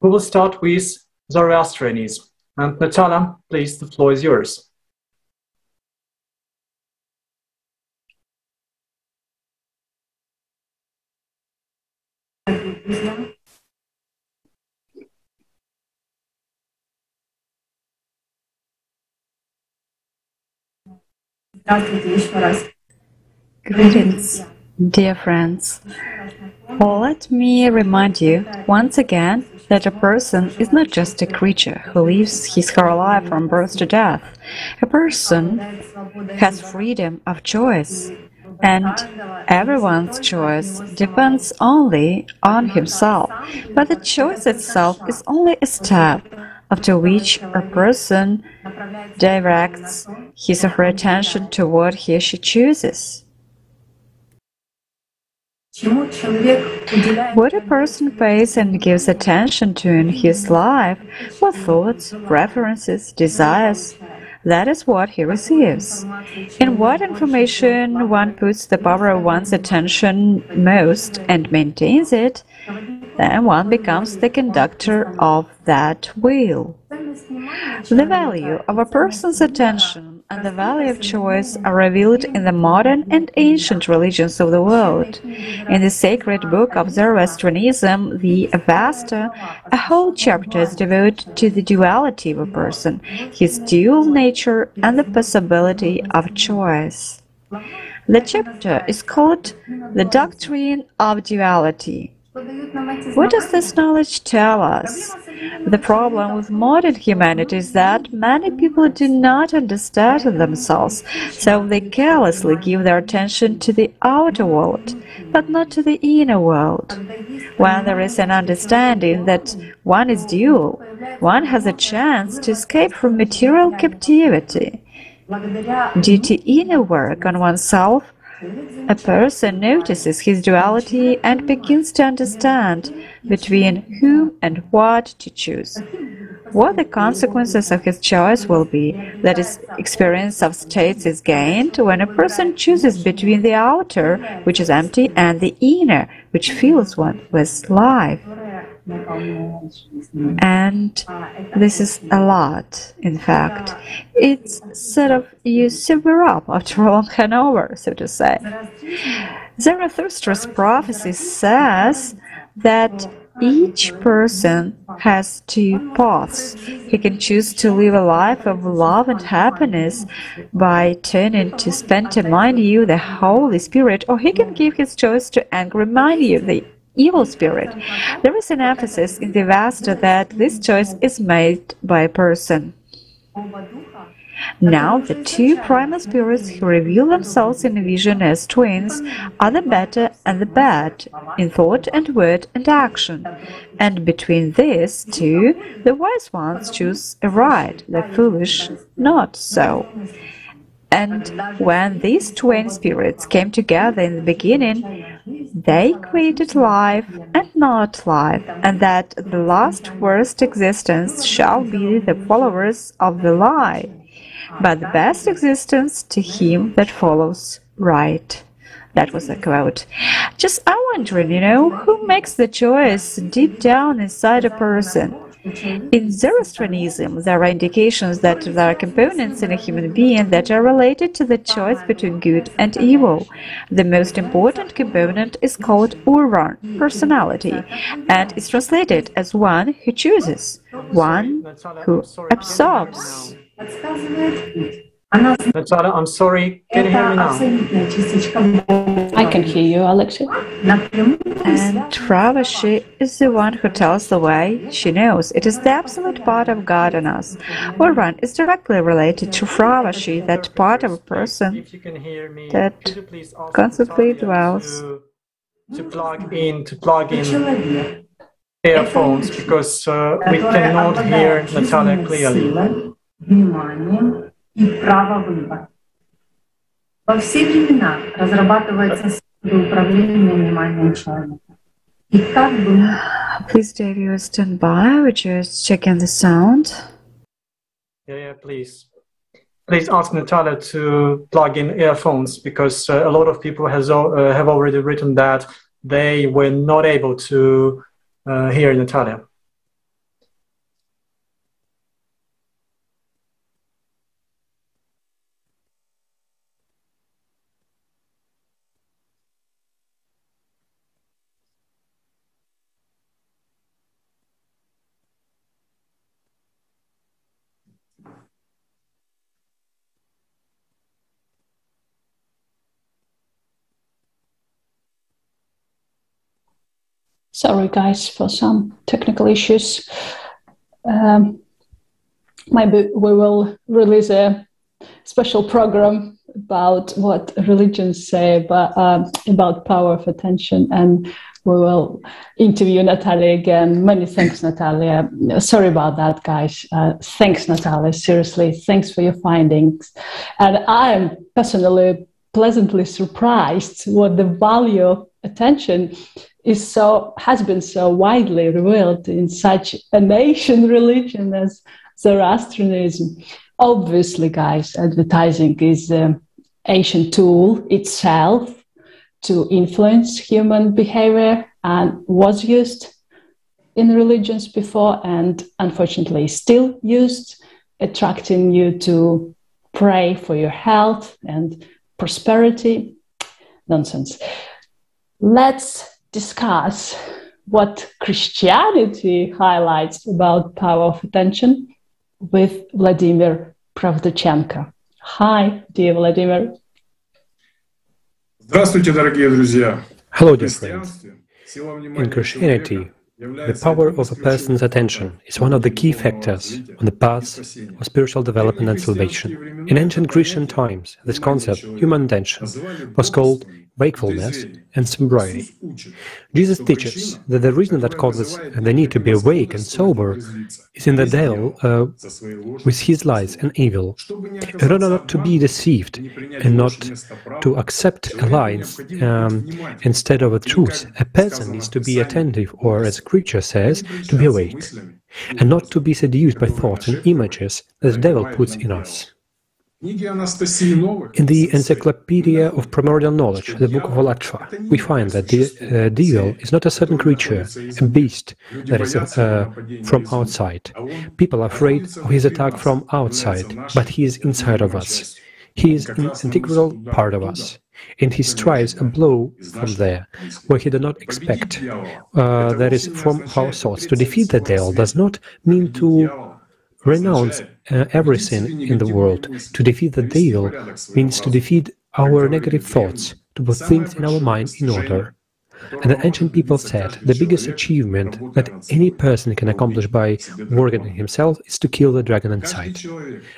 Speaker 6: We will start with Zoroastrianism. And Natalia, please, the floor is yours.
Speaker 4: Greetings, dear friends. Let me remind you once again that a person is not just a creature who lives his or her life from birth to death. A person has freedom of choice, and everyone's choice depends only on himself. But the choice itself is only a step after which a person directs his or her attention to what he or she chooses. What a person pays and gives attention to in his life, what thoughts, preferences, desires, that is what he receives. In what information one puts the power of one's attention most and maintains it, then one becomes the conductor of that wheel. The value of a person's attention and the value of choice are revealed in the modern and ancient religions of the world. In the sacred book of Zoroastrianism, the Avesta, a whole chapter is devoted to the duality of a person, his dual nature, and the possibility of choice. The chapter is called The Doctrine of Duality. What does this knowledge tell us? The problem with modern humanity is that many people do not understand themselves, so they carelessly give their attention to the outer world, but not to the inner world. When there is an understanding that one is dual, one has a chance to escape from material captivity. Due to inner work on oneself, a person notices his duality and begins to understand between whom and what to choose. What the consequences of his choice will be, that is, experience of states is gained when a person chooses between the outer, which is empty, and the inner, which fills one with life. And this is a lot, in fact. It's sort of you sober up after a long hangover, so to say. Zarathustra's prophecy says that each person has two paths. He can choose to live a life of love and happiness by turning to spend to mind you, the Holy Spirit, or he can give his choice to anger mind you, the evil spirit. There is an emphasis in the Avesta that this choice is made by a person. Now, the two primal spirits who reveal themselves in a vision as twins are the better and the bad, in thought and word and action. And between these two, the wise ones choose a right, the foolish not so. And when these twin spirits came together in the beginning, they created life and not life, and that the last worst existence shall be the followers of the lie, but the best existence to him that follows right. That was a quote. Just I'm wondering, who makes the choice deep down inside a person? In Zoroastrianism, there are indications that there are components in a human being that are related to the choice between good and evil. The most important component is called Urvan, personality, and is translated as one who chooses, one who absorbs.
Speaker 6: Natalia, I'm sorry, can you hear me now?
Speaker 1: I can hear you, Alexei.
Speaker 4: And Ravashi is the one who tells the way. She knows it is the absolute part of God in us. Urvan is directly related to Ravashi, that part of a person that constantly dwells.
Speaker 6: To plug in earphones, because we cannot hear Natalia clearly.
Speaker 15: И право выбора. Во все времена разрабатывается управление вниманием человека. И как бы...
Speaker 4: Please, Dave, you stand by. We're just checking the sound.
Speaker 6: Yeah, please. Please ask Natalia to plug in earphones, because a lot of people have already written that they were not able to hear Natalia.
Speaker 1: Sorry, guys, for some technical issues. Maybe we will release a special program about what religions say about power of attention, and we will interview Natalia again. Many thanks, Natalia. Sorry about that, guys. Thanks, Natalia. Seriously, thanks for your findings. And I am personally pleasantly surprised what the value of attention has been so widely revealed in such an ancient religion as Zoroastrianism. Obviously, guys, advertising is an ancient tool itself to influence human behavior and was used in religions before and unfortunately still used, attracting you to pray for your health and prosperity. Nonsense. Let's discuss what Christianity highlights about power of attention with Vladimir Pravdachenko. Hi, dear Vladimir.
Speaker 18: Здравствуйте, дорогие друзья.
Speaker 8: Hello, dear friends. In Christianity, the power of a person's attention is one of the key factors on the path of spiritual development and salvation. In ancient Christian times, this concept, human attention, was called wakefulness and sobriety. Jesus teaches that the reason that causes the need to be awake and sober is in the devil with his lies and evil. In order not to be deceived and not to accept a lie instead of a truth, a person needs to be attentive, or as Scripture says, to be awake, and not to be seduced by thoughts and images that the devil puts in us. In the Encyclopedia of Primordial Knowledge, the book of ALLATRA, we find that the devil is not a certain creature, a beast that is from outside. People are afraid of his attack from outside, but he is inside of us. He is an integral part of us, and he strives a blow from there, where he did not expect. That is, from our thoughts. To defeat the devil does not mean to renounce everything in the world. To defeat the devil means to defeat our negative thoughts, to put things in our mind in order. And the ancient people said the biggest achievement that any person can accomplish by working on himself is to kill the dragon inside.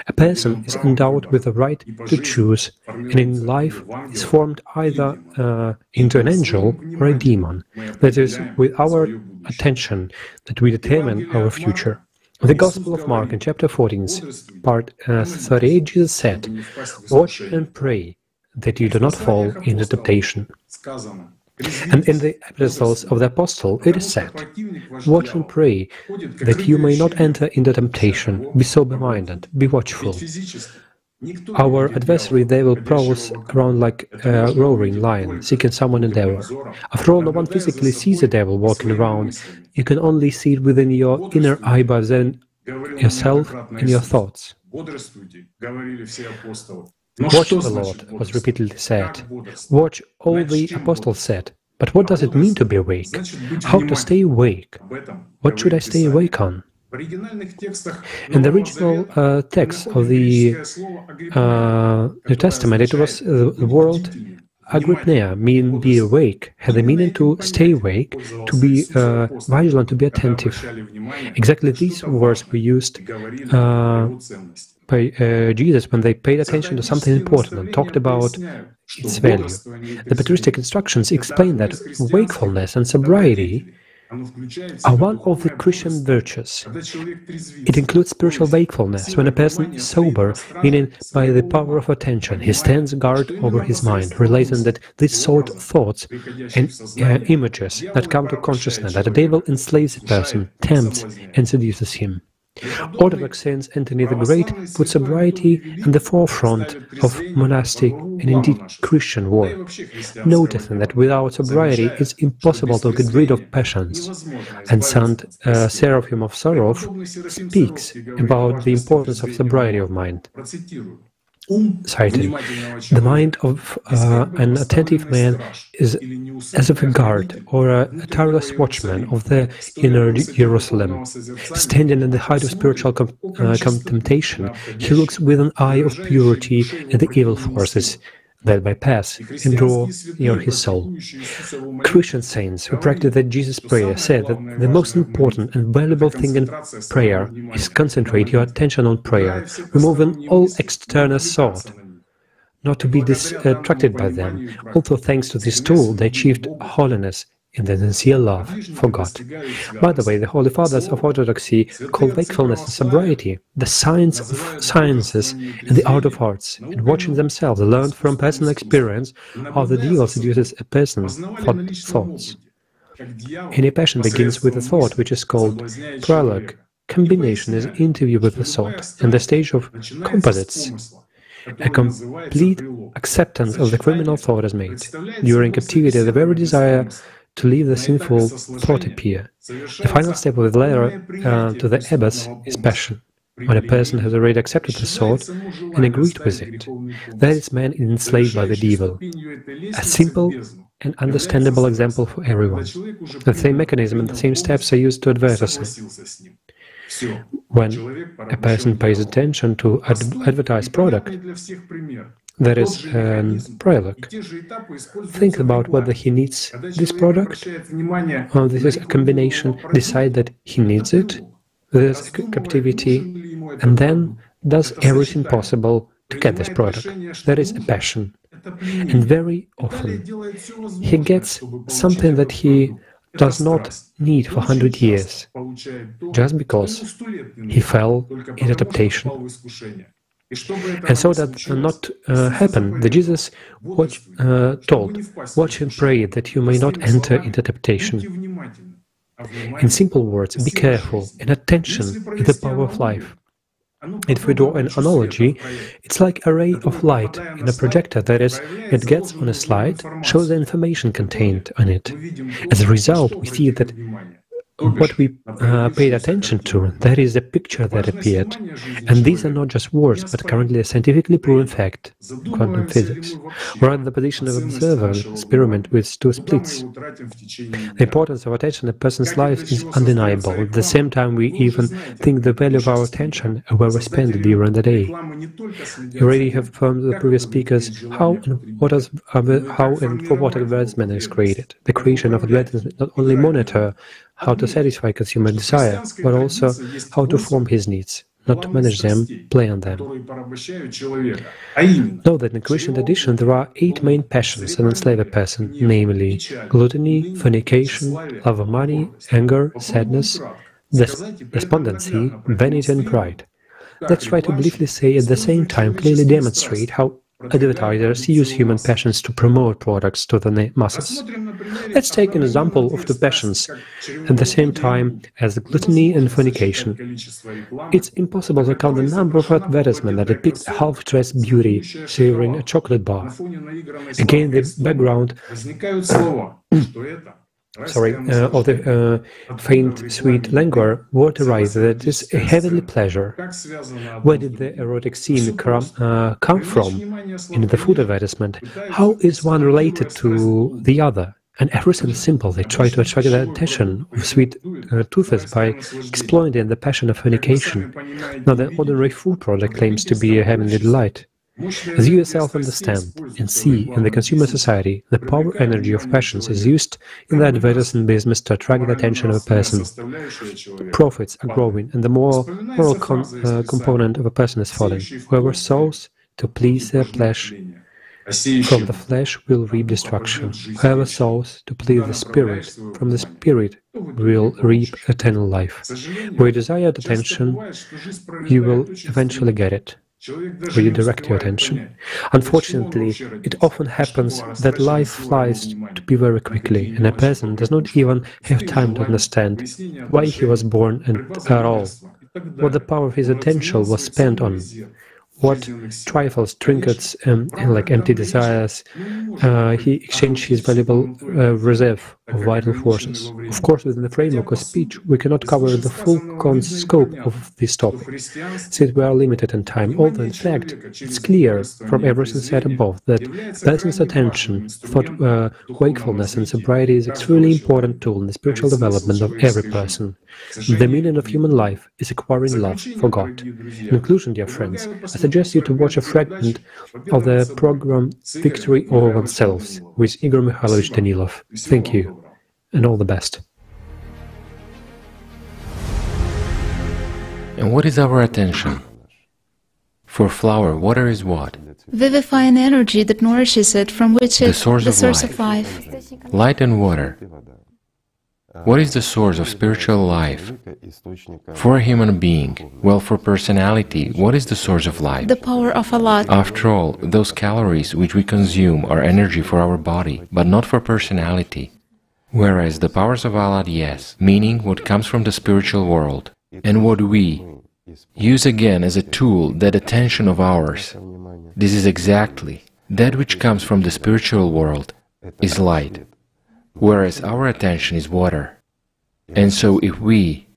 Speaker 8: A person is endowed with the right to choose, and in life is formed either into an angel or a demon. That is, with our attention that we determine our future. In the Gospel of Mark, in chapter 14, part 38, Jesus said, "Watch and pray that you do not fall into temptation." And in the epistles of the Apostle, it is said, "Watch and pray that you may not enter into temptation. Be sober-minded, be watchful." Our adversary, they will prowls around like a roaring lion, seeking someone to devour. After all, no one physically sees a devil walking around. You can only see it within your inner eye by then yourself and your thoughts. Watch the Lord, was repeatedly said. Watch, all the apostles said. But what does it mean to be awake? How to stay awake? What should I stay awake on? In the original text of the New Testament, it was the word agrypneia, mean be awake, had the meaning to stay awake, to be vigilant, to be attentive. Exactly these words were used by Jesus when they paid attention to something important and talked about its value. The patristic instructions explain that wakefulness and sobriety are one of the Christian virtues. It includes spiritual wakefulness. When a person is sober, meaning by the power of attention, he stands guard over his mind, realizing that these sort of thoughts and images that come to consciousness, that the devil enslaves a person, tempts and seduces him. Orthodox Saint Anthony the Great put sobriety in the forefront of monastic and indeed Christian work, noticing that without sobriety it's impossible to get rid of passions. And Saint Seraphim of Sarov speaks about the importance of sobriety of mind. Citing, the mind of an attentive man is as of a guard or a tireless watchman of the inner Jerusalem. Standing in the height of spiritual contemplation, he looks with an eye of purity at the evil forces that bypass and draw near his soul. Christian saints who practice the Jesus prayer said that the most important and valuable thing in prayer is concentrate your attention on prayer, removing all external thought, not to be distracted by them. Also, thanks to this tool, they achieved holiness in the sincere love for God. By the way, the Holy Fathers of Orthodoxy call wakefulness and sobriety the science of sciences and the art of arts, and watching themselves learn from personal experience how the devil seduces a person's thoughts. Any passion begins with a thought, which is called prologue. Combination is interview with the thought, and the stage of composites. A complete acceptance of the criminal thought is made. During captivity, the very desire to leave the sinful thought appear. The final step of the ladder to the abyss is passion. When a person has already accepted the thought and agreed with it, that is man enslaved by the devil. A simple and understandable example for everyone. The same mechanism and the same steps are used to advertise. When a person pays attention to advertise product, that is prologue. Think about whether he needs this product. This is a combination. Decide that he needs it. There is captivity, and then does everything possible to get this product. That is a passion. And very often he gets something that he does not need for 100 years, just because he fell in temptation. And so that not happen, the Jesus told, watch and pray that you may not enter into temptation. In simple words, be careful, and attention is the power of life. If we draw an analogy, it's like a ray of light in a projector, that is, it gets on a slide, shows the information contained on it. As a result, we see that what we paid attention to, that is the picture that appeared. And these are not just words, but currently a scientifically proven fact, quantum physics. We're at the position of observer, experiment with two splits. The importance of attention in a person's life is undeniable. At the same time, we even think the value of our attention and where we spend it during the day. You already have affirmed the previous speakers how and for what advertisement is created. The creation of advertisements not only monitor how to satisfy consumer desire, but also how to form his needs, not to manage them, play on them. Know that in Christian tradition there are 8 main passions that enslave a person, namely gluttony, fornication, love of money, anger, sadness, despondency, vanity and pride. Let's try to briefly say at the same time clearly demonstrate how advertisers use human passions to promote products to the masses. Let's take an example of two passions at the same time as gluttony and fornication. It's impossible to count the number of advertisements that depict a half-dressed beauty savoring a chocolate bar. Again, the background of the faint, sweet languor waterized that is a heavenly pleasure. Where did the erotic scene come from in the food advertisement? How is one related to the other? And everything is simple. They try to attract the attention of sweet toothers by exploiting the passion of fornication. Now, the ordinary food product claims to be a heavenly delight. As you yourself understand and see in the consumer society, the power energy of passions is used in the advertising business to attract the attention of a person. Profits are growing, and the moral component of a person is falling. Whoever sows to please their flesh, from the flesh will reap destruction. Whoever sows to please the Spirit, from the Spirit will reap eternal life. Where you desire attention, you will eventually get it. Where you direct your attention. Unfortunately, it often happens that life flies to be very quickly, and a person does not even have time to understand why he was born at all, what the power of his attention was spent on, what trifles, trinkets, like empty desires, he exchanged his valuable reserve of vital forces. Of course, within the framework of speech, we cannot cover the full scope of this topic, since we are limited in time, although in fact it's clear from everything said above that balanced attention, thought, wakefulness and sobriety is an extremely important tool in the spiritual development of every person. The meaning of human life is acquiring love for God. In conclusion, dear friends, I suggest you to watch a fragment of the program Victory Over Oneself with Igor Mikhailovich Danilov. Thank you, and all the best.
Speaker 20: And what is our attention? For flower, water is what?
Speaker 4: Vivifying energy that nourishes it, from which
Speaker 20: the source of life. Light and water. What is the source of spiritual life? For a human being, well, for personality, what is the source of life?
Speaker 4: The power of Allah.
Speaker 20: After all, those calories which we consume are energy for our body, but not for personality. Whereas the powers of Allah, yes, meaning what comes from the spiritual world, and what we use again as a tool, that attention of ours. This is exactly that which comes from the spiritual world, is light. Whereas our attention is water. And so if we,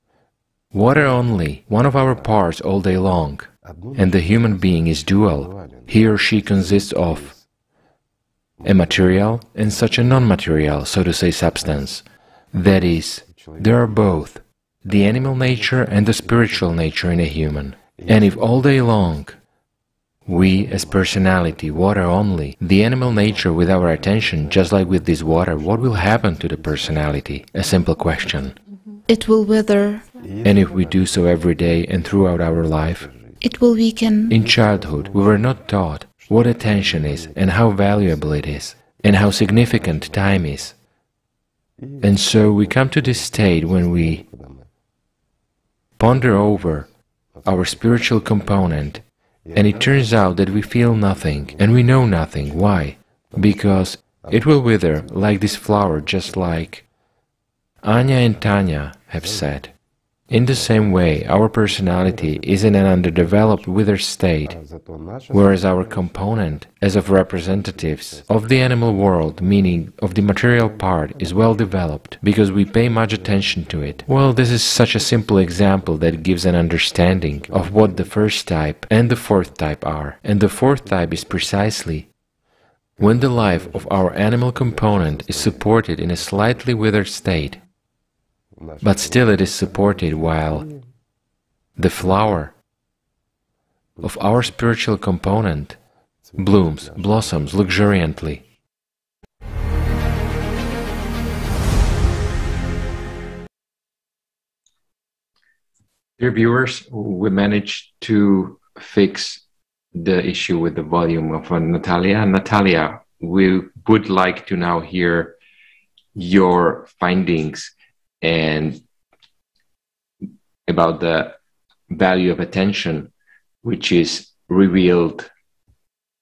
Speaker 20: water only, one of our parts all day long, and the human being is dual, he or she consists of a material and such a non-material, so to say, substance. That is, there are both, the animal nature and the spiritual nature in a human. And if all day long we, as personality, water only, the animal nature with our attention, just like with this water, what will happen to the personality? A simple question.
Speaker 4: It will wither.
Speaker 20: And if we do so every day and throughout our life?
Speaker 4: It will weaken.
Speaker 20: In childhood, we were not taught what attention is and how valuable it is, and how significant time is. And so we come to this state when we ponder over our spiritual component, and it turns out that we feel nothing, and we know nothing. Why? Because it will wither like this flower, just like Anya and Tanya have said. In the same way, our personality is in an underdeveloped, withered state, whereas our component, as of representatives of the animal world, meaning of the material part, is well developed, because we pay much attention to it. Well, this is such a simple example that gives an understanding of what the first type and the fourth type are. And the fourth type is precisely when the life of our animal component is supported in a slightly withered state, but still it is supported, while the flower of our spiritual component blooms, blossoms luxuriantly. Dear viewers, we managed to fix the issue with the volume of Natalia. Natalia, we would like to now hear your findings and about the value of attention, which is revealed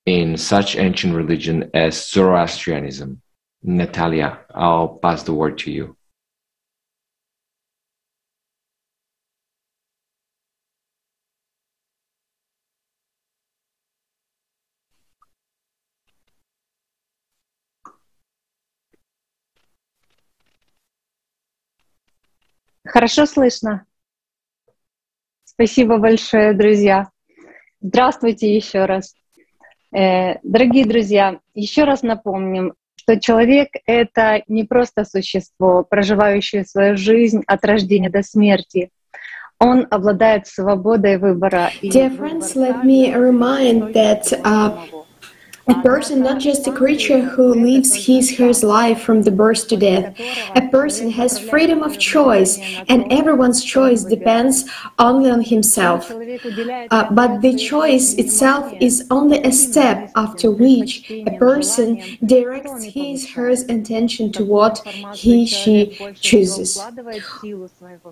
Speaker 18: in such ancient religion as Zoroastrianism? Natalia, I'll pass the word to you.
Speaker 19: Хорошо слышно. Спасибо большое, друзья. Здравствуйте еще раз. Дорогие друзья, еще раз напомним, что человек — это не просто существо, проживающее свою жизнь от рождения до смерти. Он обладает свободой выбора.
Speaker 10: Dear friends, let me remind that a person, not just a creature who lives his/her life from the birth to death. A person has freedom of choice, and everyone's choice depends only on himself. But the choice itself is only a step after which a person directs his/her intention to what he/she chooses.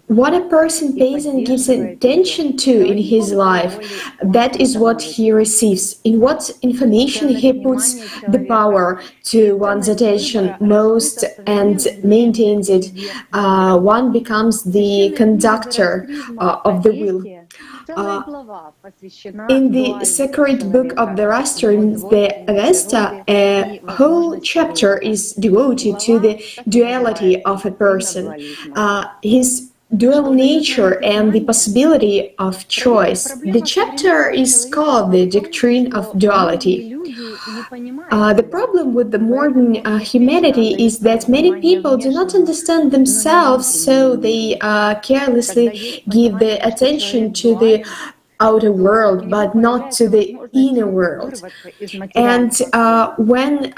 Speaker 10: What a person pays and gives attention to in his life, that is what he receives. In what information he puts the power to one's attention most and maintains it, one becomes the conductor of the will. In the sacred book of the Zoroastrians, the Avesta, a whole chapter is devoted to the duality of a person, his dual nature and the possibility of choice. The chapter is called the Doctrine of Duality. The problem with the modern humanity is that many people do not understand themselves, so they carelessly give the attention to the outer world, but not to the inner world. And when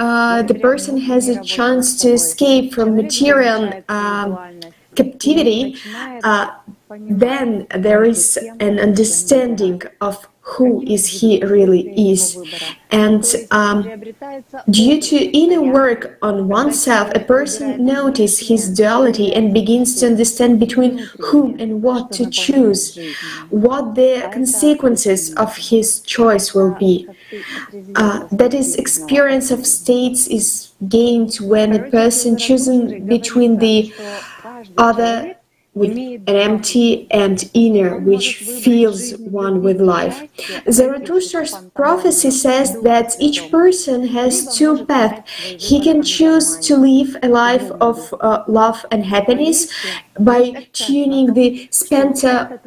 Speaker 10: the person has a chance to escape from material captivity, then there is an understanding of who is he really is. And due to inner work on oneself, a person notices his duality and begins to understand between whom and what to choose, what the consequences of his choice will be. That is, experience of states is gained when a person chooses between the other with an empty and inner, which fills one with life. Zarathustra's prophecy says that each person has two paths. He can choose to live a life of love and happiness by tuning the Spenta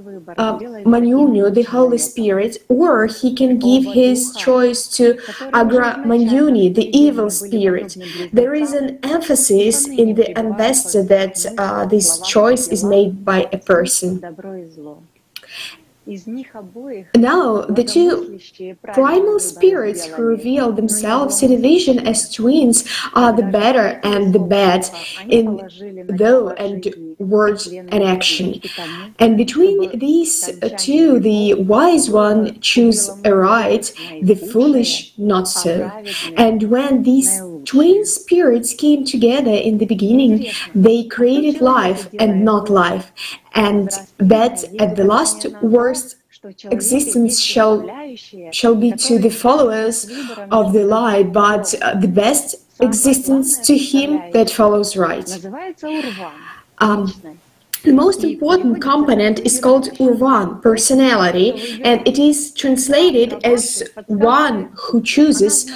Speaker 10: Maniunu, the Holy Spirit, or he can give his choice to Agra Maniuni, the evil spirit. There is an emphasis in the Avesta that this choice is made by a person. Now, the two primal spirits who reveal themselves in a vision as twins are the better and the bad in thought and word and action. And between these two, the wise one chooses aright, the foolish not so. And when these twin spirits came together in the beginning, they created life and not life, and that at the last worst existence shall be to the followers of the lie, but the best existence to him that follows right. The most important component is called urvan, personality, and it is translated as one who chooses,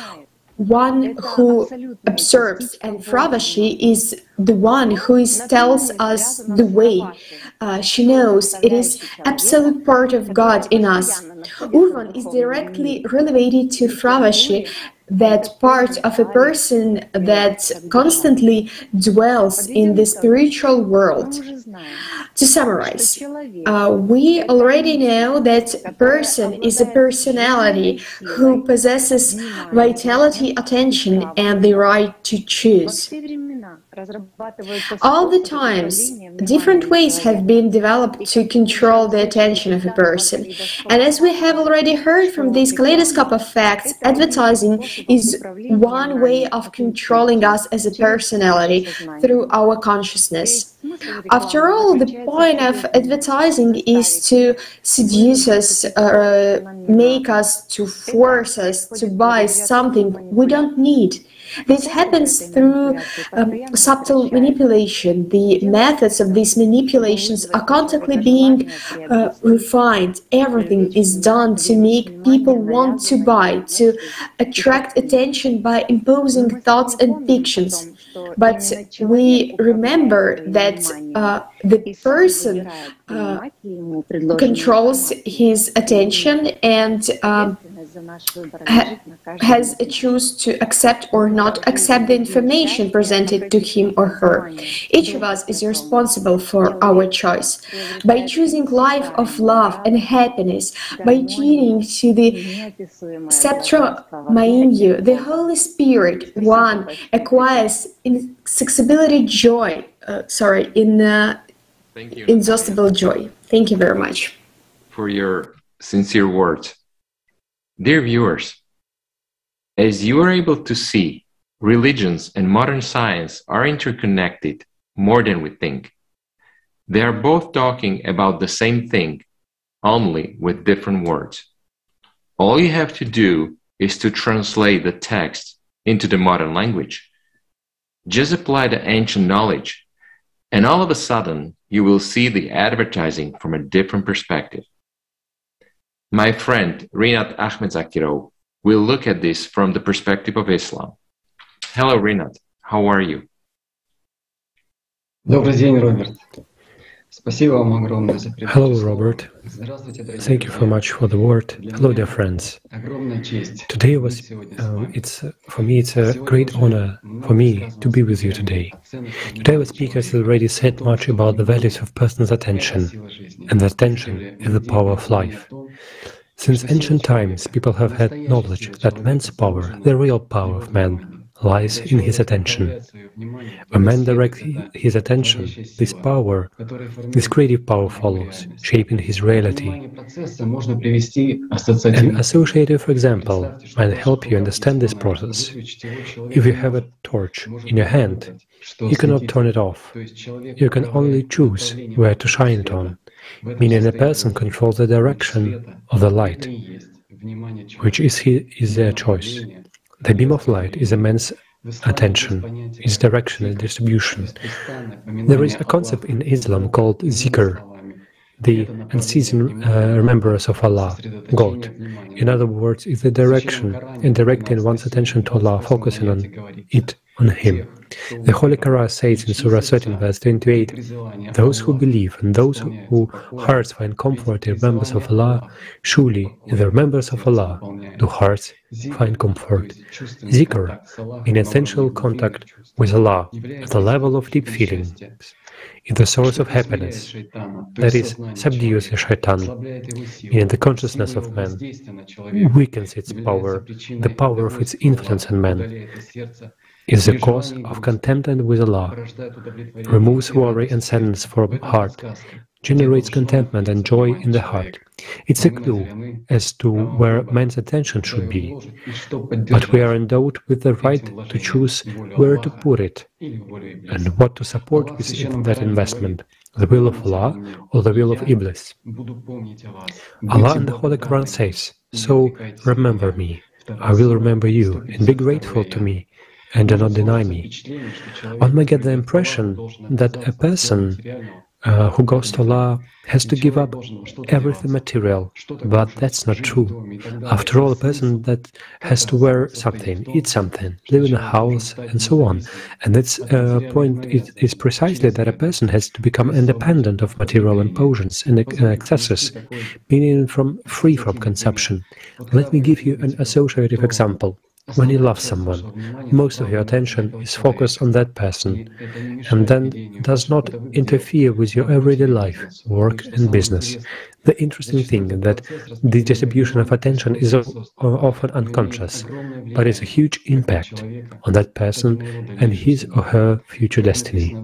Speaker 10: one who observes, and Fravashi is the one who tells us the way. She knows it is absolute part of God in us. Urvan is directly related to Fravashi, that part of a person that constantly dwells in the spiritual world. To summarize, we already know that a person is a personality who possesses vitality, attention, and the right to choose. All the times, different ways have been developed to control the attention of a person. And as we have already heard from this Kaleidoscope of Facts, advertising is one way of controlling us as a personality through our consciousness. After all, the point of advertising is to seduce us, make us, to force us to buy something we don't need. This happens through subtle manipulation. The methods of these manipulations are constantly being refined. Everything is done to make people want to buy, to attract attention by imposing thoughts and fictions. But we remember that the person controls his attention and has a choice to accept or not accept the information presented to him or her. Each of us is responsible for our choice. By choosing life of love and happiness, by tuning to the Septra Mainyu, the Holy Spirit, one acquires inexhaustible joy. Inexhaustible joy. Thank you very much
Speaker 18: for your sincere words. Dear viewers, as you are able to see, religions and modern science are interconnected more than we think. They are both talking about the same thing, only with different words. All you have to do is to translate the text into the modern language. Just apply the ancient knowledge, and all of a sudden, you will see the advertising from a different perspective. My friend Rinat Ahmedzakirov will look at this from the perspective of Islam. Hello, Rinat. How are you?
Speaker 5: Добрый день, Роберт.
Speaker 8: Hello, Robert. Thank you so much for the word. Hello, dear friends. Today for me it's a great honor for me to be with you today. Today our speaker has already said much about the values of person's attention, and that attention is the power of life. Since ancient times, people have had knowledge that man's power, the real power of man, lies in his attention. When man directs his attention, this power, this creative power follows, shaping his reality. An associative example might help you understand this process. If you have a torch in your hand, you cannot turn it off. You can only choose where to shine it on, meaning a person controls the direction of the light, which is their choice. The beam of light is a man's attention, its direction and distribution. There is a concept in Islam called zikr, the unceasing remembrance of Allah, God. In other words, is the direction and directing one's attention to Allah, focusing on Him. The Holy Quran says in Surah 13, verse 28, "Those who believe and those whose hearts find comfort in remembrance of Allah, surely in the remembrance of Allah do hearts find comfort." Zikr, in essential contact with Allah, at the level of deep feeling, is the source of happiness, that is, subdues the shaitan, meaning the consciousness of man, weakens its power, the power of its influence on man, is the cause of contentment with Allah, removes worry and sadness from the heart, generates contentment and joy in the heart. It's a clue as to where man's attention should be, but we are endowed with the right to choose where to put it and what to support with that investment, the will of Allah or the will of Iblis. Allah in the Holy Quran says, "So remember me, I will remember you, and be grateful to me, and do not deny me." One may get the impression that a person who goes to Allah has to give up everything material, but that's not true. After all, a person that has to wear something, eat something, live in a house, and so on. And its point is precisely that a person has to become independent of material impulsions and excesses, meaning free from consumption. Let me give you an associative example. When you love someone, most of your attention is focused on that person, and then does not interfere with your everyday life, work and business. The interesting thing is that the distribution of attention is often unconscious, but it's a huge impact on that person and his or her future destiny.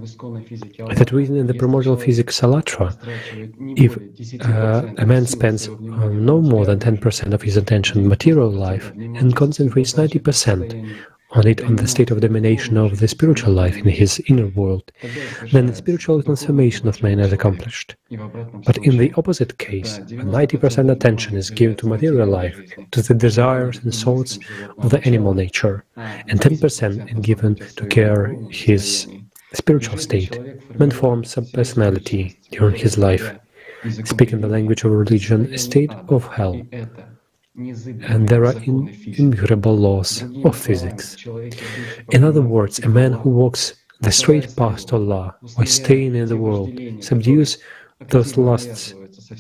Speaker 8: That reason in the primordial physics ALLATRA, if a man spends no more than 10% of his attention in material life and concentrates 90% on it, on the state of domination of the spiritual life in his inner world, then the spiritual transformation of man is accomplished. But in the opposite case, when 90% attention is given to material life, to the desires and thoughts of the animal nature, and 10% is given to care his spiritual state, man forms subpersonality during his life, speaking the language of religion, a state of hell. And there are immutable laws of physics. In other words, a man who walks the straight path to Allah, or staying in the world, subdues those lusts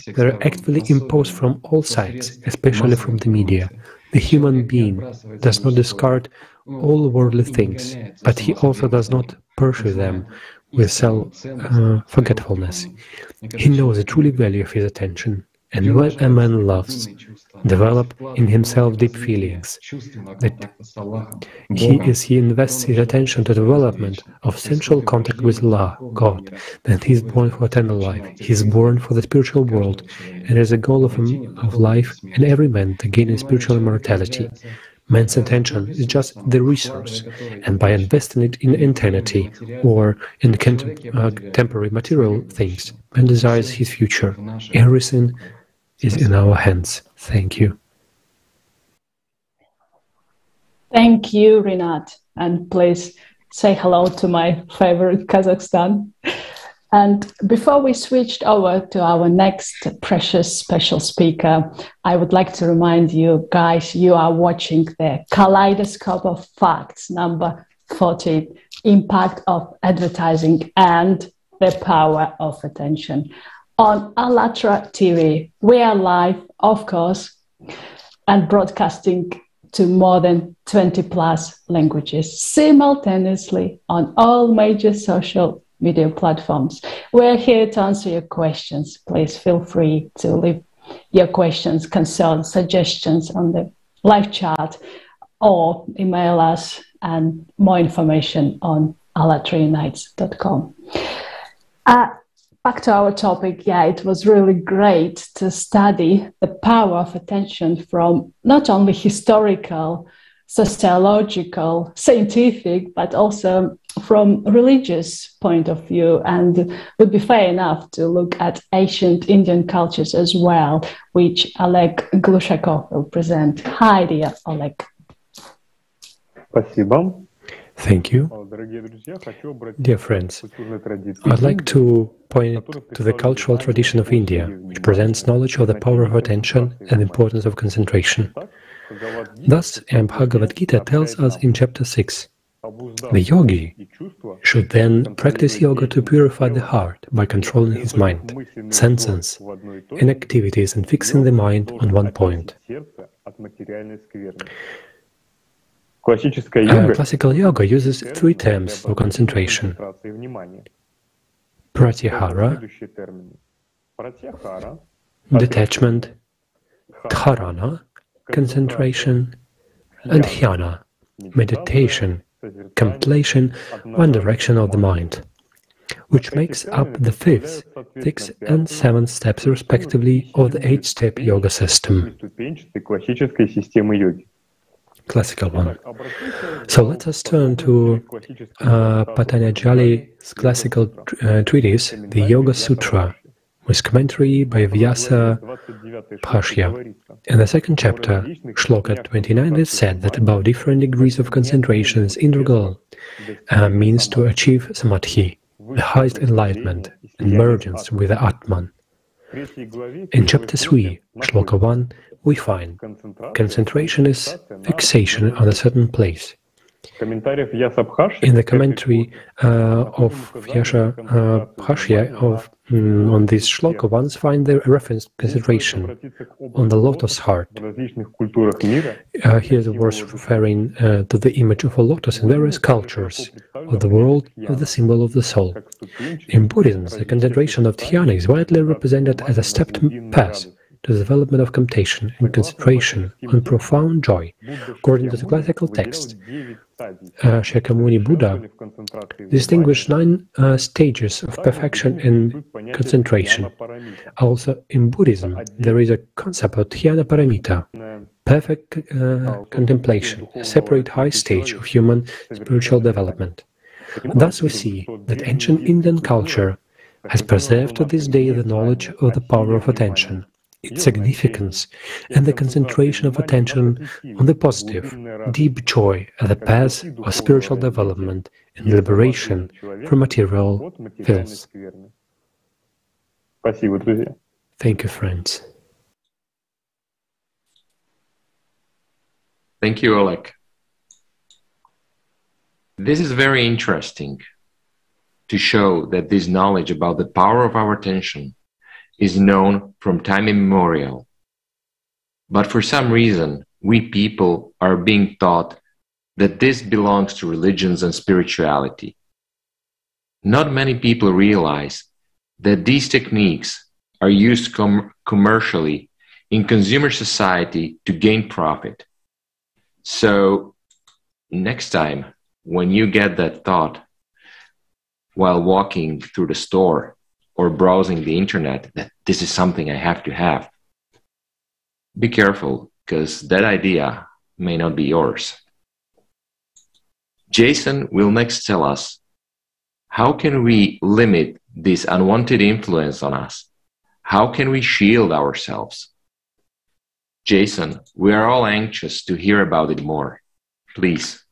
Speaker 8: that are actively imposed from all sides, especially from the media. The human being does not discard all worldly things, but he also does not pursue them with self-forgetfulness. He knows the true value of his attention. And when a man loves, develop in himself deep feelings that he invests his attention to development of sensual contact with Allah, God, then he is born for eternal life. He is born for the spiritual world, and as a goal of life and every man to gain spiritual immortality. Man's attention is just the resource, and by investing it in eternity or in temporary material things, man desires his future. Everything is in our hands. Thank you.
Speaker 1: Thank you, Rinat. And please say hello to my favorite Kazakhstan. And before we switched over to our next precious special speaker, I would like to remind you guys, you are watching the Kaleidoscope of Facts, number 14, Impact of Advertising and the Power of Attention. On ALLATRA TV, we are live, of course, and broadcasting to more than 20 plus languages simultaneously on all major social media platforms. We're here to answer your questions. Please feel free to leave your questions, concerns, suggestions on the live chat or email us, and more information on allatraunites.com. Back to our topic, yeah, it was really great to study the power of attention from not only historical, sociological, scientific, but also from religious point of view. And it would be fair enough to look at ancient Indian cultures as well, which Oleg Glushakov will present. Hi, dear Oleg.
Speaker 8: Thank you. Dear friends, I'd like to point to the cultural tradition of India, which presents knowledge of the power of attention and the importance of concentration. Thus, Bhagavad Gita tells us in chapter 6, the yogi should then practice yoga to purify the heart by controlling his mind, senses, and activities and fixing the mind on one point. Classical yoga uses three terms for concentration: pratyahara, detachment, dharana, concentration, and dhyana, meditation, contemplation, one direction of the mind, which makes up the 5th, 6th, and 7th steps respectively of the 8-step yoga system. Classical one. So let us turn to Patanjali's classical treatise, the Yoga Sutra, with commentary by Vyasa Bhashya. In the second chapter, Shloka 29, it is said that about different degrees of concentration is integral means to achieve samadhi, the highest enlightenment, and mergence with the Atman. In chapter 3, Shloka 1, we find concentration is fixation on a certain place. In the commentary of Vyasa Bhashya on this shloka, one finds the reference consideration on the lotus heart. Here the verse referring to the image of a lotus in various cultures of the world of the symbol of the soul. In Buddhism, the concentration of dhyana is widely represented as a stepped path to the development of contemplation and concentration on profound joy. According to the classical text, Shakyamuni Buddha distinguished 9 stages of perfection and concentration. Also, in Buddhism, there is a concept of dhyana paramita, perfect contemplation, a separate high stage of human spiritual development. Thus, we see that ancient Indian culture has preserved to this day the knowledge of the power of attention, its significance, and the concentration of attention on the positive, deep joy as the path of spiritual development and liberation from material filth. Thank you, friends.
Speaker 18: Thank you, Oleg. This is very interesting to show that this knowledge about the power of our attention is known from time immemorial. But for some reason, we people are being taught that this belongs to religions and spirituality. Not many people realize that these techniques are used commercially in consumer society to gain profit. So next time, when you get that thought while walking through the store or browsing the internet, that this is something I have to have, be careful, because that idea may not be yours. Jason will next tell us, how can we limit this unwanted influence on us? How can we shield ourselves? Jason, we are all anxious to hear about it more. Please,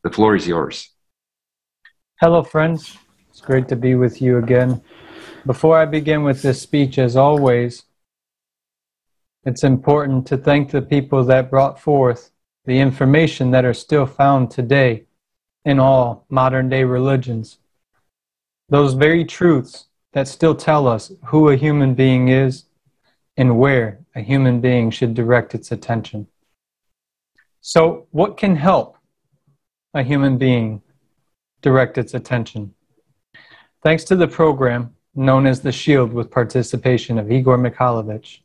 Speaker 18: the floor is yours.
Speaker 7: Hello, friends. It's great to be with you again. Before I begin with this speech, as always, it's important to thank the people that brought forth the information that are still found today in all modern-day religions. Those very truths that still tell us who a human being is and where a human being should direct its attention. So, what can help a human being direct its attention? Thanks to the program known as The Shield, with participation of Igor Mikhailovich,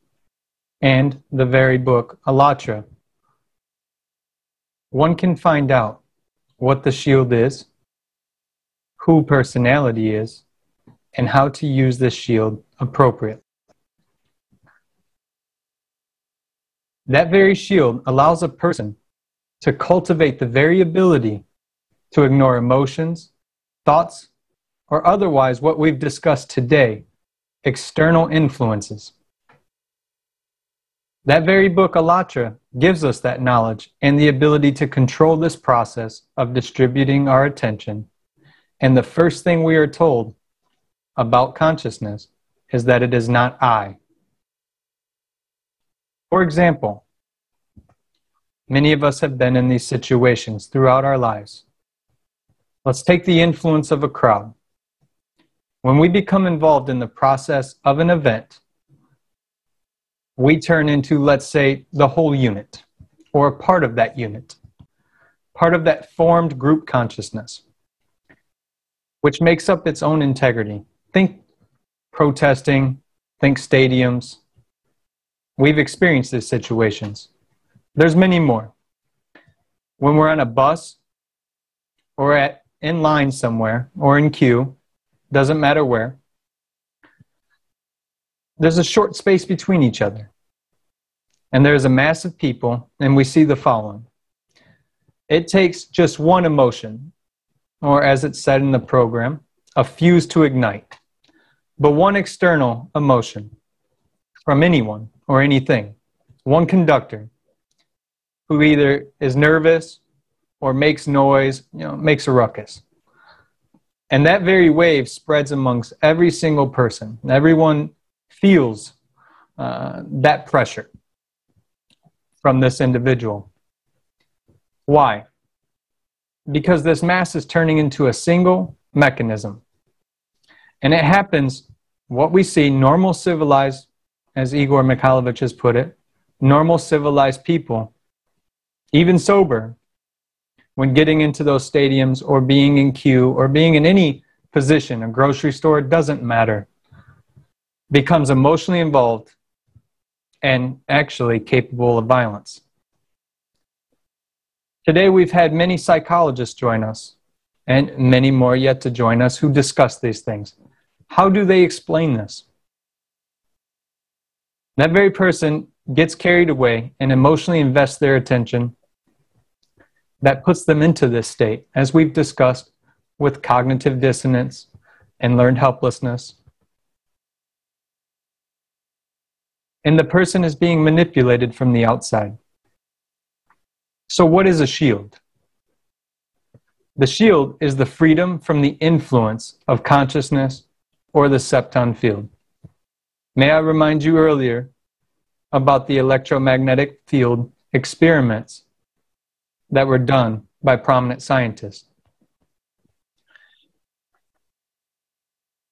Speaker 7: and the very book ALLATRA, one can find out what the shield is, who personality is, and how to use this shield appropriately. That very shield allows a person to cultivate the very ability to ignore emotions, thoughts, or otherwise what we've discussed today, external influences. That very book, ALLATRA, gives us that knowledge and the ability to control this process of distributing our attention. And the first thing we are told about consciousness is that it is not I. For example, many of us have been in these situations throughout our lives. Let's take the influence of a crowd. When we become involved in the process of an event, we turn into, let's say, the whole unit, or a part of that unit, part of that formed group consciousness, which makes up its own integrity. Think protesting, think stadiums. We've experienced these situations. There's many more. When we're on a bus, or in line somewhere, or in queue, doesn't matter where, there's a short space between each other. And there's a mass of people, and we see the following. It takes just one emotion, or as it's said in the program, a fuse to ignite. But one external emotion from anyone or anything, one conductor who either is nervous or makes noise, makes a ruckus. And that very wave spreads amongst every single person. Everyone feels that pressure from this individual. Why? because this mass is turning into a single mechanism. And it happens, what we see, normal civilized, as Igor Mikhailovich has put it, normal civilized people, even sober, when getting into those stadiums or being in queue or being in any position, a grocery store, it doesn't matter, becomes emotionally involved and actually capable of violence. Today we've had many psychologists join us and many more yet to join us who discuss these things. How do they explain this? That very person gets carried away and emotionally invests their attention. That puts them into this state, as we've discussed, with cognitive dissonance and learned helplessness. And the person is being manipulated from the outside. So what is a shield? The shield is the freedom from the influence of consciousness or the septon field. May I remind you earlier about the electromagnetic field experiments that were done by prominent scientists.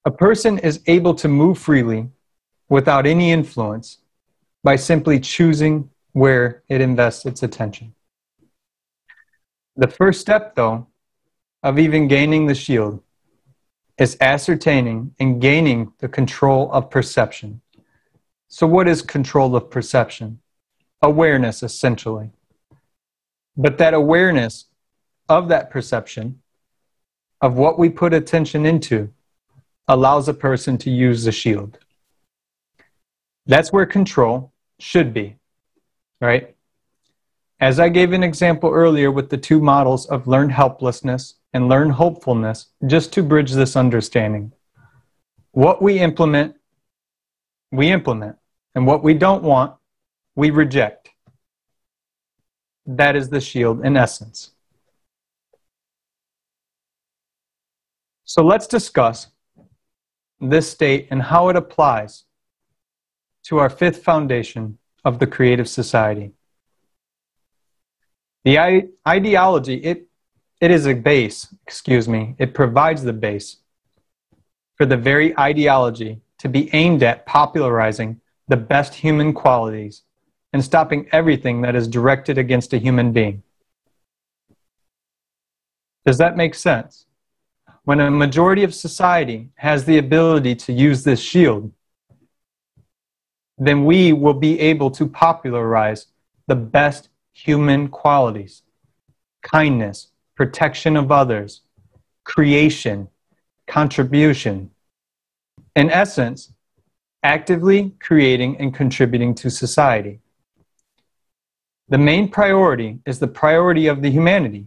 Speaker 7: A person is able to move freely without any influence by simply choosing where it invests its attention. The first step, though, of even gaining the shield is ascertaining and gaining the control of perception. So what is control of perception? Awareness, essentially. But that awareness of that perception, of what we put attention into, allows a person to use the shield. That's where control should be, right? As I gave an example earlier with the two models of learned helplessness and learned hopefulness, just to bridge this understanding. What we implement, and what we don't want, we reject. That is the shield in essence. So let's discuss this state and how it applies to our fifth foundation of the creative society. The ideology, it is a base, it provides the base for the very ideology to be aimed at popularizing the best human qualities and stopping everything that is directed against a human being. Does that make sense? When a majority of society has the ability to use this shield, then we will be able to popularize the best human qualities: kindness, protection of others, creation, contribution. In essence, actively creating and contributing to society. The main priority is the priority of the humanity,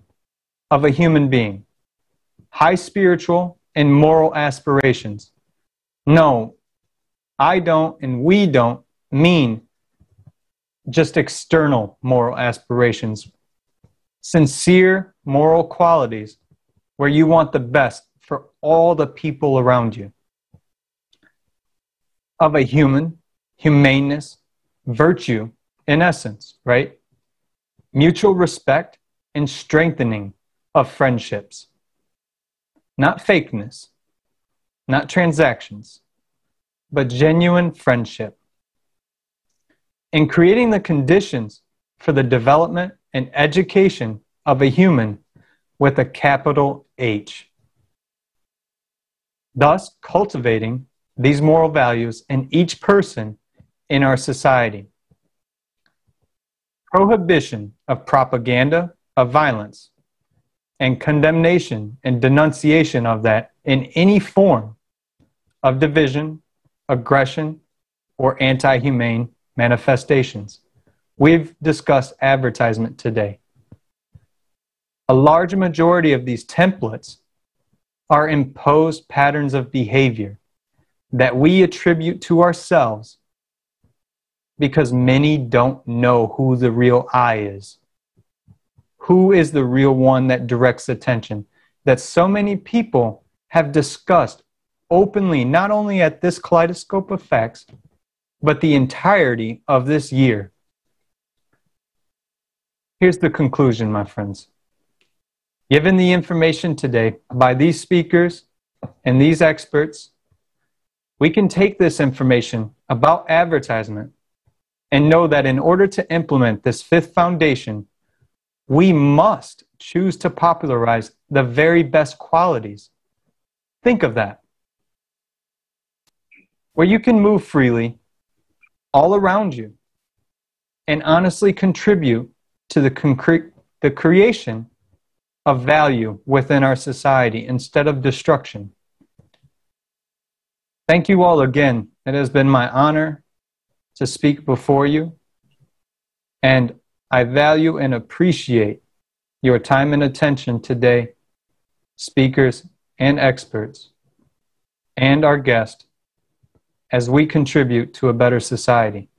Speaker 7: of a human being. High spiritual and moral aspirations. No, I don't and we don't mean just external moral aspirations. Sincere moral qualities where you want the best for all the people around you. Of a humaneness, virtue, in essence, right? Mutual respect and strengthening of friendships. Not fakeness, not transactions, but genuine friendship. In creating the conditions for the development and education of a human with a capital H. Thus, cultivating these moral values in each person in our society. Prohibition of propaganda of violence and condemnation and denunciation of that in any form of division, aggression, or anti-humane manifestations. We've discussed advertisement today. A large majority of these templates are imposed patterns of behavior that we attribute to ourselves because many don't know who the real I is. Who is the real one that directs attention? That so many people have discussed openly, not only at this Kaleidoscope of Facts, but the entirety of this year. Here's the conclusion, my friends. Given the information today by these speakers and these experts, we can take this information about advertisement and know that in order to implement this fifth foundation, we must choose to popularize the very best qualities. Think of that. Where you can move freely all around you and honestly contribute to the creation of value within our society instead of destruction. Thank you all again. It has been my honor to speak before you, and I value and appreciate your time and attention today, speakers and experts, and our guest, as we contribute to a better society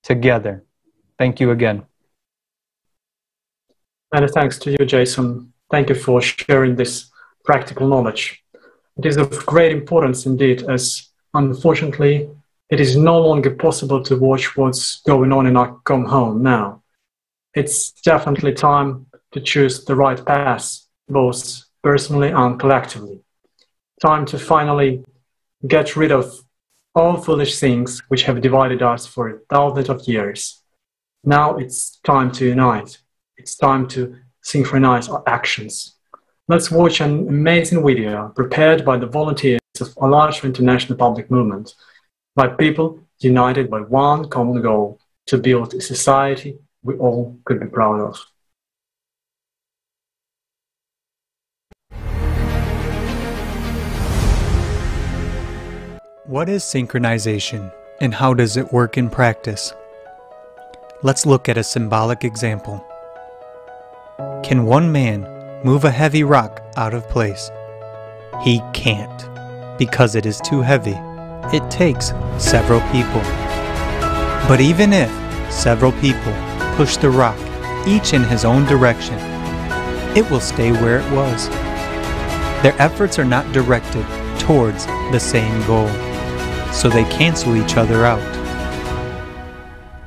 Speaker 7: together. Thank you again.
Speaker 6: Many thanks to you, Jason. Thank you for sharing this practical knowledge. It is of great importance indeed, as unfortunately, it is no longer possible to watch what's going on in our home now. It's definitely time to choose the right path, both personally and collectively. Time to finally get rid of all foolish things which have divided us for thousands of years. Now it's time to unite. It's time to synchronize our actions. Let's watch an amazing video prepared by the volunteers of ALLATRA International Public Movement, by people united by one common goal: to build a society we all could be proud of.
Speaker 3: What is synchronization, and how does it work in practice? Let's look at a symbolic example. Can one man move a heavy rock out of place? He can't, because it is too heavy. It takes several people. But even if several people push the rock, each in his own direction, it will stay where it was. Their efforts are not directed towards the same goal, so they cancel each other out.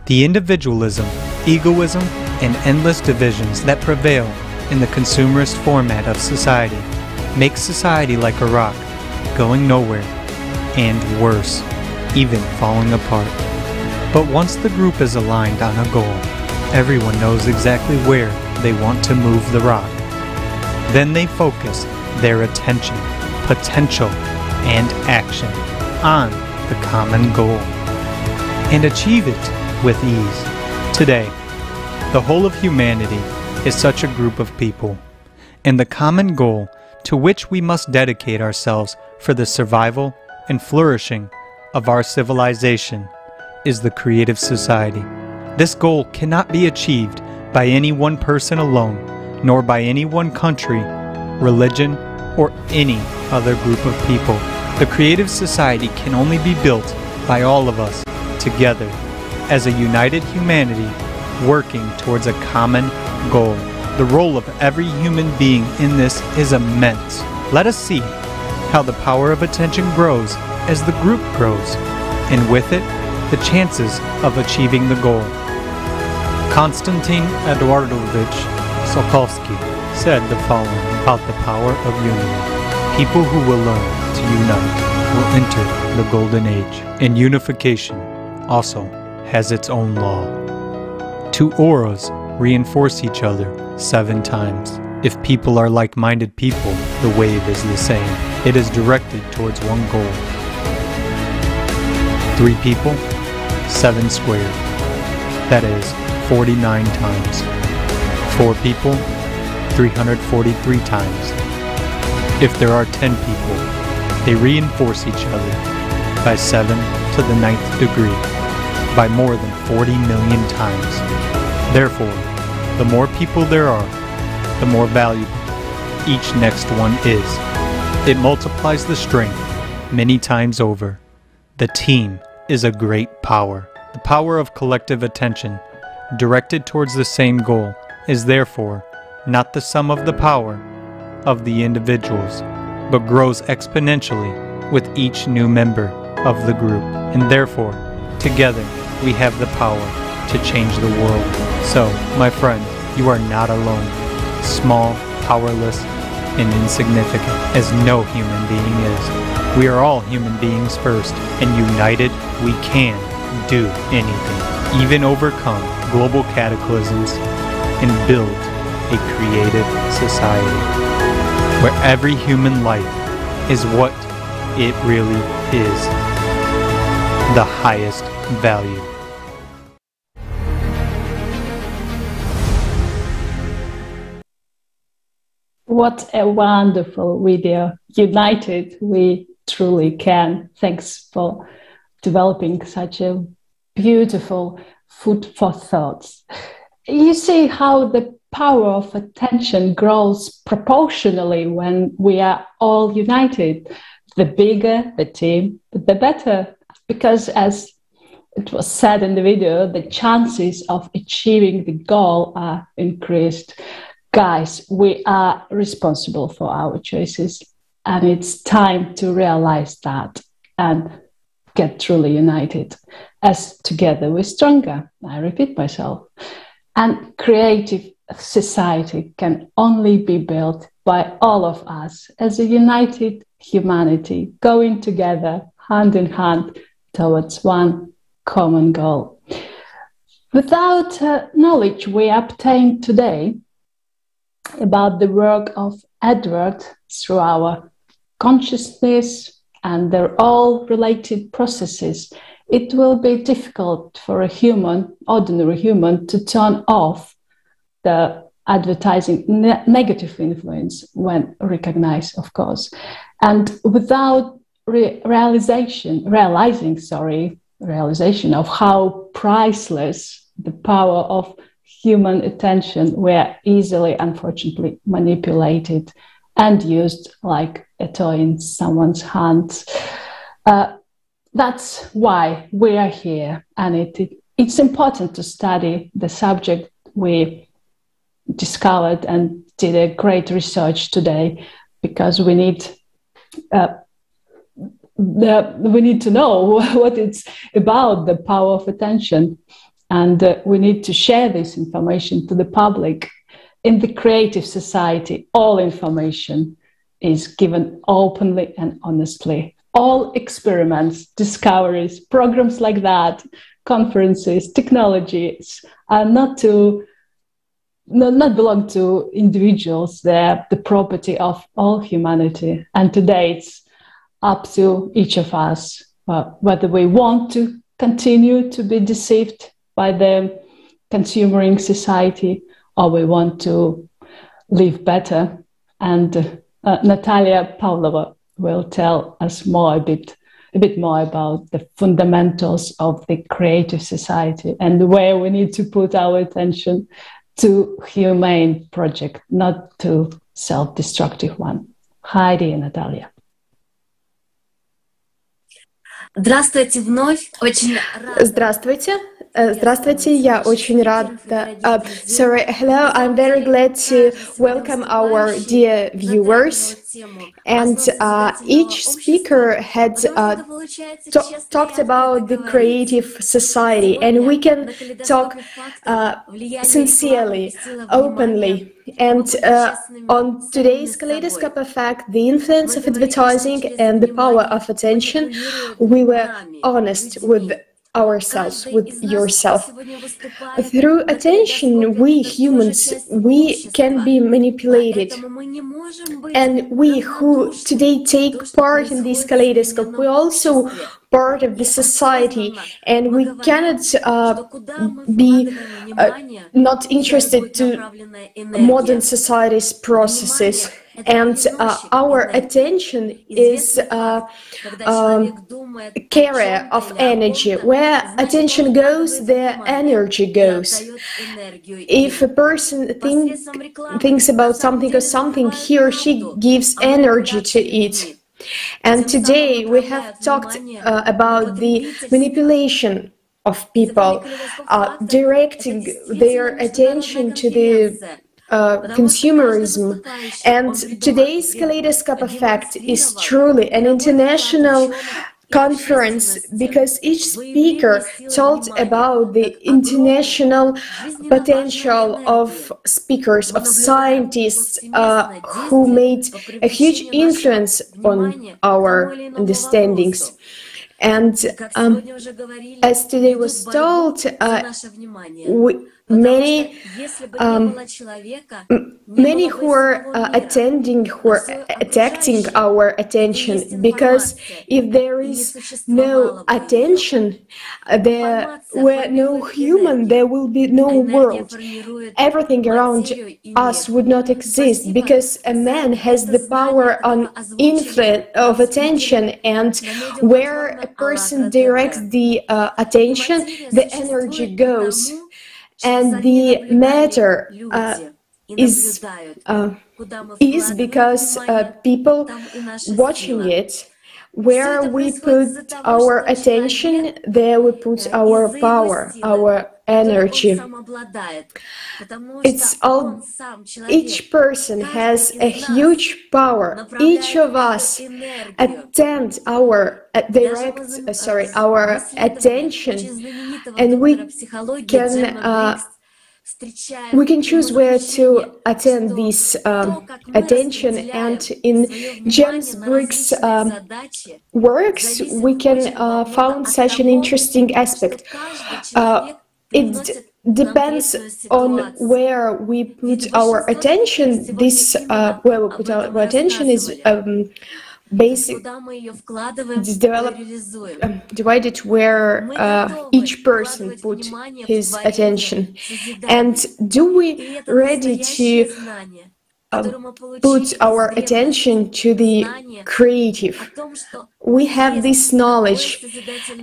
Speaker 3: The individualism, egoism, and endless divisions that prevail in the consumerist format of society make society like a rock, going nowhere, and worse, even falling apart. But once the group is aligned on a goal, everyone knows exactly where they want to move the rock. Then they focus their attention, potential, and action on the common goal, and achieve it with ease. Today, the whole of humanity is such a group of people, and the common goal to which we must dedicate ourselves for the survival and flourishing of our civilization is the creative society. This goal cannot be achieved by any one person alone, nor by any one country, religion, or any other group of people. The creative society can only be built by all of us together as a united humanity working towards a common goal. The role of every human being in this is immense. Let us see how the power of attention grows as the group grows, and with it, the chances of achieving the goal. Konstantin Eduardovich Tsiolkovsky said the following about the power of unity. People who will learn to unite will enter the golden age, and unification also has its own law. Two auras reinforce each other 7 times. If people are like-minded people, the wave is the same. It is directed towards one goal. 3 people, 7 squared. That is 49 times. 4 people, 343 times. If there are 10 people, they reinforce each other by 7 to the 9th degree, by more than 40 million times. Therefore, the more people there are, the more valuable each next one is. It multiplies the strength many times over. The team is a great power. The power of collective attention, directed towards the same goal, is therefore not the sum of the power of the individuals, but grows exponentially with each new member of the group. And therefore, together, we have the power to change the world. So, my friend, you are not alone. Small,
Speaker 7: powerless and insignificant, as no human being is. We are all human beings first, and united, we can do anything, even overcome global cataclysms and build a creative society where every human life is what it really is, the highest value.
Speaker 1: What a wonderful video. United, we truly can. Thanks for developing such a beautiful food for thoughts. You see how the power of attention grows proportionally when we are all united. The bigger the team, the better. Because as it was said in the video, the chances of achieving the goal are increased. Guys, we are responsible for our choices, and it's time to realize that and get truly united. As together we're stronger, I repeat myself. And creative society can only be built by all of us as a united humanity, going together hand in hand towards one common goal. Without knowledge we obtain today about the work of Edward through our consciousness and their all related processes, it will be difficult for a human, ordinary human, to turn off the advertising negative influence when recognized, of course. And without realization of how priceless the power of human attention were easily, unfortunately, manipulated and used like a toy in someone's hands. That's why we are here, and it's important to study the subject we discovered and did a great research today, because we need to know what it's about, the power of attention. And we need to share this information to the public. In the creative society, all information is given openly and honestly. All experiments, discoveries, programs like that, conferences, technologies are not belong to individuals. They're the property of all humanity. And today it's up to each of us whether we want to continue to be deceived by the consumering society, or we want to live better. And Natalia Pavlova will tell us a bit more about the fundamentals of the creative society and where we need to put our attention to humane project, not to self-destructive one. Heidi and Natalia.
Speaker 5: Здравствуйте вновь.
Speaker 10: Здравствуйте. Здравствуйте, я очень рада. Hello, I'm very glad to welcome our dear viewers. And each speaker had talked about the creative society, and we can talk sincerely, openly. And on today's Kaleidoscope of Facts, the influence of advertising and the power of attention, we were honest with ourselves, with yourself. Through attention, we humans, we can be manipulated. And we who today take part in this kaleidoscope, we also part of the society, and we cannot be not interested to modern society's processes. And our attention is a carrier of energy. Where attention goes, there energy goes. If a person thinks about something or something, he or she gives energy to it. And today we have talked about the manipulation of people, directing their attention to the consumerism. And today's Kaleidoscope of Facts is truly an international conference because each speaker told about the international potential of speakers, of scientists who made a huge influence on our understandings. And as today was told, many who are attending, who are attracting our attention, because if there is no attention, there were no human, there will be no world. Everything around us would not exist, because a man has the power on influence of attention, and where a person directs the attention, the energy goes. And the matter is because people watching it, where we put our attention, there we put our power, our energy. It's all, each person has a huge power. Each of us direct our attention, and we can choose where to attend this attention. And in James Briggs' works, we can find such an interesting aspect. It depends on where we put our attention. This where we put our attention is divided where each person put his attention. And do we ready to put our attention to the creative? We have this knowledge,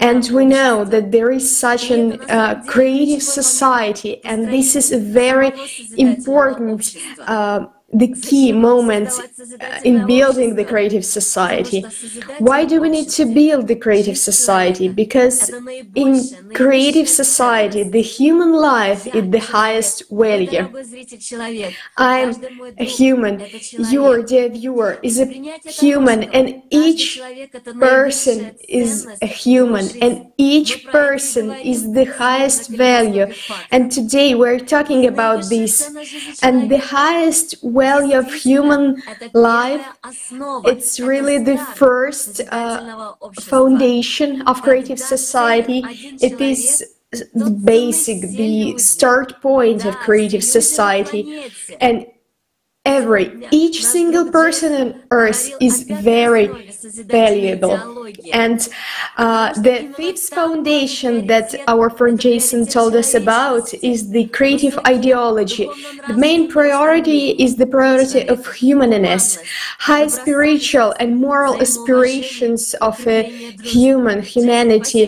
Speaker 10: and we know that there is such a creative society, and this is a very important the key moment in building the creative society. Why do we need to build the creative society? Because in creative society, the human life is the highest value. I'm a human, your dear viewer is a human, and each person is a human, and each person is the highest value. And today we're talking about this, and the highest value of human life, it's really the first foundation of creative society. It is the basic, the start point of creative society, and each single person on earth is very valuable. And the fifth foundation that our friend Jason told us about is the creative ideology. The main priority is the priority of humanity, high spiritual and moral aspirations of humanity,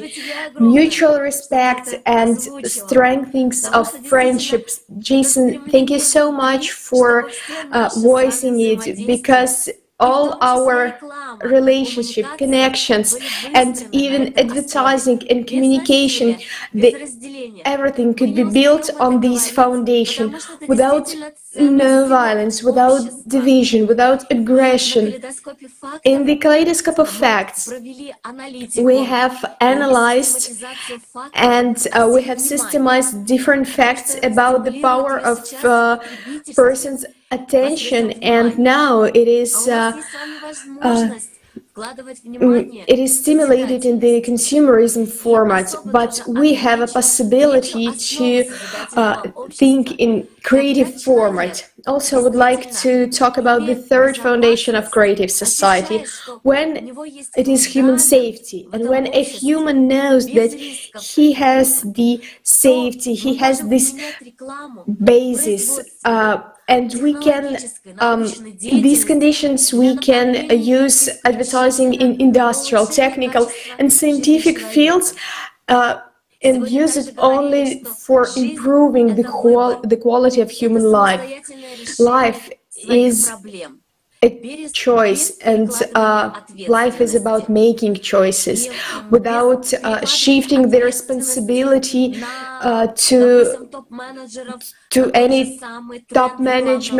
Speaker 10: mutual respect and strengthening of friendships. Jason, thank you so much for voicing it, because all our relationship, connections, and even advertising and communication, everything could be built on this foundation, without no violence, without division, without aggression. In the Kaleidoscope of Facts, we have analyzed and we have systemized different facts about the power of person's attention, and now it is stimulated in the consumerism format, but we have a possibility to think in creative format. Also, I would like to talk about the third foundation of creative society, when it is human safety, and when a human knows that he has the safety, he has this basis, and we can, in these conditions, we can use advertising in industrial, technical, and scientific fields, and use it only for improving the quality of human life. Life is a choice, and life is about making choices without shifting the responsibility to any top managers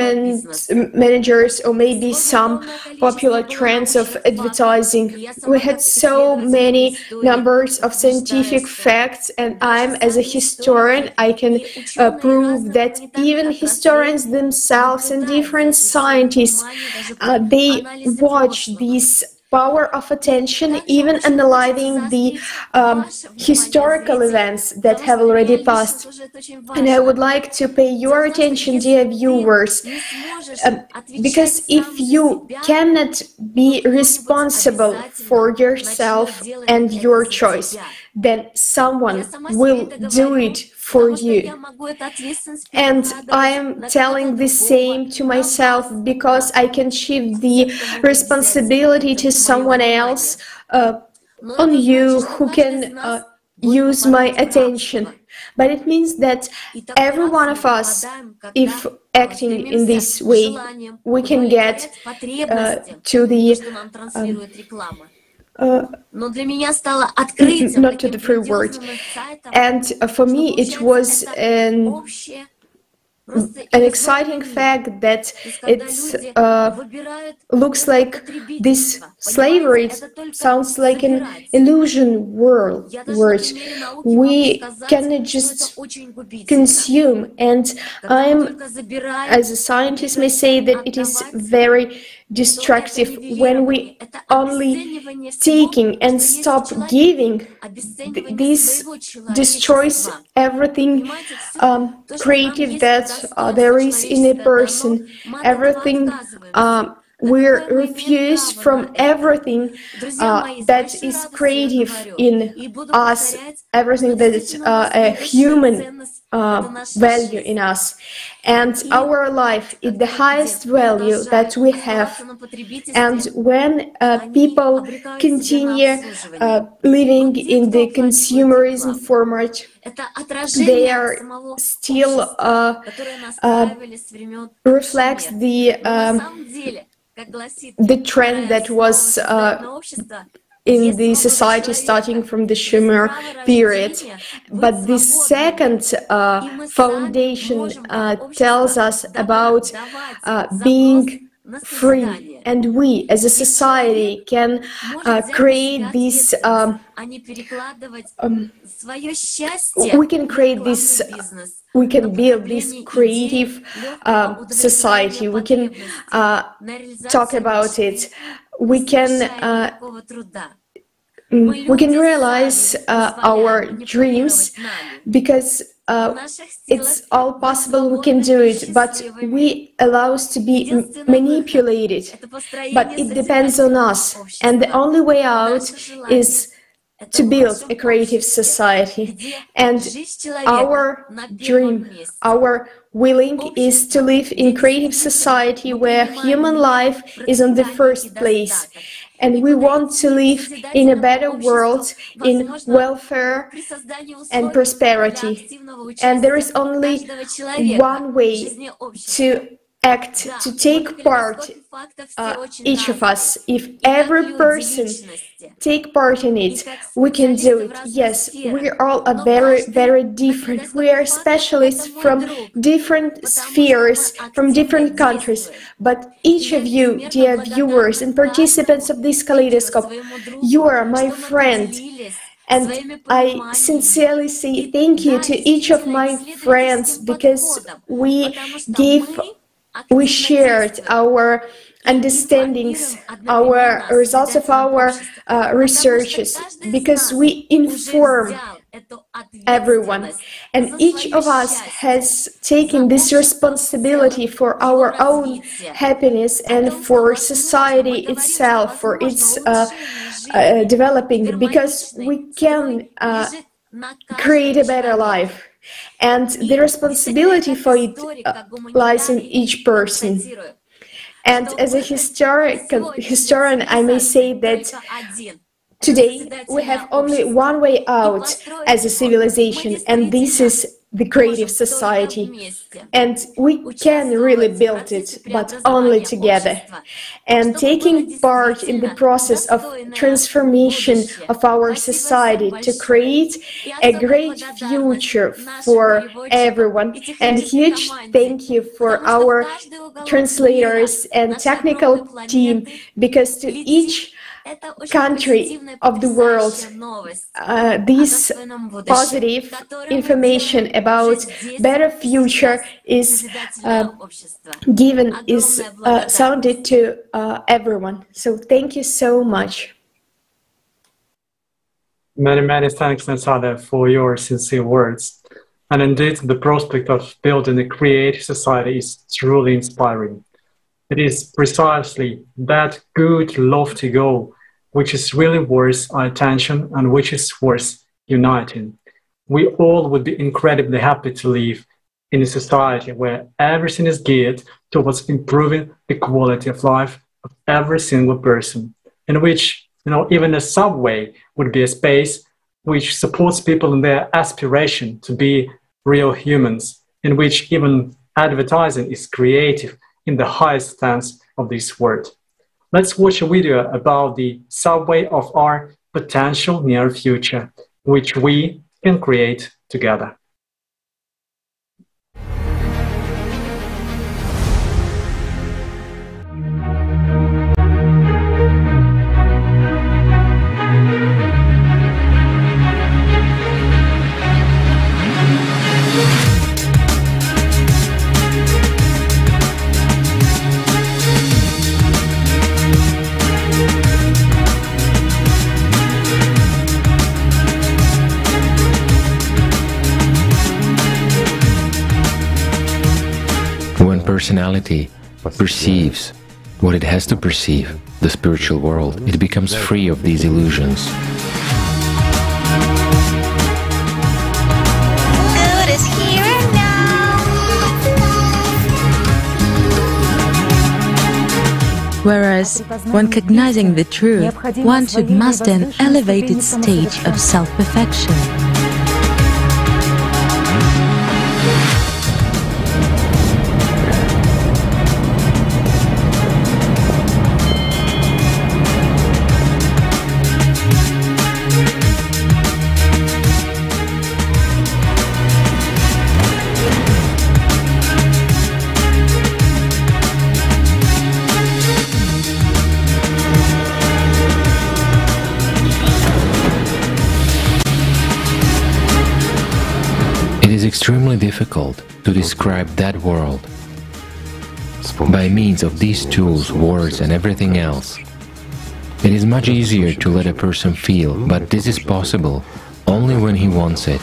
Speaker 10: or maybe some popular trends of advertising. We had so many numbers of scientific facts, and I'm, as a historian, I can prove that even historians themselves and different scientists, they watch these power of attention, even analyzing the historical events that have already passed. And I would like to pay your attention, dear viewers, because if you cannot be responsible for yourself and your choice, then someone will do it for you. And I am telling the same to myself, because I can shift the responsibility to someone else, on you who can use my attention. But it means that every one of us, if acting in this way, we can get to the not to the free word. And for me, it was an exciting fact that it looks like this slavery. It sounds like an illusion word. We cannot just consume, and I'm, as a scientist, may say that it is very destructive when we only taking and stop giving. This destroys everything creative that there is in a person, everything we refuse from everything that is creative in us, everything that is a human value in us. And our life is the highest value that we have. And when people continue living in the consumerism format, they are still reflects the trend that was in the society starting from the Sumer period. But the second foundation tells us about being free, and we as a society can create this we can create this, we can build this creative society. We can talk about it. We can realize our dreams, because it's all possible. We can do it, but we allow us to be manipulated. But it depends on us, and the only way out is to build a creative society. And our dream, our willing is to live in creative society where human life is on the first place. And we want to live in a better world, in welfare and prosperity. And there is only one way to act, to take part, each of us. If every person take part in it, we can do it. Yes, we all are very, very different. We are specialists from different spheres, from different countries. But each of you, dear viewers and participants of this Kaleidoscope, you are my friend. And I sincerely say thank you to each of my friends, because we shared our understandings, our results of our researches, because we inform everyone. And each of us has taken this responsibility for our own happiness and for society itself, for its developing, because we can create a better life. And the responsibility for it lies in each person. And as a historian, I may say that today we have only one way out as a civilization, and this is the creative society, and we can really build it, but only together. And taking part in the process of transformation of our society to create a great future for everyone. And huge thank you for our translators and technical team, because to each country of the world, this positive information about better future is given, is sounded to everyone. So thank you so much.
Speaker 6: Many, many thanks, Natada, for your sincere words. And indeed, the prospect of building a creative society is truly inspiring. It is precisely that good, lofty goal which is really worth our attention and which is worth uniting. We all would be incredibly happy to live in a society where everything is geared towards improving the quality of life of every single person, in which, even a subway would be a space which supports people in their aspiration to be real humans, in which even advertising is creative in the highest sense of this word. Let's watch a video about the subway of our potential near future, which we can create together.
Speaker 20: Personality perceives what it has to perceive, the spiritual world, it becomes free of these illusions.
Speaker 13: Good is here and now.
Speaker 12: Whereas, when cognizing the truth, one should master an elevated stage of self-perfection.
Speaker 20: Extremely difficult to describe that world. By means of these tools, words and everything else, it is much easier to let a person feel, but this is possible only when he wants it.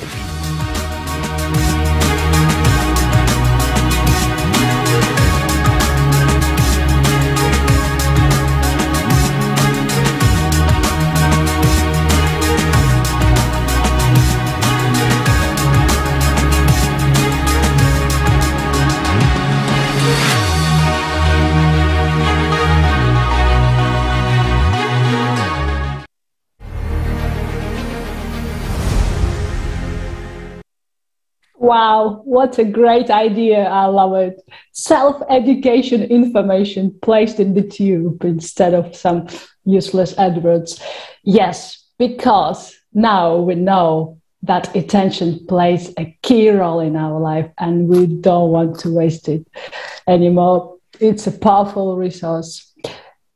Speaker 1: Wow, what a great idea. I love it. Self-education information placed in the tube instead of some useless adverts. Yes, because now we know that attention plays a key role in our life and we don't want to waste it anymore. It's a powerful resource.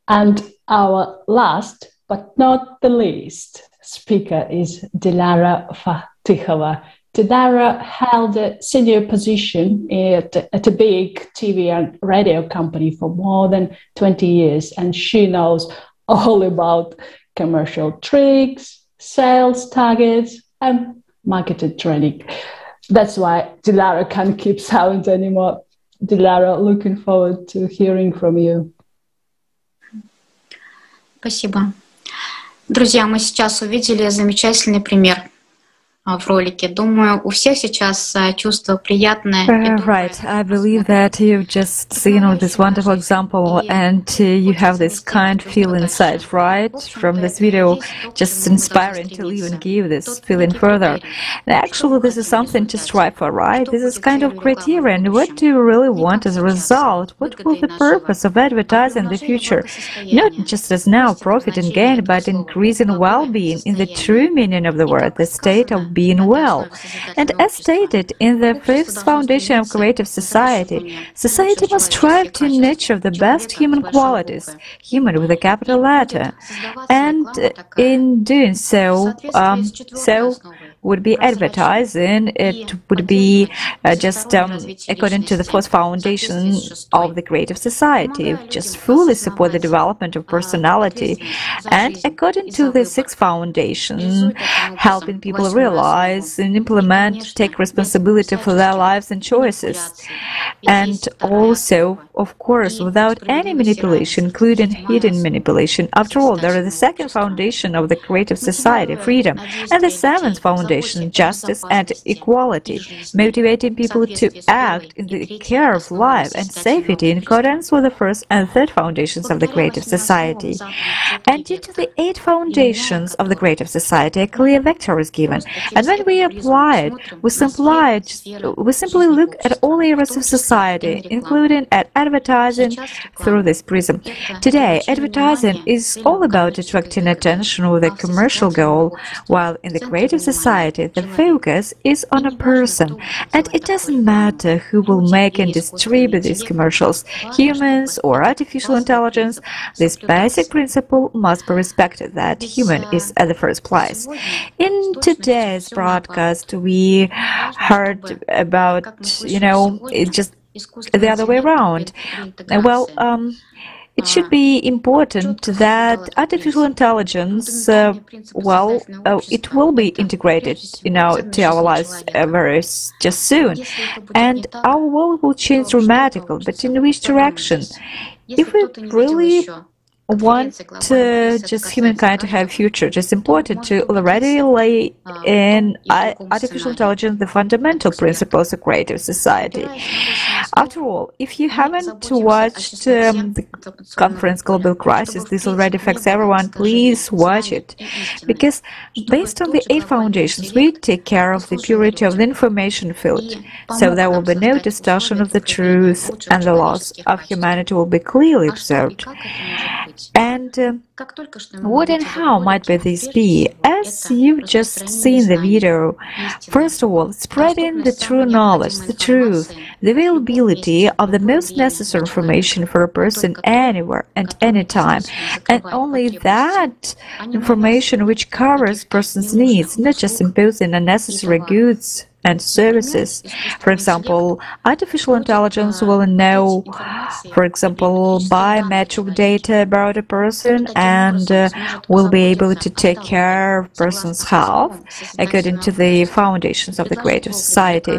Speaker 1: And our last, but not the least, speaker is Dilara Fatihova. Dilara held a senior position at a big TV and radio company for more than 20 years, and she knows all about commercial tricks, sales targets, and marketing training. That's why Dilara can't keep silent anymore. Dilara, looking forward to hearing from you.
Speaker 16: Спасибо. Друзья, мы сейчас увидели замечательный пример.
Speaker 11: в ролике. Думаю, у всех сейчас чувство приятное.
Speaker 4: Right, I believe that you've just seen this wonderful example and you have this kind feel inside, right? From this video, just inspiring to even give this feeling further. And actually, this is something to strive for, right? This is kind of criterion. What do you really want as a result? What will be the purpose of advertising in the future? Not just as now, profit and gain, but increasing well-being in the true meaning of the word, the state of being well. And as stated in the fifth foundation of creative society, society must strive to nurture the best human qualities, human with a capital letter. And in doing so, would be advertising, it would be just according to the fourth foundation of the creative society, just fully support the development of personality, and according to the sixth foundation, helping people realize and implement, take responsibility for their lives and choices, and also, of course, without any manipulation, including hidden manipulation. After all, there is the second foundation of the creative society, freedom, and the seventh foundation, justice and equality, motivating people to act in the care of life and safety in accordance with the first and third foundations of the creative society. And due to the 8 foundations of the creative society, a clear vector is given. And when we apply it, we simply look at all areas of society, including at advertising through this prism. Today, advertising is all about attracting attention with a commercial goal, while in the creative society, the focus is on a person, and it doesn't matter who will make and distribute these commercials, humans or artificial intelligence. This basic principle must be respected, that human is at the first place. In today's broadcast, we heard about, it just the other way around. Well, it should be important that artificial intelligence, it will be integrated, to our lives very just soon, and our world will change dramatically. But in which direction? If we really want just humankind to have a future, it's important to already lay in artificial intelligence the fundamental principles of creative society. After all, if you haven't watched the conference Global Crisis, this already affects everyone, please watch it. Because based on the 8 foundations, we take care of the purity of the information field. So there will be no distortion of the truth, and the loss of humanity will be clearly observed. And what and how might this be? As you've just seen the video, first of all, spreading the true knowledge, the truth, the availability of the most necessary information for a person anywhere and anytime, and only that information which covers person's needs, not just imposing unnecessary goods and services. For example, artificial intelligence will know, for example, biometric data about a person and will be able to take care of person's health according to the foundations of the creative society.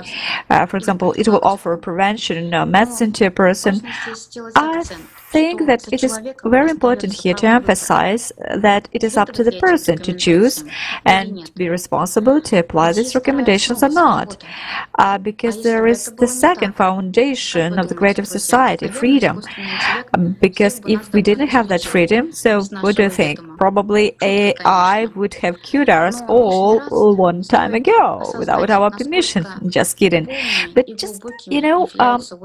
Speaker 4: For example, it will offer prevention medicine to a person. I think that it is very important here to emphasize that it is up to the person to choose and be responsible to apply these recommendations or not, because there is the second foundation of the creative society, freedom. Because if we didn't have that freedom, so what do you think? Probably AI would have cured us all one time ago without our permission. Just kidding. But just,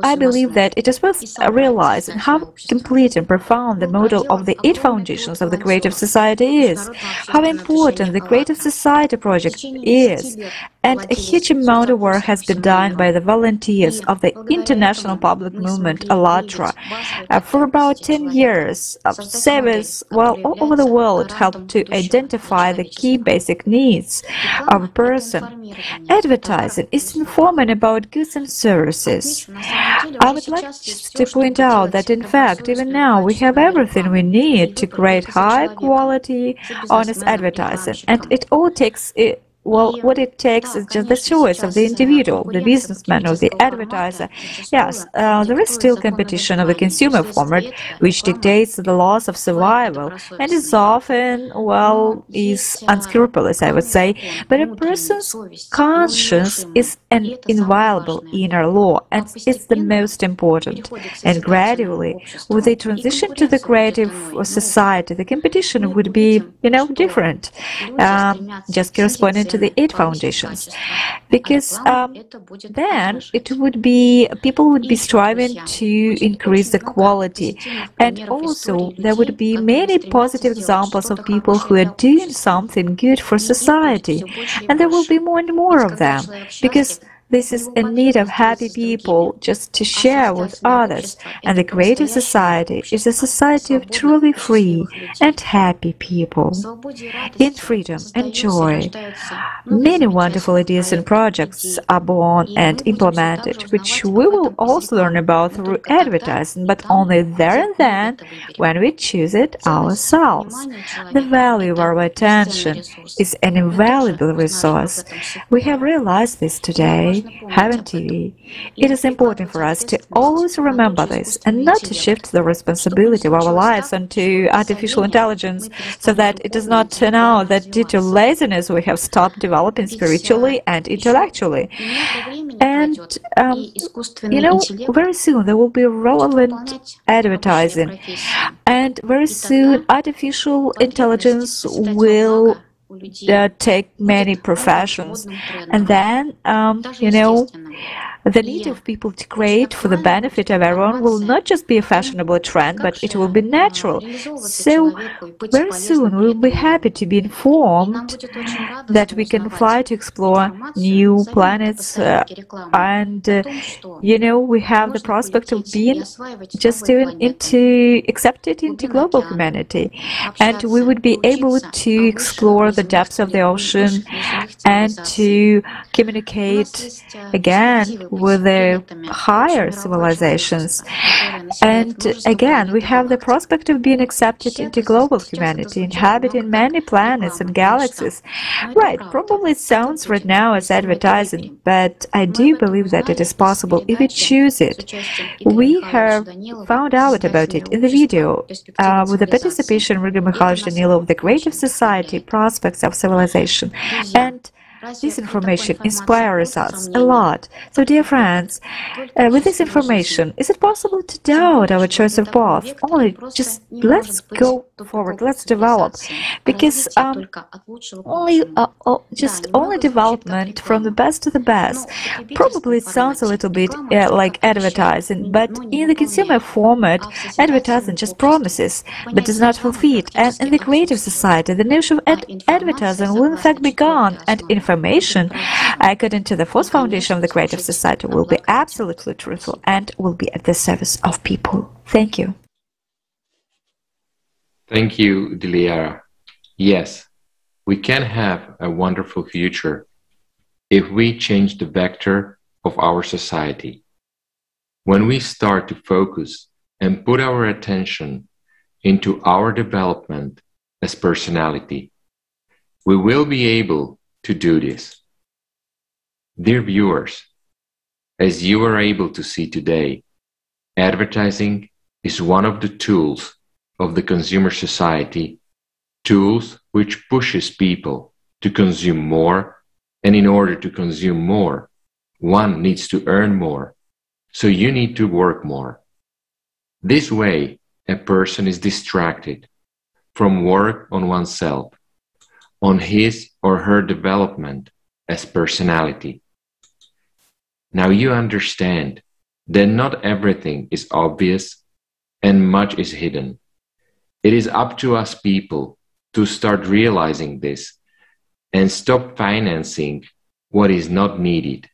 Speaker 4: I believe that it is worth realizing how complete and profound the model of the 8 foundations of the creative society is, how important the creative society project is, and a huge amount of work has been done by the volunteers of the international public movement ALLATRA. For about 10 years, service all over the world helped to identify the key basic needs of a person. Advertising is informing about goods and services. I would like to point out that, in fact, even now we have everything we need to create high-quality, honest advertising, and it all takes well, what it takes is just the choice of the individual, the businessman or the advertiser. Yes, there is still competition of the consumer format, which dictates the laws of survival, and is often, well, is unscrupulous, I would say. But a person's conscience is an inviolable inner law, and it's the most important. And gradually, with the transition to the creative society, the competition would be, different, just corresponding to the 8 foundations. Because then people would be striving to increase the quality. And also, there would be many positive examples of people who are doing something good for society. And there will be more and more of them, because this is a need of happy people just to share with others, and the creative society is a society of truly free and happy people. In freedom and joy, many wonderful ideas and projects are born and implemented, which we will also learn about through advertising, but only there and then when we choose it ourselves. The value of our attention is an invaluable resource. We have realized this today, haven't we? It is important for us to always remember this and not to shift the responsibility of our lives onto artificial intelligence, so that it does not turn out that due to laziness we have stopped developing spiritually and intellectually. And, very soon there will be relevant advertising, and very soon artificial intelligence will take many professions, and then the need of people to create for the benefit of everyone will not just be a fashionable trend, but it will be natural. So very soon we will be happy to be informed that we can fly to explore new planets, and we have the prospect of being just accepted into global humanity, and we would be able to explore the depths of the ocean and to communicate again with the higher civilizations. And again, we have the prospect of being accepted into global humanity, inhabiting many planets and galaxies. Right, probably it sounds right now as advertising, but I do believe that it is possible if we choose it. We have found out about it in the video with the participation of Riga Mikhailovich Danilov of the Creative Society, Prospects of Civilization. And this information inspires us a lot. So, dear friends, with this information, is it possible to doubt our choice of path? Only just let's go forward, let's develop, because only development from the best to the best. Probably it sounds a little bit like advertising, but in the consumer format, advertising just promises, but does not fulfill it. And in the creative society, the notion of advertising will in fact be gone, and information, according to the 4th foundation of the creative society, will be absolutely truthful and will be at the service of people. Thank you.
Speaker 18: Thank you, Diliara. Yes, we can have a wonderful future if we change the vector of our society. When we start to focus and put our attention into our development as personality, we will be able to do this. Dear viewers, as you are able to see today, advertising is one of the tools of the consumer society, tools which pushes people to consume more, and in order to consume more, one needs to earn more, so you need to work more. This way, a person is distracted from work on oneself, on his or her development as personality. Now you understand that not everything is obvious and much is hidden. It is up to us people to start realizing this and stop financing what is not needed.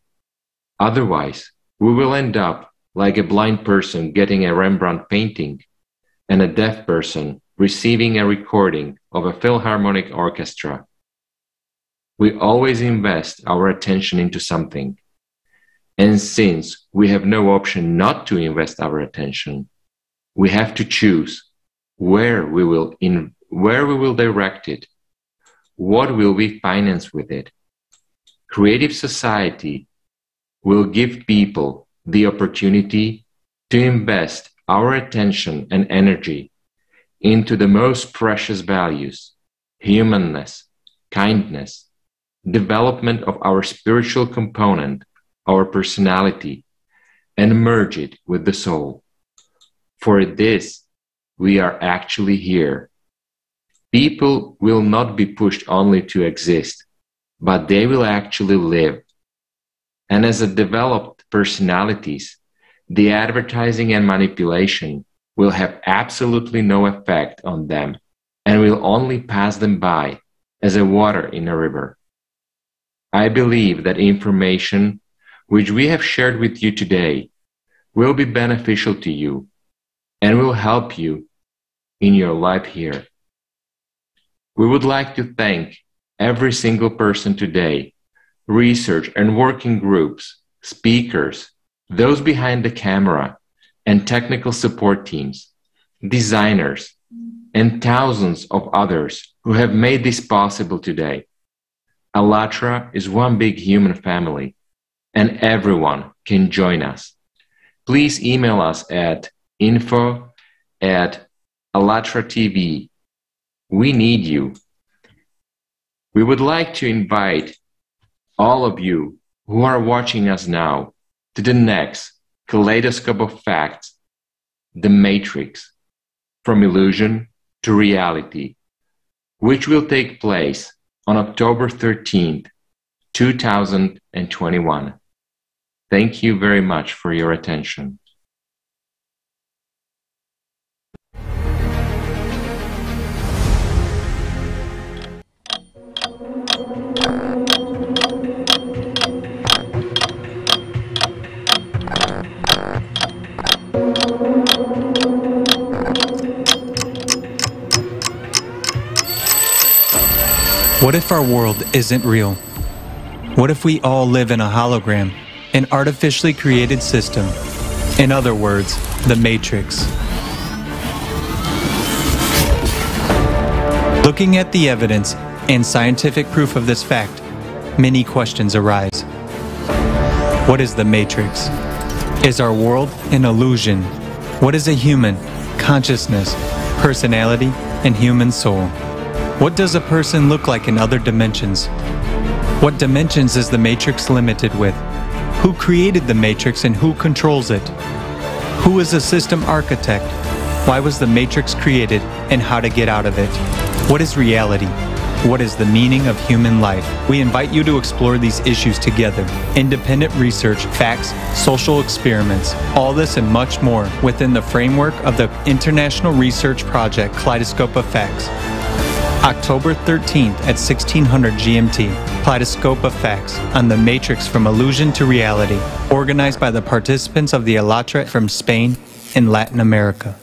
Speaker 18: Otherwise, we will end up like a blind person getting a Rembrandt painting and a deaf person receiving a recording of a Philharmonic orchestra. We always invest our attention into something. And since we have no option not to invest our attention, we have to choose where we will direct it, what will we finance with it, creative society will give people the opportunity to invest our attention and energy into the most precious values, humanness, kindness, development of our spiritual component, our personality, and merge it with the soul. For this, we are actually here. People will not be pushed only to exist, but they will actually live. And as a developed personalities, the advertising and manipulation will have absolutely no effect on them and will only pass them by as a water in a river. I believe that information which we have shared with you today will be beneficial to you and will help you in your life here. We would like to thank every single person today, research and working groups, speakers, those behind the camera, and technical support teams, designers, and thousands of others who have made this possible today. ALLATRA is one big human family, and everyone can join us. Please email us at info@ALLATRA TV. We need you. We would like to invite all of you who are watching us now to the next Kaleidoscope of Facts, The Matrix, From Illusion to Reality, which will take place on October 13th, 2021. Thank you very much for your attention.
Speaker 3: What if our world isn't real? What if we all live in a hologram, an artificially created system? In other words, the Matrix. Looking at the evidence and scientific proof of this fact, many questions arise. What is the Matrix? Is our world an illusion? What is a human, consciousness, personality, and human soul? What does a person look like in other dimensions? What dimensions is the Matrix limited with? Who created the Matrix and who controls it? Who is a system architect? Why was the Matrix created and how to get out of it? What is reality? What is the meaning of human life? We invite you to explore these issues together. Independent research, facts, social experiments, all this and much more within the framework of the international research project Kaleidoscope of Facts. October 13th at 1600 GMT, Kaleidoscope of Facts on the Matrix from Illusion to Reality, organized by the participants of the ALLATRA from Spain and Latin America.